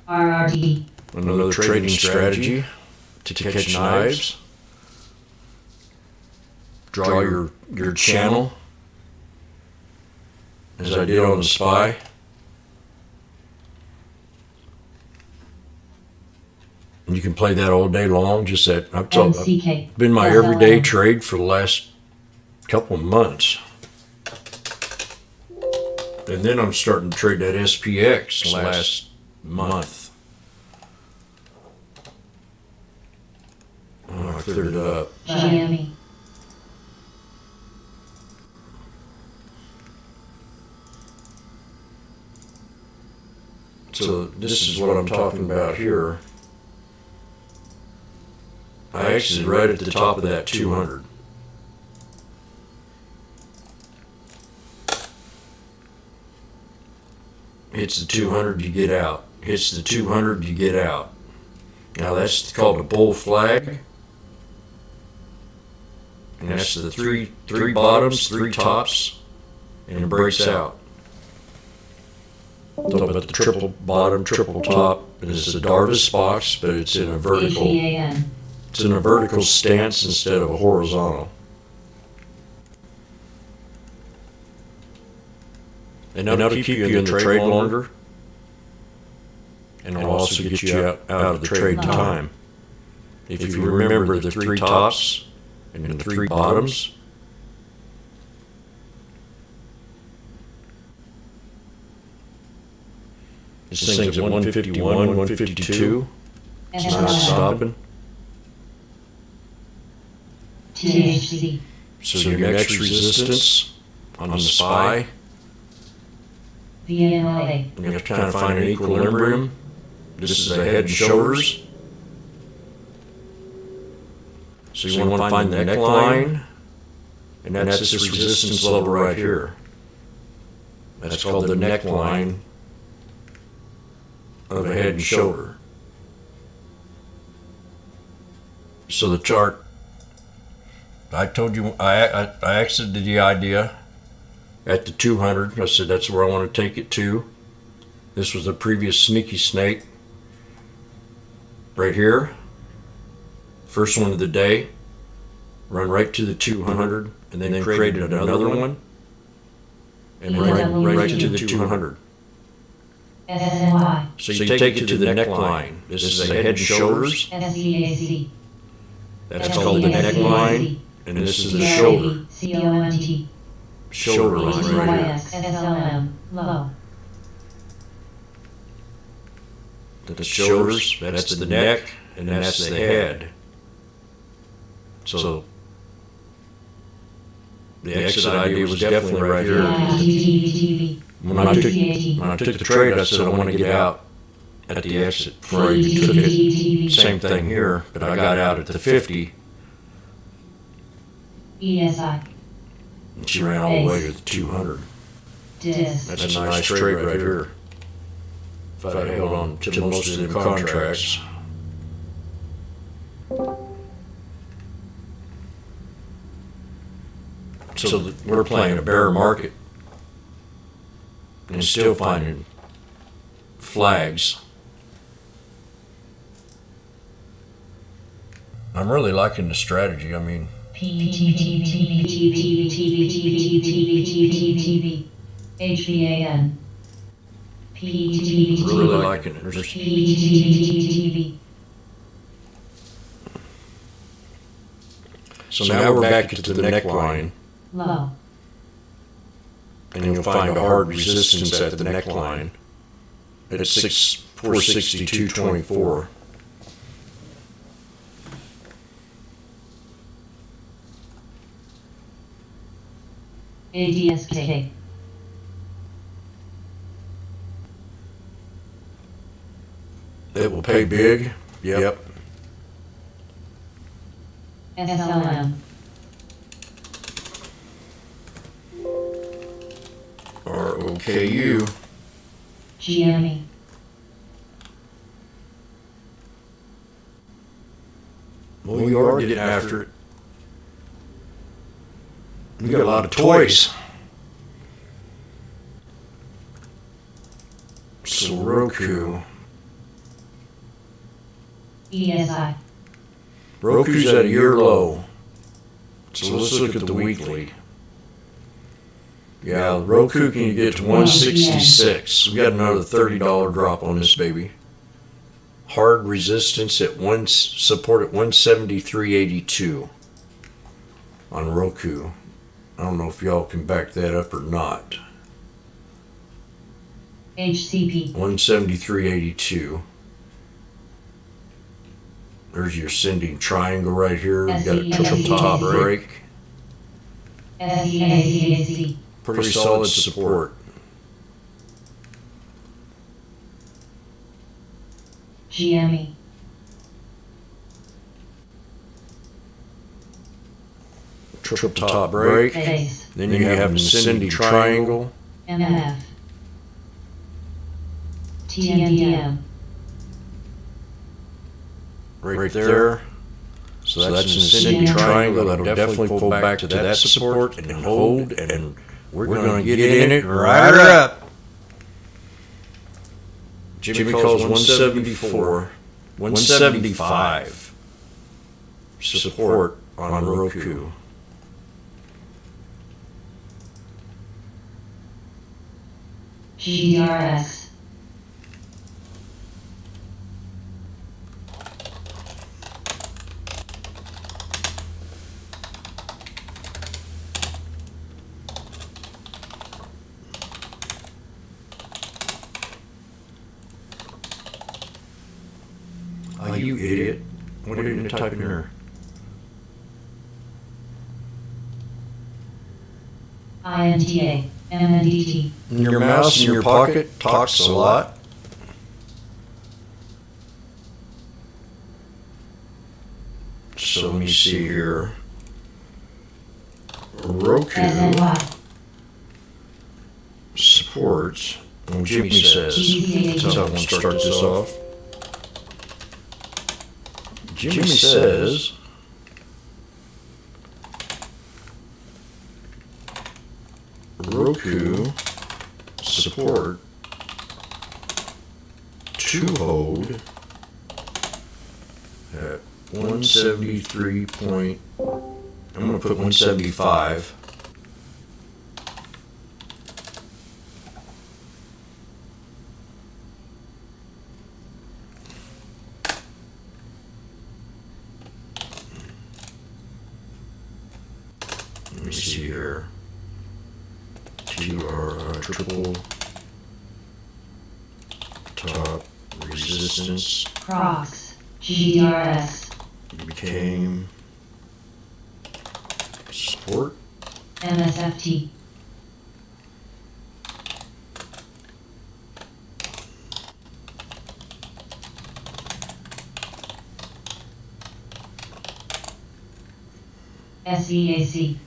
RRD. Another trading strategy to catch knives. Draw your channel, as I did on the SPY. And you can play that all day long. Just that I've MCK. been my everyday trade for the last couple of months. And then I'm starting to trade that SPX last month. Oh, I cleared it up. GME. So this is what I'm talking about here. I exited right at the top of that 200. Hits the 200, you get out. Hits the 200, you get out. Now that's called a bull flag. And that's the three bottoms, three tops, and it breaks out. Talk about the triple bottom, triple top. It's a Darvis box, but it's in a vertical. HBAN. It's in a vertical stance instead of a horizontal. And that'll keep you in the trade longer, and it'll also get you out of the trade time. If you remember the three tops and the three bottoms, this thing's at 151, 152. It's not stopping. THC. So your next resistance on the SPY, VNLA. you have to kind of find an equilibrium. This is the head and shoulders. So you want to find the neckline, and that's this resistance level right here. That's called the neckline of a head and shoulder. So the chart, I told you, I exited the idea at the 200. I said that's where I want to take it to. This was the previous sneaky snake right here. First one of the day. Run right to the 200 and then created another one. And right to the 200. SNY. So you take it to the neckline. This is the head and shoulders. SCAC. That's called the neckline. And this is the shoulder. CONT. Shoulder line right here. SLM. Low. The shoulders, that's the neck, and that's the head. So the exit idea was definitely right here. When I took the trade, I said I want to get out at the exit before I even took it. Same thing here, but I got out at the 50. ESI. And she ran all the way to the 200. DIS. That's a nice trade right here. If I'd held on to most of the contracts. So we're playing a bear market and still finding flags. I'm really liking the strategy. I mean, HBAN. really liking it. So now we're back to the neckline, Low. and you'll find a hard resistance at the neckline at 462.24. ADSK. It will pay big. Yep. SLM. ROKU. GME. Well, you are getting after it. You got a lot of toys. So Roku. ESI. Roku's at a year low. So let's look at the weekly. Yeah, Roku can you get to 166. We got another $30 drop on this baby. Hard resistance at support at 173.82 on Roku. I don't know if y'all can back that up or not. HCP. 173.82. There's your ascending triangle right here. You got a triple top break. SCAC. Pretty solid support. GME. triple top break. Base. Then you have an ascending triangle. MF. TMDM. Right there. So that's an ascending triangle. That'll definitely pull back to that support and hold, and we're going to get in it and ride her up. Jimmy calls 174, 175 support on Roku. GDRS. Oh, you idiot. What didn't you type in there? INTA. MNDT. Your mouse in your pocket talks a lot. So let me see here. Roku SNY. supports. Well, Jimmy says. So I'm going to start this off. Jimmy says Roku support to hold at 173 point, I'm going to put 175. Let me see here. Triple top resistance Crocs. GDRS. became support. MSFT. SEAC.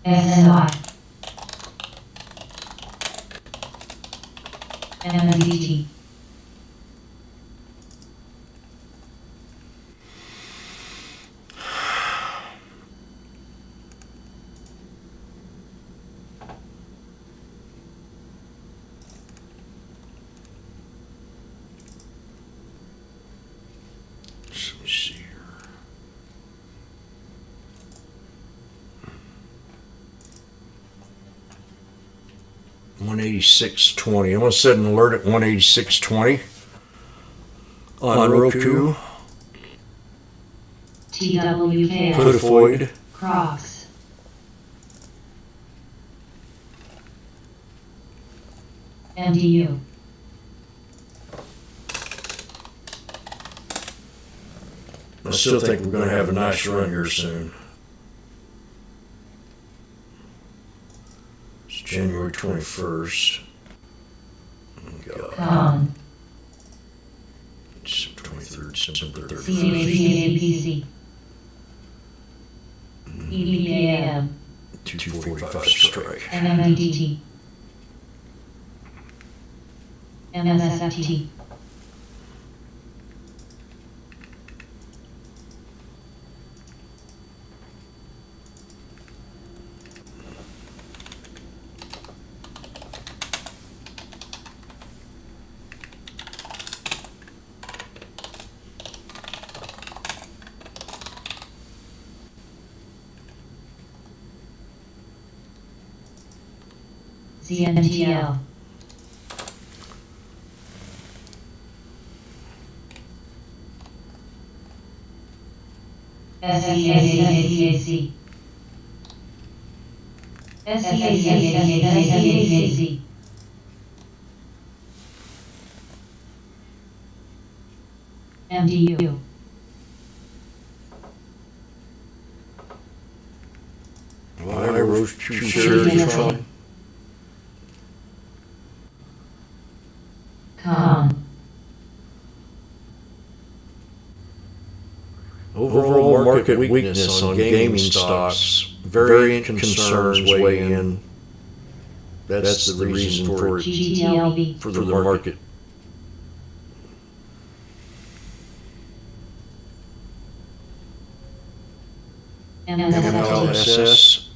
SNY. MNDT. Let me see here. $186.20. I'm going to set an alert at $186.20 on Roku. TWK. Put a void. Crocs. MDU. I still think we're going to have a nice run here soon. It's January 21st. Oh, God. Con. December 23rd, December 31st. CACAPC. EBKM. 245 strike. MMDT. MSFT. ZNTL. SEAC. SEAC. MDU. Why roast two shares from? Con. Overall market market weakness on gaming stocks. Variant concerns weigh in. That's the reason for GTLB. the market. MLSS.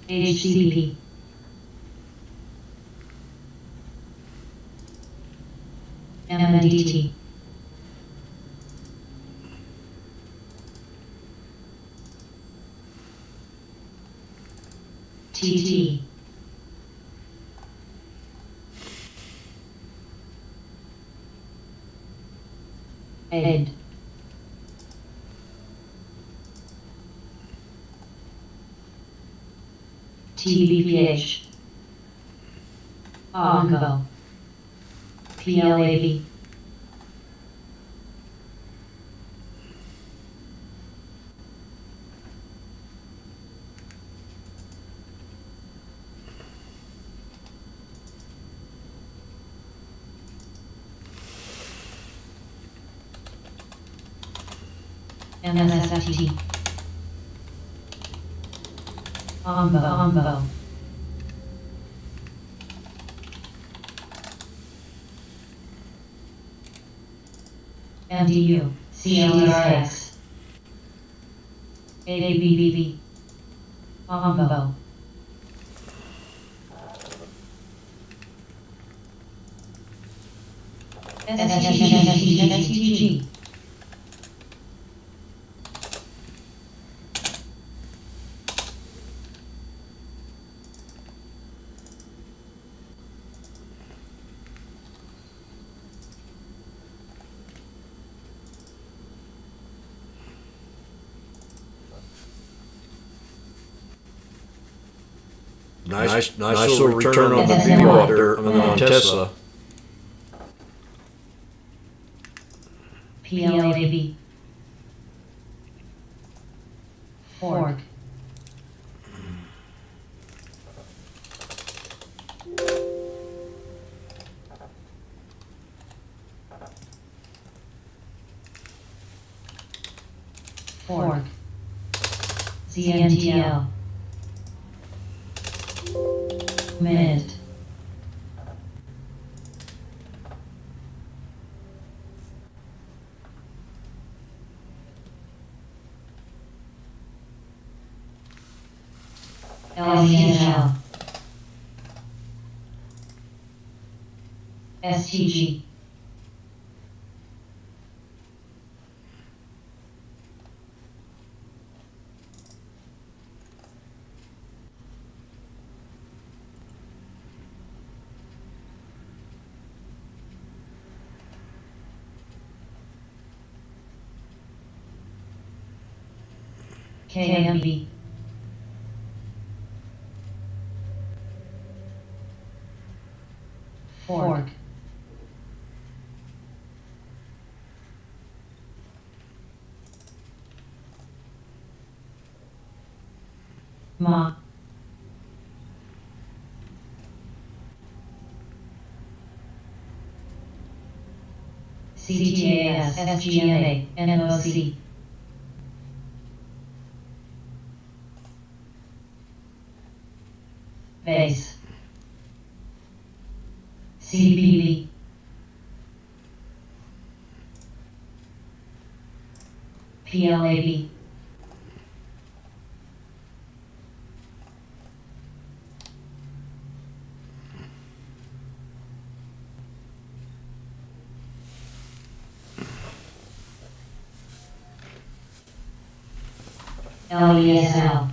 HCP. MNDT. TT. Ed. TBPH. ONGO. PLAB. MSFT. OMBO. MDU. CLRX. ABBB. OMBO. STG. Nice little return on the VO out there. On Tesla. PLAB. Fork. Fork. ZNTL. Mint. LCNL. STG. KMB. Fork. Ma. CTAS, SGMA, NOC. Base. CBB. PLAB. LESL.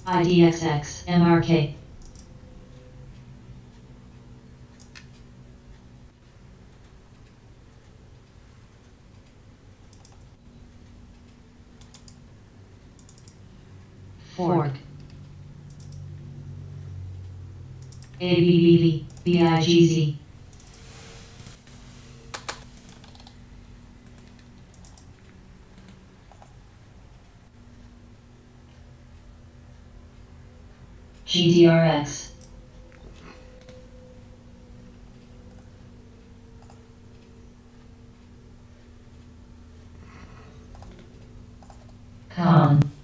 IDXX, MRK. Fork. ABBV, BIGZ. GDRX. Con.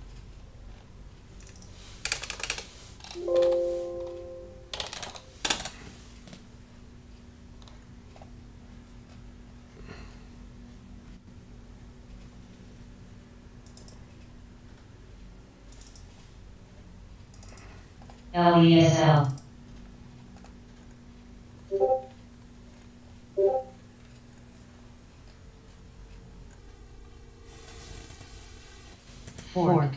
LESL. Fork.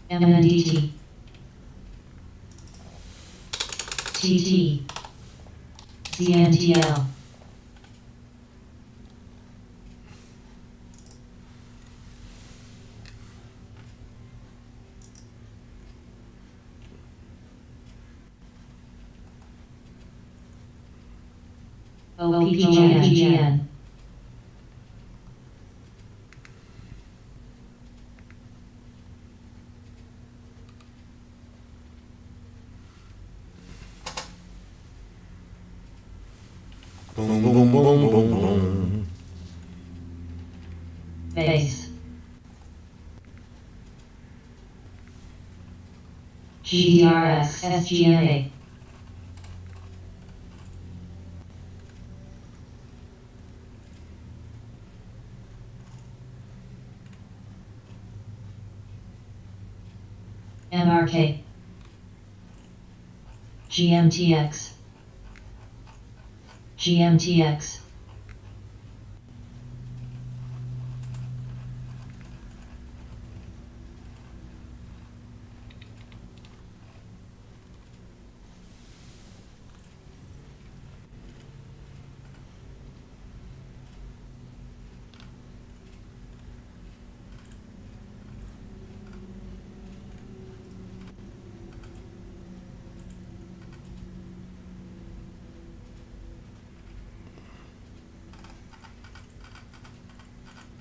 MNDT. TT. CNTL. OPGN. Boom, boom, boom, boom, boom. Base. GDRX SGNA. MRK. GMTX. GMTX.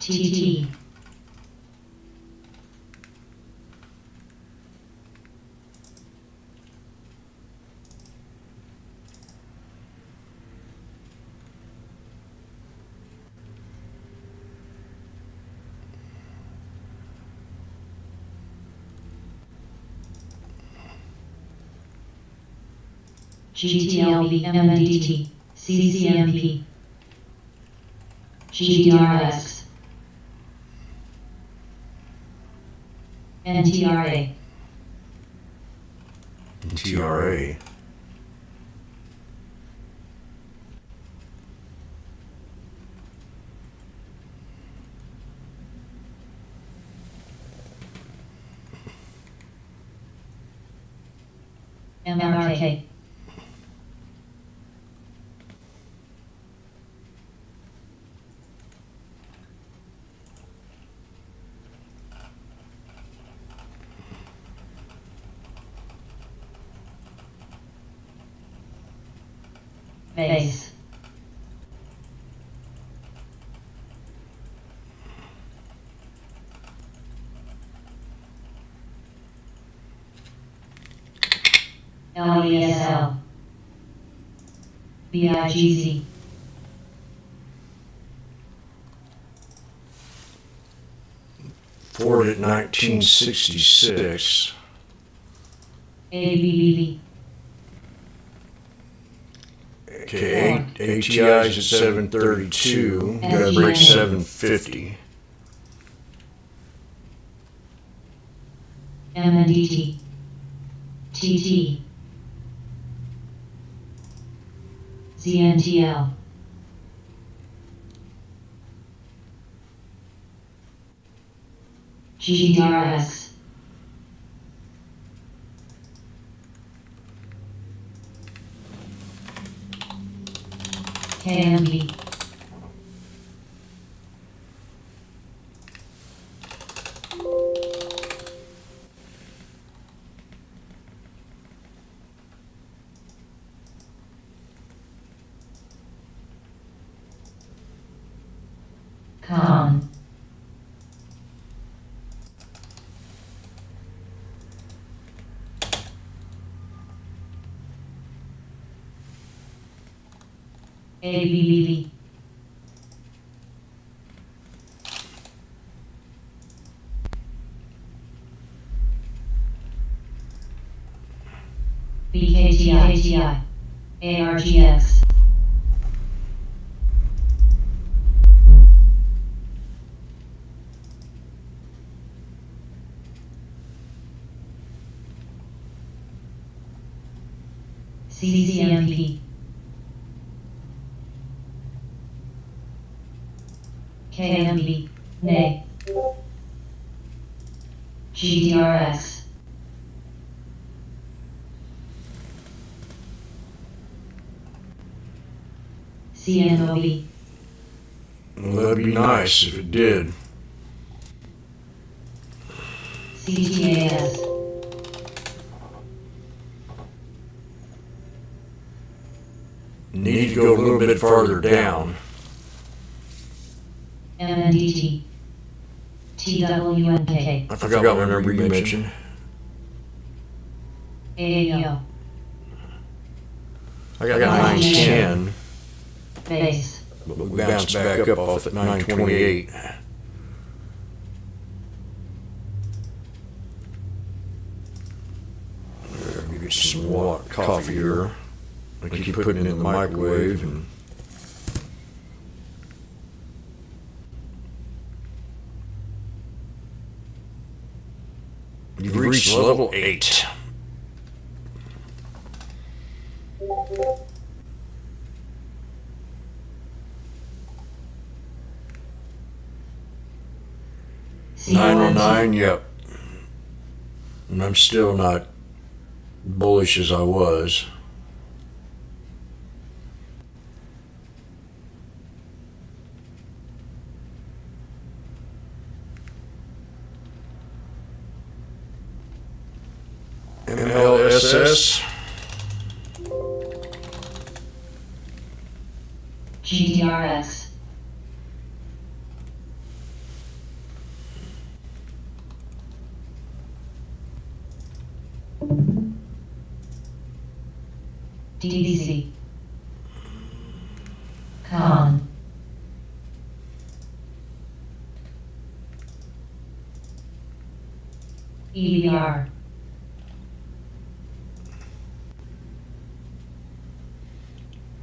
TT. GTLB MNDT CCMP GDRX NTRA TRA. MRK Base LESL BIGZ Forward at 1966. ABBV Okay, ATI's at 732. Gotta break 750. MNDT TT ZNTL GDRX KMB Con ABBV. BKTI, ARGX. CCMP. KMB, NAY. GDRS. CNOB. Well, that'd be nice if it did. CTAS. Need to go a little bit farther down. MNDT. TWNK. I forgot what number you mentioned. AAO. I got 910, Base. but we bounced back up off at 928. Get some coffee here. I keep putting it in the microwave and you've reached level 8. $909, yep. And I'm still not bullish as I was. MLSS. GDRS. DDC. Con. EBR.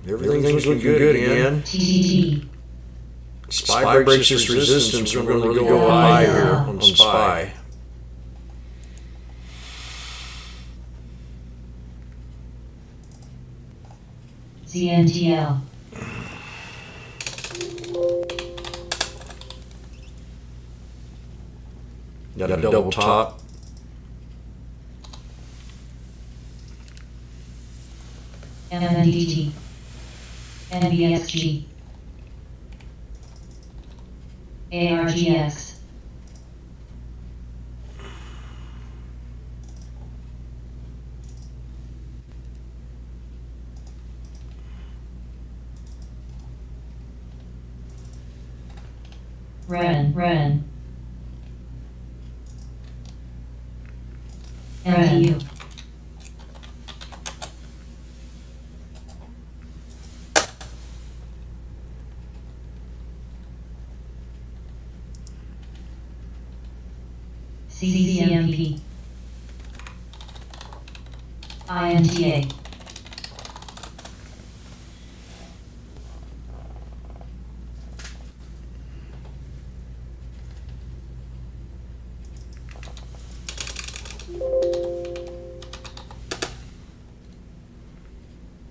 Everything's looking good again. TTT. Spy breaks this resistance. We're going to go high here on Spy. ZNTL. Got a double top. MNDT. NBXG. ARGX. Ren. NTU. CCMP. INTA.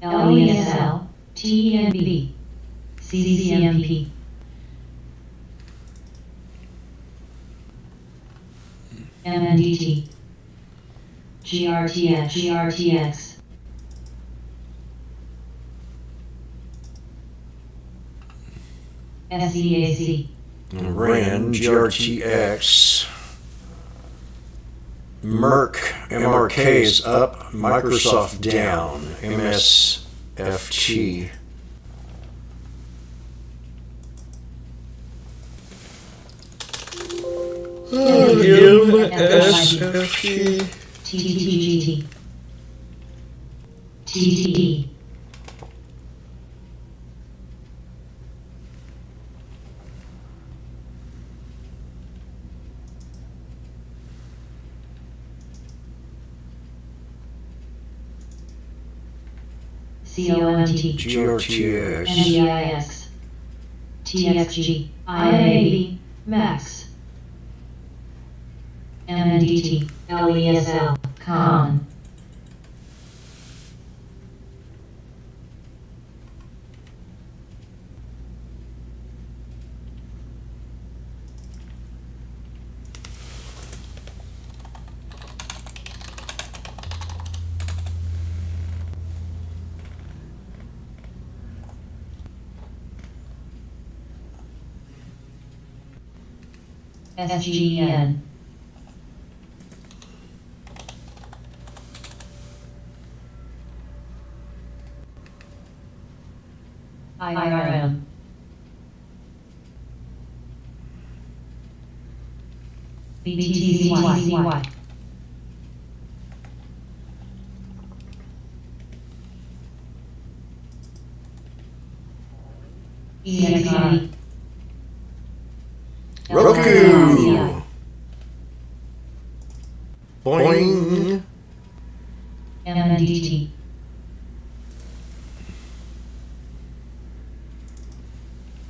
LESL, TENB, CCMP. MNDT. GRTX. SEAC. Ran, GRTX. Merck, MRK is up, Microsoft down, MSFT. MSFT. TTTGT. TTE. COMT, GRTX, NDIX, TXG, INAV, MAX, MNDT, LESL, CON. SGN, IRM, BTCY, EXI, Roku, boing, MNDT,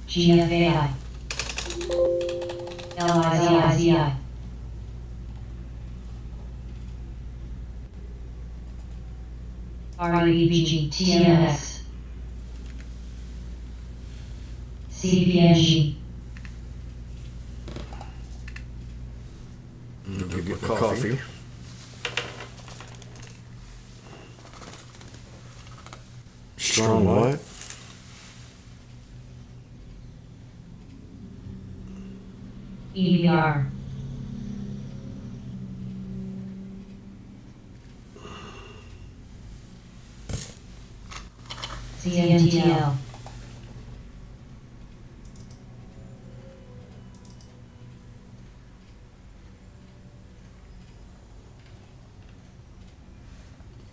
GFAI, LIZI, REBG, TMX, CBNG, Go get my coffee. Strong what? EBR, CNTL,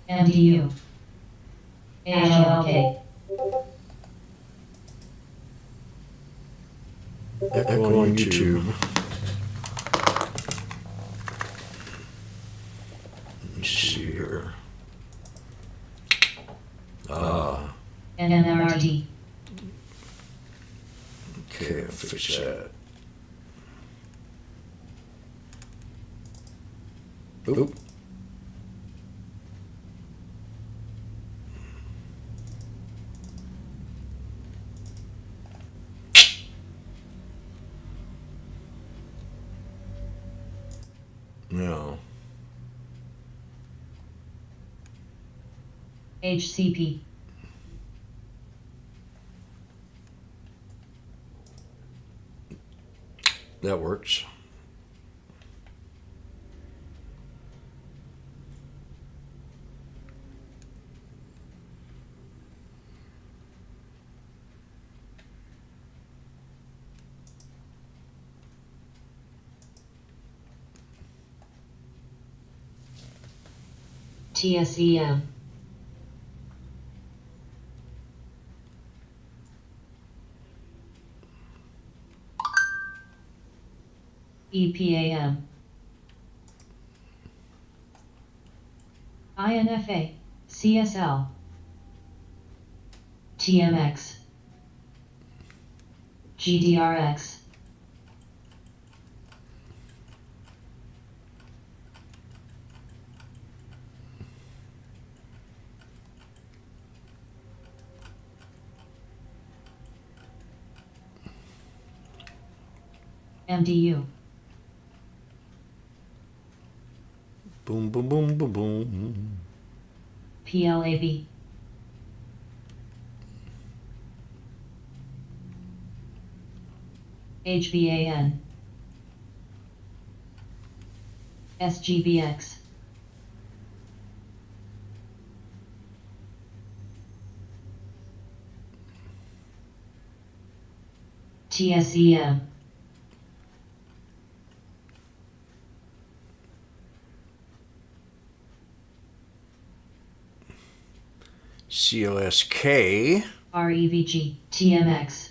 MDU, ALK, Echo on YouTube. Let me see here. NRT, Okay, I'll fix that. Oop. No. HCP, That works. TSEM, EPAM, INFA, CSL, TMX, GDRX, MDU, Boom, boom, boom, boom, boom. PLAB, HBAN, SGBX, TSEM, CLSK. REVG, TMX,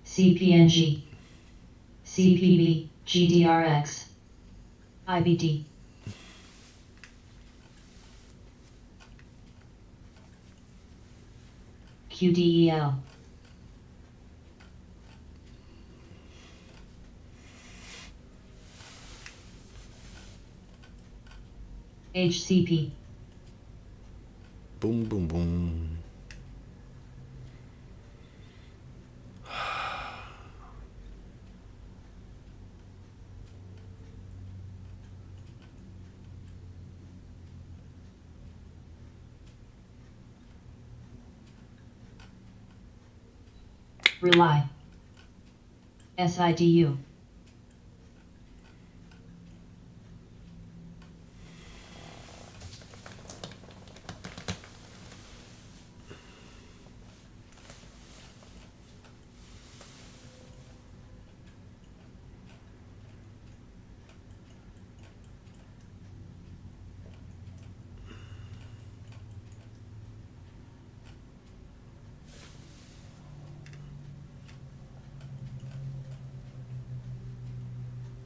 CPNG, CPB, GDRX, IBD, QDEL. HCP. Boom, boom, boom. Rely. SIDU.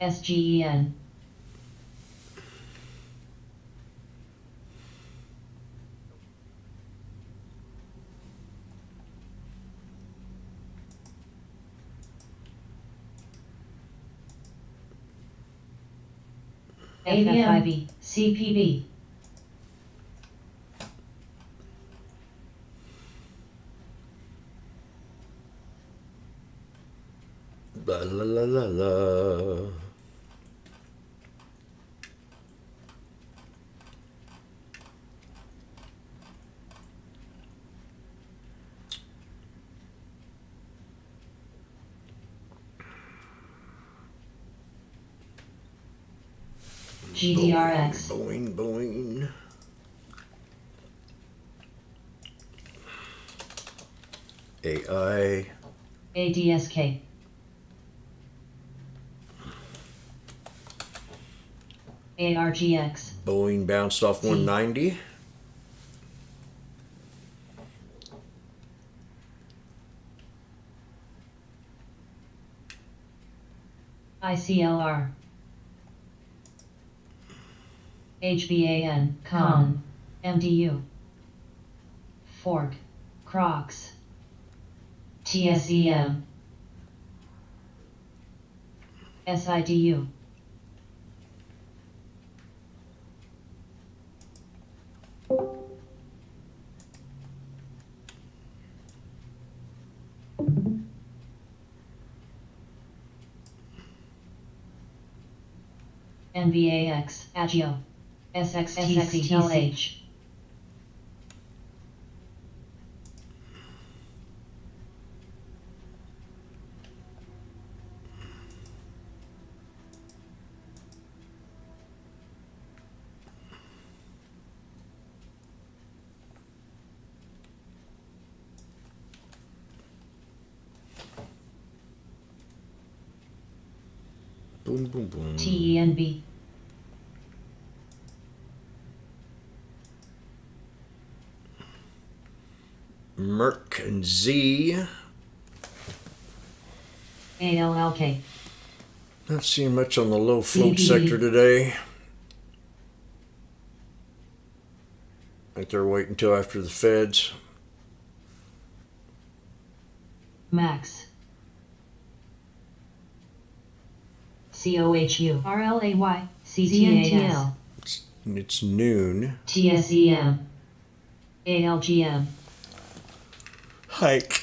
SGEN. FFIB. CPB. La la la la la. GDRX. Boing, boing. AI. ADSK. ARGX. Boeing bounced off 190. ICLR. HBAN. Con. MDU. Fork. Crocs. TSEM. SIDU. NVAX. Agio. SXTCLH. Boom, boom, boom. TENB. Merc and Z. ALLK. Not seeing much on the low float CPD. sector today. I think they're waiting until after the Feds. Max. COHU. RLAY. CTAL. It's noon. TSEM. ALGM. Hike.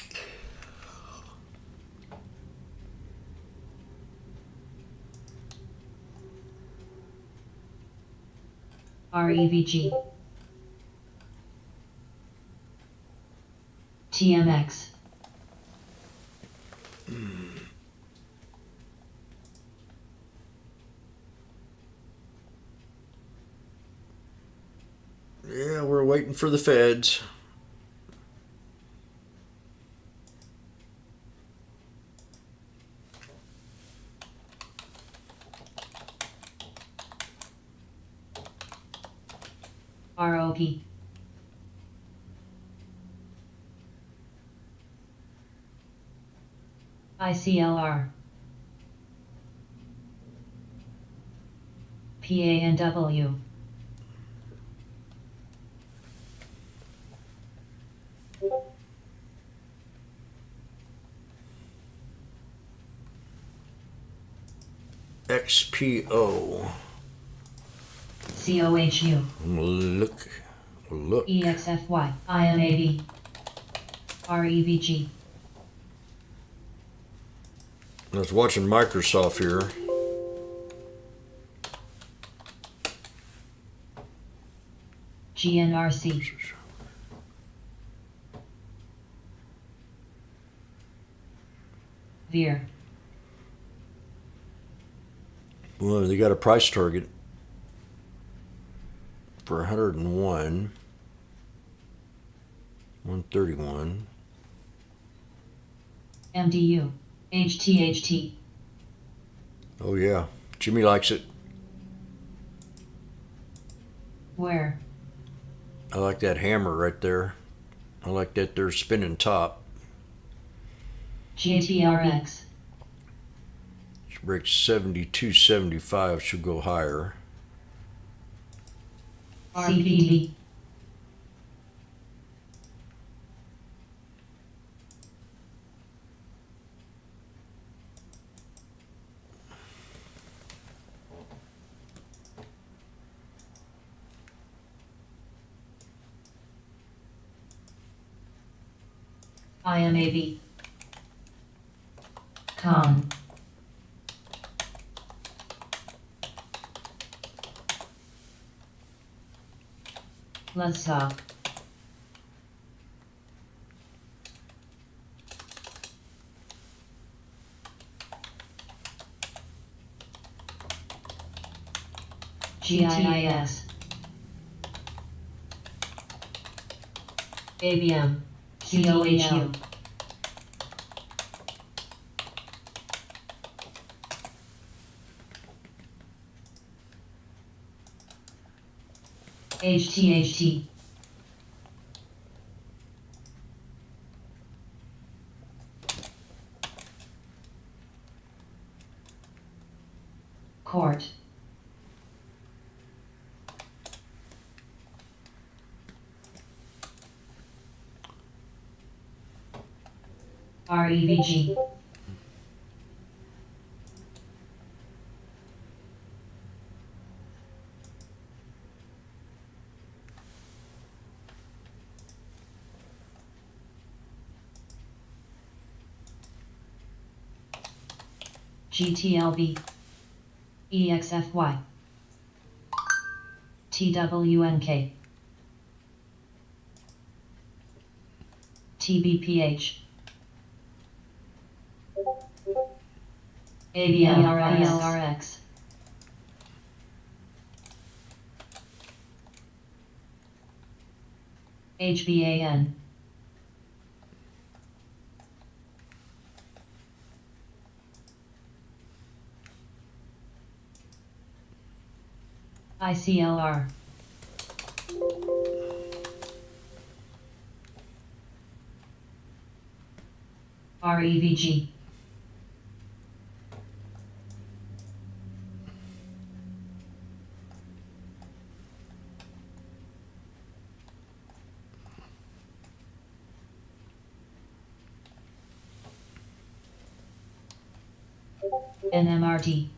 REVG. TMX. Yeah, we're waiting for the Feds. ROP. ICLR. PANW. XPO. COHU. Look. EXFY. IMAB. REVG. I was watching Microsoft here. GNRC. Veer. Well, they got a price target for 101, 131. MDU. HTHT. Oh yeah, Jimmy likes it. Where? I like that hammer right there. I like that they're spinning top. GTRX. She breaks 72.75. She'll go higher. CPD. IMAB. Con. Let's talk. GIS. ABM. COHU. HTHT. Court. REVG. GTLB. EXFY. TWNK. TBPH. ABLRX. HBAN. ICLR. REVG. NMRD.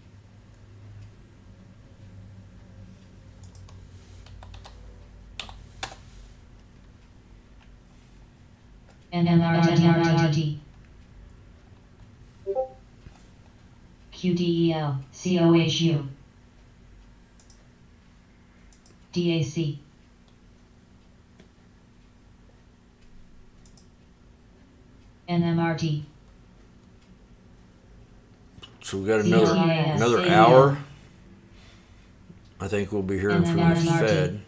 NMRD. QDEL. COHU. DAC. NMRD. So we got CLIS. another ABM. hour. I think we'll be hearing from the NMRD. Fed.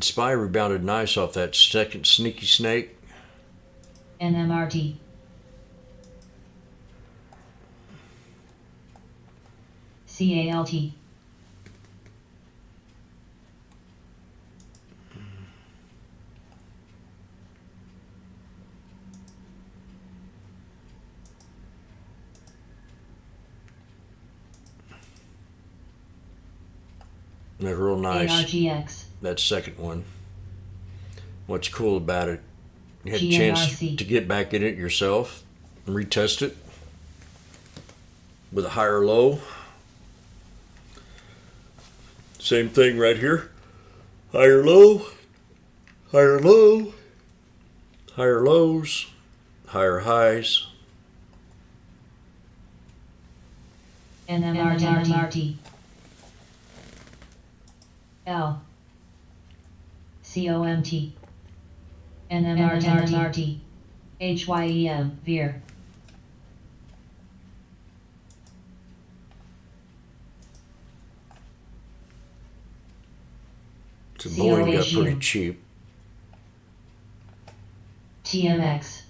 SPY rebounded nice off that second sneaky snake. NMRD. CALT. That's real nice. ARGX. That second one. What's cool about it, you had a chance GNRC. to get back in it yourself and retest it. with a higher low. Same thing right here. Higher low, higher low, higher lows, higher highs. NMRT L COMT NMRT HYEM Veer. So Boeing got pretty COHU. cheap. TMX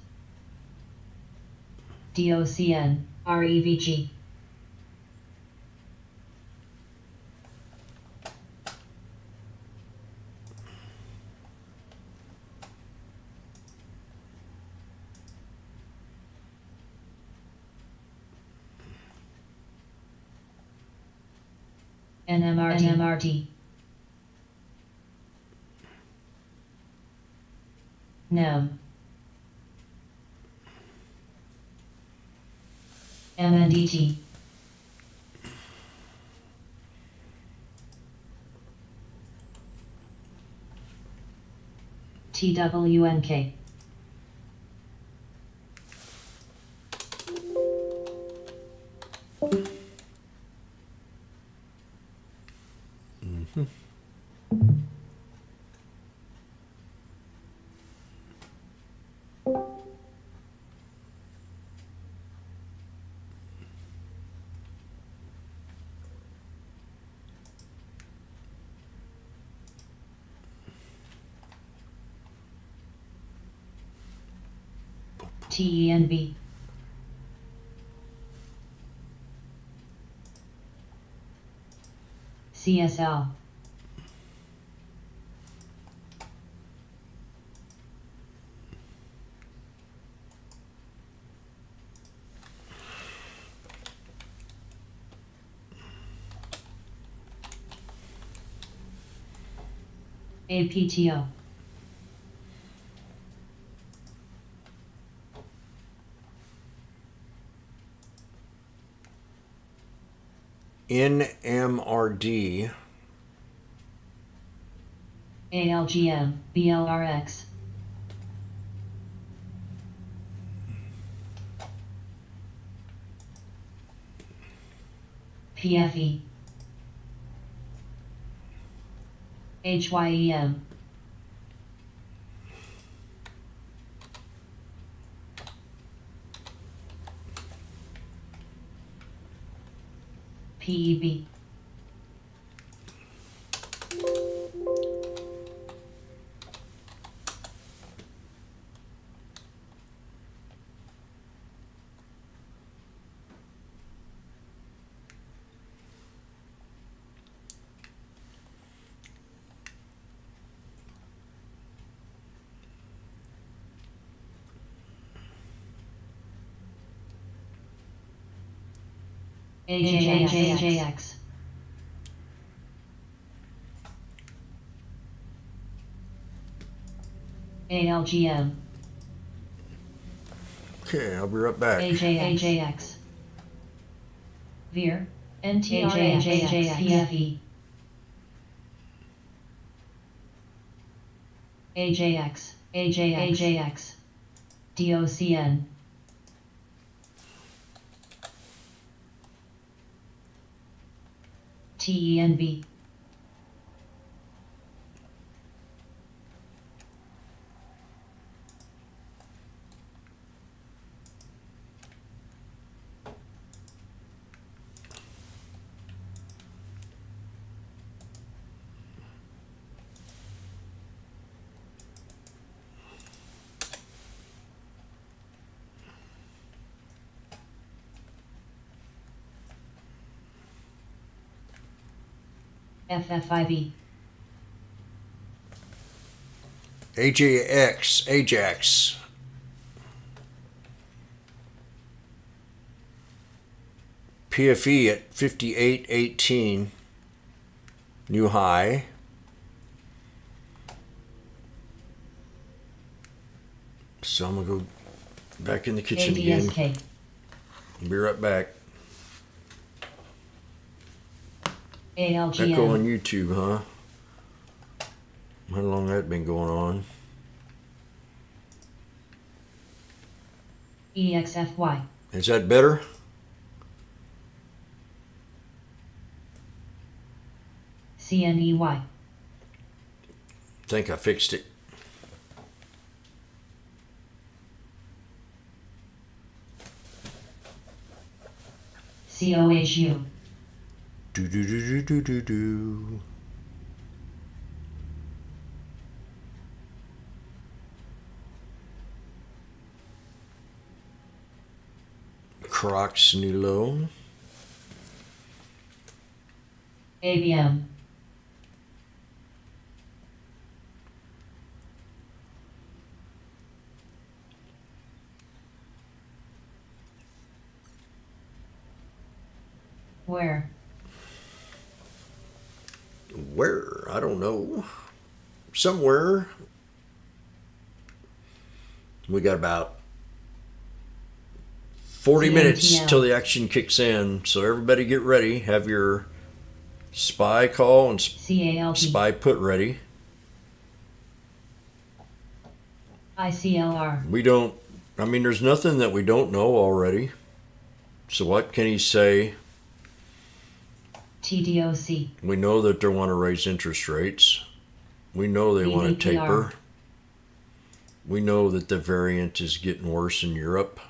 DOCN REVG NMRT NEM MNDT TWNK TENB CSL APTO NMRD. ALGM BLRX PFE HYEM PEB AJX ALGM Okay, I'll be right back. AJX Veer NTRAJX PFE AJX DOCN TENB FFIB Ajax. PFE at 58.18. New high. So I'm going to go back in the kitchen again. ADSK Be right back. Echo on ALGM. YouTube, huh? How long that been going on? EXFY. Is that better? CNEY. Think I fixed it. COHU. Do do do do do do do. Crocs new low. ABM. Where? Where? I don't know. Somewhere. We got about 40 minutes CNTL. till the action kicks in. So everybody get ready. Have your spy call and CALT. spy put ready. ICLR. We don't, I mean, there's nothing that we don't know already. So what can he say? TDOC. We know that they want to raise interest rates. We know they want to VVPR. taper. We know that the variant is getting worse in Europe.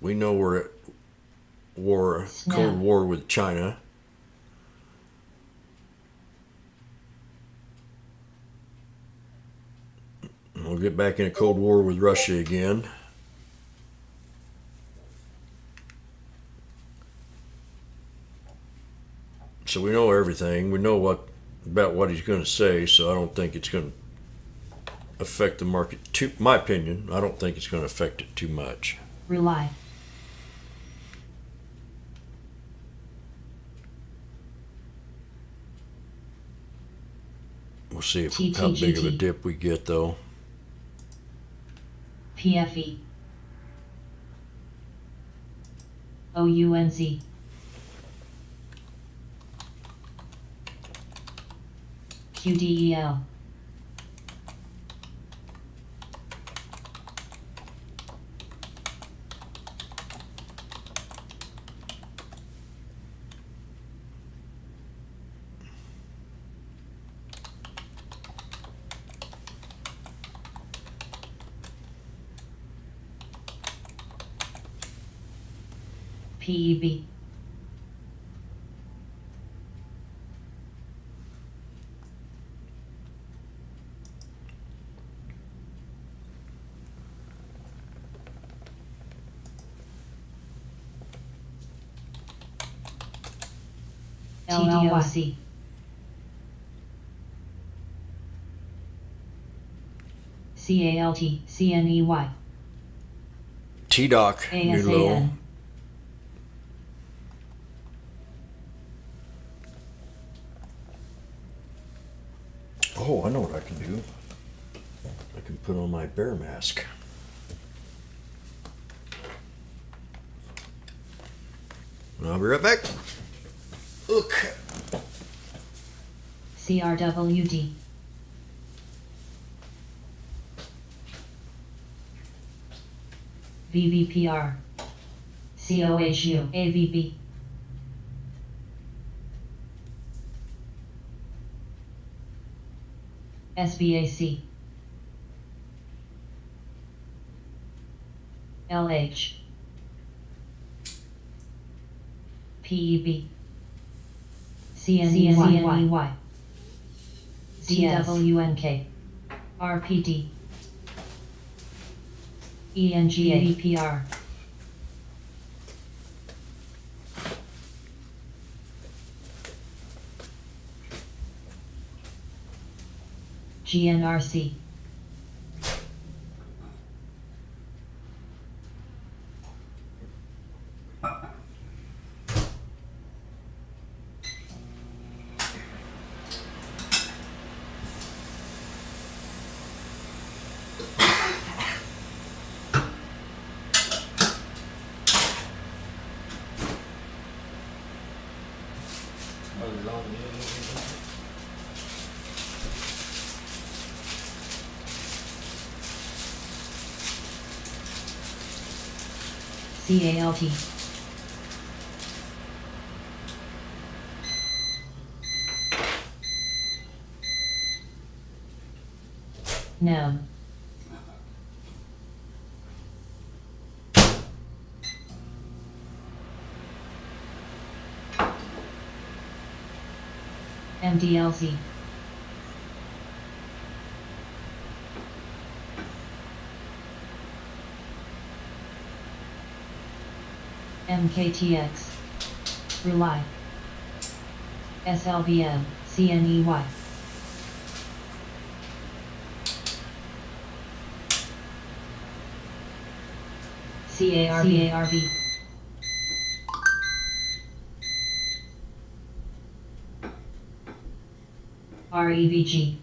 We know we're at war, Snap. Cold War with China. We'll get back in a Cold War with Russia again. So we know everything. We know about what he's going to say. So I don't think it's going to affect the market too. My opinion, I don't think it's going to affect it too much. Rely. We'll see how big of a TTGT. dip we get, though. PFE. OUNZ. QDEL. PEB. TDOC. CALT. CNEY. T-Doc, new low. ASAN. Oh, I know what I can do. I can put on my bear mask. And I'll be right back. Look. CRWD. VVPR. COHU. AVB. SBAC. LH. PEB. CNEY. CWNK. RPD. ENGA. VPR. GNRC. CALT. Noun. MDLC. MKTX. Rely. SLBM, CNEY. CARV. REVG.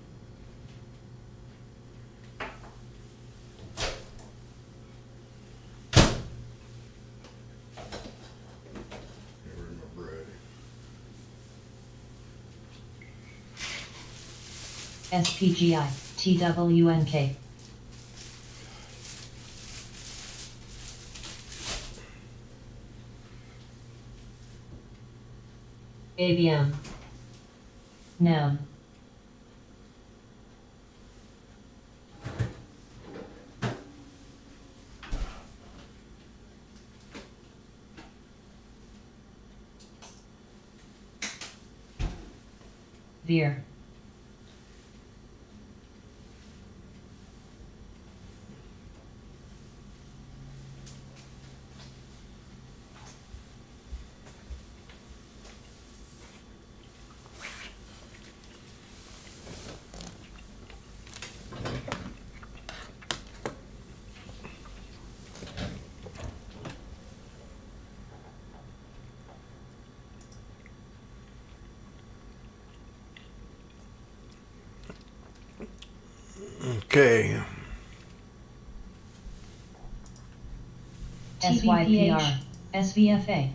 SPGI, TWNK. ABM. Noun. Veer. Okay. SYPR. SVFA.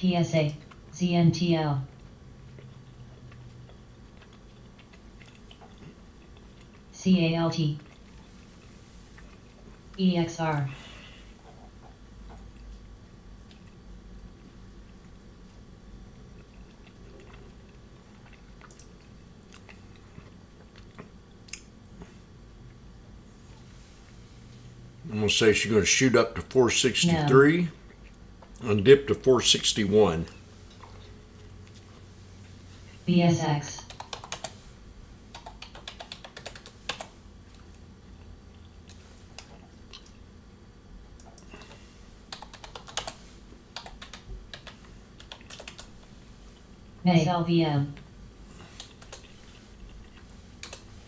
PSA. ZNTL. CALT. EXR. I'm going to say she's going to shoot up to 463 and dip to 461. BSX. SLVM.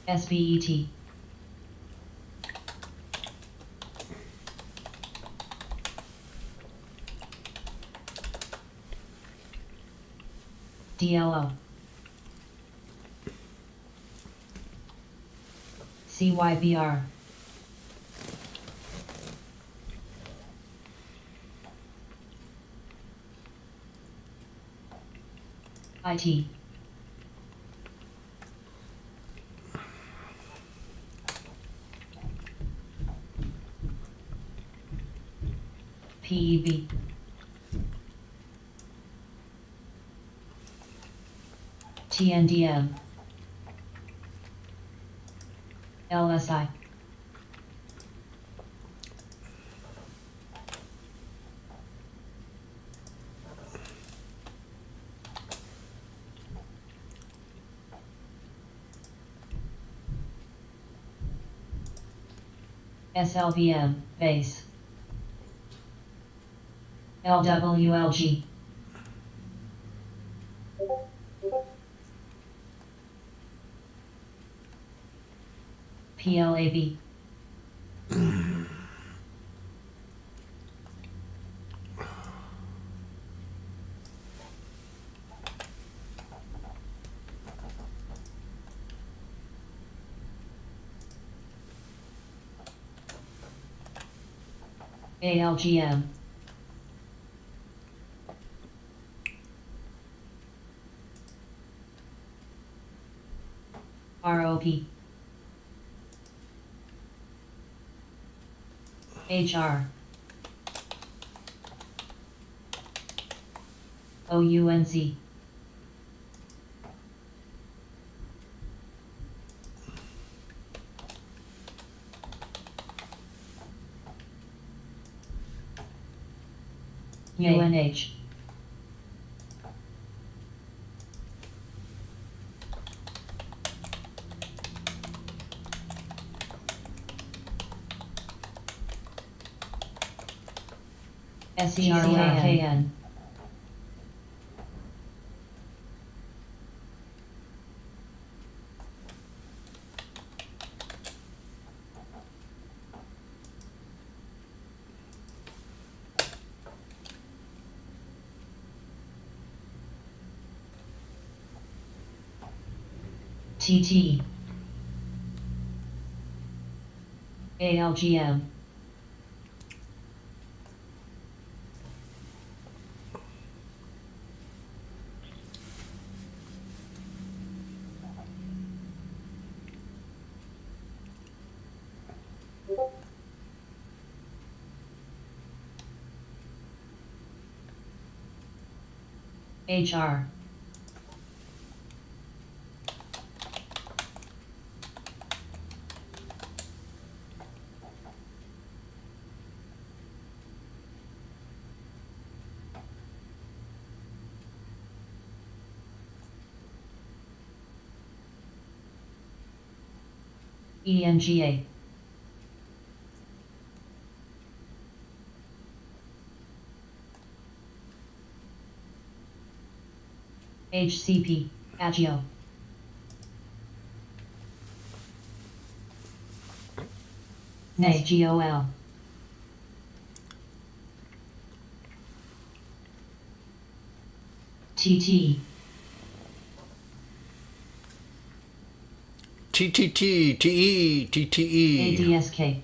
SBET. DLO. CYBR. IT. PEB. TNDM. LSI. SLVM, base. LWLG. PLAB. ALGM. ROP. HR. OUNC. UNH. SERKN. TT. ALGM. HR. ENGA. HCP, Agio. NAGOL. TT. TTT, TE, TTE. ADSK.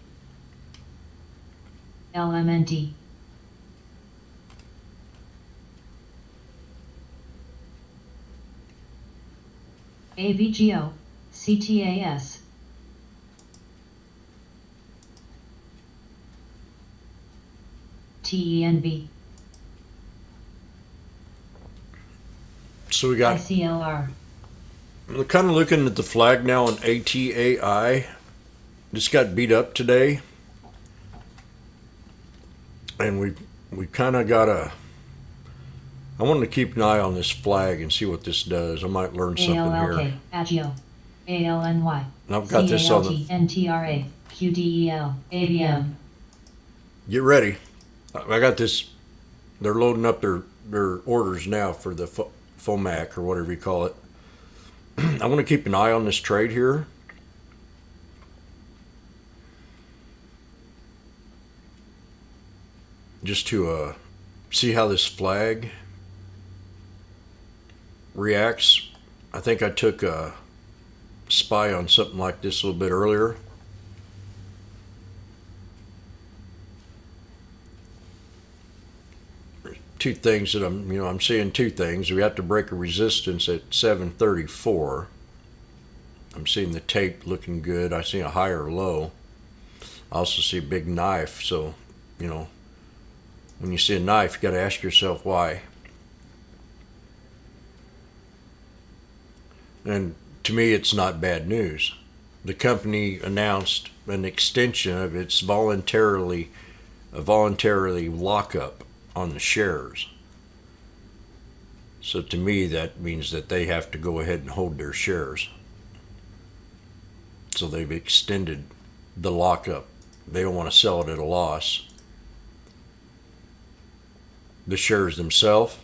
LMNT. AVGO, CTAS. TENB. So we got, ICLR. I'm kind of looking at the flag now on ATAI. This got beat up today. And we kind of got I wanted to keep an eye on this flag and see what this does. I might learn something ALLK, here. Agio. ALNY. And I've got this on the, NTRA. QDEL. ABM. get ready. I got this, they're loading up their orders now for the FOMAC or whatever you call it. I want to keep an eye on this trade here. Just to see how this flag reacts. I think I took a spy on something like this a little bit earlier. Two things that I'm seeing two things. We have to break a resistance at 734. I'm seeing the tape looking good. I see a higher low. I also see a big knife. So, when you see a knife, you got to ask yourself why. And to me, it's not bad news. The company announced an extension of its voluntarily lockup on the shares. So to me, that means that they have to go ahead and hold their shares. So they've extended the lockup. They don't want to sell it at a loss. The shares themselves,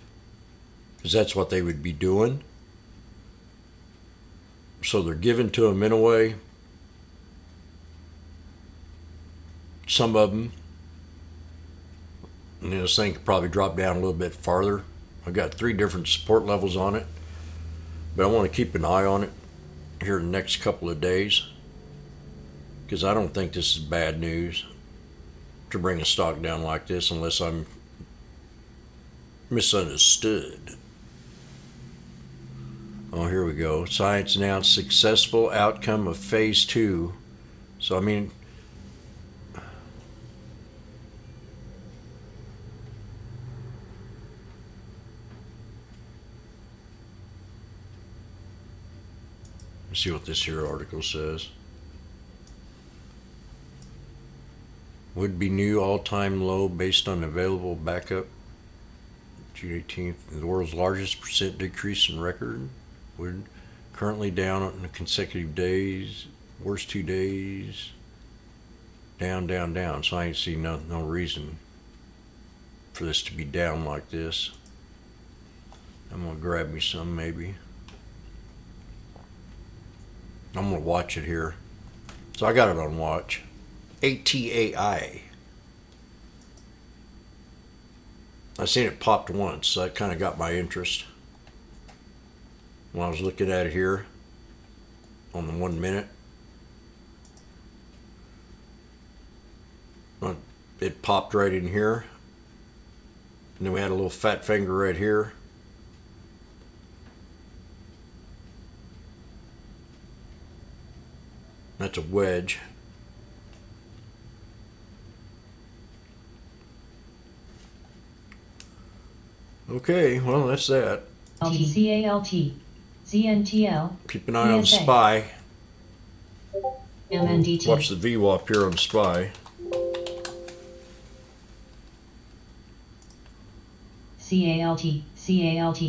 because that's what they would be doing. So they're given to them in a way. Some of them, this thing could probably drop down a little bit farther. I've got 3 different support levels on it, but I want to keep an eye on it here in the next couple of days, because I don't think this is bad news. to bring a stock down like this unless I'm misunderstood. Oh, here we go. Science announced successful outcome of phase 2. So, I mean, let's see what this here article says. Would be new all-time low based on available backup. June 18th, the world's largest percent decrease in record. Would currently down on consecutive days. Worst 2 days. Down, down, down. So I ain't see no reason for this to be down like this. I'm gonna grab me some maybe. I'm gonna watch it here. So I got it on watch. ATAI. I seen it popped once, so that kind of got my interest. When I was looking at it here on the 1 minute. It popped right in here. And then we had a little fat finger right here. That's a wedge. Okay, well, that's that. LTCALT, ZNTL, Keep an eye on the PSA. SPY. MNDT. Watch the VWAP here on the SPY. CALT, CALT.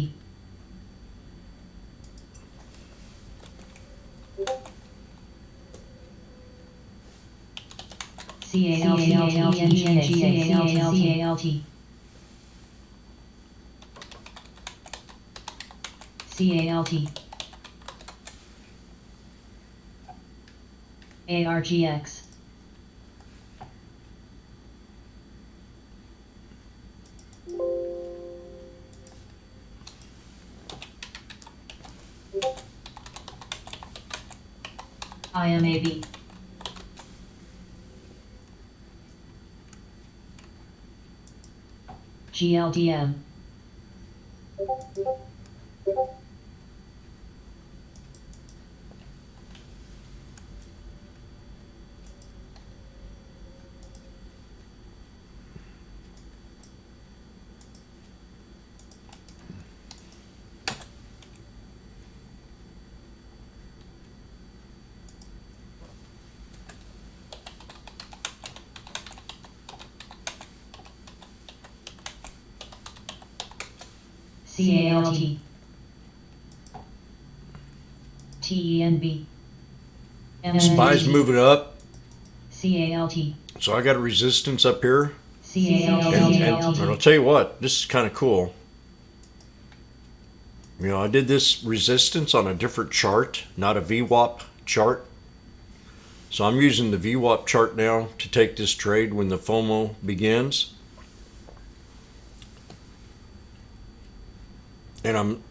CALT. ARGX. IMAB. GLDM. CALT. TENB. SPY's moving up. CALT. So I got a resistance up here. And I'll CALT. tell you what, this is kind of cool. You know, I did this resistance on a different chart, not a VWAP chart. So I'm using the VWAP chart now to take this trade when the FOMO begins. And I'm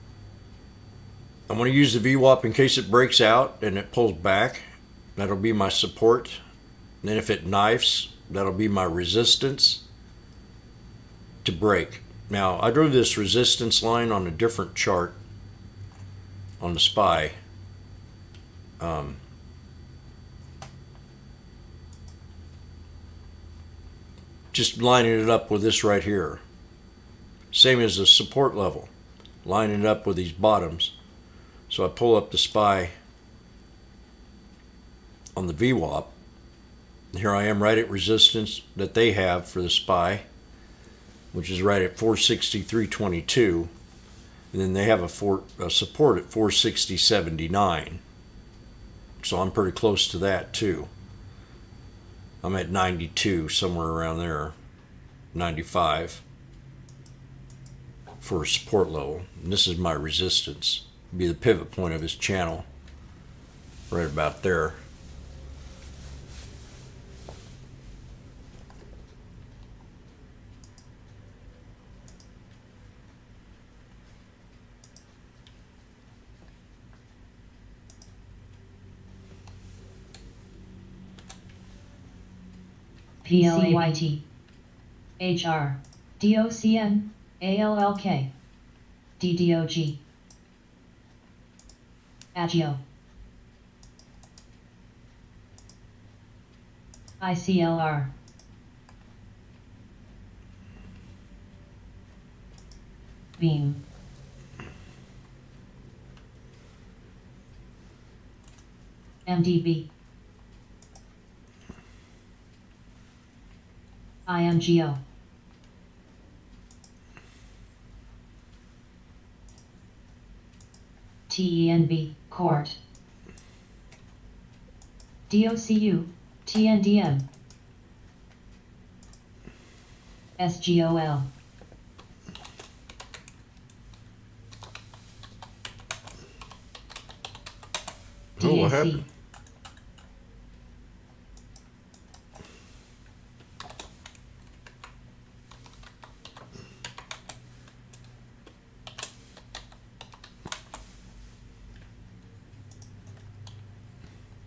going to use the VWAP in case it breaks out and it pulls back. That'll be my support. And then if it knifes, that'll be my resistance to break. Now, I drew this resistance line on a different chart on the SPY. Just lining it up with this right here. Same as the support level. Lining it up with these bottoms. So I pull up the SPY on the VWAP. Here I am right at resistance that they have for the SPY, which is right at 463.22. And then they have a support at 460.79. So I'm pretty close to that too. I'm at 92, somewhere around there, 95 for a support level. And this is my resistance. It'll be the pivot point of his channel, right about there. PLAYT HR DOCN ALLK DDOG Agio ICLR Beam MDB IMGO TENB Court DOCU TNDM SGOL Oh, what DAC happened?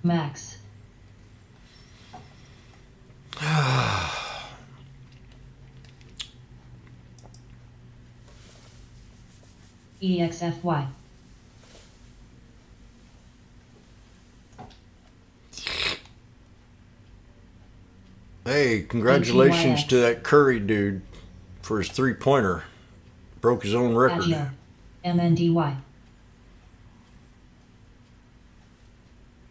Max EXFY Hey, congratulations NTYX. to that Curry dude for his 3-pointer. Broke his own record. Agio MNDY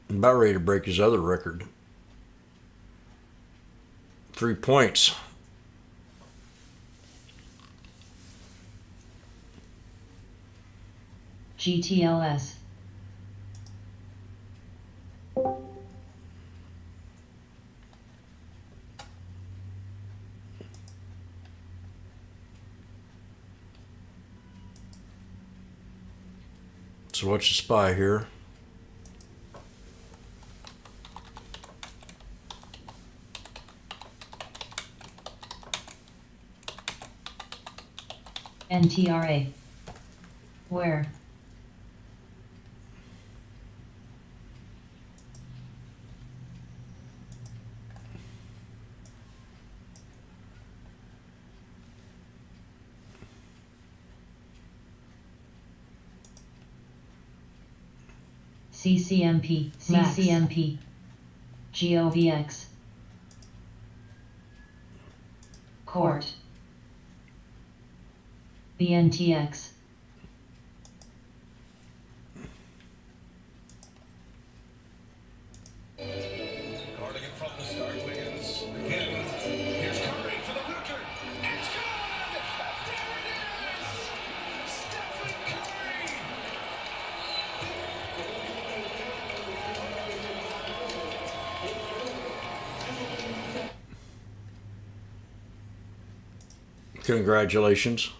About ready to break his other record. 3 points. GTLS So what's the spy here? NTRA Where CCMP CCMP GOVX Court BNTX Guarding it from the start, Wiggins. Again, here's Curry for the hooker. It's good! There it is! Stephen Curry! Congratulations.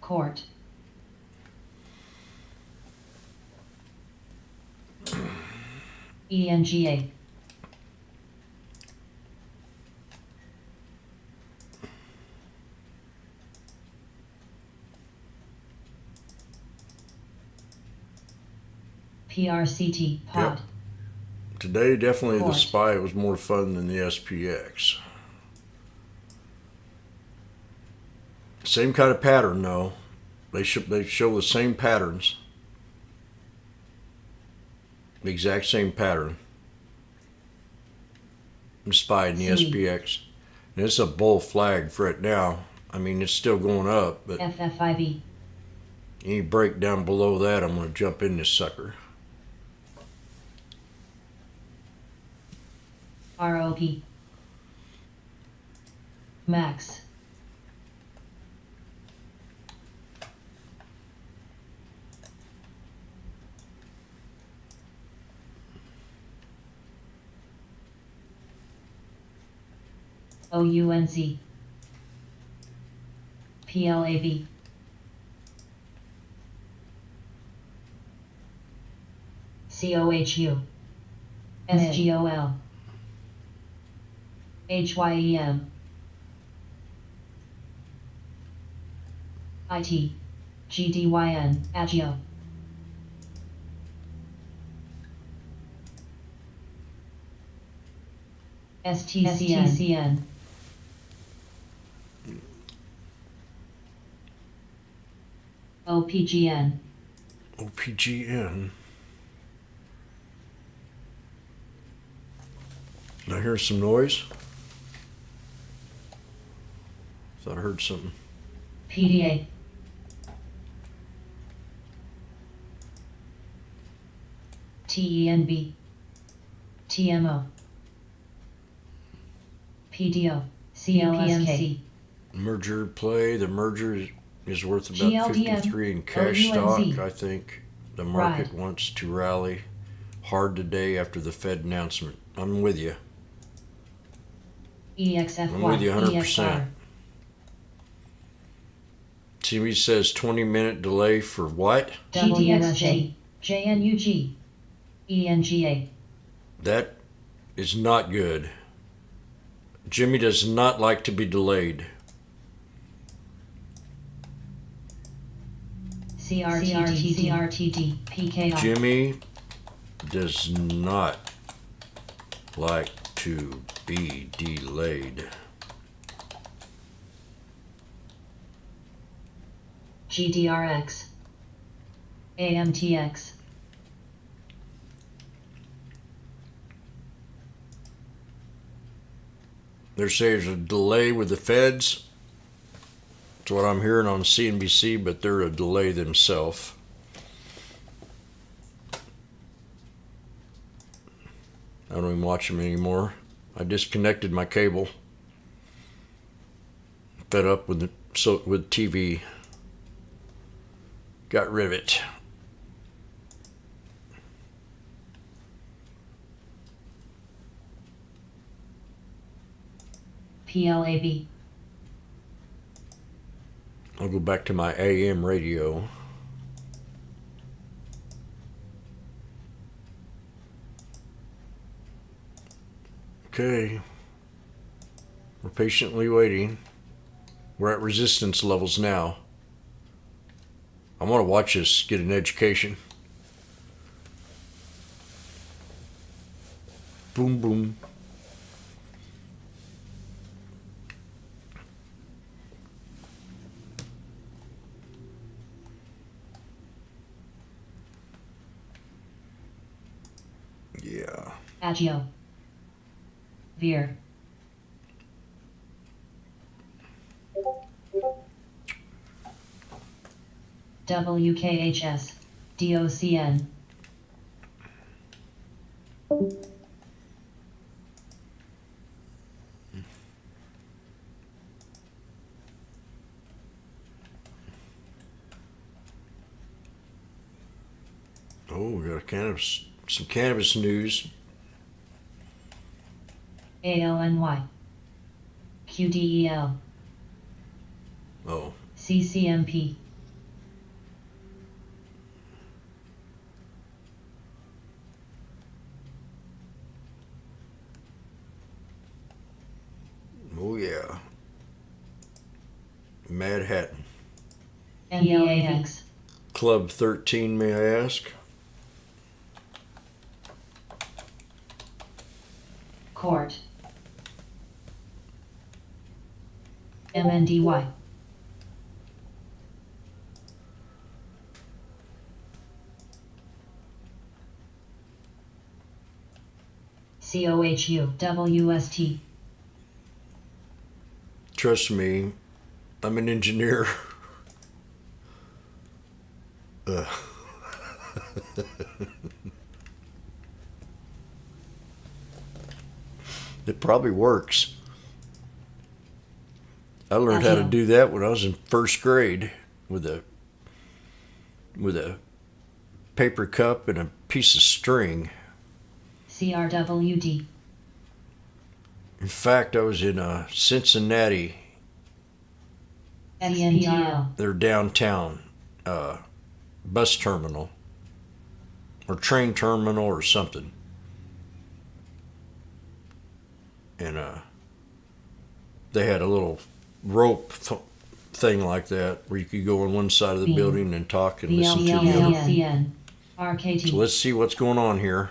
Court ENGA PRCT Pod Yep. Today, definitely the Court. spy was more fun than the SPX. Same kind of pattern, though. They show the same patterns. The exact same pattern. The spy and the See. SPX. And it's a bull flag for it now. I mean, it's still going up, but FFIB any break down below that, I'm going to jump in this sucker. ROP Max OUNZ PLAB COHU SGOL HYEM IT. GDYN. Agio. STCN. OPGN. OPGN. Did I hear some noise? Thought I heard something. PDA. TENB. TMO. PDO. CLSK. Merger play. The merger is worth about GLDM, 53 in cash OUNZ. stock. I think the market Right. wants to rally hard today after the Fed announcement. I'm with you. EXFY. I'm with you 100%. EXR. TV says 20-minute delay for what? GDXJ. JNUG. ENGA. That is not good. Jimmy does not like to be delayed. CRTD. PKI. Jimmy does not like to be delayed. GDRX. AMTX. They're saying there's a delay with the feds. That's what I'm hearing on CNBC, but they're a delay themselves. I don't even watch them anymore. I disconnected my cable. Fed up with with TV. Got rid of it. PLAB. I'll go back to my AM radio. Okay. We're patiently waiting. We're at resistance levels now. I want to watch this, get an education. Boom, boom. Yeah. Agio. Veer. WKHS. DOCN. Oh, we got some cannabis news. ALNY. QDEL. Oh, CCMP. oh yeah. Mad Hatton. ELAX. Club 13, may I ask? Court. MNDY. COHU. WST. Trust me, I'm an engineer. It probably works. I learned how to do that when I was in first grade with a paper cup and a piece of string. CRWD. In fact, I was in Cincinnati, CNTL. their downtown bus terminal or train terminal or something. And they had a little rope thing like that where you could go on one side of the Beam. building and talk and listen to the other. VLCN. RKT. So let's see what's going on here.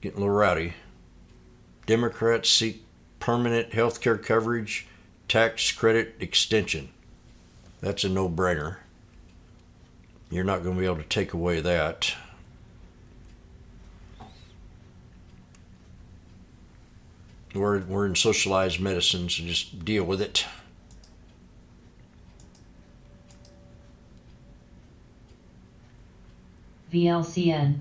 Getting a little rowdy. Democrats seek permanent health care coverage, tax credit extension. That's a no-brainer. You're not going to be able to take away that. We're in socialized medicine, so just deal with it. VLCN.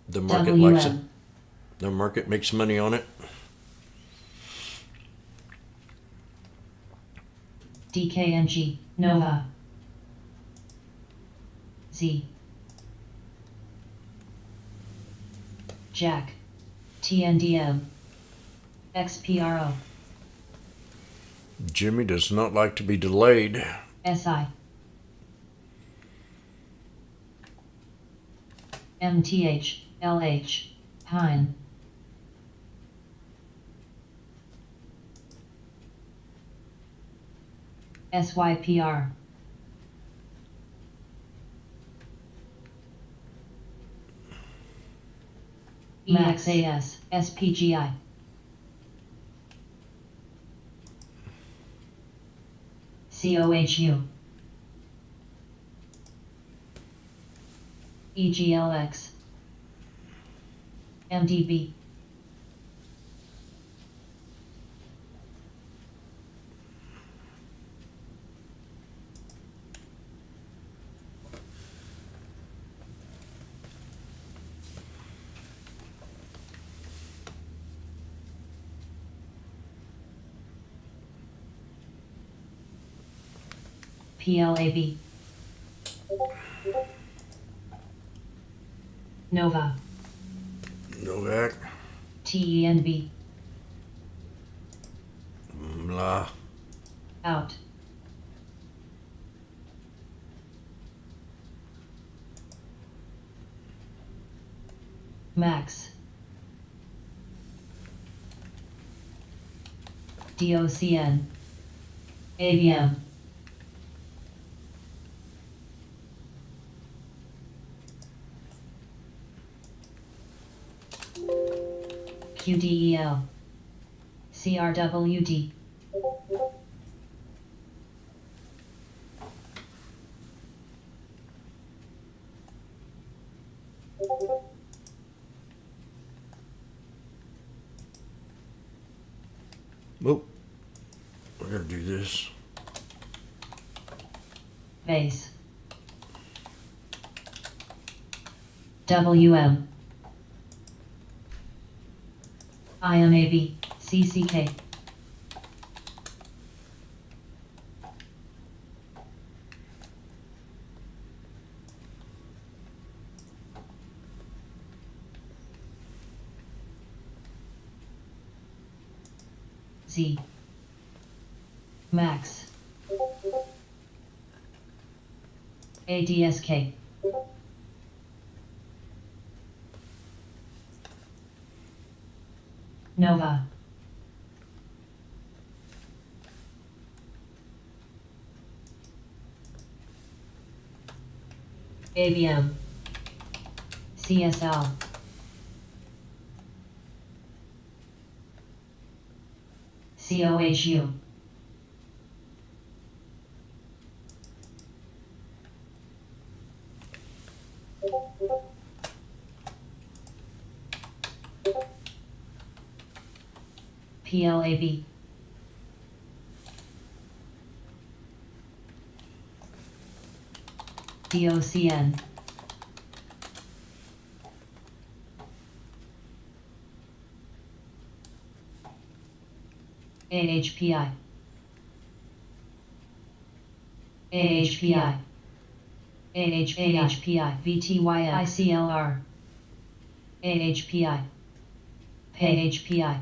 The market WM. likes it. The market makes money on it. DKNG. Nova. Z. Jack. TNDM. XPRO. Jimmy does not like to be delayed. SI. MTH. LH. Pine. SYPR. EXAS. SPGI. COHU. EGLX. MDB. PLAB. Nova. Novak. TENB. Blah. Out. Max. DOCN. ABM. QDEL. CRWD. Oh, we're gonna do this. Base. WM. IMAB. CCK. Z. Max. ADSK. Nova. ABM. CSL. COHU. PLAB. DOCN. AHPI. AHPI. AHPI. VTY. ICLR. AHPI. AHPI.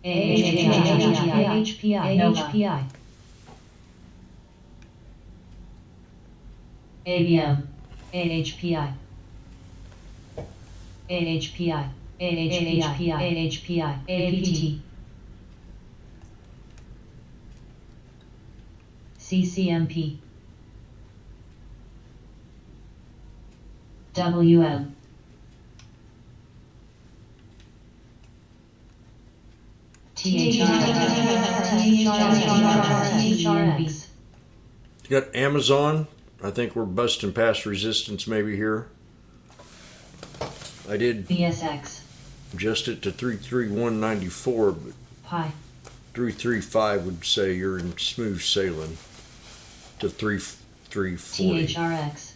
AHPI. AHPI. ABM. AHPI. AHPI. AHPI, APT, CCMP, WM, THRX, You got Amazon. I think we're busting past resistance maybe here. I did BSX, adjust it to 33194, but Pi, 335 would say you're in smooth sailing to 3340. THRX,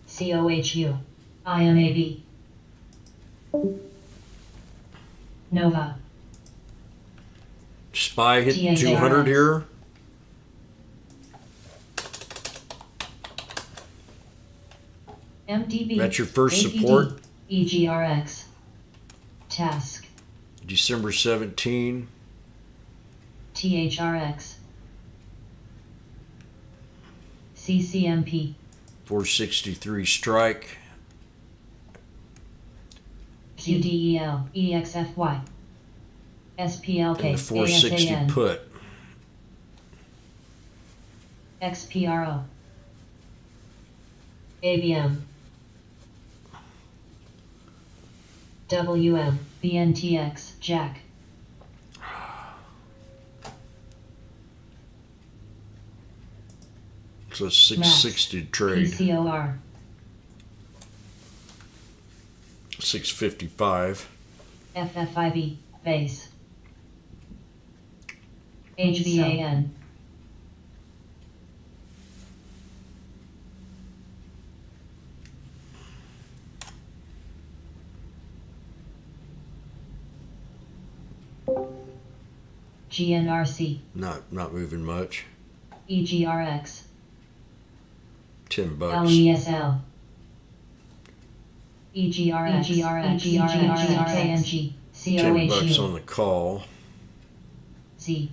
COHU, IMAB, Nova, SPY hit TSARX. 200 here. MDB, That's your first APD, support. EGRX, Task, December 17. THRX, CCMP, 463 strike. QDEL, EXFY, SPLK, And the 460 ASAN, put. XPRO, ABM, WM, BNTX, Jack, So 660 to trade. PCOR, 655. FFIB, Base, HBAN, GNRC, Not moving much. EGRX, $10. LESL, EGRX, KNG, $10 on COHU, the call. Z,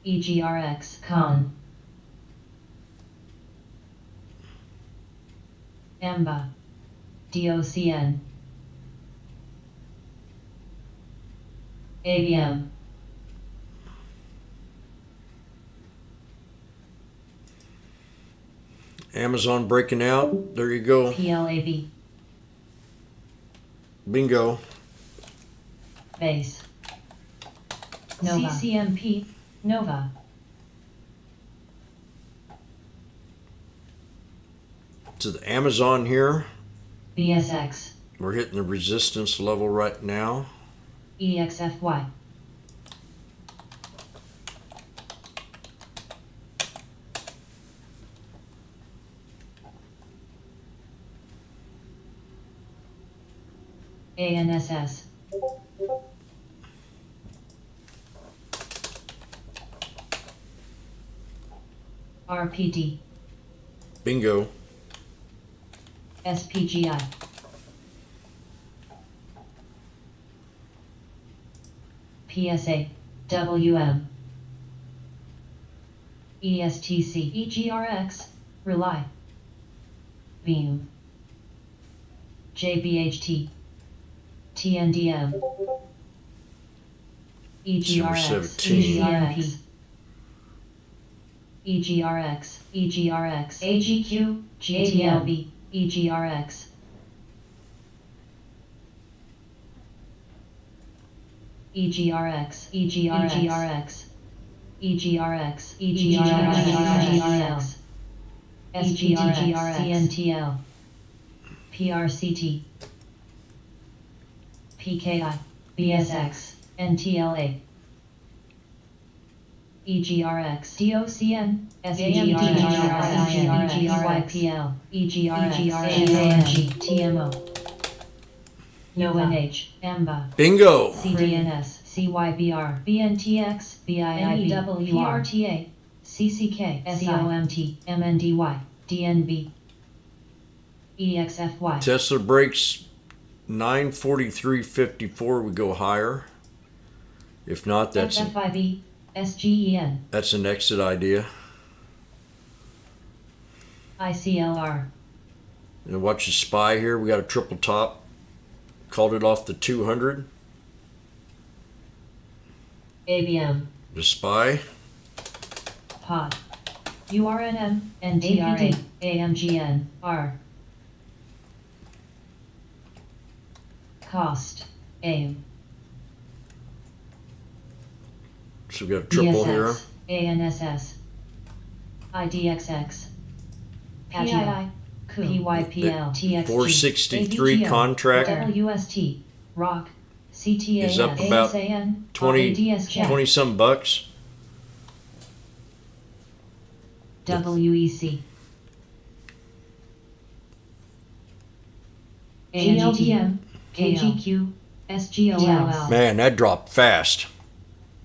EGRX, Con, EMBA, DOCN, ABM, Amazon breaking out. There you go. PLAB, Bingo. Base, Nova, CCMP, Nova, To the Amazon here. BSX, We're hitting the resistance level right now. EXFY, ANSS, RPD, Bingo. SPGI, PSA, WM, ESTC, EGRX, Rely, Beam, JBHT, TNDM, EGRX, 17. EGRX, EGRX, EGRX, AGQ, GTLB, EGRX, EGRX, EGRX, EGRX, EGRX, SGRX, CNTL, PRCT, PKI, BSX, NTLA, EGRX, DOCN, SGRX, EGRX, EGRX, TMO, NONH, EMBA, Bingo. CDNS, CYBR, BNTX, BIIB, PRTA, CCK, SOMT, MNDY, DNB, EXFY, Tesla breaks 943.54. We go higher. If not, that's FFIB, SGEN, an exit idea. ICLR. And watch the SPY here. We got a triple top. Called it off the 200. ABM. The SPY. Pod. URNM. NTRA. AMGN. R. Cost. AIM. So we got a triple here. ESX. ANSS. IDXX. PII. PYPL. TXG. 463 AVGO, contract WST. ROC. CTAS. is up about ASAN, 20 RADSJ, 20 some bucks. WEC. ANGTM. KGQ. SGOL. Man, that dropped fast.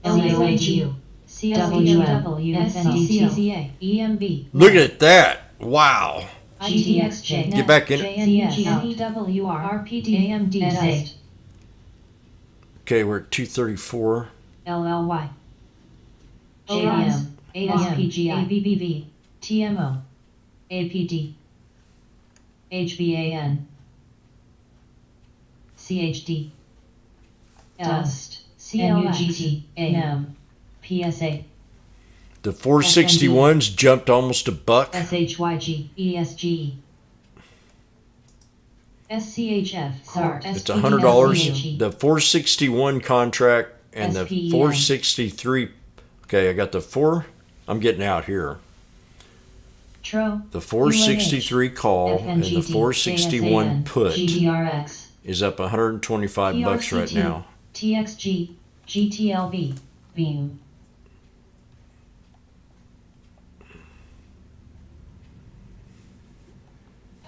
LAGU. CSDW. SDCCA. EMB. Look at that. Wow. GTXJ. Get back in it. NEWR. RPD. AMD. Okay, we're at 234. LLY. JDM. ASPGI. ABBV. TMO. APD. HBAN. CHD. Dust. CLUGT. AM. PSA. The 461s jumped almost a buck. SHYG. ESGE. SCHF. SART. It's $100. The 461 contract and the SPEN. 463. Okay, I got the 4. I'm getting out here. TRO. The 463 call and the 461 put GDRX. is up 125 bucks right now. TXG. GTLB. Beam.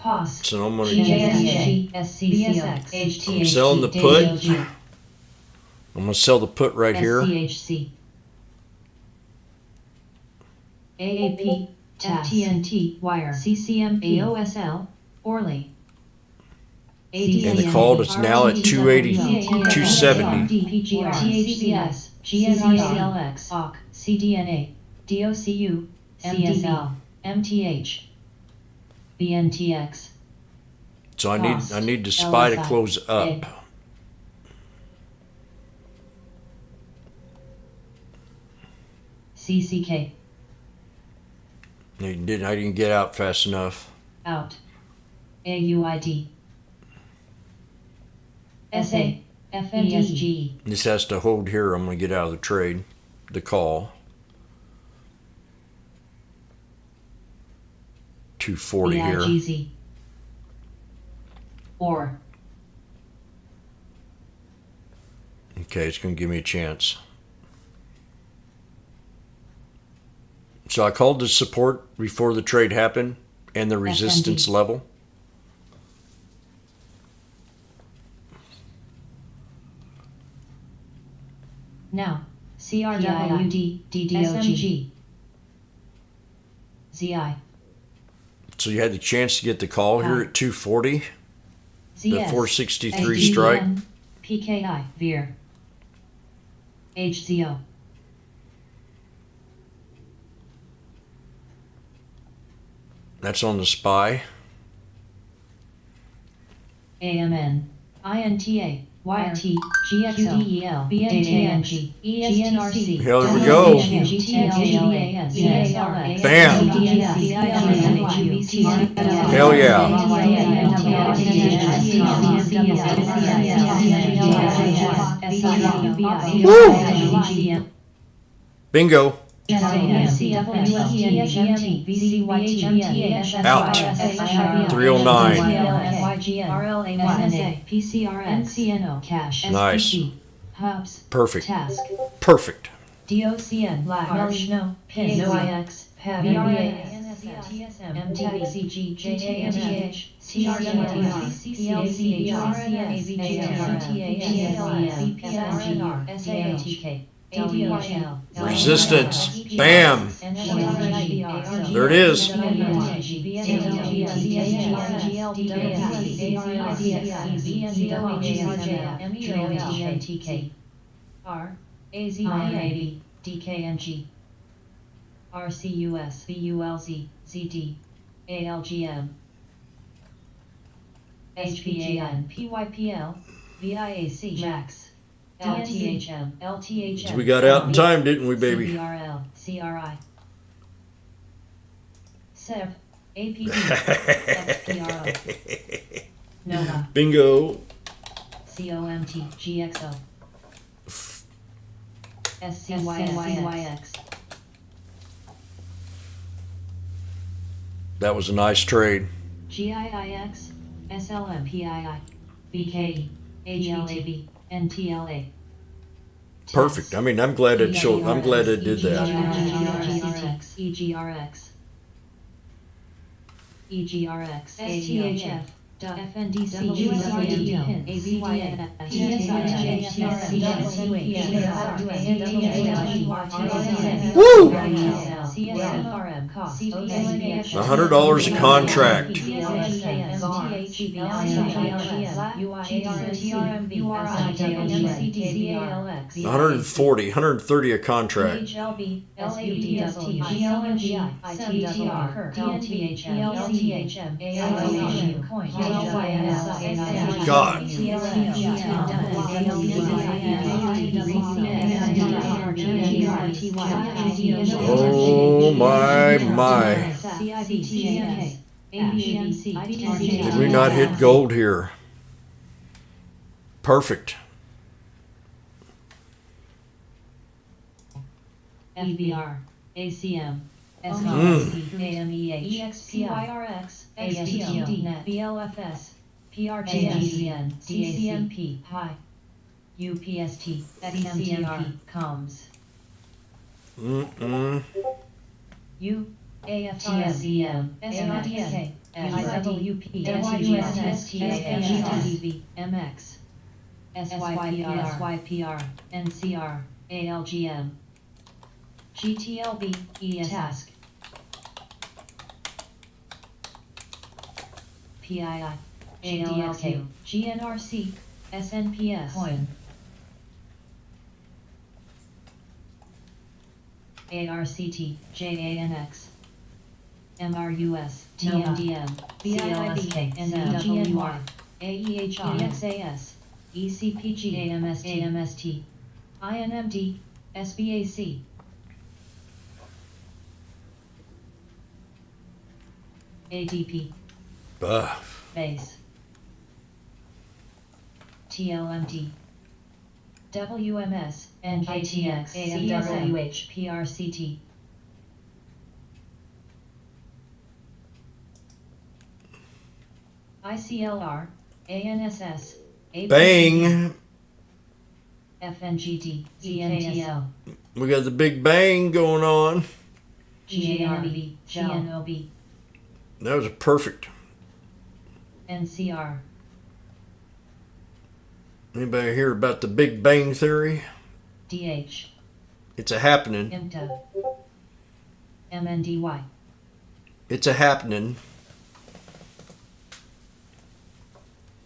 POS. So I'm gonna GJSG. SCCO. I'm selling the put. I'm gonna sell the put right here. SCHC. AAP. TNT. Wire. CCM. AOSL. Orly. And the call is now at 280, 270. THCS. GSRCLX. OC. CDNA. DOCU. CSL. MTH. BNTX. So I need the SPY to close up. CCK. I didn't get out fast enough. Out. AUID. SA. FNDSG. This has to hold here. I'm gonna get out of the trade. The call. 240 here. BIGZ. Or. Okay, it's gonna give me a chance. So I called the support before the trade happened and the resistance level. Now. CRWD. DDOG. ZI. So you had the chance to get the call here at 240. The ZS. 463 strike. PKI. Veer. HZO. That's on the SPY. AMN. INTA. YRT. GXDEL. BNTNG. ESTRC. Hell, there we go. Bam. Hell yeah. Woo! Bingo. Out. 309. Nice. Hubs. Perfect. Task. Perfect. DOCN. Large. No. PIN. NOIX. PEV. TSM. MTCG. JAMH. CRWR. CCLC. SATK. Resistance. Bam. There it is. R. AZIAB. DKNG. RCUS. BULZ. ZD. ALGM, HPAN, PYPL, VIAC, JAX, LTHM, We got out in time, didn't we, baby? CBRL, CRI, SEV, APD, XPRO, NOVA, Bingo. COMT, GXO, SCYX. That was a nice trade. GIIX, SLM, PII, BKE, HLAB, NTLA. Perfect. I mean, I'm glad it showed. I'm glad it did that. EGRX, STHF, FNDC, USRD, AVYN, Woo! CSFRM, cost, $100 a contract. $130 a contract. HLB, SUDST, GLMGI, ITTR, DNTHM, LTHM, AICM, Coin, God. Oh my. Did we not hit gold here? Perfect. FBR, ACM, SRC, AMEH, EXPYRX, ASTD, NET, BLFS, PRGN, CCMP, HI, UPST, XMTR, COMS, U, AFTSEM, SRDK, IWP, STSTASTV, MX, SYPR, NCR, ALGM, GTLB, ETask, PII, ALQ, GNRC, SNPS, Coin, ARCT, JANX, MRUS, TMDM, CLSK, NWY, AEHR, EXAS, ECPG, AMST, INMD, SBAC, ADP, Base, TLMD, WMS, NKTX, CSWH, PRCT, ICLR, ANSS, Bang. FNGT, ZNTL, We got the big bang going on. GARB, GNOB, That was perfect. NCR, Anybody hear about the Big Bang Theory? DH, It's a happening. IMTA, MNDY, It's a happening.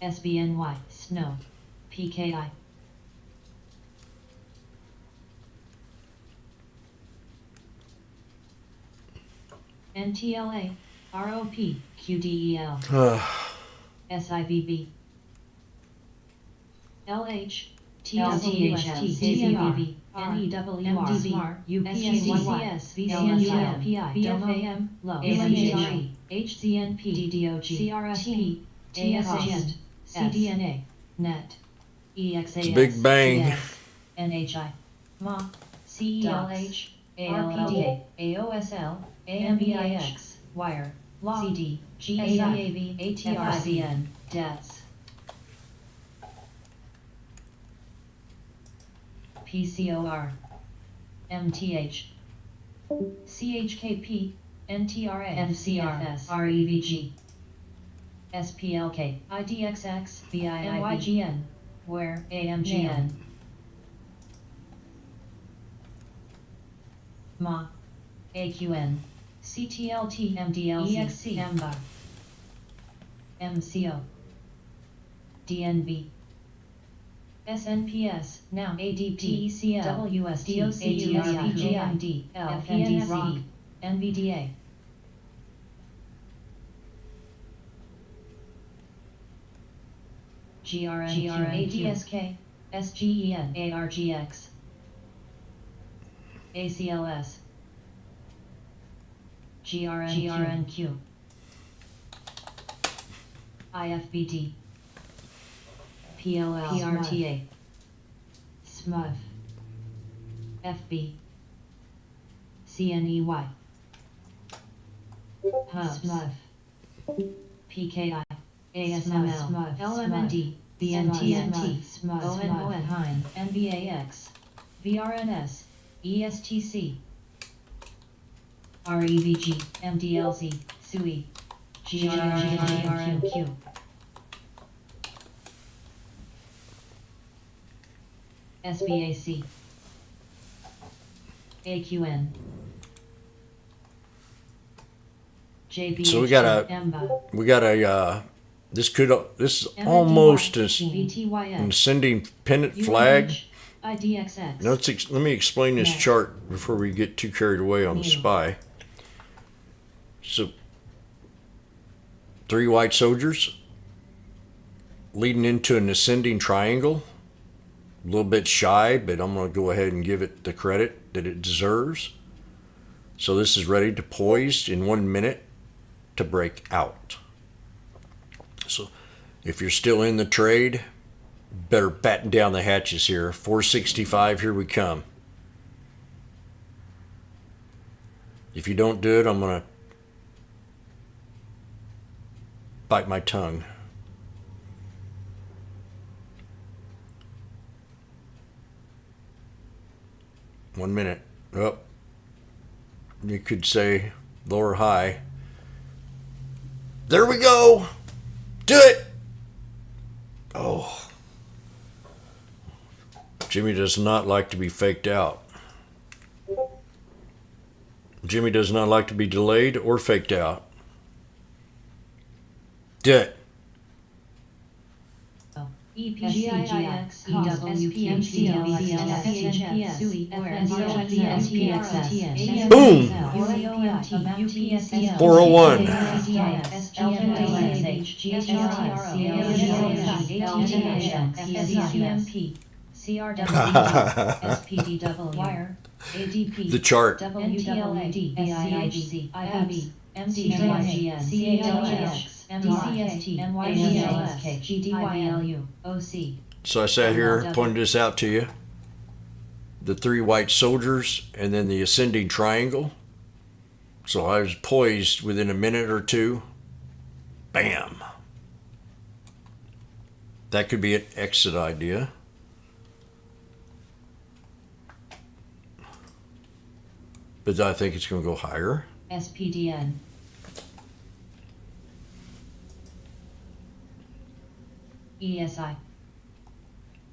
SBNY, SNOW, PKI, NTLA, ROP, QDEL, SIVB, LH, TLTHM, CVB, NEWR, SMAR, UPSCS, VCNUL, PI, DFAM, LO, AMHRE, HCNP, DDOG, CRSP, TSGN, CDNA, NET, EXAS, It's a big bang. TS, NHI, MA, CELH, ALPDA, AOSL, AMBIX, Wire, CD, GSIAV, ATRCN, DETS, PCOR, MTH, CHKP, NTRA, FCRS, REVG, SPLK, IDXX, BIIBGN, Where, AMGN, MA, AQN, CTLT, MDLC, EXC, MBA, MCO, DNB, SNPS, now ADP, ECL, WSD, ATRPGMD, FNDC, NVDA, GRNQ ADSK SGEN ARGX ACLS GRNQ IFBD PLL PRTA SMUF FB CNEY SMUF PKI ASML LMND BNTNT ONON NBAX VRNS ESTC REVG MDLZ SUI GRNQ SBAC AQN JBH So we got a this is almost an ascending pennant flag. IDXX Now let me explain this chart before we get too carried away on the SPY. So 3 white soldiers leading into an ascending triangle. A little bit shy, but I'm going to go ahead and give it the credit that it deserves. So this is ready to poised in 1 minute to break out. So if you're still in the trade, better batten down the hatches here. 465, here we come. If you don't do it, I'm going to bite my tongue. One minute. Oh, you could say low or high. There we go. Do it. Oh. Jimmy does not like to be faked out. Jimmy does not like to be delayed or faked out. Do it. EPGIX EWPMCLVSUI Boom. 401. The chart. So I sat here, pointed this out to you. The 3 white soldiers and then the ascending triangle. So I was poised within a minute or two. Bam. That could be an exit idea. But I think it's going to go higher. SPDN ESI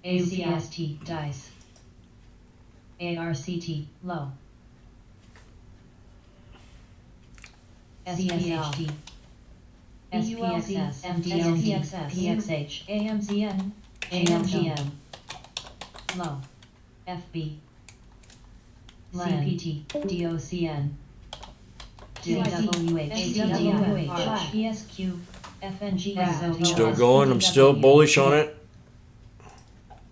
ACST DICE ARCT low SPHT SPXS MDLZ PXH AMZN AMGM low FB CPT DOCN DWH PSQ FNG Still going. I'm still bullish on it.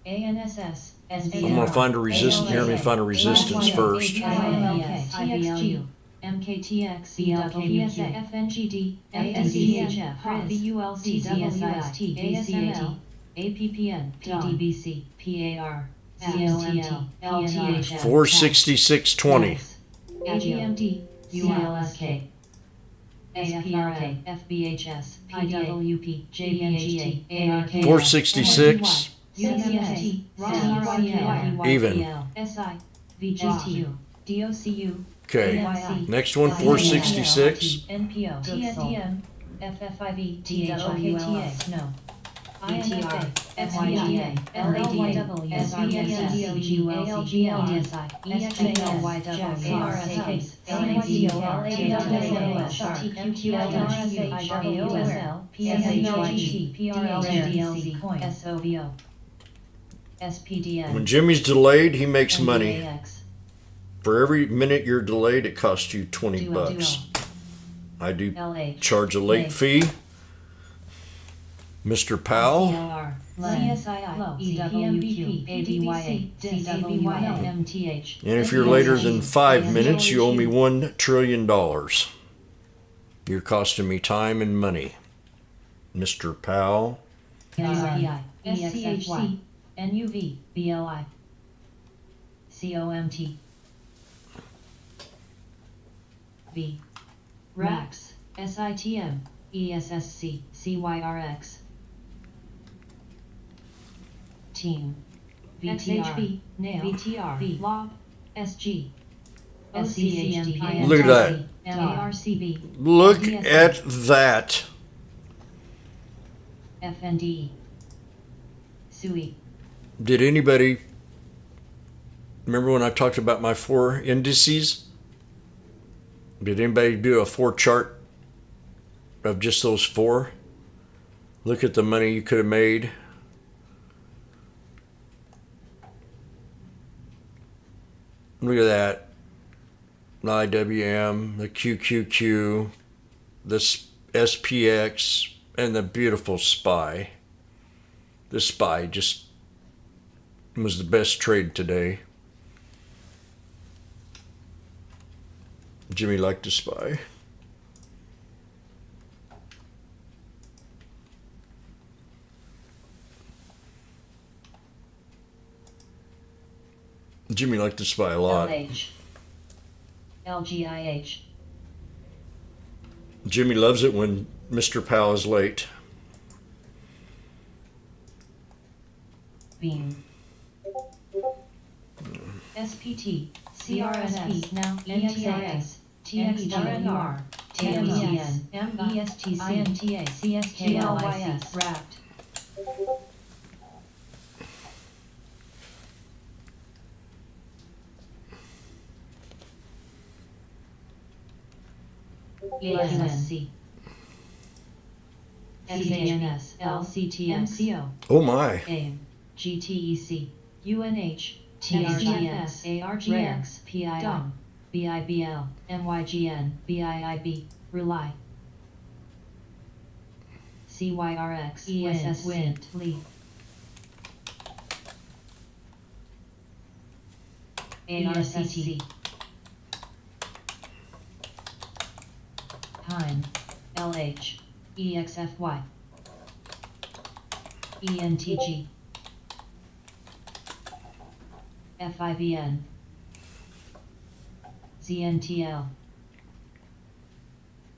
ANSS I'm going to find a resistance here. Let me find a resistance first. TXG MKTX BLKPSA FNGD MSCHF BULC WST ASML APPN PDBC PAR CLMT LTH 466.20. AGMD ULSK AFRK FBHS PWP JBHT ARK 466. CCST Even. SI VGT DOCU Okay. Next one, 466. NPO TSDM FFIV TWKTA no INFA FYDA LADW SBSDOG ALGL EXALYW ARSS SOVO SPDN. When Jimmy's delayed, he makes money. For every minute you're delayed, it costs you 20 bucks. I do charge a late fee. Mr. Powell, And if you're later than 5 minutes, you owe me $1 trillion. You're costing me time and money, Mr. Powell. Rax, SITM, ESSC, CYRX. Team. VTR, Nail, VTR, Lob, SG. SCHD, Look at that. ARCB, Look at that. FND. SUI. Did anybody remember when I talked about my 4 indices? Did anybody do a 4 chart of just those 4? Look at the money you could have made. Look at that. The IWM, the QQQ, the SPX, and the beautiful SPY. The SPY just was the best trade today. Jimmy liked the SPY. Jimmy liked the SPY a lot. LH. LGIH. Jimmy loves it when Mr. Powell is late. Beam. SPT. CRSP. Now. EXIS. TXWR. TMES. MESTC. INTA. CSKLYS. Wrapped. ESSC. SANS. LCTM. MCO. Oh my. AIM. GTEC. UNH. TRGS. ARGX. PIDOM. BIBL. MYGN. BIIB. Rely. CYRX. ESS. Wind. Leaf. ARCT. Pine. LH. EXFY. ENTG. FIBN. ZNTL.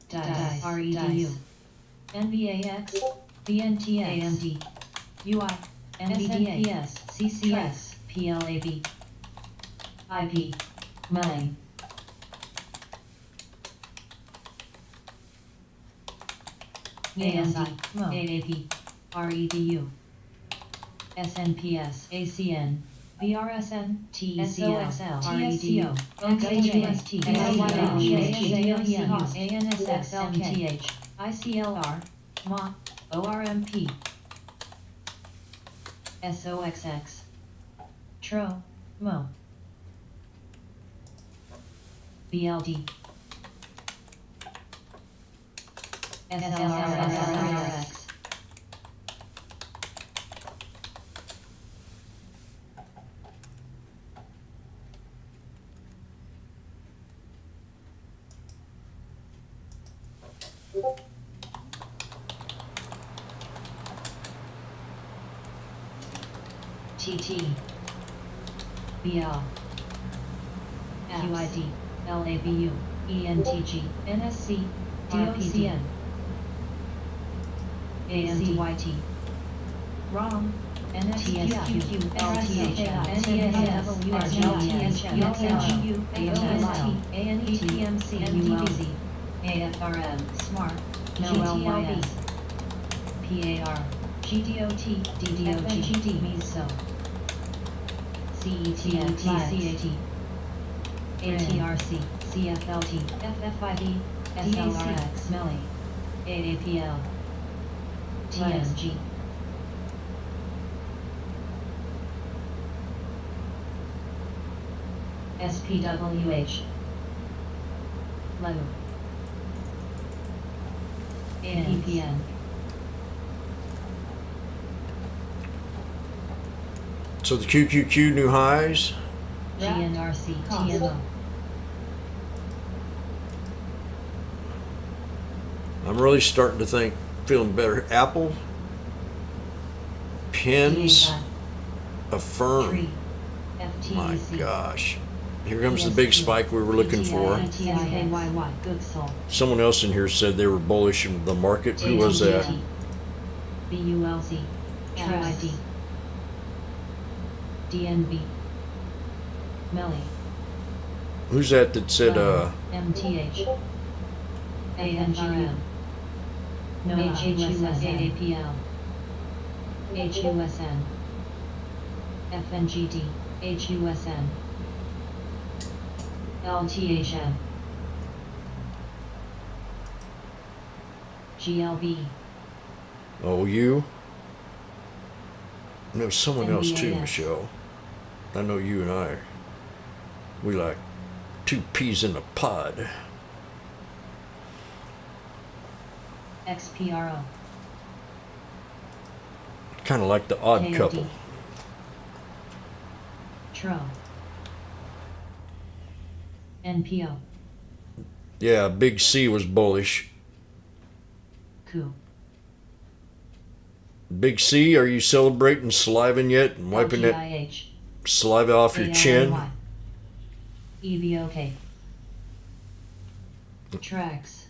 DICE. REDU. NVAX. BNTX. AMD. UI. NVDAS. CCS. PLAB. IP. Money. ASI. AAP. REDU. SNPS. ACN. BRSN, TECL, REDO, XHAST, ANSX, MTH, ICLR, MA, ORMP, SOXX, TRO, MO, BLD, SLRX. TT, BL, QID, LABU, ENTG, NSC, DOCN, ANDYT, ROM, NSTSQQ, LTH, NTSF, URGU, ANETMC, MDBZ, AFRM, SMART, GTLB, PAR, GDOT, DDOT, MISO, CET, CAT, ATRC, CFLT, FFID, SLRX, MELI, AAPL, TSG, SPWH, LEU, APPN, So the QQQ new highs. GNRC TMO. I'm really starting to think, feeling better. Apple, pins, affirm. 3. My FTEC. gosh. Here comes the big spike we were looking for. TIYY. Good soul. Someone else in here said they were bullish in the market. Who was that? BULZ. TRID. DNB. Melly. Who's that said, MTH. ANGM. No HUSN. APL. HUSN. FNGD. HUSN. LTHN. GLB. oh, you? And there was someone else too, NBAS. Michelle. I know you and I, we like two peas in a pod. XPRO. Kind of like the odd KOD. couple. TRO. NPO. Yeah, Big C was bullish. Coup. Big C, are you celebrating saliving yet and wiping that LGIH. saliva off your chin? EVOK. Tracks.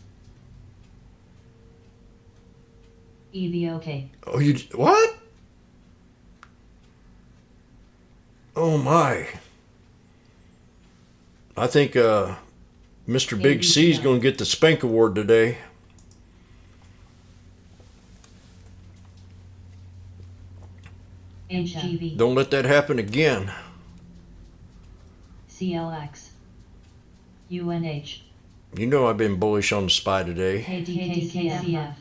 EVOK. Oh, you what? Oh my! I think Mr. Big C's ABCL. going to get the Spank Award today. HGV. Don't let that happen again. CLX. UNH. You know I've been bullish on the SPY today. KDKCF.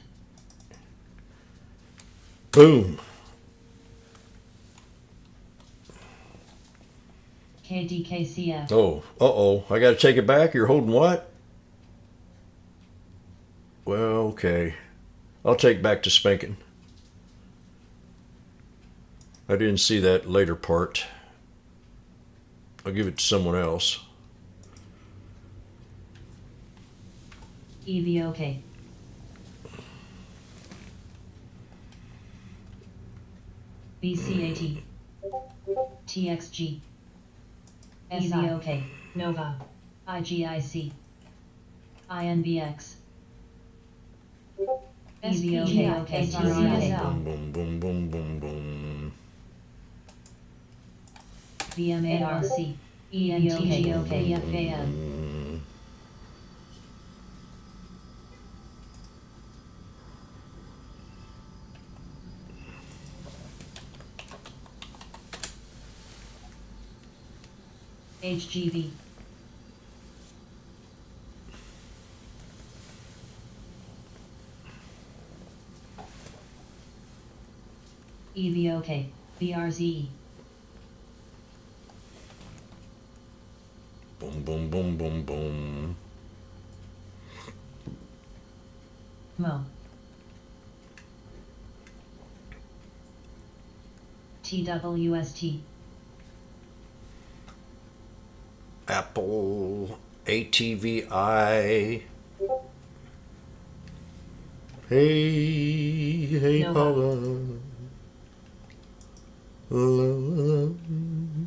Boom. KDKCF. Oh, uh-oh. I got to take it back? You're holding what? Well, okay. I'll take back to spanking. I didn't see that later part. I'll give it to someone else. EVOK. BCAT. TXG. EVOK. Nova. IGIC. INBX. EVOK. Boom, boom, boom, boom, boom, boom. VMARC. ENTGOK. FAN. HGV. EVOK. BRZE. Boom, boom, boom, boom, boom. Mo. TWST. Apple, ATVI. Hey, hey, Nova. Paula. La,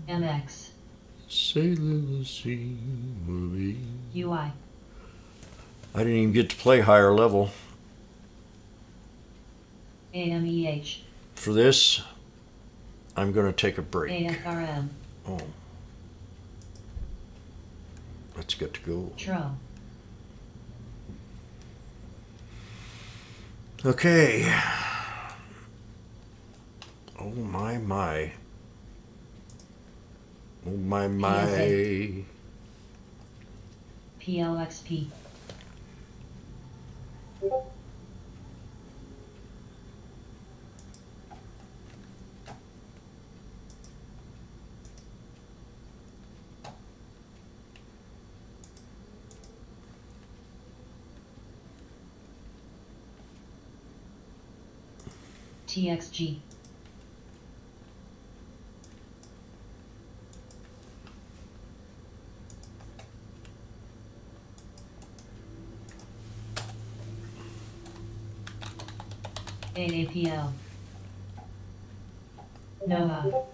MX. say little sea will be. UI. I didn't even get to play higher level. AMEH. For this, I'm going to take a break. AFRM. Oh. Let's get to go. TRO. Okay. Oh my my. Oh my my. PSA. PLXP. TXG. AAPL. Nova.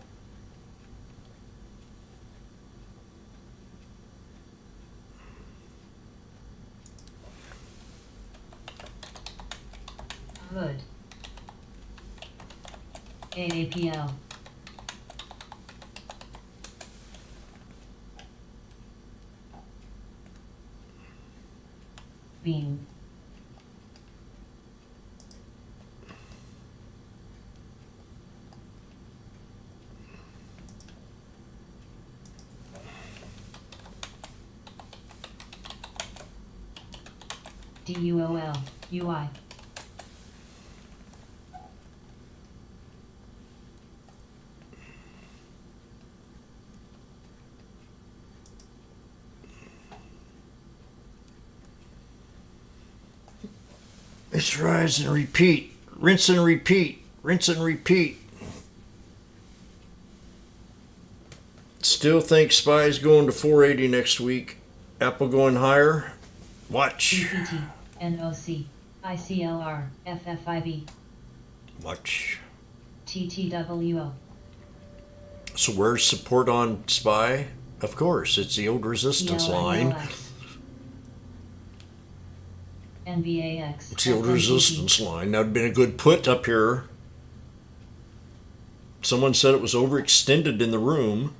Hood. AAPL. Beam. DUOL, UI. It's rise and repeat, rinse and repeat, rinse and repeat. Still think SPY's going to 480 next week. Apple going higher. Watch. CPT, NOC, ICLR, FFIB, Watch. TTWO. So where's support on SPY? Of course, it's the old resistance line. NBAX. It's the old resistance line. That'd been a good put up here. Someone said it was overextended in the room.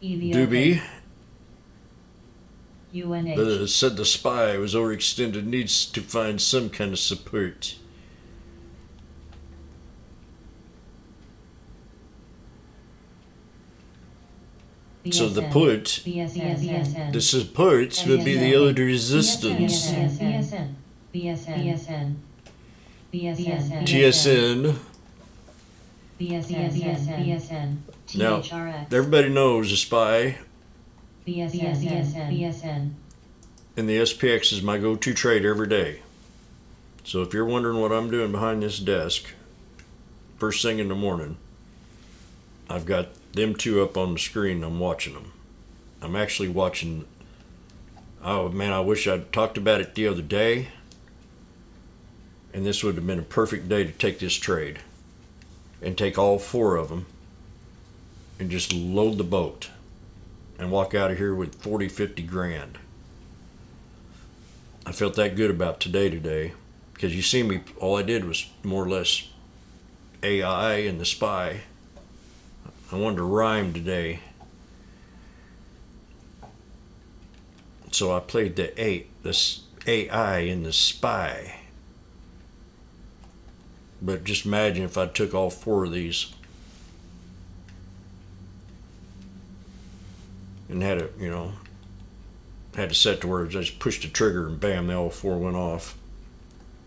Doobie. UNH. Said the SPY was overextended, needs to find some kind of support. So the put, BSN. the supports would be the old resistance. BSN. BSN. BSN. TSN. BSN. Now, THRX. everybody knows the SPY BSN. and the SPX is my go-to trade every day. So if you're wondering what I'm doing behind this desk, first thing in the morning, I've got them two up on the screen. I'm watching them. I'm actually watching. Oh man, I wish I'd talked about it the other day. And this would have been a perfect day to take this trade and take all four of them and just load the boat and walk out of here with 40, 50 grand. I felt that good about today because you see me, all I did was more or less AI and the SPY. I wanted to rhyme today. So I played the AI and the SPY. But just imagine if I took all four of these and had it, had it set to where I just pushed the trigger and bam, they all four went off.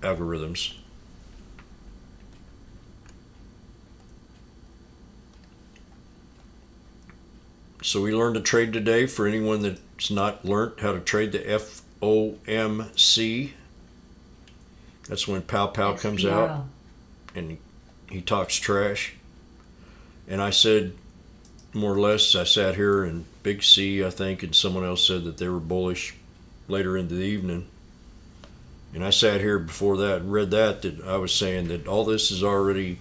Algorithms. So we learned to trade today. For anyone that's not learned how to trade the FOMC, that's when Pow Pow comes out and he talks trash. And I said, more or less, I sat here and Big C, I think, and someone else said that they were bullish later into the evening. And I sat here before that and read that I was saying that all this is already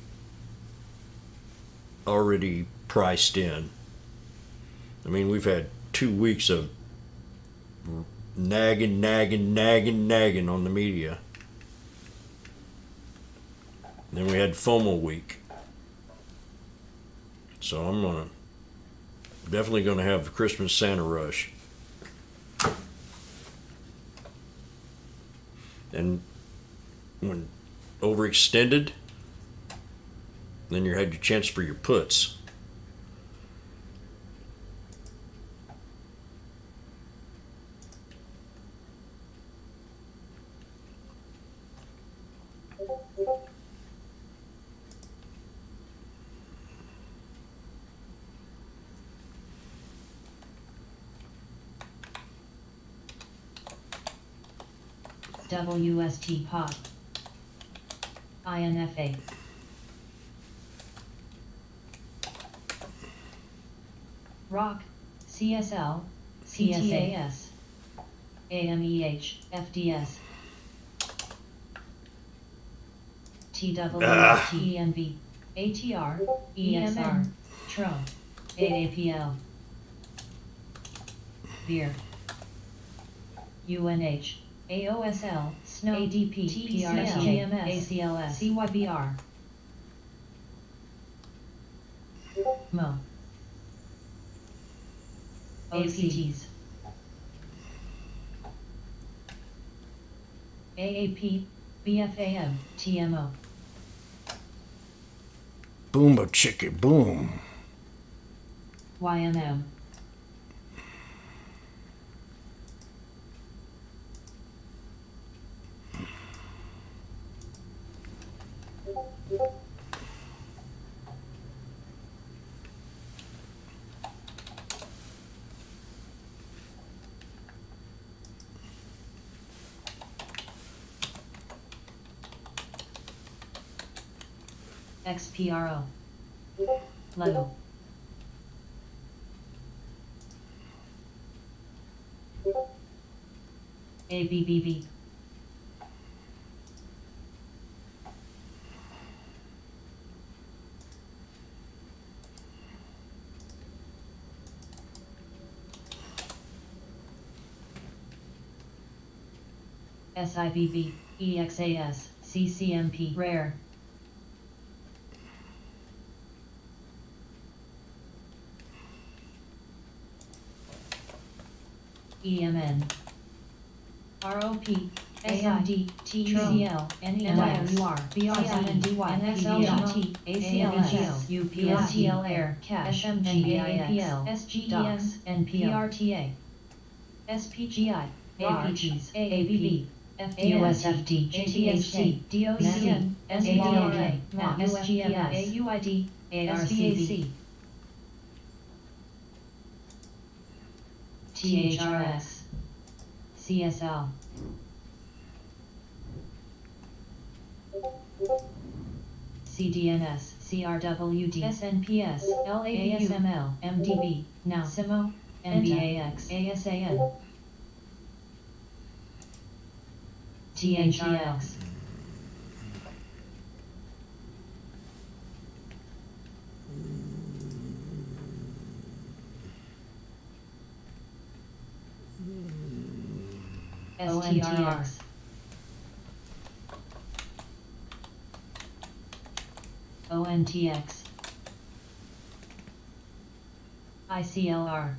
priced in. I mean, we've had 2 weeks of nagging on the media. Then we had FOMO week. So I'm definitely gonna have the Christmas Santa rush. And when overextended, then you had your chance for your puts. WST POP. INFA. ROC. CSL. CSAS. AMEH. FDS. TWTNV, ATR, EXR, TRO, AAPL, Beer, UNH, AOSL, SNO, ADP, PRS, GMS, ACLS, CYBR, MO, OCTs, AAP, BFAM, TMO, Boom a chicka boom. YMM, XPRO, LEGO, ABBB, SIBB, EXAS, CCMP, Rare, EMN, ROP, SID, TCL, NEIOUR, BRZNDY, NXLGT, ACLS, UPSTL Air, CASH, NGAAPL, SGES, NPRTA, SPGI, APGs, AAPB, FDOSFD, JTHT, DOCN, SDRA, MAC, SGMS, AUID, ARCV, THRS, CSL, CDNS, CRWD, SNPS, LAASML, MDB, now SIMO, NBAX, ASAN, THRX, STRX, ONTX, ICLR,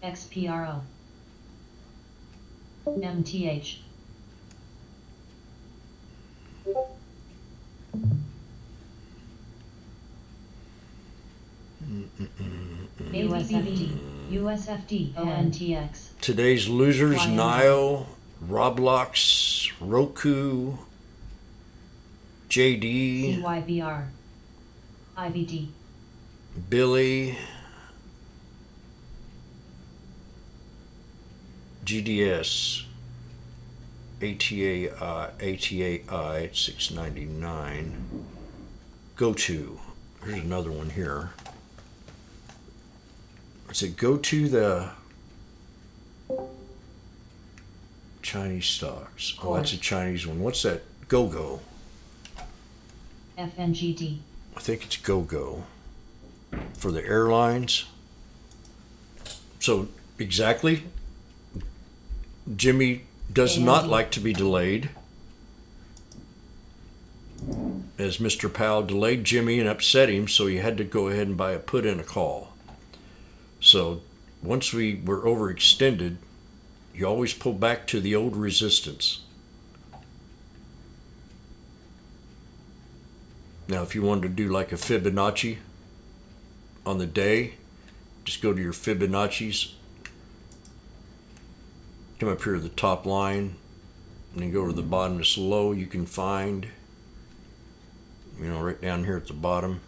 XPRO, MTH, USFD, USFD, ONTX, Today's losers: YMM. Nile, Roblox, Roku, JD, CYBR, IBD, Billy, GDS, ATAI 699. Go to. Here's another one here. Is it go to the Chinese stocks? Oh, that's a Chinese one. What's that? Go. FNGD, I think it's Go for the airlines. So exactly, Jimmy does not AMD. like to be delayed. As Mr. Powell delayed Jimmy and upset him, so he had to go ahead and put in a call. So once we were overextended, you always pull back to the old resistance. Now, if you wanted to do like a Fibonacci on the day, just go to your Fibonacci's, come up here to the top line, and then go to the bottomest low you can find, right down here at the bottom.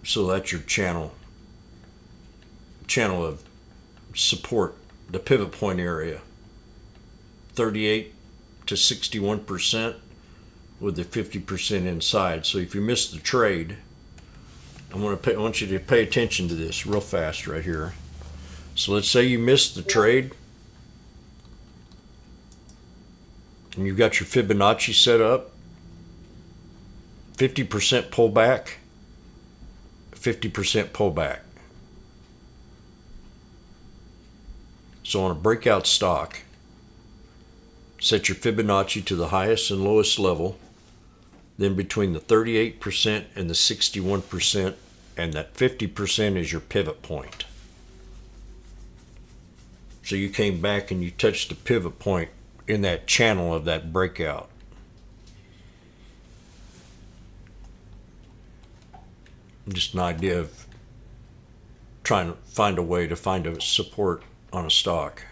So that's your channel of support, the pivot point area. 38 to 61% with the 50% inside. So if you miss the trade, I want you to pay attention to this real fast right here. So let's say you missed the trade and you've got your Fibonacci set up, 50% pullback, 50% pullback. So on a breakout stock, set your Fibonacci to the highest and lowest level, then between the 38% and the 61%, and that 50% is your pivot point. So you came back and you touched the pivot point in that channel of that breakout. Just an idea of trying to find a way to find a support on a stock.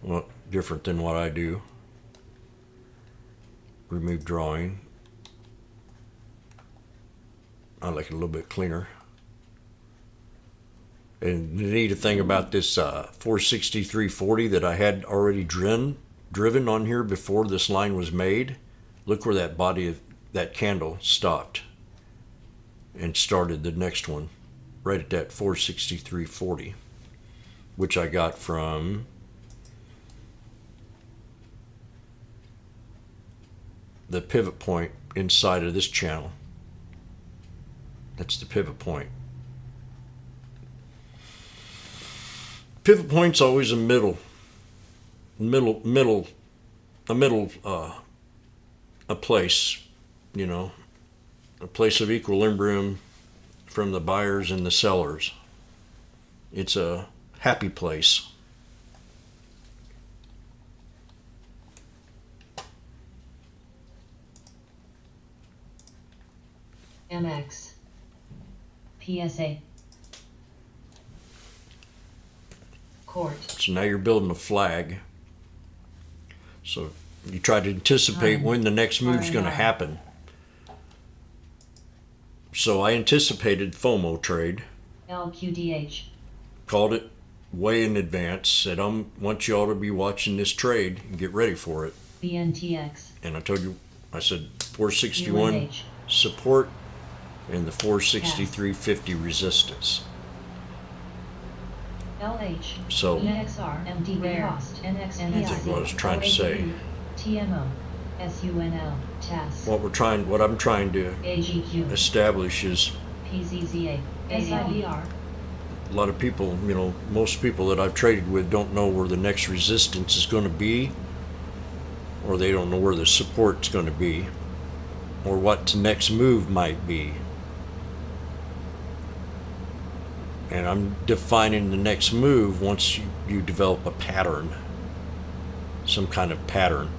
Well, different than what I do. Remove drawing. I like it a little bit cleaner. And the neat thing about this 463.40 that I had already driven on here before this line was made, look where that body of that candle stopped and started the next one right at that 463.40, which I got from the pivot point inside of this channel. That's the pivot point. Pivot point's always a middle place, you know, a place of equilibrium from the buyers and the sellers. It's a happy place. MX. PSA. Court. So now you're building a flag. So you try to anticipate when the next move's going to happen. So I anticipated FOMO trade. LQDH. Called it way in advance. Said I want you all to be watching this trade and get ready for it. BNTX. And I told you, I said 461 UNH. support and the 463.50 resistance. LH. So EXR. MD Rare. NX. I think what I was trying to say. TMO. SUNL. TAS. What I'm trying to AGQ. establish is PZZA. SIBR. a lot of people, you know, most people that I've traded with don't know where the next resistance is going to be, or they don't know where the support's going to be, or what the next move might be. And I'm defining the next move once you develop a pattern, some kind of pattern,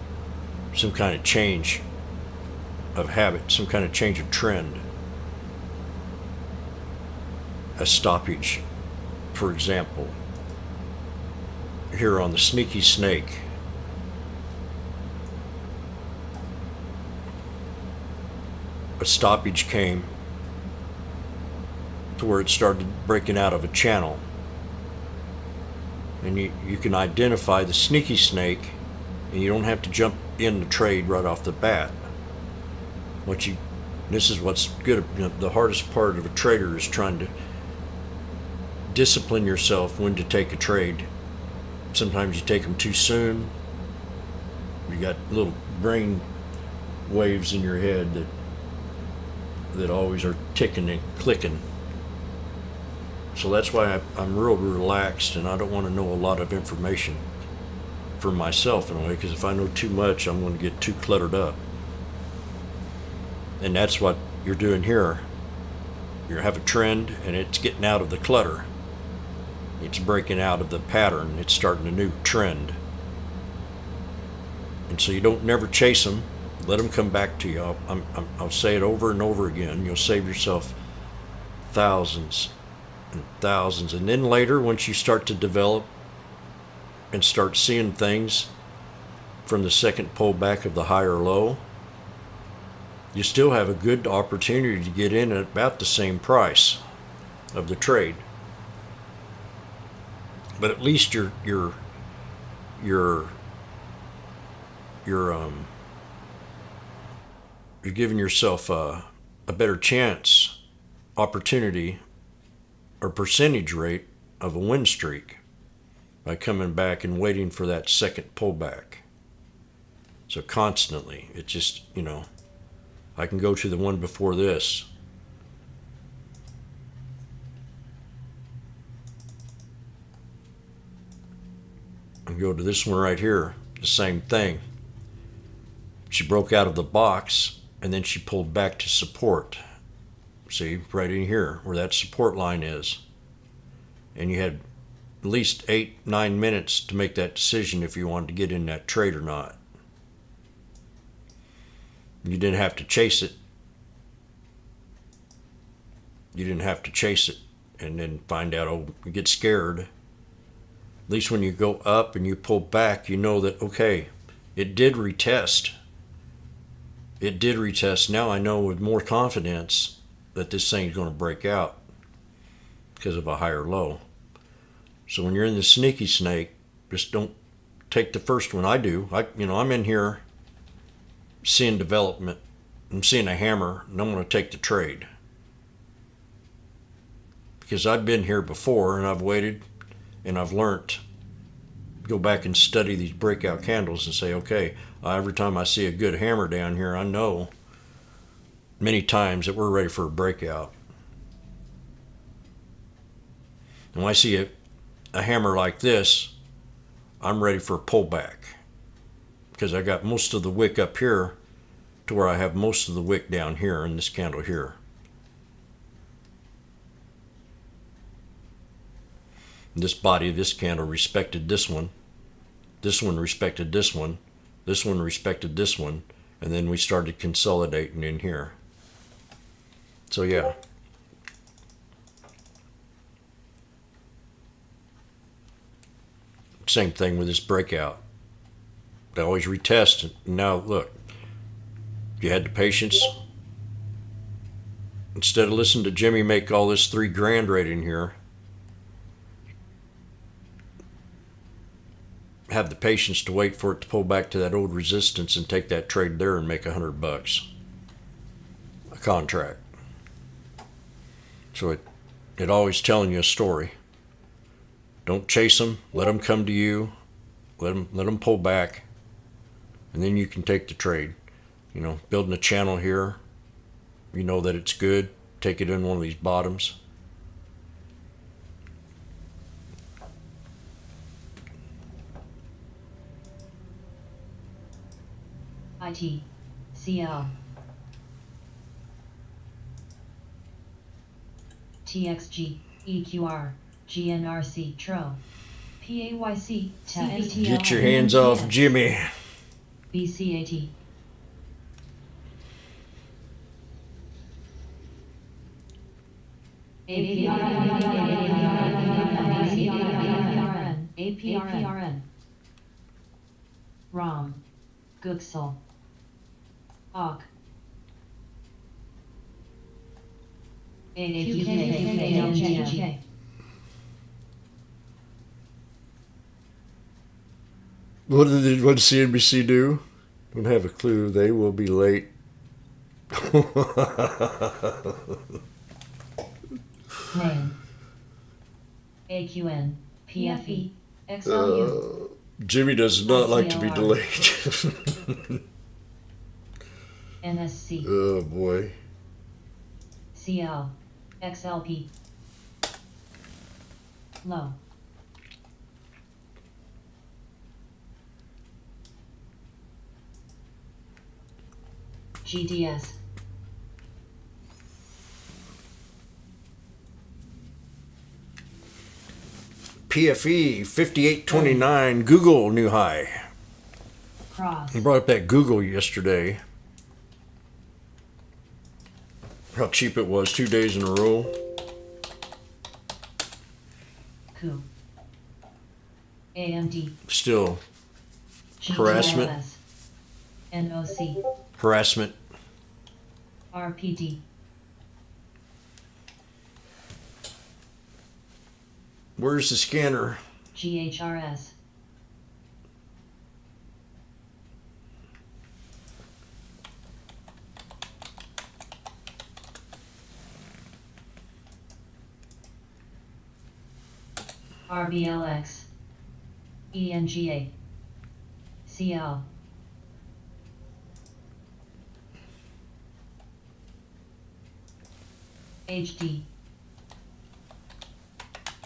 some kind of change of habit, some kind of change of trend. A stoppage, for example, here on the sneaky snake. A stoppage came to where it started breaking out of a channel. And you can identify the sneaky snake, and you don't have to jump in the trade right off the bat. This is what's good. The hardest part of a trader is trying to discipline yourself when to take a trade. Sometimes you take them too soon. You got little brain waves in your head that always are ticking and clicking. So that's why I'm real relaxed, and I don't want to know a lot of information for myself in a way, because if I know too much, I'm going to get too cluttered up. And that's what you're doing here. You have a trend, and it's getting out of the clutter. It's breaking out of the pattern. It's starting a new trend. And so you don't never chase them. Let them come back to you. I'll say it over and over again. You'll save yourself thousands and thousands. And then later, once you start to develop and start seeing things from the second pullback of the higher low, you still have a good opportunity to get in at about the same price of the trade. But at least you're giving yourself a better chance, opportunity, or percentage rate of a win streak by coming back and waiting for that second pullback. So constantly, it just, I can go to the one before this. And go to this one right here, the same thing. She broke out of the box and then she pulled back to support. See, right in here where that support line is. And you had at least 8-9 minutes to make that decision if you wanted to get in that trade or not. You didn't have to chase it. You didn't have to chase it and then find out, you get scared. At least when you go up and you pull back, you know that, okay, it did retest. It did retest. Now I know with more confidence that this thing's going to break out because of a higher low. So when you're in the sneaky snake, just don't take the first one. I do. I'm in here seeing development. I'm seeing a hammer, and I'm going to take the trade. Because I've been here before, and I've waited, and I've learned. Go back and study these breakout candles and say, okay, every time I see a good hammer down here, I know many times that we're ready for a breakout. And when I see a hammer like this, I'm ready for a pullback. Because I got most of the wick up here to where I have most of the wick down here in this candle here. This body of this candle respected this one. This one respected this one. This one respected this one. And then we started consolidating in here. So yeah. Same thing with this breakout. They always retest. Now look, you had the patience. Instead of listening to Jimmy make all this $3,000 right in here, have the patience to wait for it to pull back to that old resistance and take that trade there and make $100 a contract. So it always telling you a story. Don't chase them. Let them come to you. Let them pull back, and then you can take the trade. Building a channel here. You know that it's good. Take it in one of these bottoms. IT, CL, TXG, EQR, GNRC, TRO, PAYC, TSTL, Get your hands off Jimmy. BCAT, APRN, ROM, Gooksel, OC, AQK, What did CNBC do? Don't have a clue. They will be late. Name, AQN, PFE, XLU, Jimmy does not like to be delayed. NSC, Oh boy. CL, XLP, low, GDS, PFE 58.29. Google new high. cross, I brought up that Google yesterday. How cheap it was 2 days in a row. coup, AMD, Still harassment. GTLS, NOC, Harassment. RPD, Where's the scanner? GHRS, RBLX, ENGA, CL, HD,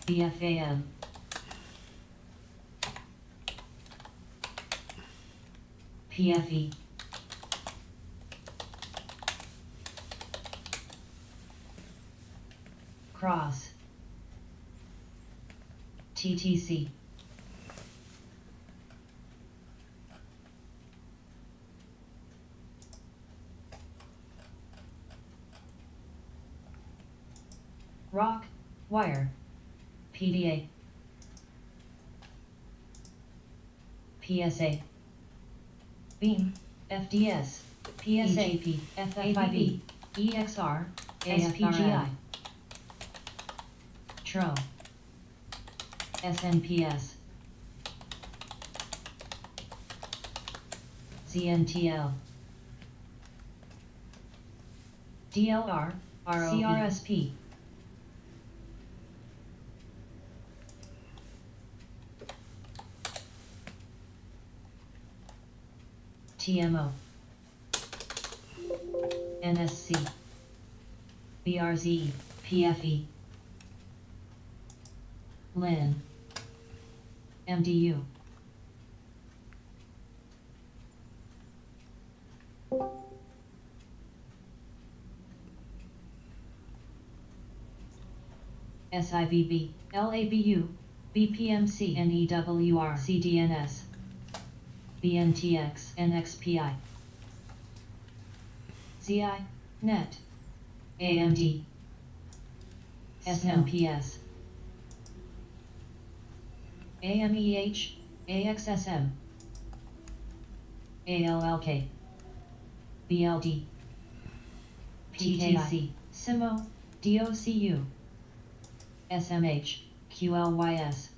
BFAM, PFE, Cross, TTC, Rock, Wire, PDA, PSA, Beam, FDS, PSAP, FFIB, EXR, SPGI, TRO, SNPS, ZNTL, DLR, CRSP, TMO, NSC, BRZ, PFE, LIN, MDU, SIVB, LABU, BPMC, NEWR, CDNS, BNTX, NXPI, ZI, NET, AMD, SMPS, AMEH, AXSM, ALLK, BLD, PTC, SIMO, DOCU, SMH, QLYS,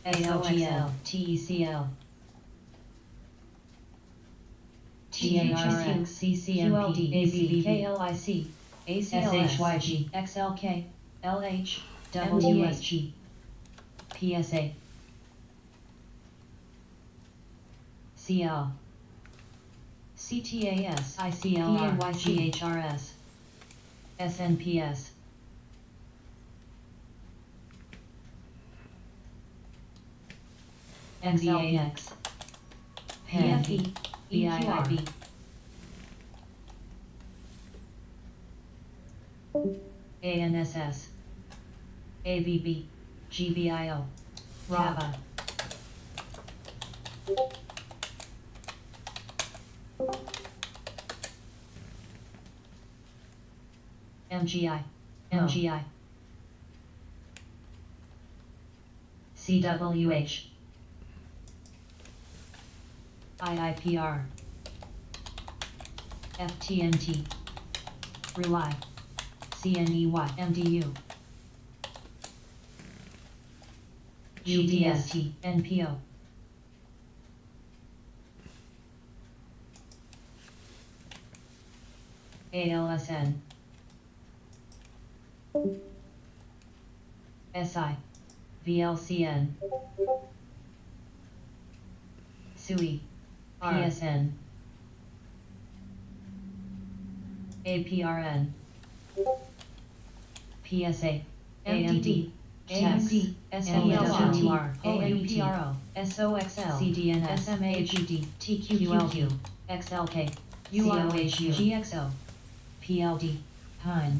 ALGL, TECL, THRX, CCMP, ABB, KLIC, ACLS, SHYG, XLK, LH, WSG, PSA, CL, CTAS, ICLR, GHRS, SNPS, XLX, PFE, BIIB, ANSS, AVB, GBIO, RABA, MGI, MGI, CWH, IIPR, FTNT, Rely, CNEY, MDU, GDST, NPO, ALSN, SI, VLCN, SUI, PSN, APRN, PSA, AMD, AMD, SELWR, AMPRO, SOXL, CDNS, SMAGD, TQQQ, XLK, UOHU, GXO, PLD, Pine,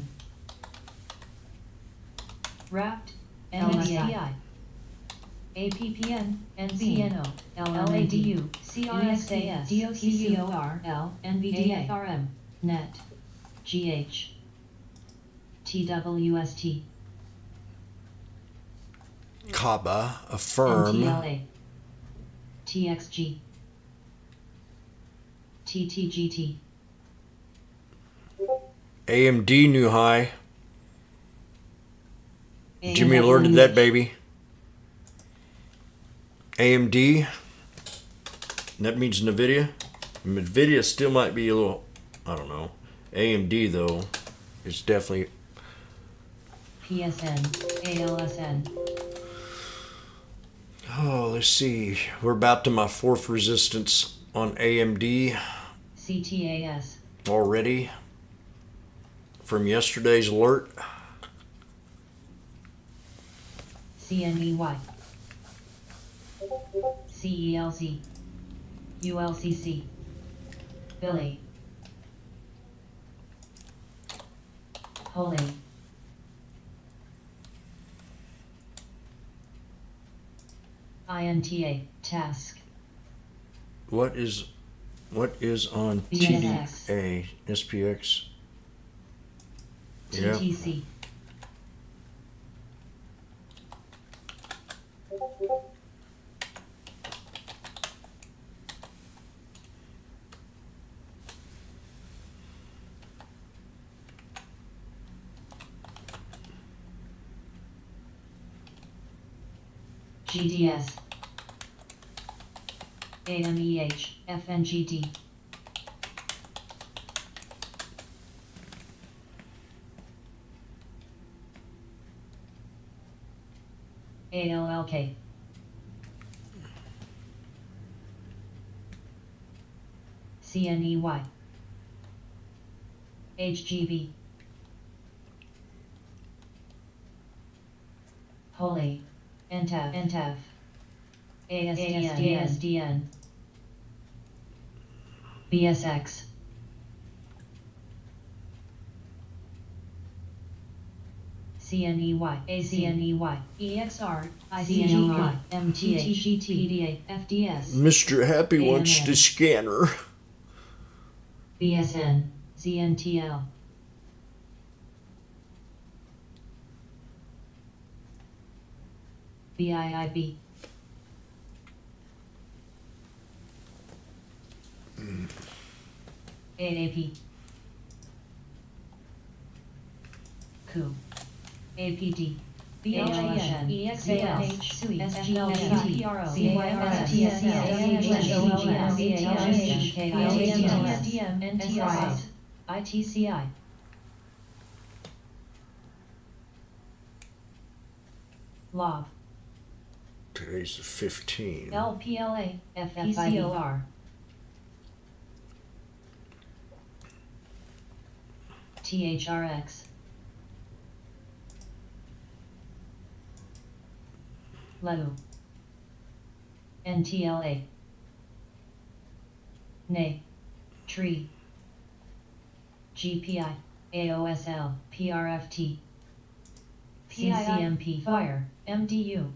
Wrapped, NSDI, APPN, NCNO, LADU, CRSAS, DOCCOR, NVDFRM, NET, GH, TWST, Kaba, Affirm, NTLA, TXG, TTGT, AMD new high. Jimmy alerted that baby. AMD. That means NVIDIA. NVIDIA still might be a little, I don't know. AMD though is definitely. PSN, ALSN, Oh, let's see. We're about to my fourth resistance on AMD CTAS, already. from yesterday's alert. CNEY, CELC, ULCC, Billy, Holy, INTA, Task, What is on BSS. TDA, SPX? Yeah. TTC, GDS, AMEH, FNGD, ALLK, CNEY, HGB, Holy, NTAF, ASDN, BSX, CNEY, ACNEY, EXR, ICNY, MTH, PDA, FDS, Mr. Happy wants the scanner. BSN, ZNTL, BIIB, AAP, COO, APD, BLAN, EXALH, SUI, SGLT, PRO, CYRS, TSDM, NTRS, ITCI, LOB, Today's the 15th. LPLA, FFICOR, THRX, LEU, NTLA, NA, TREE, GPI, AOSL, PRFT, CCMP, Fire, MDU,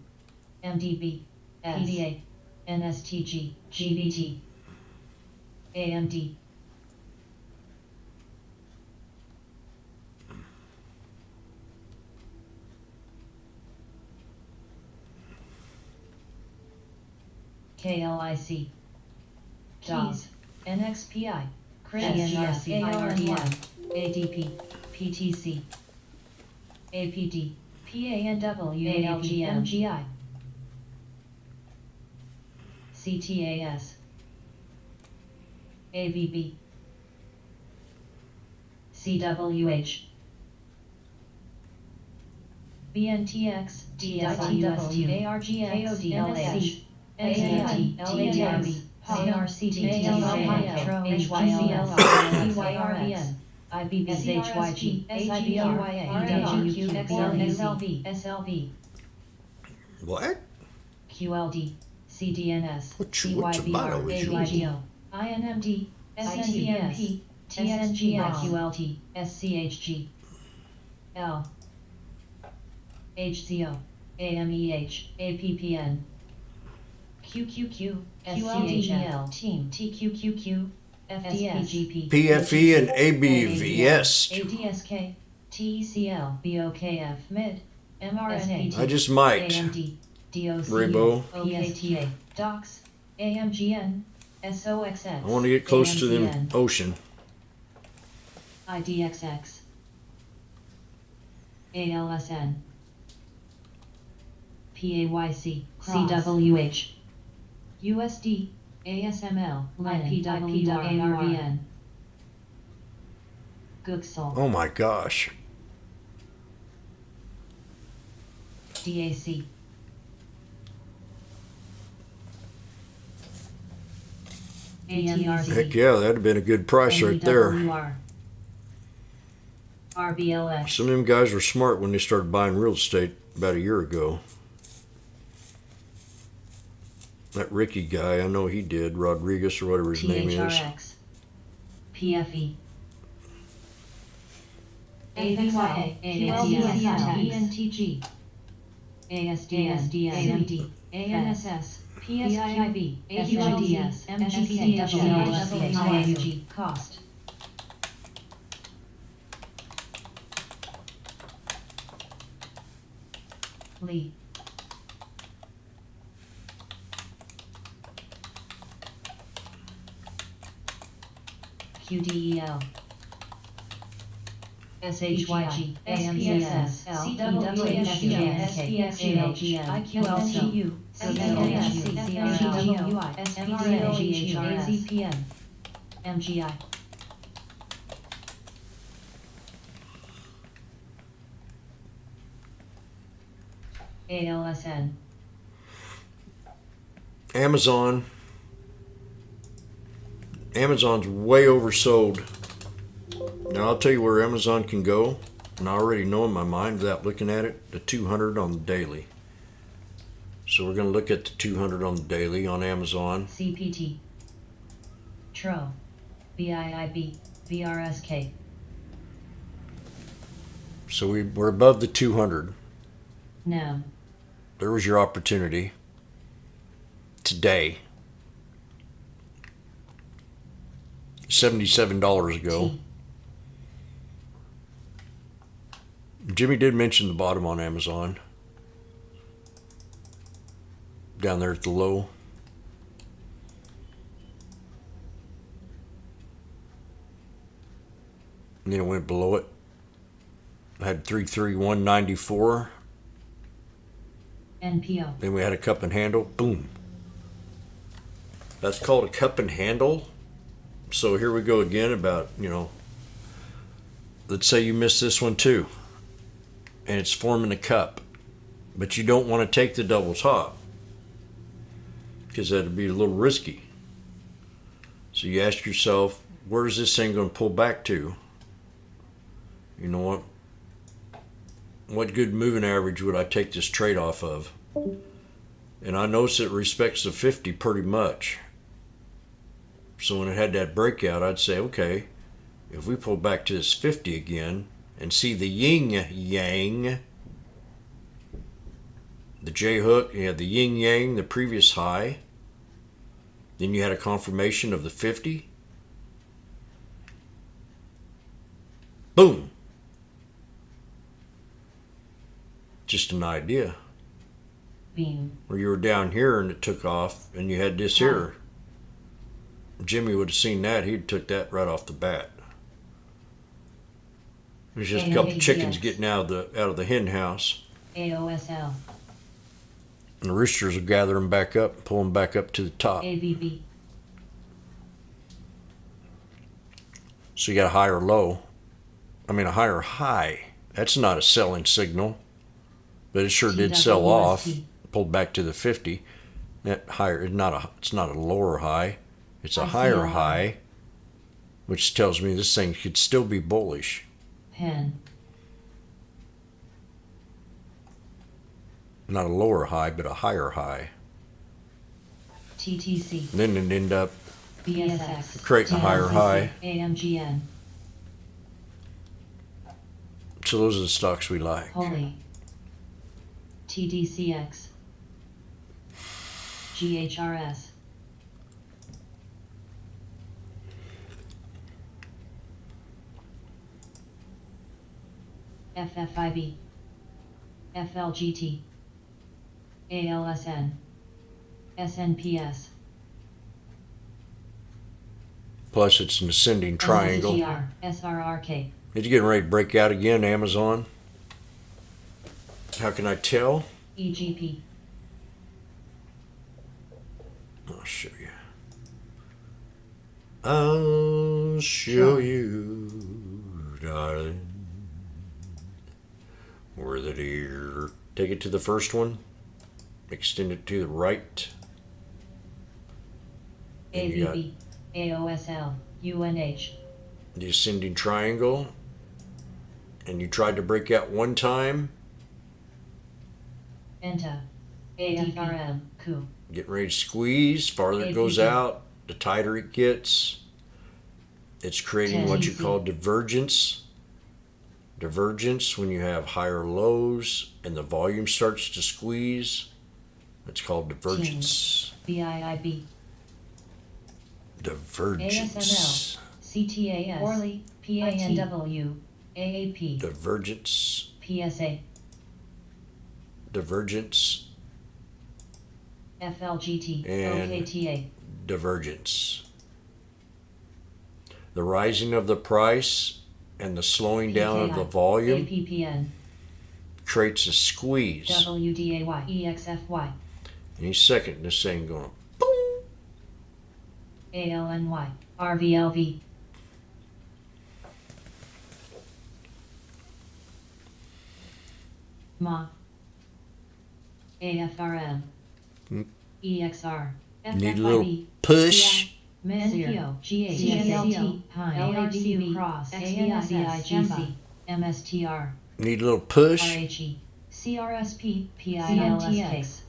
MDB, PDA, NSTG, GBT, AMD, KLIC, JAWS, NXPI, CNRC, ARDM, ADP, PTC, APD, PANW, ALGM, GI, CTAS, AVB, CWH, BNTX, DITUSU, ARGX, KODLH, NCT, LADRB, CRCT, HYLS, CYRBN, IBB, HYG, SIBR, XLV, SLV, What? QLD, CDNS, What's CYBR, about it? AYGO, INMD, SNCMP, TSNG, QLT, SCHG, L, HCO, AMEH, APPN, QQQ, SCHL, Team, TQQQ, FDS, PFE and ABVS. ADSK, TECL, BOKF, MID, MRNA, I just mic'd. AMD, DOC, Raybo. OKTA, DOCS, AMGN, SOXX, I want to get close to them AMGN, ocean. IDXX, ALSN, PAYC, CWH, USD, ASML, IPW, Gooksel, Oh my gosh. DAC, ATRC, Heck yeah, that'd have been a good price right there. NEWR, RBLS. Some of them guys were smart when they started buying real estate about a year ago. That Ricky guy, I know he did. Rodriguez or whatever his name is. THRX. PFE. AVY. ENTG. ASDN. ANSS. PSQB. HUDS. MGPWG. Cost. Lee. QDEL. SHYG, SPSS, CWHGN, SPSGH, IQLCU, CNSC, CRGOUI, SPCLGHRS, AZPN, MGI. ALSN. Amazon's way oversold. Now I'll tell you where Amazon can go, and I already know in my mind without looking at it, the 200 on the daily. So we're going to look at the 200 on the daily on Amazon. CPT. TRO. BIIB. VRSK. So we're above the 200. NAM. There was your opportunity today. $77 ago. T. Jimmy did mention the bottom on Amazon. Down there at the low. And then it went below it. I had 33194. NPO. Then we had a cup and handle. Boom. That's called a cup and handle. So here we go again about, let's say you missed this one too. And it's forming a cup. But you don't want to take the double top. Because that'd be a little risky. So you ask yourself, where's this thing going to pull back to? You know what? What good moving average would I take this trade off of? And I notice it respects the 50 pretty much. So when it had that breakout, I'd say, okay, if we pull back to this 50 again and see the yin yang, the J hook, you had the yin yang, the previous high, then you had a confirmation of the 50. Boom. Just an idea. Beam. Where you were down here and it took off and you had this here. Jimmy would have seen that, he'd took that right off the bat. There's just a couple chickens getting out of the hen house. AOSL. And the roosters will gather them back up and pull them back up to the top. ABB. So you got a higher low. A higher high. That's not a selling signal. But it sure did sell off. Pulled back to the 50. That higher, it's not a lower high. It's a higher high. Which tells me this thing could still be bullish. Pen. Not a lower high, but a higher high. TTC. Then it end up BSX. creating a higher high. AMGN. So those are the stocks we like. Holy. TDCX. GHRS. FFIB. FLGT. ALSN. SNPS. Plus it's an ascending triangle. SGR. SRRK. Is you getting ready to break out again, Amazon? How can I tell? EGP. I'll show you. I'll show you, darling. Where the deer. Take it to the first one. Extend it to the right. And you got AVB. AOSL. UNH. the ascending triangle. and you tried to break out one time, Enter. AFRM. Coup. getting ready to squeeze, farther it goes out, the tighter it gets. It's creating what you call divergence. Divergence, when you have higher lows and the volume starts to squeeze, it's called divergence. BIIB. Divergence. ASML. CTAS. Orly. PANW. AAP. Divergence. PSA. Divergence. FLGT. And OKTA. divergence. The rising of the price and the slowing down of the volume APPN. creates a squeeze. WDAY. EXFY. Any second, this thing going boom. ALNY. RVLV. MA. AFRM. Hmm. EXR. Need a little push. Mencio, GACLT, LADU Cross, ANSIGC, MSTR, Need a little push. RHE, CRSP, PILSK,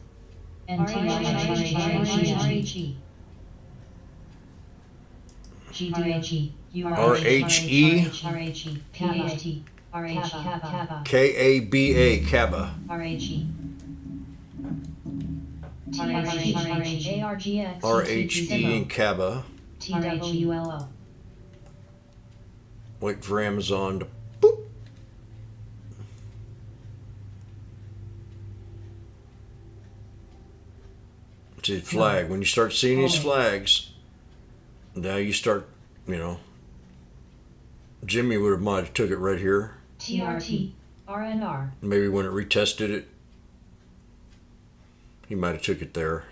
NTRHE, GDHE, RHE. RHE, PHT, RH, KABA, KABA. RHE, ARGX, RHE and KABA. TWLO. Wait for Amazon to boop. See the flag. When you start seeing these flags, now you start, Jimmy might have took it right here. TRT, RNR, Maybe when it retested it, he might have took it there.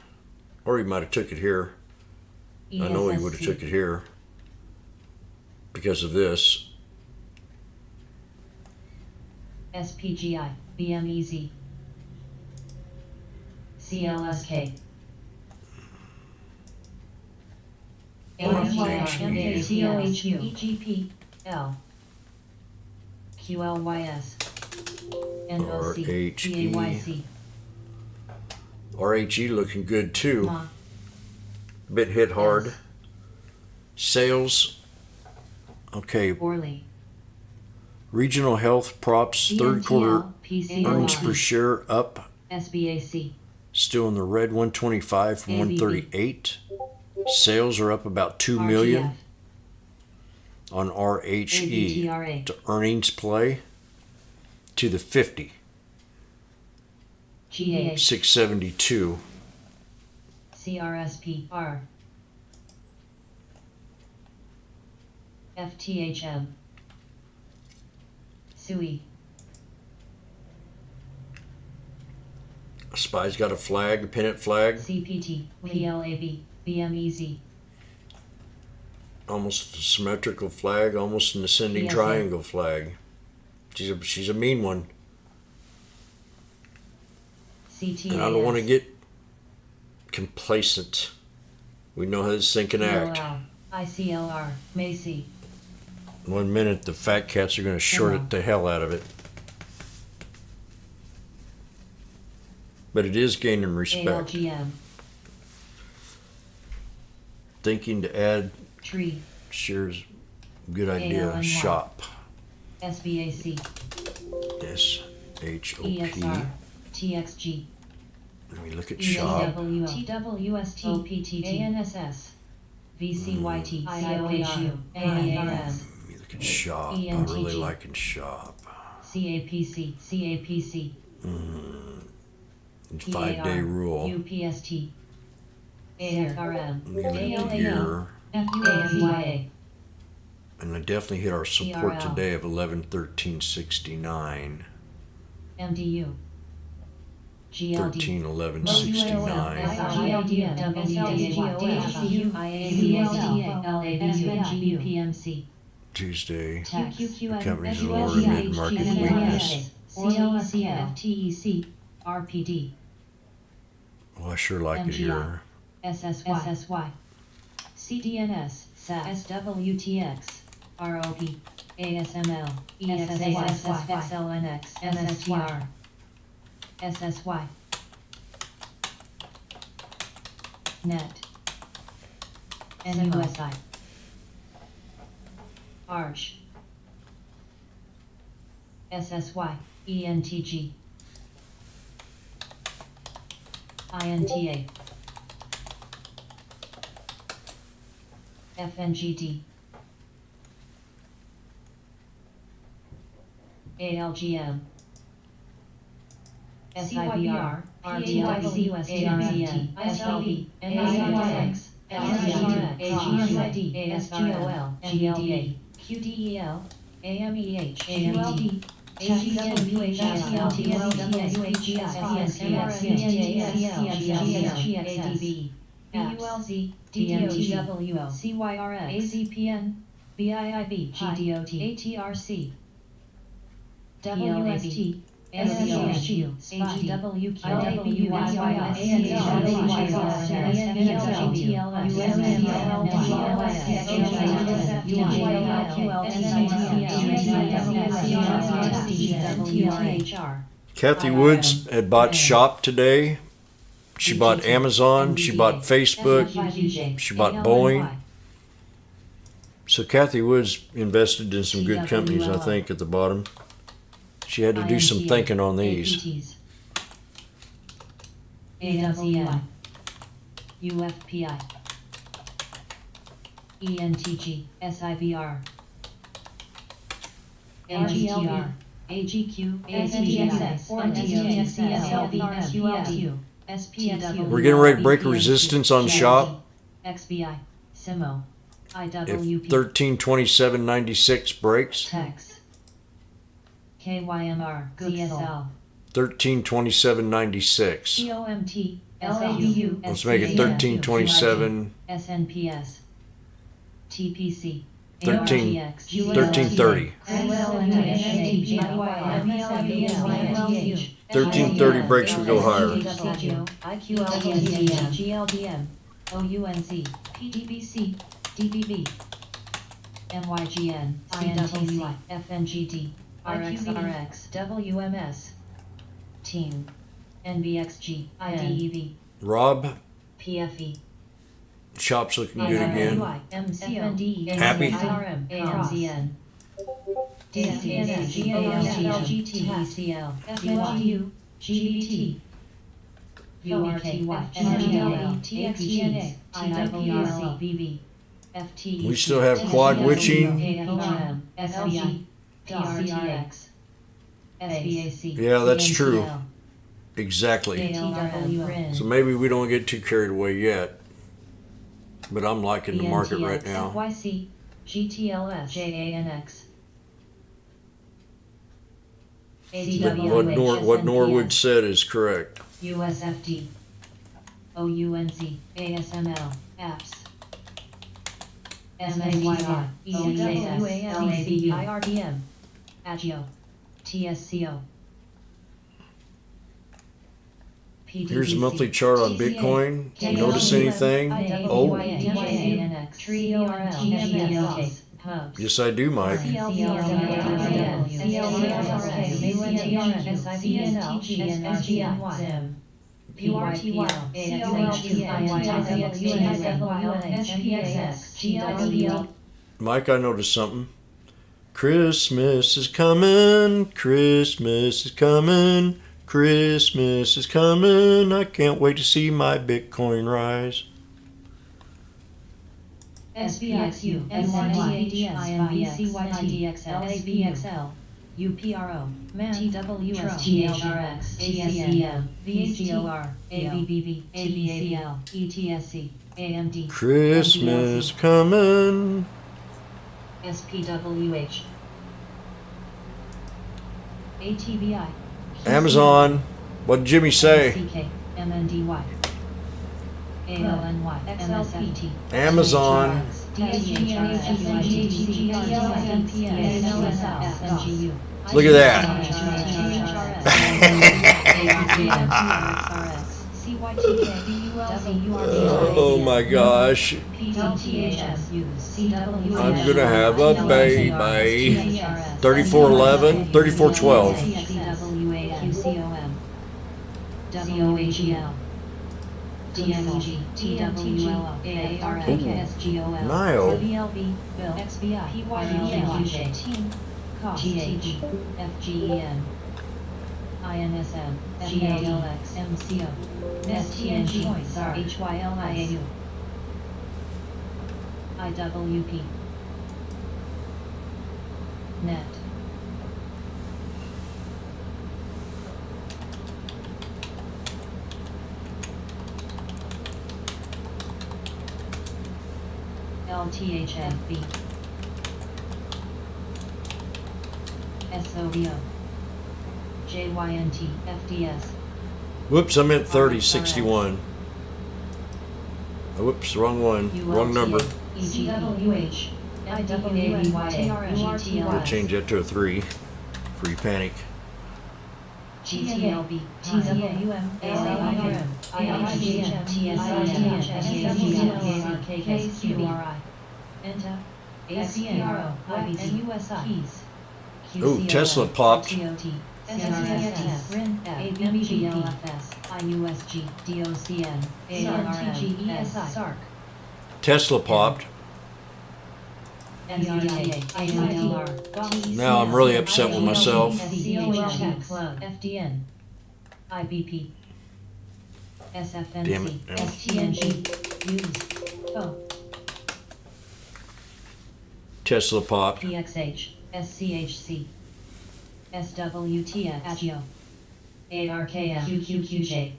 Or he might have took it here. I know he would have took it here because of this. SPGI, BMEZ, CLSK, AMYR, EGP, L, QLYS, NOC, PAYC, RHE looking good too. MA, Bit hit hard. S. Sales. Okay, Orly, regional health props, third quarter PCLI, earnings per share up. SBAC, Still in the red, 125 from ABB. 138. Sales are up about 2 million RGF, on RHE. ABTRA, To earnings play to the 50, GH, 672. CRSP, R, FTHM, SUI, Spy's got a flag, a pennant flag, CPT, PLAB, BMEZ, almost a symmetrical flag, almost an ascending PSA. triangle flag. She's a mean one, CTAS, and I don't want to get complacent. We know how this thing can act. PLL, ICLR, Macy, 1 minute, the fat cats are going to short it the hell out of it. But it is gaining respect. ALGM, Thinking to add Tree, shares, good idea. ALNY. Shop. SBAC, SHOP. EXR, TXG, Let me look at shop. TWST, OPTT, ANSS, VCYT, IOHU, ANRM, Let me look at shop. I'm ENTG. really liking shop. CAPC, CAPC, 5-day rule. UPST, AFRM, Let me look at ALAL, here. FUAZYA, And I definitely hit our support TRL. today of 111369. MDU, GLD, 131169. PMC, Tuesday. QQQM, Companies with lower mid-market weakness. CLCF, TEC, RPD, Well, I sure like it here. SSY, CDNS, SAS, SWTX, ROP, ASML, EXASSXLNX, MSTR, SSY, NET, NUSI, ARCH, SSY, ENTG, INTA, FNGD, ALGM, SIBR, RTICUS, ARMT, SLV, NICX, STRX, AGUID, ASGOL, GLDA, QDEL, AMEH, AMD, ADB, BULZ, DTOGWO, CYRX, AZPN, BIIB, GDOT, ATRC, WST, SCHQ, AGWQ, Kathy Woods had bought Shop today. She bought Amazon. She bought Facebook. She bought Boeing. So Kathy Woods invested in some good companies, I think, at the bottom. She had to do some thinking on these. AWI, UFPI, ENTG, SIBR, AGTR, AGQ, ATSS, SLV, SPSU. We're getting ready to break a resistance on Shop. XBI, SIMO, If IWP, 1327.96 breaks, TEX, KYMR, CSL, 1327.96. COMT, LABU, Let's make it 1327. SNPS, TPC, 1330. 1330 breaks, we go higher. GLDM, OUNC, PDBC, DBB, MYGN, CWI, FNGD, RXRX, WMS, Team, NBXG, IDEV, Rob, PFE, Shop's looking good again. MCO, Happy? IRM, AMZN, GTCL, FNGU, GBT, URTY, NGLA, TXGNA, TWRC, BB, FT. We still have quad witching. AFRM, SBI, PRTX, SBAC. Yeah, that's true. CNCL, Exactly. ALRM, So maybe we don't get too carried away yet. But I'm liking the market right now. YC, GTLS, JANX. But what Norwood said is correct. USFD, OUNC, ASML, APPS, SMAYR, ECAS, LABU, IRDM, AGIO, TSCO. Here's a monthly chart on Bitcoin. Notice anything? Oh, yes I do, Mike. Mike, I noticed something. Christmas is coming, Christmas is coming, Christmas is coming. I can't wait to see my Bitcoin rise. SBXU, SNDADS, INBC, YTDXL, SBXL, UPRO, MAN, TWS, THRX, ASBM, VHCOR, ABBV, ABABL, ETSC, AMD, Christmas coming. SPWH, ATBI, Amazon. What did Jimmy say? CK, MNDY, ALNY, XLPT, Amazon. Look at that. Oh my gosh. I'm gonna have a baby. 3411, 3412. Nile. INSM, GALX, MCO, STNG, HYLIAU, IWP, NET. LTHFB, SOBO, JYNT, FDS. Whoops, I meant 3061. Whoops, wrong one. Wrong number. EGWH, We'll change that to a 3. Free panic. GTLB, TZUM, AIRM, IHGM, TSIM, KQRI, ENTA, ACRO, IBC, Keys, Ooh, Tesla popped. TOT, SRSS, RIN, ABBGLFS, IUSG, DOCN, ARM, SARC, Tesla popped. Now I'm really upset with myself. FDN, IBP, Damn SFNC, it. STNG, Use, O, Tesla popped. PXH, SCHC, SWTX, AGIO, ARKM, QQQJ,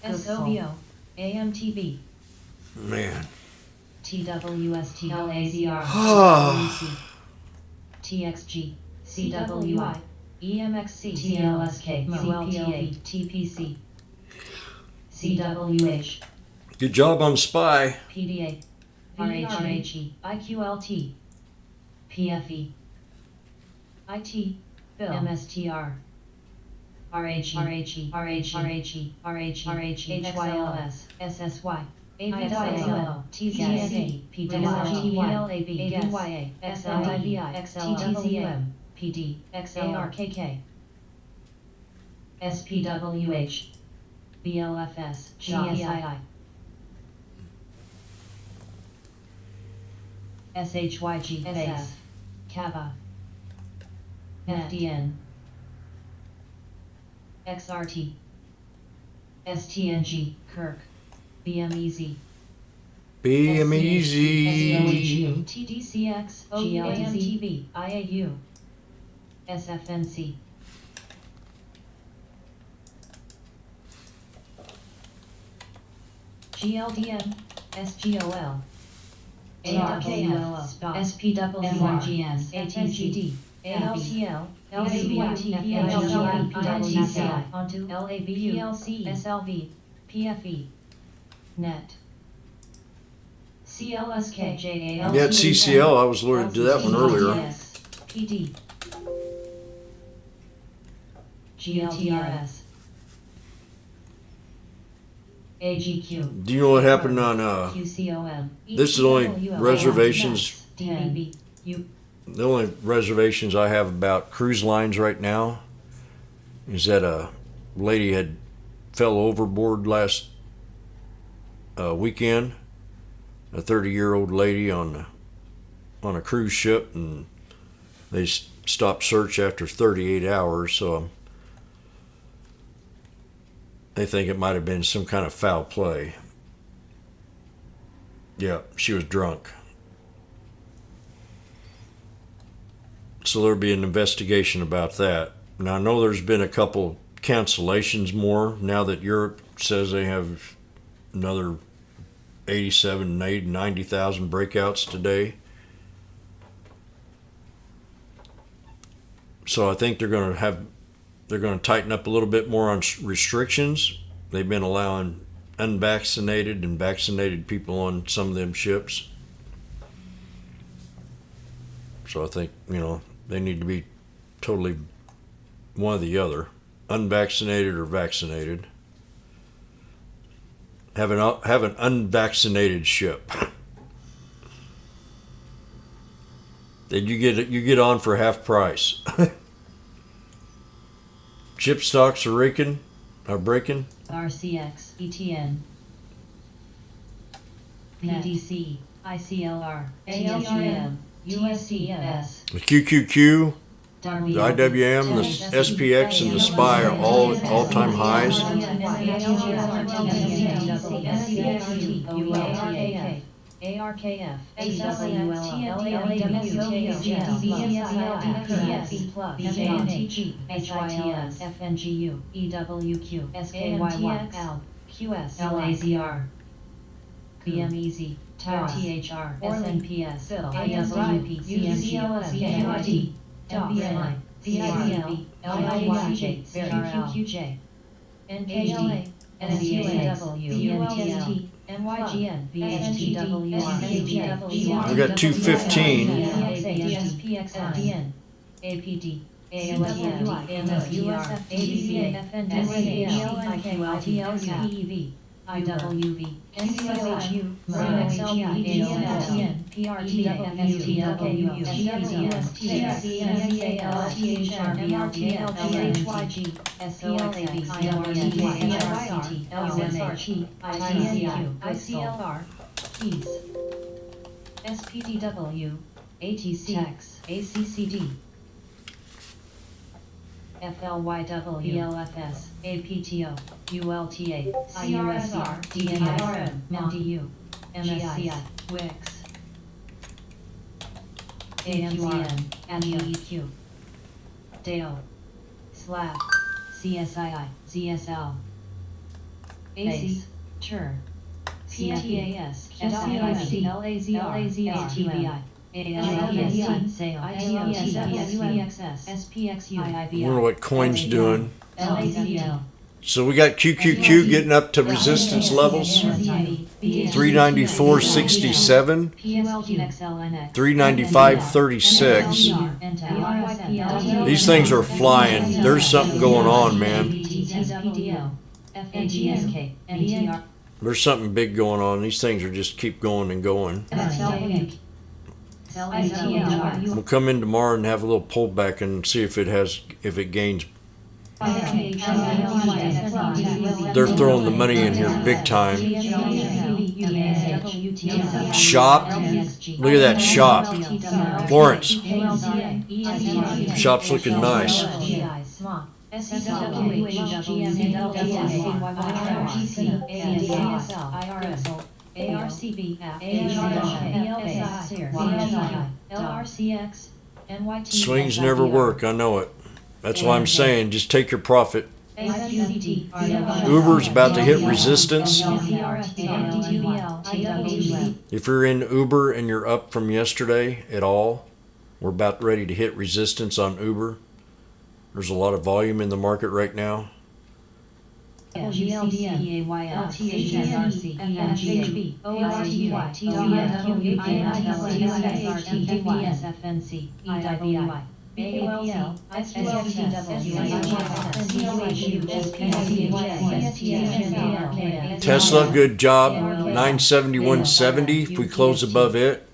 SOBO, AMTB, Man. TWST, LAZR, Ah. WC, TXG, CWI, EMXC, TLSK, QLTA, TPC, CWH, Good job on Spy. PDA, RHRHE, IQLT, PFE, IT, Bill, MSTR, RHE, HYLS, SSY, AVSLO, TZSA, PWLAB, ADYA, XLIVI, XLTZM, PD, XARKK, SPWH, BLFS, GSII, SHYG, SF, CAVA, FDN, XRT, STNG, Kirk, BMEZ, Be easy. SCOHU, TDCX, GLTV, IAU, SFNC, GLDM, SGOL, ARKF, SPWRGM, ATGD, ALTL, LCYT, PLTCI, onto LABU, PLC, SLV, PFE, NET, CLSK, JAL, Yeah, it's CCL. I was alerted to that one earlier. PD, GLTRS, AGQ, Do you know what happened on QCOM, this is only reservations. DBB, The only reservations I have about cruise lines right now is that a lady had fell overboard last weekend. A 30-year-old lady on a cruise ship, and they stopped search after 38 hours. So they think it might have been some kind of foul play. Yeah, she was drunk. So there'll be an investigation about that. Now, I know there's been a couple cancellations more now that Europe says they have another 87, 90,000 breakouts today. So I think they're going to tighten up a little bit more on restrictions. They've been allowing unvaccinated and vaccinated people on some of them ships. So I think, they need to be totally one or the other, unvaccinated or vaccinated. Have an unvaccinated ship. And you get on for half price. Chip stocks are breaking. RCX, ETN, PDC, ICLR, TSGM, USDS, The QQQ, the Darby, IWM, the SPX, and the SPY are all-time highs. ARKF, FNGU, EWQ, SKYY, QS, LAZR, BMEZ, THR, SNPS, IWP, CMP, MBNI, CICB, LIACJ, CRQJ, NKLA, NCAW, VNTL, NYGN, VHTW, We got 215. SPXN, APD, ALFD, MSPR, ABCA, FNDCA, IQLTLV, IWV, NCSHU, MXLG, AOSN, PRTA, FSTW, GSTSC, THR, LHYG, SOLAB, IMRT, LUMH, ITCQ, ICLR, Keys, SPDW, ATC, ACCD, FLYW, BLFS, APTO, ULTA, CRSR, DNRM, MDU, MSCI, WIX, AMCN, MEEQ, DAO, SLAP, CSII, ZSL, ACE, CHUR, CFEAS, FCIC, LAZR, TBI, ALPSC, SAIL, ITOTSPXS, SPXU, I wonder what coin's doing. LAZL, So we got QQQ getting up to resistance levels. 394.67, 395.36. These things are flying. There's something going on, man. There's something big going on. These things are just keep going and going. We'll come in tomorrow and have a little pullback and see if it gains. They're throwing the money in here big time. Shop. Look at that shop. Florence. Shop's looking nice. Swings never work, I know it. That's why I'm saying just take your profit. Uber's about to hit resistance. If you're in Uber and you're up from yesterday at all, we're about ready to hit resistance on Uber. There's a lot of volume in the market right now. Tesla, good job. 971.70. If we close above it,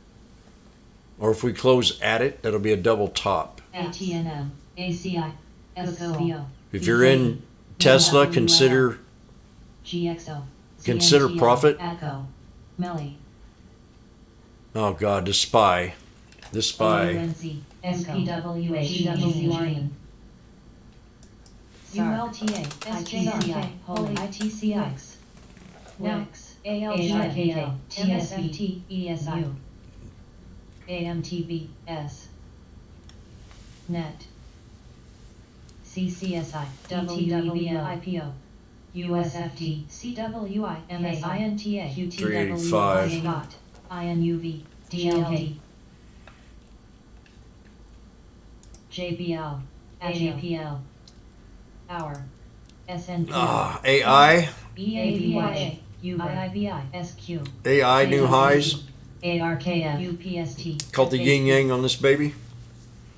or if we close at it, that'll be a double top. ATNM, ACI, SOVO. If you're in Tesla, consider GXO, profit. Echo, Melly, Oh God, the SPY. The SPY. UNC, SPWH, GWRN, ULTA, SJCI, Holy ITCX, WIX, ALGKO, TSFT, ESU, AMTBS, NET, CCSI, WWL, IPO, USFT, CWI, MSINTA, QTW, 385. SCOT, INUV, DLD, JPL, AJPL, Hour, SNP, AI. EAVYA, UIIBI, SQ, AI new highs. ARKF, UPST, Called the yin yang on this baby.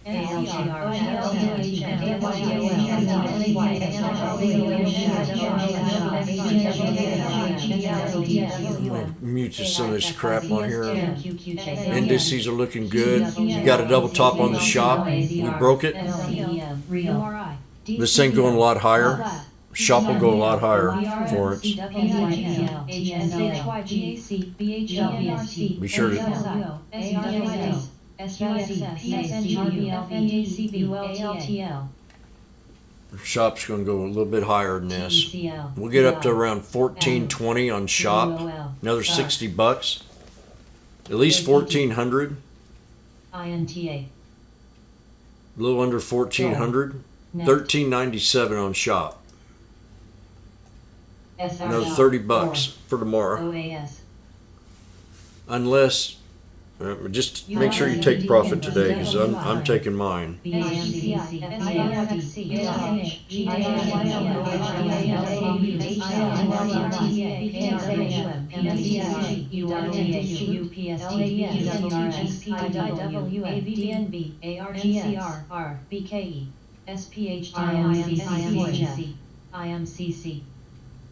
Mute some of this crap on here. Indices are looking good. You got a double top on the shop. We broke it. This thing going a lot higher. Shop will go a lot higher for it. Be sure to shop's going to go a little bit higher than this. We'll get up to around 1420 on shop. Another $60. At least 1400. A little under 1400. 1397 on shop. Another $30 for tomorrow. Unless, just make sure you take profit today, because I'm taking mine.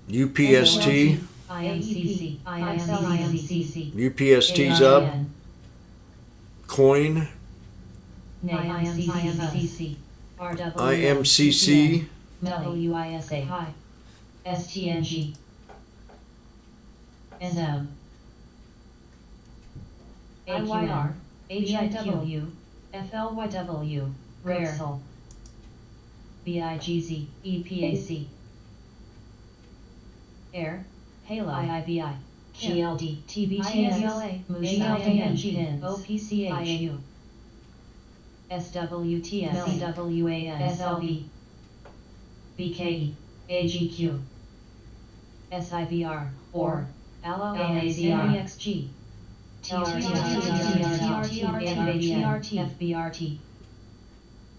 UPST. UPST's up. Coin. IMCC. WISA high. STNG. SM. AYR. HIW. FLYW. Rare. BIGZ. EPAC. Air. Halo. IIBI. GLD. TBTSLA. MUSHILDNG. OPCH. SWTS. CWAN. SLB. BKE. AGQ. SIVR. OR. LAZR. TRT. FBRT.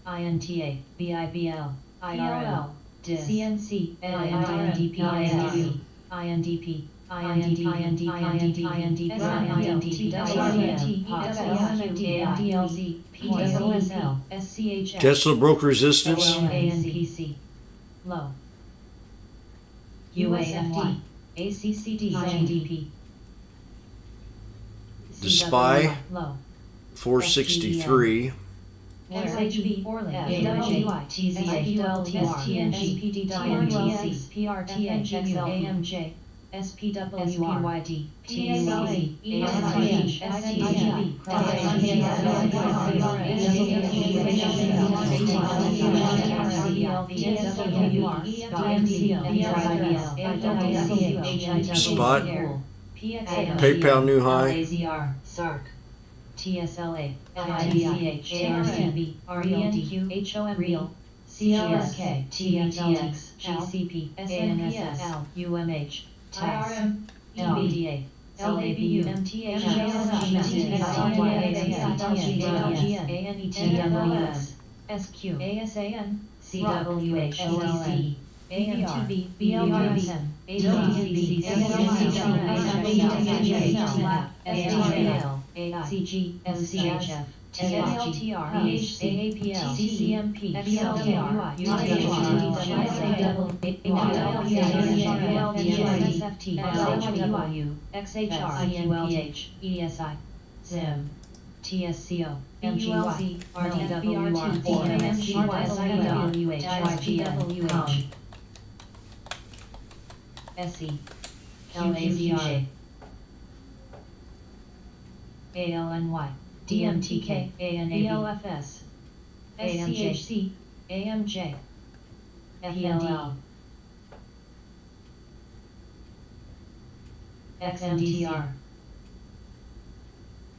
INTA. BIBL. IRL. CNC. INDP. INDP. Tesla broke resistance. Low. UAFD. ACCD. INDP. The SPY. 463. SHB, AWI, TZA, TSTNG, PRTS, PRTH, AMJ, SPWRYD, TSLZ, ESIH, STGB, Spot. PayPal new high. SARC. TSLA, IDCH, ARCB, RENQ, HOM Real, CLSK, TMTX, GCP, SNPS, UMH, TAS, EBDA, LABU, MTH, ANETWS, SQ, ASAN, CWH, LDC, AMTB, BLRSM, AWCC, STJL, AICG, SCHF, TLTR, AAPL, CCMP, XLTR, SFT, SHBU, XHR, CNPH, ESI, ZIM, TSCO, MGLC, RDWR, DMSGY, YGWH, SE, LAZR, ALNY, DMTK, ANABLFS, SCHC, AMJ, FLL, XMTR,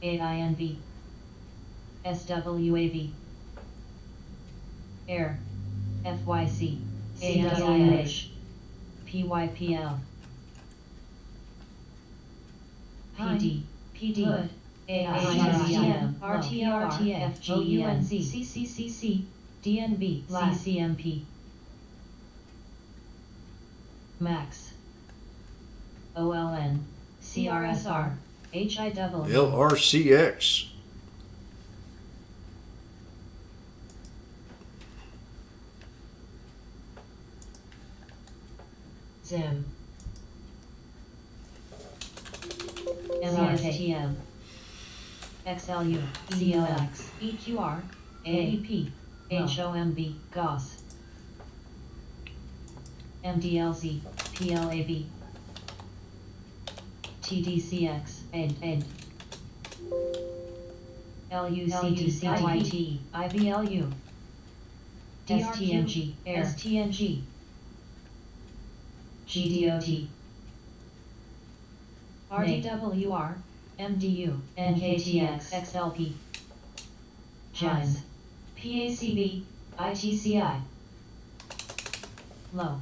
AINV, SWAV, AIR, FYC, AWH, PYPL, PD, PD, AICM, RTRTF, GUNZ, CCCC, DNB, CCMP, MAX, OLN, CRSR, HIW, LRCX. Zim. MRSTM. XLU. CLX. EQR. AEP. HOMB. GOS. MDLZ. PLAB. TDCX. END. LUCDCYT. IBLU. STNG. STNG. GDOT. RDWR. MDU. NKTX. XLP. JAS. PACB. ITCI. Low.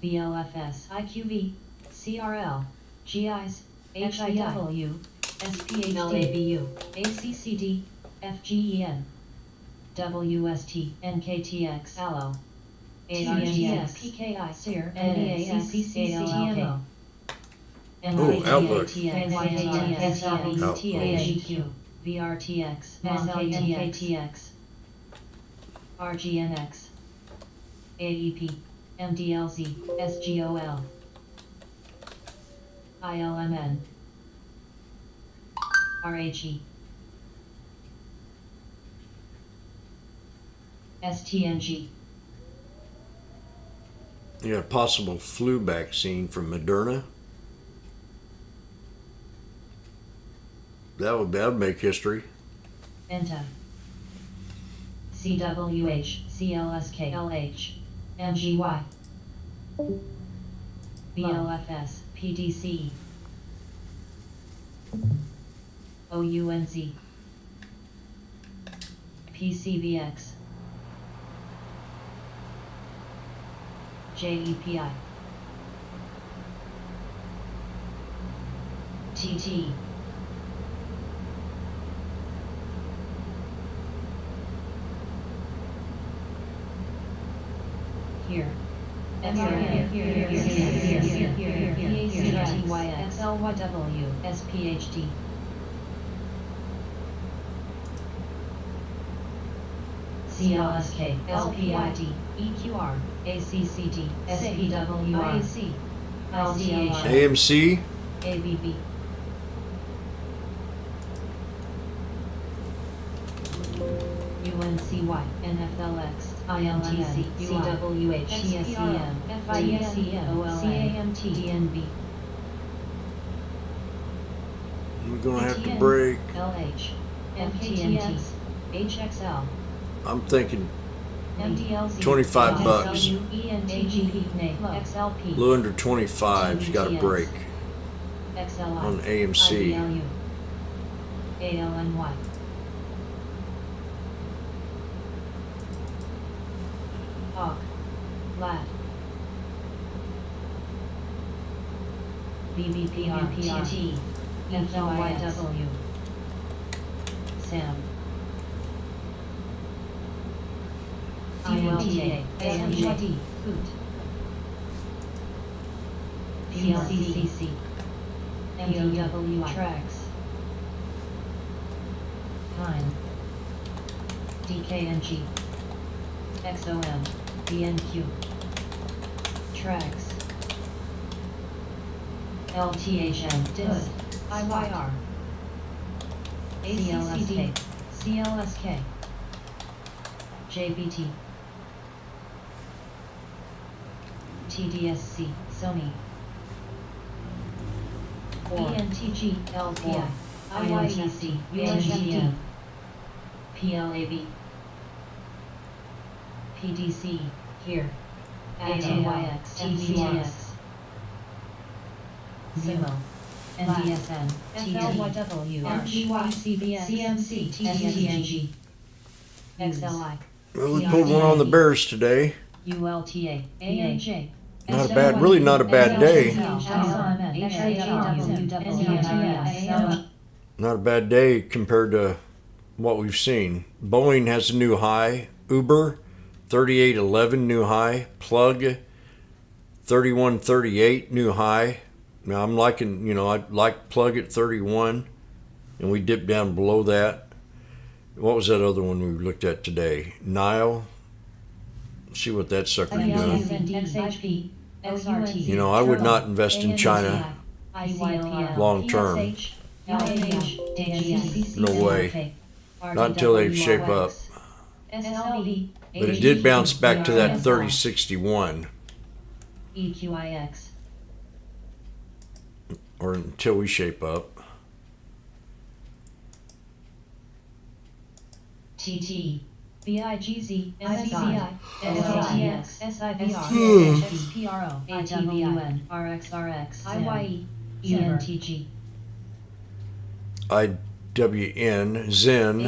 BLFS. IQV. CRL. GIS. HIW. SPHD. LABU. ACCD. FGEN. WST. NKTX. ALLO. ARGS. PKI. SIR. NEACCCTMO. Outlook. TAGQ. VRTX. NKTX. RGNX. AEP. MDLZ. SGOL. ILMN. RHE. STNG. You got a possible flu vaccine from Moderna. That would make history. ENTA. CWH. CLSK. LH. MGY. BLFS. PDC. OUNZ. PCBX. JEPI. TT. Here. XLYW. SPHD. CLSK. LPID. EQR. ACCD. SPWR. IAC. ICH. AMC. ABB. UNCY. NFLX. IMTC. CWH. CSEM. FIECM. CAMT. DNB. We're gonna have to break. LH. MKTX. HXL. I'm thinking MDLZ. $25. ENTG. XLP. A little under 25's got a break XLI. on AMC. IBLU. ALNY. Hawk. Lat. BBPRPT. FLYW. SAM. ULTA. AMJD. Hoot. PLCCC. MDWI. Tracks. Pine. DKNG. XOM. BNQ. Tracks. LTHM. DIS. IYR. ACCD. CLSK. JBT. TDSC. Sony. ENTG. LPI. IYEC. UNGM. PLAB. PDC. Here. ATYX. TVX. Zimo. NDSN. FLYW. MGY. CBS. CMC. TDSG. XLI. Well, we pulled one on the Bears today. ULTA. ANJ. Not a bad, really not a bad day. Not a bad day compared to what we've seen. Boeing has a new high. Uber, 3811 new high. Plug, 3138 new high. Now I'm liking, I like Plug at 31, and we dipped down below that. What was that other one we looked at today? Nile. See what that sucker doing. XHP, XRT. You know, I would not invest in China long term. No way. Not until they shape up. But it did bounce back to that 3061, EQIX. or until we shape up. TT, BIGZ, SCI, SATX, SIVR, SPRO, ATVN, RXRX, IYE, ENTG, IWN, Zen,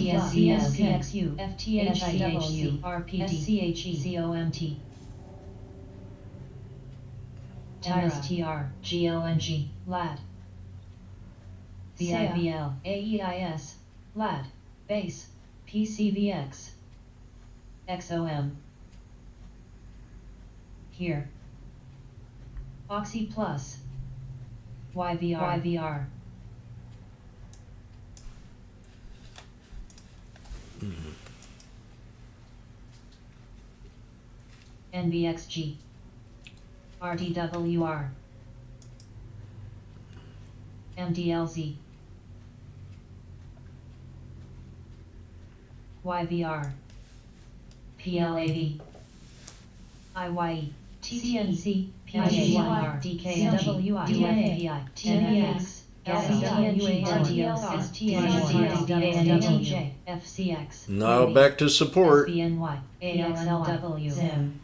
TSCSPXU, FTHCHU, RPD, COMT, MSTR, GLNG, LAD, VIVL, AEIS, LAD, BASE, PCVX, XOM. Here. Oxy Plus. YVR. NBXG. RTWR. MDLZ. YVR. PLAV. IYE. TCNC. PIGR. DKNG. DFPI. TNX. LCTNG. FCX. now back to support. BNY. AXLW. ZIM.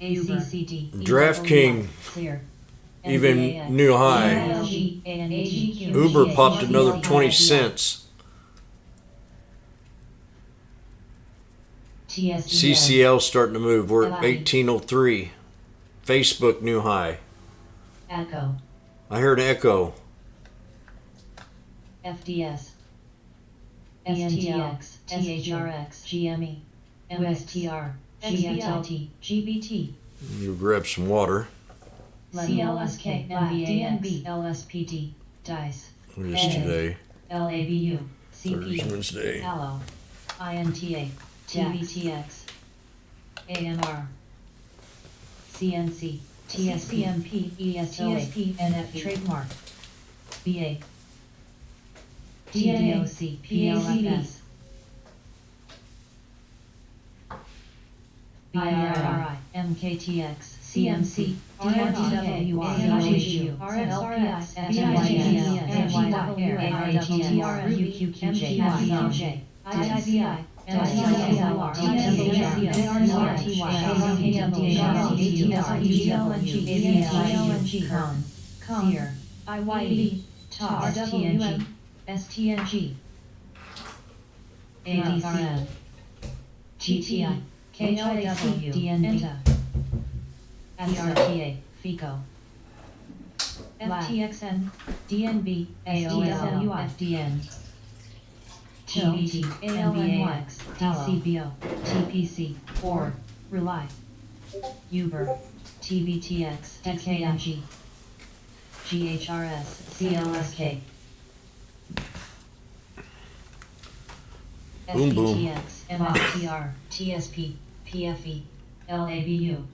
ACCD. DraftKings, Clear. even new high. Uber popped another 20 cents. CCL starting to move. We're at 1803. Facebook new high. Echo. I heard echo. FDS. STX. THRX. GME. MSTR. GMT. GBT. You grab some water. CLSK. NBANB. LSPD. DICE. What is today? LABU. Thursday, CP. Wednesday. Allo. INTA. TVTX. AMR. CNC. TSCMP. ESTSP. NF trademark. BA. DDOC. PLFS. BIRI. MKTX. CMC. DRTWR. RXRX. NYGL. ITCI. Sear, IYE, TOS, TNG, STNG, ADCN, GTI, KLAW, DNB, SRTA, FICO, FTXN, DNB, SDSLU, FDN, TBT, ALNYX, DCBO, TPC, or Rely, Uber, TBTX, DKNG, GHRS, CLSK, Boom, boom. FBTX, MSTR, TSP, PFE, LABU,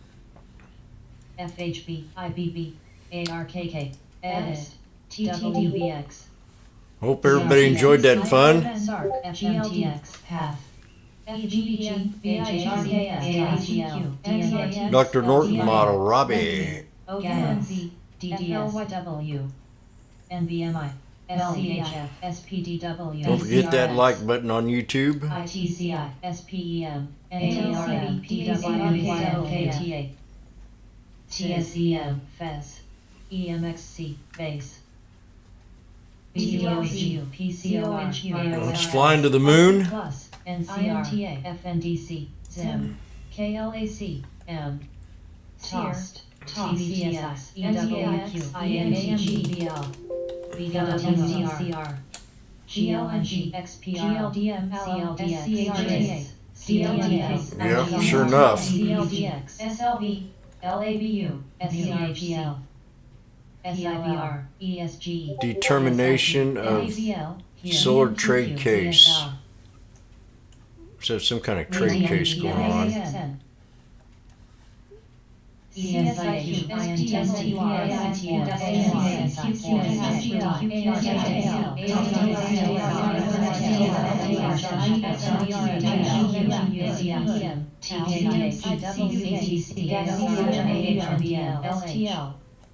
FHB, IBB, ARKK, EDIT, TTWBX, Hope everybody enjoyed that fun. SARC, FMTX, PATH, EGBG, BHRKS, Dr. Norton model, Robbie. OGNZ, DDSYW, NBMI, LCHF, SPDW, Don't forget that like button on YouTube. ITCI, SPEM, NTRM, PWYOKTA, TSEM, FES, EMXC, BASE, BCOHU, PCOHU, Let's fly into the moon. Plus, NCR, FNDC, ZIM, KLAC, M, TOST, TVCS, EWQ, INAMGBL, BWTCR, GLNG, XPR, GLDM, CLDX, CHAS, CLDS, Yep, sure enough. CLDX, SLB, LABU, SCHL, SIVR, ESG, Determination of solar trade case. So some kind of trade case going on.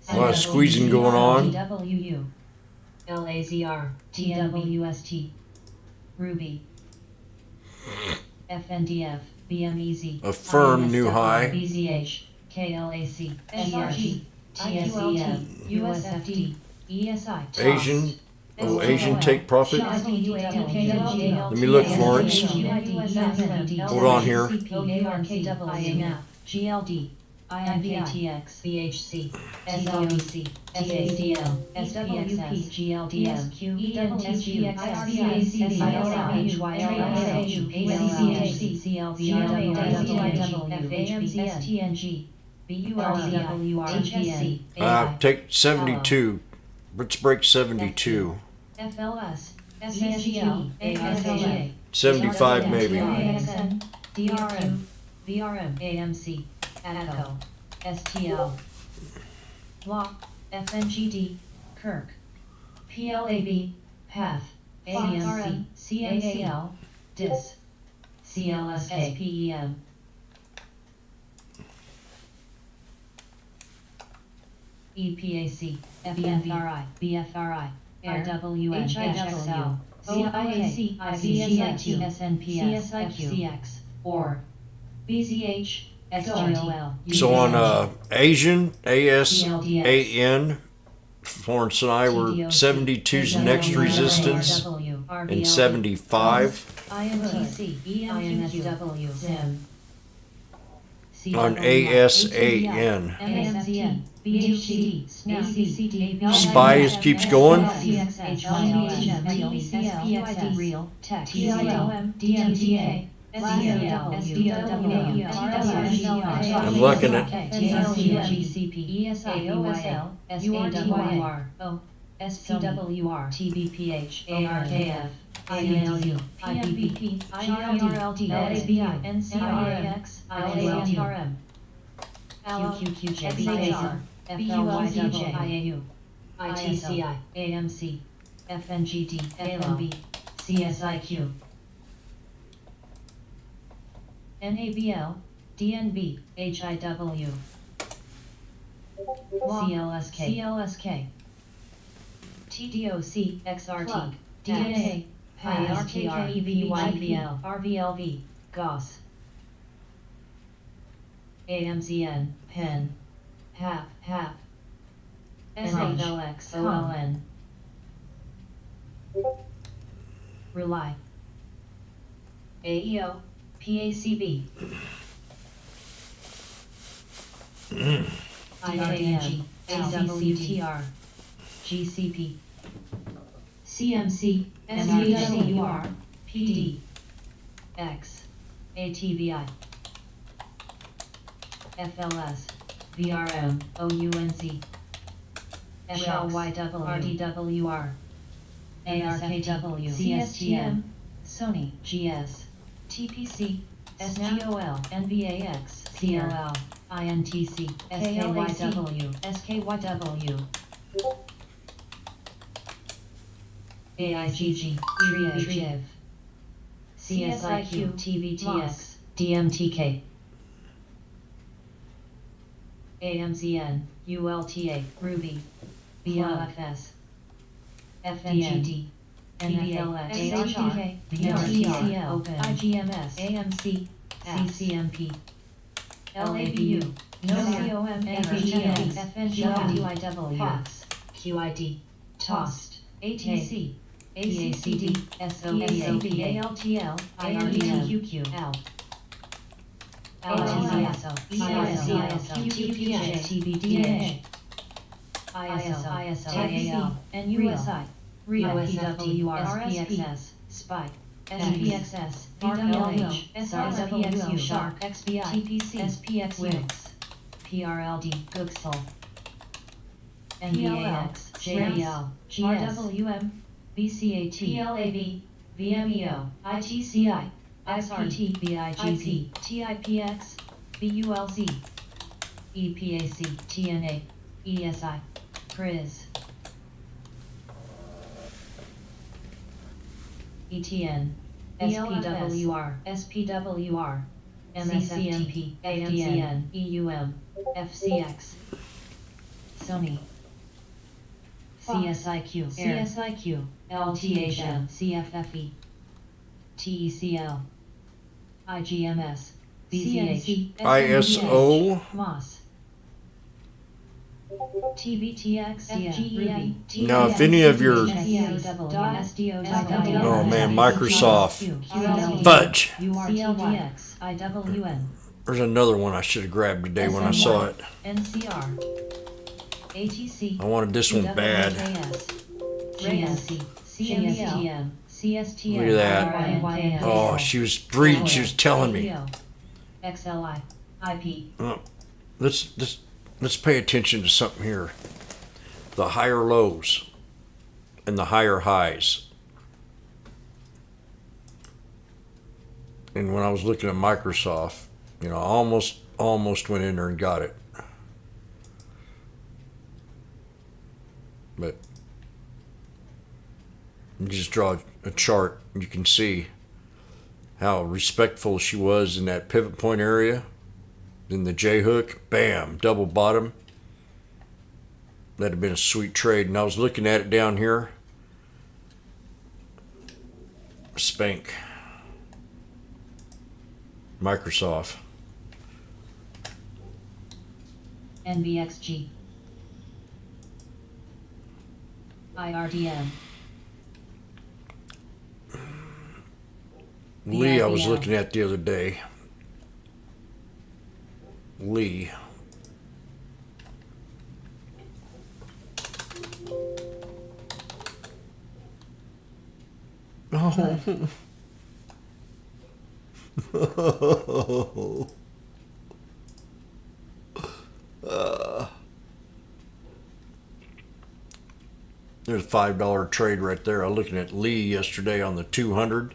A lot of squeezing going on. LAZR, TWST, Ruby, FNDF, BMEZ, A firm new high. BZH, KLAC, SRG, TSEM, USFD, ESI, Asian. Oh, Asian take profit. Let me look, Florence. Hold on here. GLD, IMVTX, BHC, SLVC, SADL, SPXS, GLDM, ENTG, IRBAC, STNG, BURDWRHC, Take 72. Let's break 72. FLS, SESGL, ASLA, 75 maybe. DRM, VRM, AMC, ATCO, STL, Block, FNGD, Kirk, PLAB, PATH, AEMC, CAAL, DIS, CLSK, SPEM, EPAC, FNVRI, BFRI, RWN, HXL, CIAC, ICSIQ, SNPS, FCX, or BZH, SGOL. So on Asian, ASAN, Florence and I were 72's next resistance and 75 IMTC, EMSW, ZIM. on ASAN. MSN, BHD, ACCD, Spies keeps going. Real, Tech, TLM, DMTA, I'm looking at GCP, ESIOSL, SAWR, SPWR, TBPH, ARKF, INLU, IBBP, IRLD, LABI, NCRX, ILRM, QQJ, BAR, FLYJ, IAU, ITCI, AMC, FNGD, FLB, CSIQ, NABL, DNB, HIW, CLSK, TDOC, XRT, DNA, RTREVYVL, RVLV, GOS, AMZN, PEN, HAP, SHLX, OLN, Rely, AEO, PACB, IAG, AWTR, GCP, CMC, SDWR, PD, X, ATVI, FLS, VRM, OUNC, FLYW, RDWR, ARKW, CSTM, Sony, GS, TPC, SGOL, NVAX, CLL, INTC, SKYW, SKYW, AIGG, TRIV, CSIQ, TVTX, DMTK, AMZN, ULTA, Ruby, BLFS, FNGD, NFLX, ARK, BRCL, Open, IGMS, AMC, CCMP, LABU, NOCOM, NRGM, FNGIW, POX, QID, TOST, ATC, ACD, SOAB, ALTL, IRDQQL, LTISO, CISO, QQJ, TBDH, ISO, TAL, NUSI, USFD, SPXS, SPY, SPXS, RLH, SRWXU, SHARK, XBI, TPC, SPX, WIX, PRLD, Gooksel. NVAX, JBL, RWM, BCAT, PLAB, VMEO, ITCI, XRT, BIGZ, TIPX, BULZ, EPAC, TNA, ESI, PRIZ, ETN, SPWR, SPWR, MSCMP, FDN, EUM, FCX, Sony, CSIQ, CSIQ, LTHM, CFFE, TECL, IGMS, BZH, ISO. MOS, TVTX, FGEN, Now, if any of your- Oh man, Microsoft. Fudge. URTVX, IWN, There's another one I should have grabbed today when I saw it. NCR, ATC, I wanted this one bad. GNC, CSTM, CSTM, Look at that. Oh, she was breathing. She was telling me. XLI, IP, Let's pay attention to something here. The higher lows and the higher highs. And when I was looking at Microsoft, I almost went in there and got it. But you just draw a chart and you can see how respectful she was in that pivot point area. Then the J hook, bam, double bottom. That'd have been a sweet trade. And I was looking at it down here. Spank. Microsoft. NVXG, IRDM, Lee, I was BRBL. looking at the other day. Lee. Oh. There's a $5 trade right there. I was looking at Lee yesterday on the 200.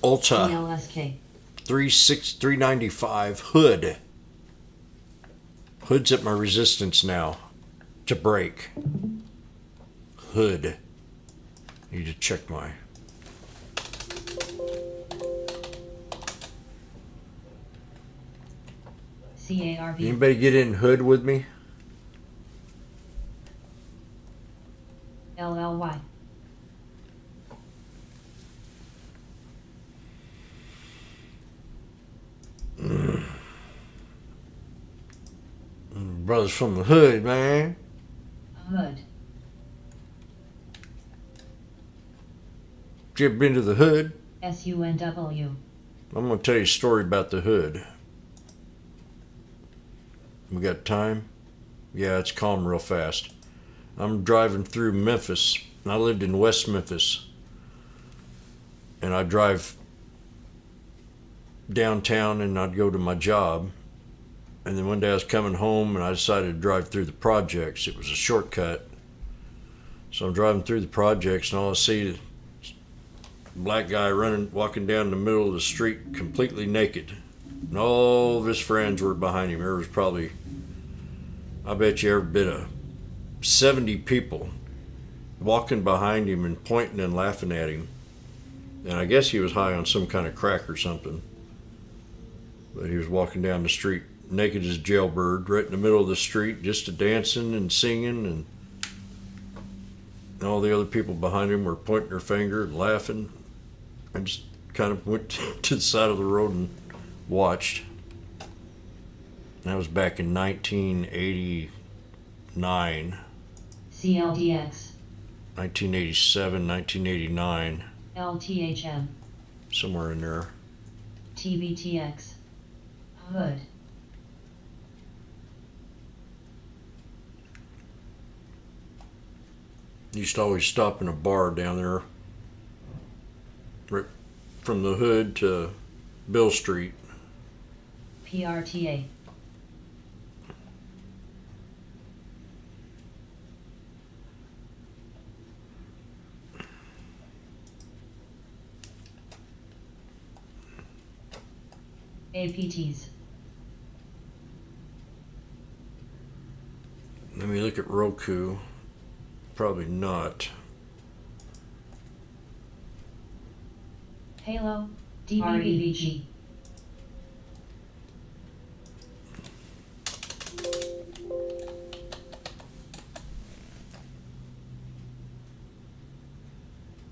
Ulta CLSK, 395 hood. Hood's at my resistance now to break. Hood. Need to check my. CARV, Anybody get in hood with me? LLY, Brothers from the hood, man. Hood, You ever been to the hood? SUNW, I'm going to tell you a story about the hood. We got time? Yeah, it's calm real fast. I'm driving through Memphis, and I lived in West Memphis. And I'd drive downtown and I'd go to my job. And then one day I was coming home and I decided to drive through the projects. It was a shortcut. So I'm driving through the projects and all I see is a black guy walking down the middle of the street completely naked. And all of his friends were behind him. There was probably, I bet you every bit of 70 people walking behind him and pointing and laughing at him. And I guess he was high on some kind of crack or something. But he was walking down the street naked as a jailbird right in the middle of the street, just a dancing and singing, and all the other people behind him were pointing their finger and laughing. I just kind of went to the side of the road and watched. That was back in 1989, CLDX, 1987, 1989, LTHM, somewhere in there. TVTX, Hood, Used to always stop in a bar down there, right from the hood to Bill Street. PRTA. APTs. Let me look at Roku. Probably not. Halo. DBBG.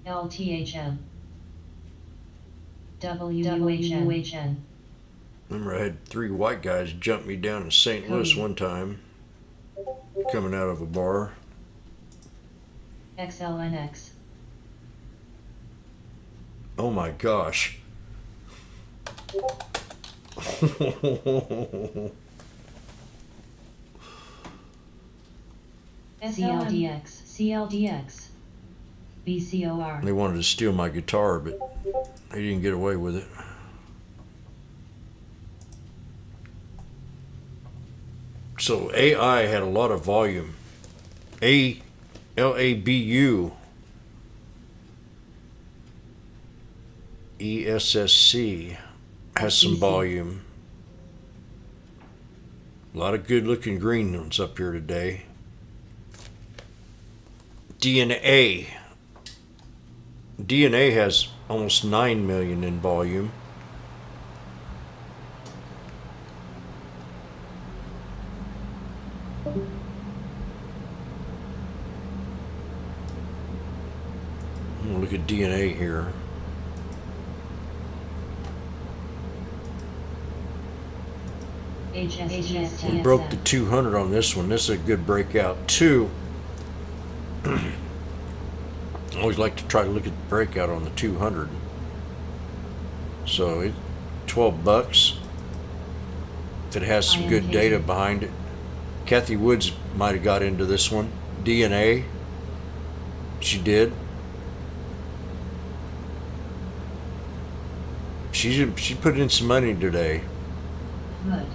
LTHM. WHN. Remember, I had 3 white guys jump me down in St. Louis one time, coming out of a bar. XLNX. Oh my gosh. CLDX. CLDX. BCOR. They wanted to steal my guitar, but they didn't get away with it. So AI had a lot of volume. LABU ESSC has some FBC. volume. A lot of good looking green ones up here today. DNA has almost 9 million in volume. I'm gonna look at DNA here. We broke the 200 on this one. This is a good breakout too. I always like to try to look at the breakout on the 200. So it's $12 if it has some good data behind it. Kathy Woods might have got into this one. DNA, she did. She put in some money today. Good.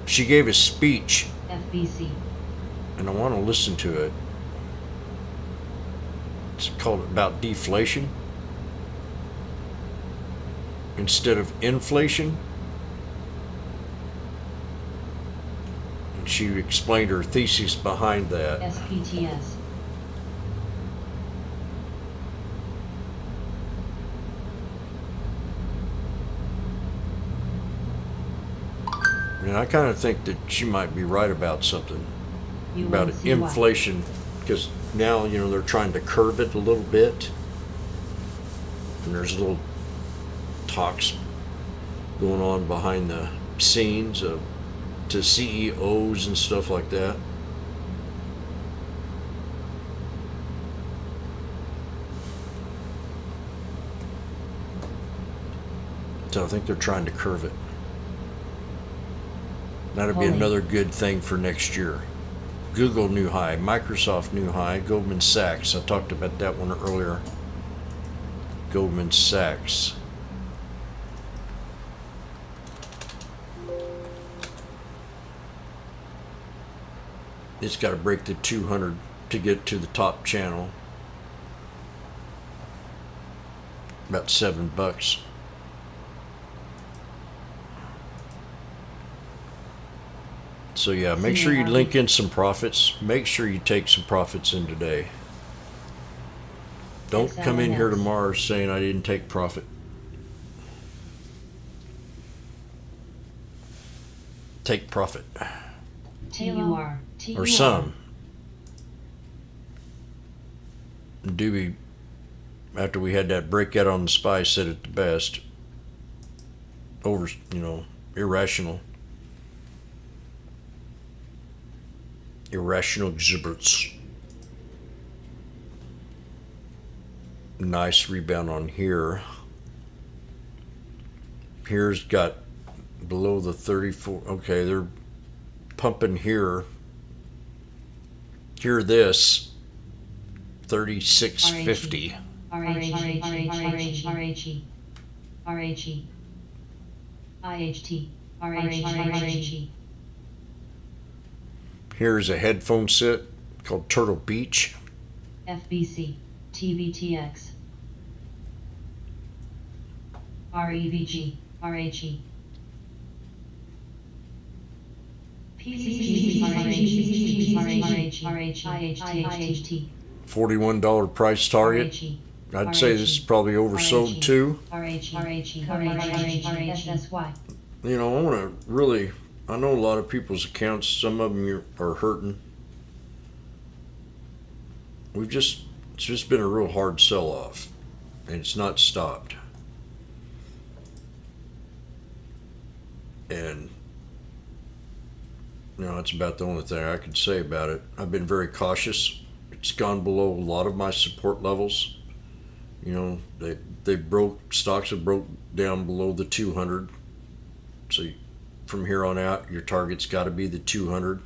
She gave a speech, FBC. and I want to listen to it. It's called about deflation instead of inflation. And she explained her thesis behind that. SPTS. And I kind of think that she might be right about something, about UNCY. inflation, because now, they're trying to curb it a little bit. And there's little talks going on behind the scenes to CEOs and stuff like that. So I think they're trying to curve it. That'll be Holy. another good thing for next year. Google new high, Microsoft new high, Goldman Sachs. I talked about that one earlier. Goldman Sachs. It's got to break the 200 to get to the top channel. About $7. So yeah, make sure you link in some profits. Make sure you take some profits in today. Don't come in here tomorrow saying I didn't take profit. Take profit. TUR. Or some. Doobie, after we had that breakout on the SPY, said it the best. Irrational. Irrational exuberance. Nice rebound on here. Here's got below the 34. Okay, they're pumping here. Here, this 36.50. RHE. RHE IHT RHE Here's a headphone set called Turtle Beach. FBC TBTX REVG RHE PCC $41 price target. I'd say this is probably oversold too. You know, I want to really, I know a lot of people's accounts, some of them are hurting. It's just been a real hard sell off, and it's not stopped. And, you know, that's about the only thing I could say about it. I've been very cautious. It's gone below a lot of my support levels. You know, stocks have broke down below the 200. So from here on out, your target's got to be the 200.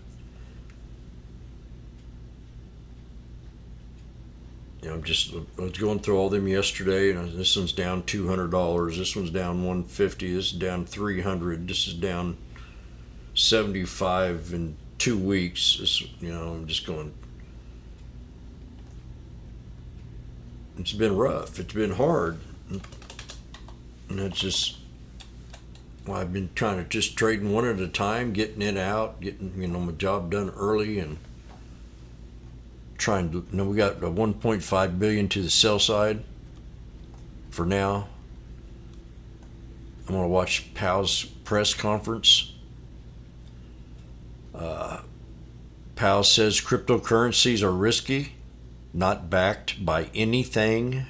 You know, I was going through all them yesterday, and this one's down $200. This one's down $150. This is down $300. This is down $75 in 2 weeks. I'm just going. It's been rough. It's been hard, and it's just. Well, I've been trying to just trading one at a time, getting it out, getting my job done early, and trying to. We got a 1.5 billion to the sell side. For now, I'm gonna watch Powell's press conference. Powell says cryptocurrencies are risky, not backed by anything.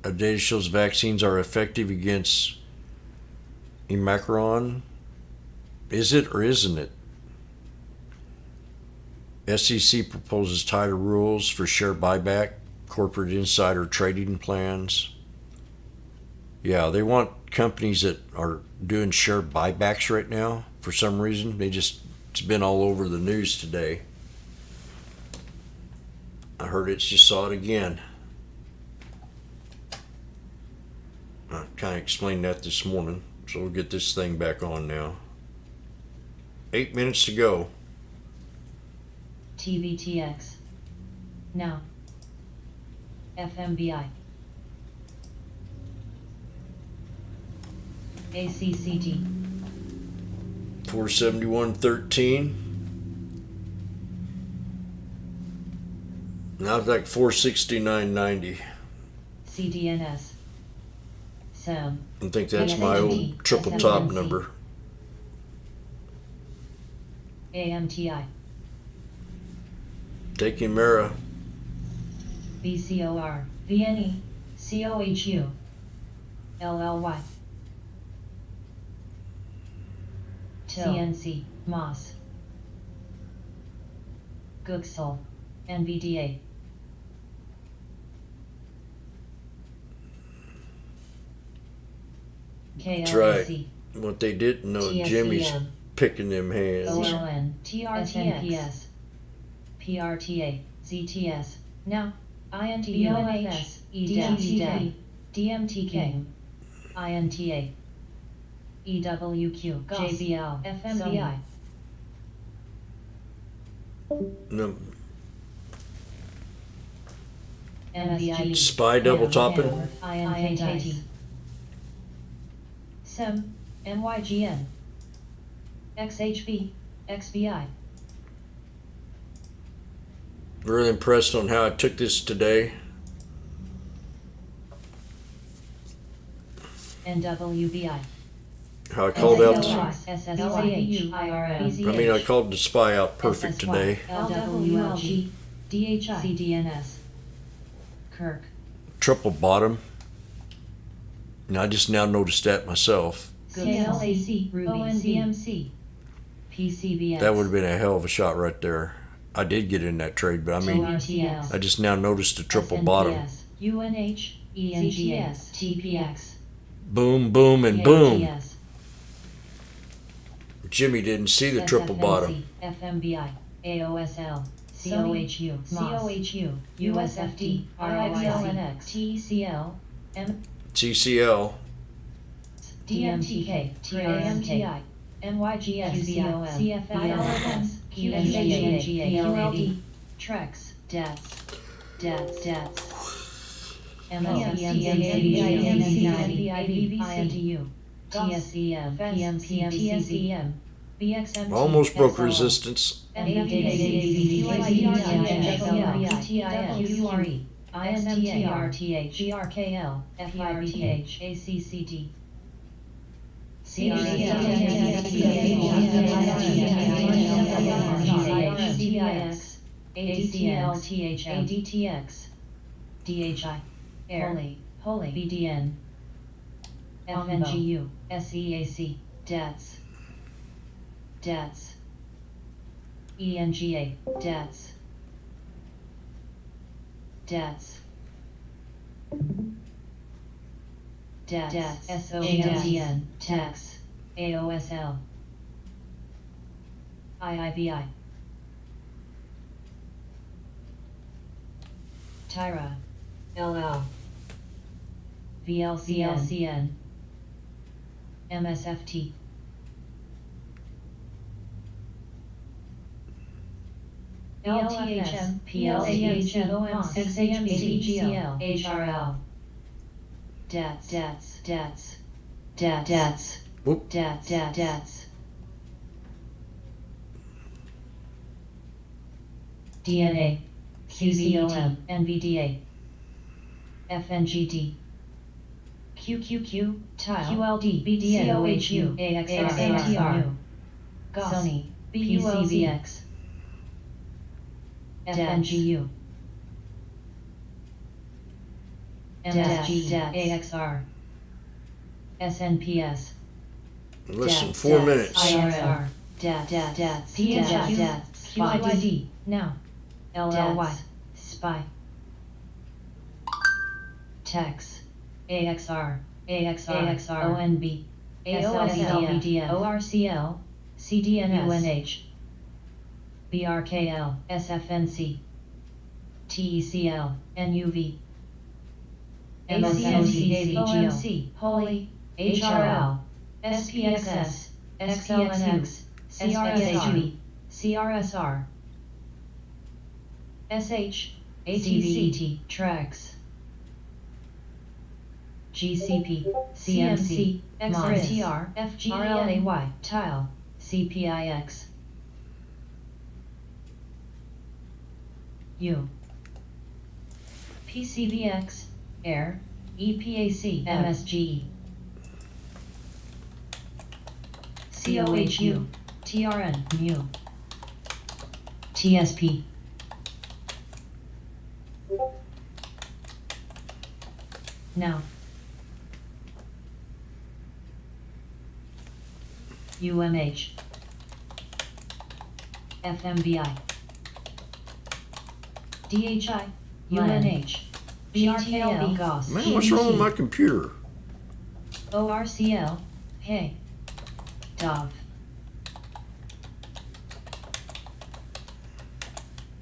Our data shows vaccines are effective against Omicron. Is it or isn't it? SEC proposes tighter rules for share buyback, corporate insider trading plans. Yeah, they want companies that are doing share buybacks right now for some reason. It's been all over the news today. I heard it, just saw it again. I kind of explained that this morning, so we'll get this thing back on now. 8 minutes to go. TVTX. Now. FMBI. ACCT. 471.13. Now it's like 469.90. CDNS. SAM. I think that's my old triple top number. AMTI. Taking Mara. BCOR. VNE. COHU. LLY. CNC. MOS. Gooksol. NVDA. That's right. What they didn't know, Jimmy's picking them hands. OLN. TRTX. PRTA. ZTS. Now. INTUFS. EDAF. DMTK. INTA. EWQ. JBL. FMBI. No. NVID. Spy double topping. INT. SEM. NYGN. XHB. XBI. Really impressed on how I took this today. NWBI. How I called out. I called the spy out perfect today. LWLG. DHI. CDNS. Kirk. Triple bottom. And I just now noticed that myself. KLAC. Ruby. ONVMC. PCBS. That would have been a hell of a shot right there. I did get in that trade, but I just now noticed the triple bottom. UNH. ENGS. TPX. Boom, boom, and boom. Jimmy didn't see the triple bottom. FMBI. AOSL, COHU, COHU, USFD, RICLNX, TECL, TCL. DMTK, TRMTI, NYGS, CFILS, QNGA, QLD, TREX, DATS, MSPMC, TSEM, PMCM, BXMT, Almost broke resistance. GRKL, FIBH, ACCT. ADTX, DHI, Holy, BDN, FNGU, SEAC, DATS, ENGA, DATS, SOGMTN, TAX, AOSL, IIBI, Tyra, LL, VLCN, MSFT, LTHM, PLCHM, XHBCGL, HRL, DATS, Whoop. DNA, QCOM, NVDA, FNGD, QQQ, Tile, QLD, BDN, COHU, AXR, Sony, PCVX, FNGU, MSG, AXR, SNPS, Less than 4 minutes. IRR, QID, now, LLY, SPY, TEX, AXR, ONB, AOSL, BDF, ORCL, CDNS, UNH, BRKL, SFNC, TECL, NUV, ACMC, OMC, Holy, HRL, SPXS, XLNX, CRSR, CRSR, SH, ATCT, TREX, GCP, CMC, XRTR, FGRLAY, Tile, CPIX, U, PCVX, Air, EPAC, MSG, COHU, TRN, MU, TSP, now, UMH, FMBI, DHI, UNH, BRKL, GOS, Man, what's wrong with my computer? ORCL, Hey, DOV,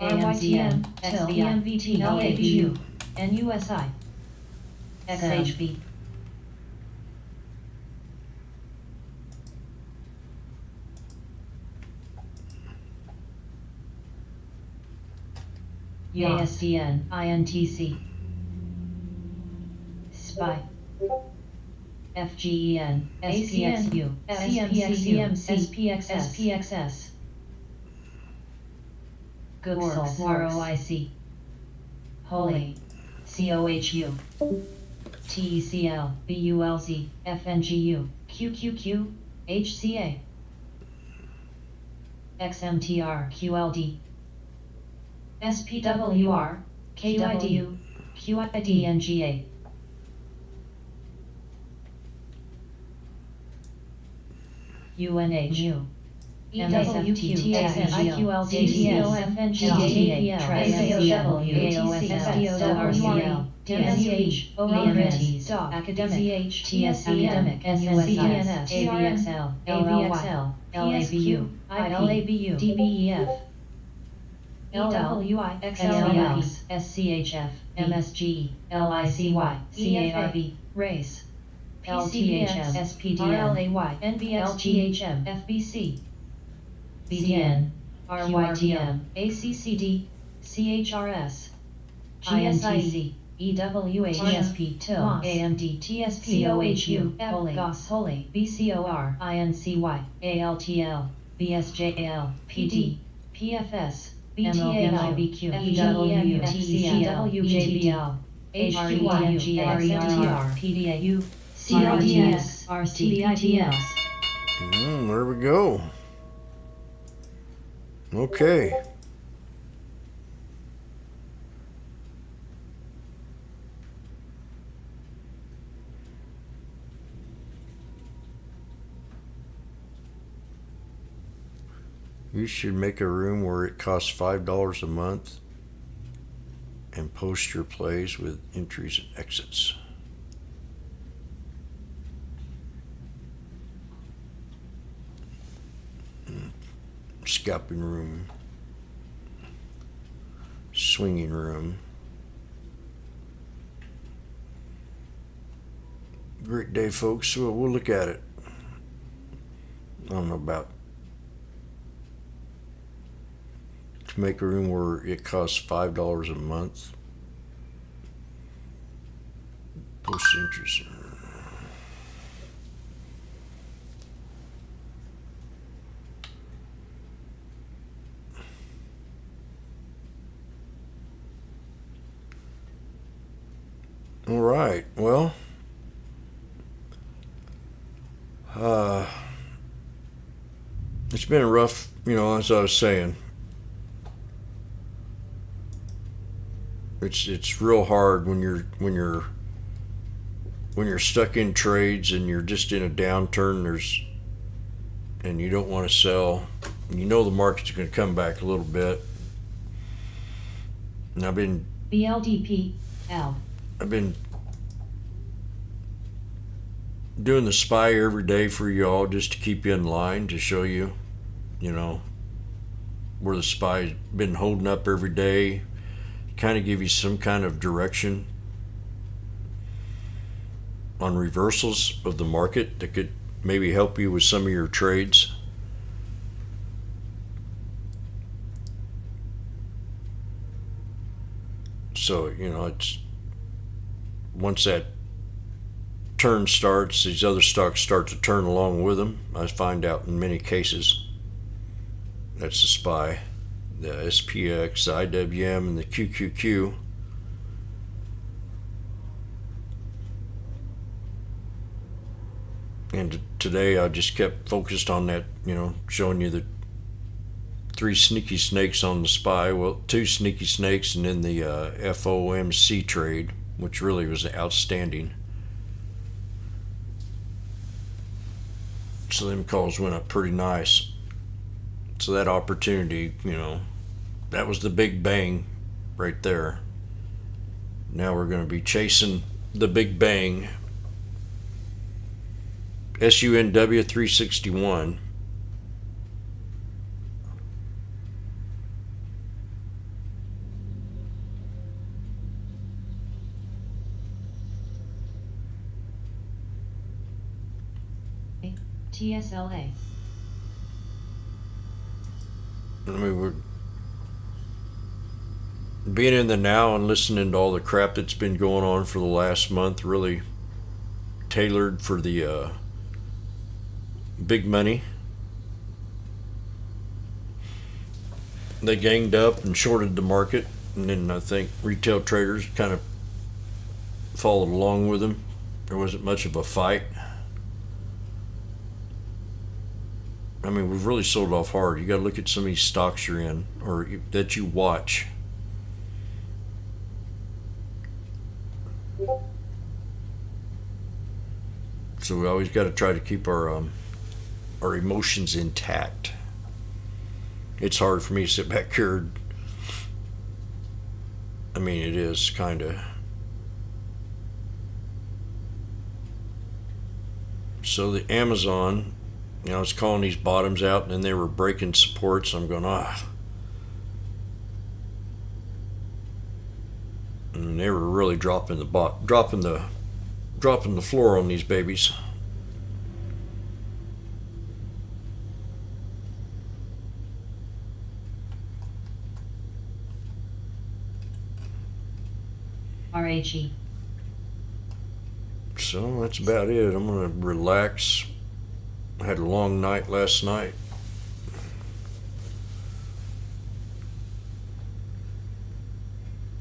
AMTM, SBMVT, LABU, NUSI, XHB, ASDN, INTC, SPY, FGEN, SPXU, SPXS, Google, ROIC, Holy, COHU, TECL, BULZ, FNGU, QQQ, HCA, XMTR, QLD, SPWR, KYD, QID, NGA, UNH, MSFT, IQLD, FNGA, AOSL, DMCH, OMNT, Academic, TSC, AVXL, LLY, LABU, DBEF, EWI, XLX, SCHF, MSG, LICY, CARB, RACE, LTHM, SPDM, RLAY, NBLGHM, FBC, BDN, RYTM, ACCD, CHRS, GSIC, EWHSP, TIL, AMD, TSP, COHU, GOS, HOLY, BCOR, INCY, ALTL, BSJL, PD, PFS, BTAIBQ, EWU, TCL, WJBL, HQYU, RERR, PDAU, CRDS, RTBITS. There we go. Okay. You should make a room where it costs $5 a month and post your plays with entries and exits. Scalping room. Swinging room. Great day, folks. Well, we'll look at it. I don't know about to make a room where it costs $5 a month. Post interest. All right. Well, it's been a rough, as I was saying, it's real hard when you're stuck in trades and you're just in a downturn. And you don't want to sell. The market's going to come back a little bit. And I've been BLDPL. I've been doing the SPY every day for y'all just to keep you in line, to show you, where the SPY's been holding up every day, kind of give you some kind of direction on reversals of the market that could maybe help you with some of your trades. So, it's once that turn starts, these other stocks start to turn along with them. I find out in many cases. That's the SPY, the SPX, the IWM, and the QQQ. And today I just kept focused on that, showing you the 3 sneaky snakes on the SPY. Well, 2 sneaky snakes, and then the FOMC trade, which really was outstanding. So them calls went up pretty nice. So that opportunity, that was the big bang right there. Now we're going to be chasing the big bang. SUNW 361. TSLA. We're being in the now and listening to all the crap that's been going on for the last month, really tailored for the big money. They ganged up and shorted the market, and then I think retail traders kind of followed along with them. There wasn't much of a fight. We've really sold off hard. You got to look at some of these stocks you're in, or that you watch. So we always got to try to keep our emotions intact. It's hard for me to sit back here. It is kind of. So the Amazon, it's calling these bottoms out, and then they were breaking supports. I'm going, and they were really dropping the floor on these babies. RHE. So that's about it. I'm gonna relax. I had a long night last night.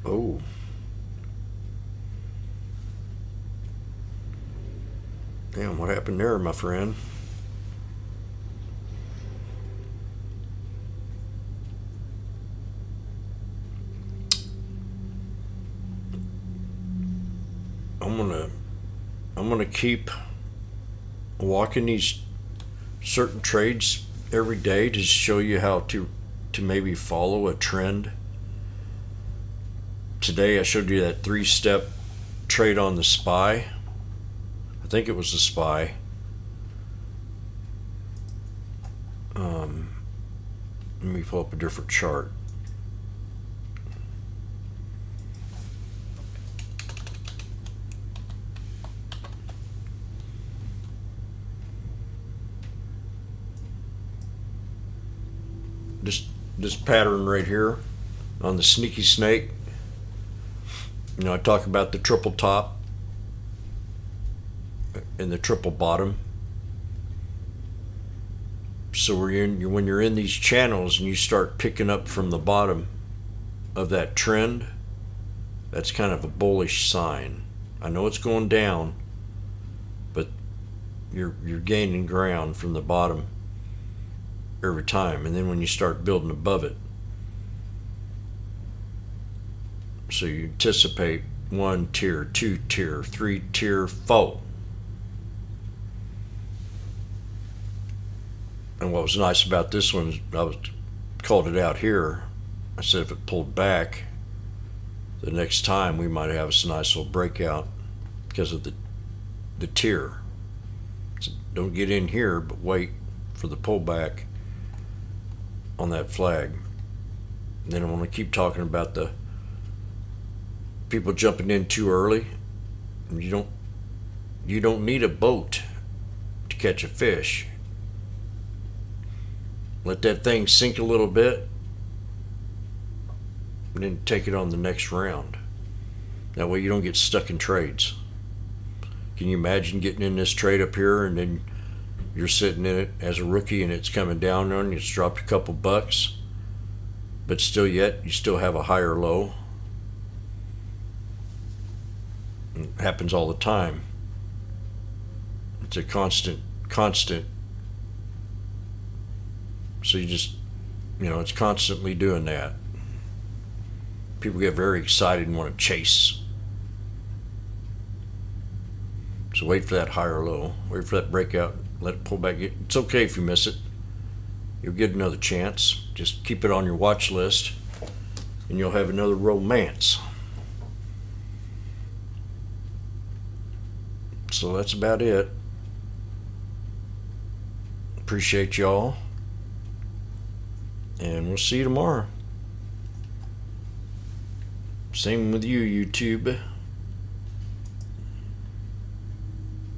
Oh. Damn, what happened there, my friend? I'm gonna keep walking these certain trades every day to show you how to maybe follow a trend. Today I showed you that 3-step trade on the SPY. I think it was the SPY. Let me pull up a different chart. This pattern right here on the sneaky snake. You know, I talk about the triple top and the triple bottom. So when you're in these channels and you start picking up from the bottom of that trend, that's kind of a bullish sign. I know it's going down, but you're gaining ground from the bottom every time, and then when you start building above it, so you anticipate 1 tier, 2 tier, 3 tier, 4. And what was nice about this one, called it out here. I said if it pulled back, the next time we might have a nice little breakout because of the tier. So don't get in here, but wait for the pullback on that flag. And then I want to keep talking about the people jumping in too early. You don't need a boat to catch a fish. Let that thing sink a little bit and then take it on the next round. That way you don't get stuck in trades. Can you imagine getting in this trade up here and then you're sitting in it as a rookie and it's coming down on you, it's dropped a couple bucks, but you still have a higher low? It happens all the time. It's a constant. So it's constantly doing that. People get very excited and want to chase. So wait for that higher low. Wait for that breakout. Let it pull back. It's okay if you miss it. You'll get another chance. Just keep it on your watch list and you'll have another romance. So that's about it. Appreciate y'all. And we'll see you tomorrow. Same with you, YouTube.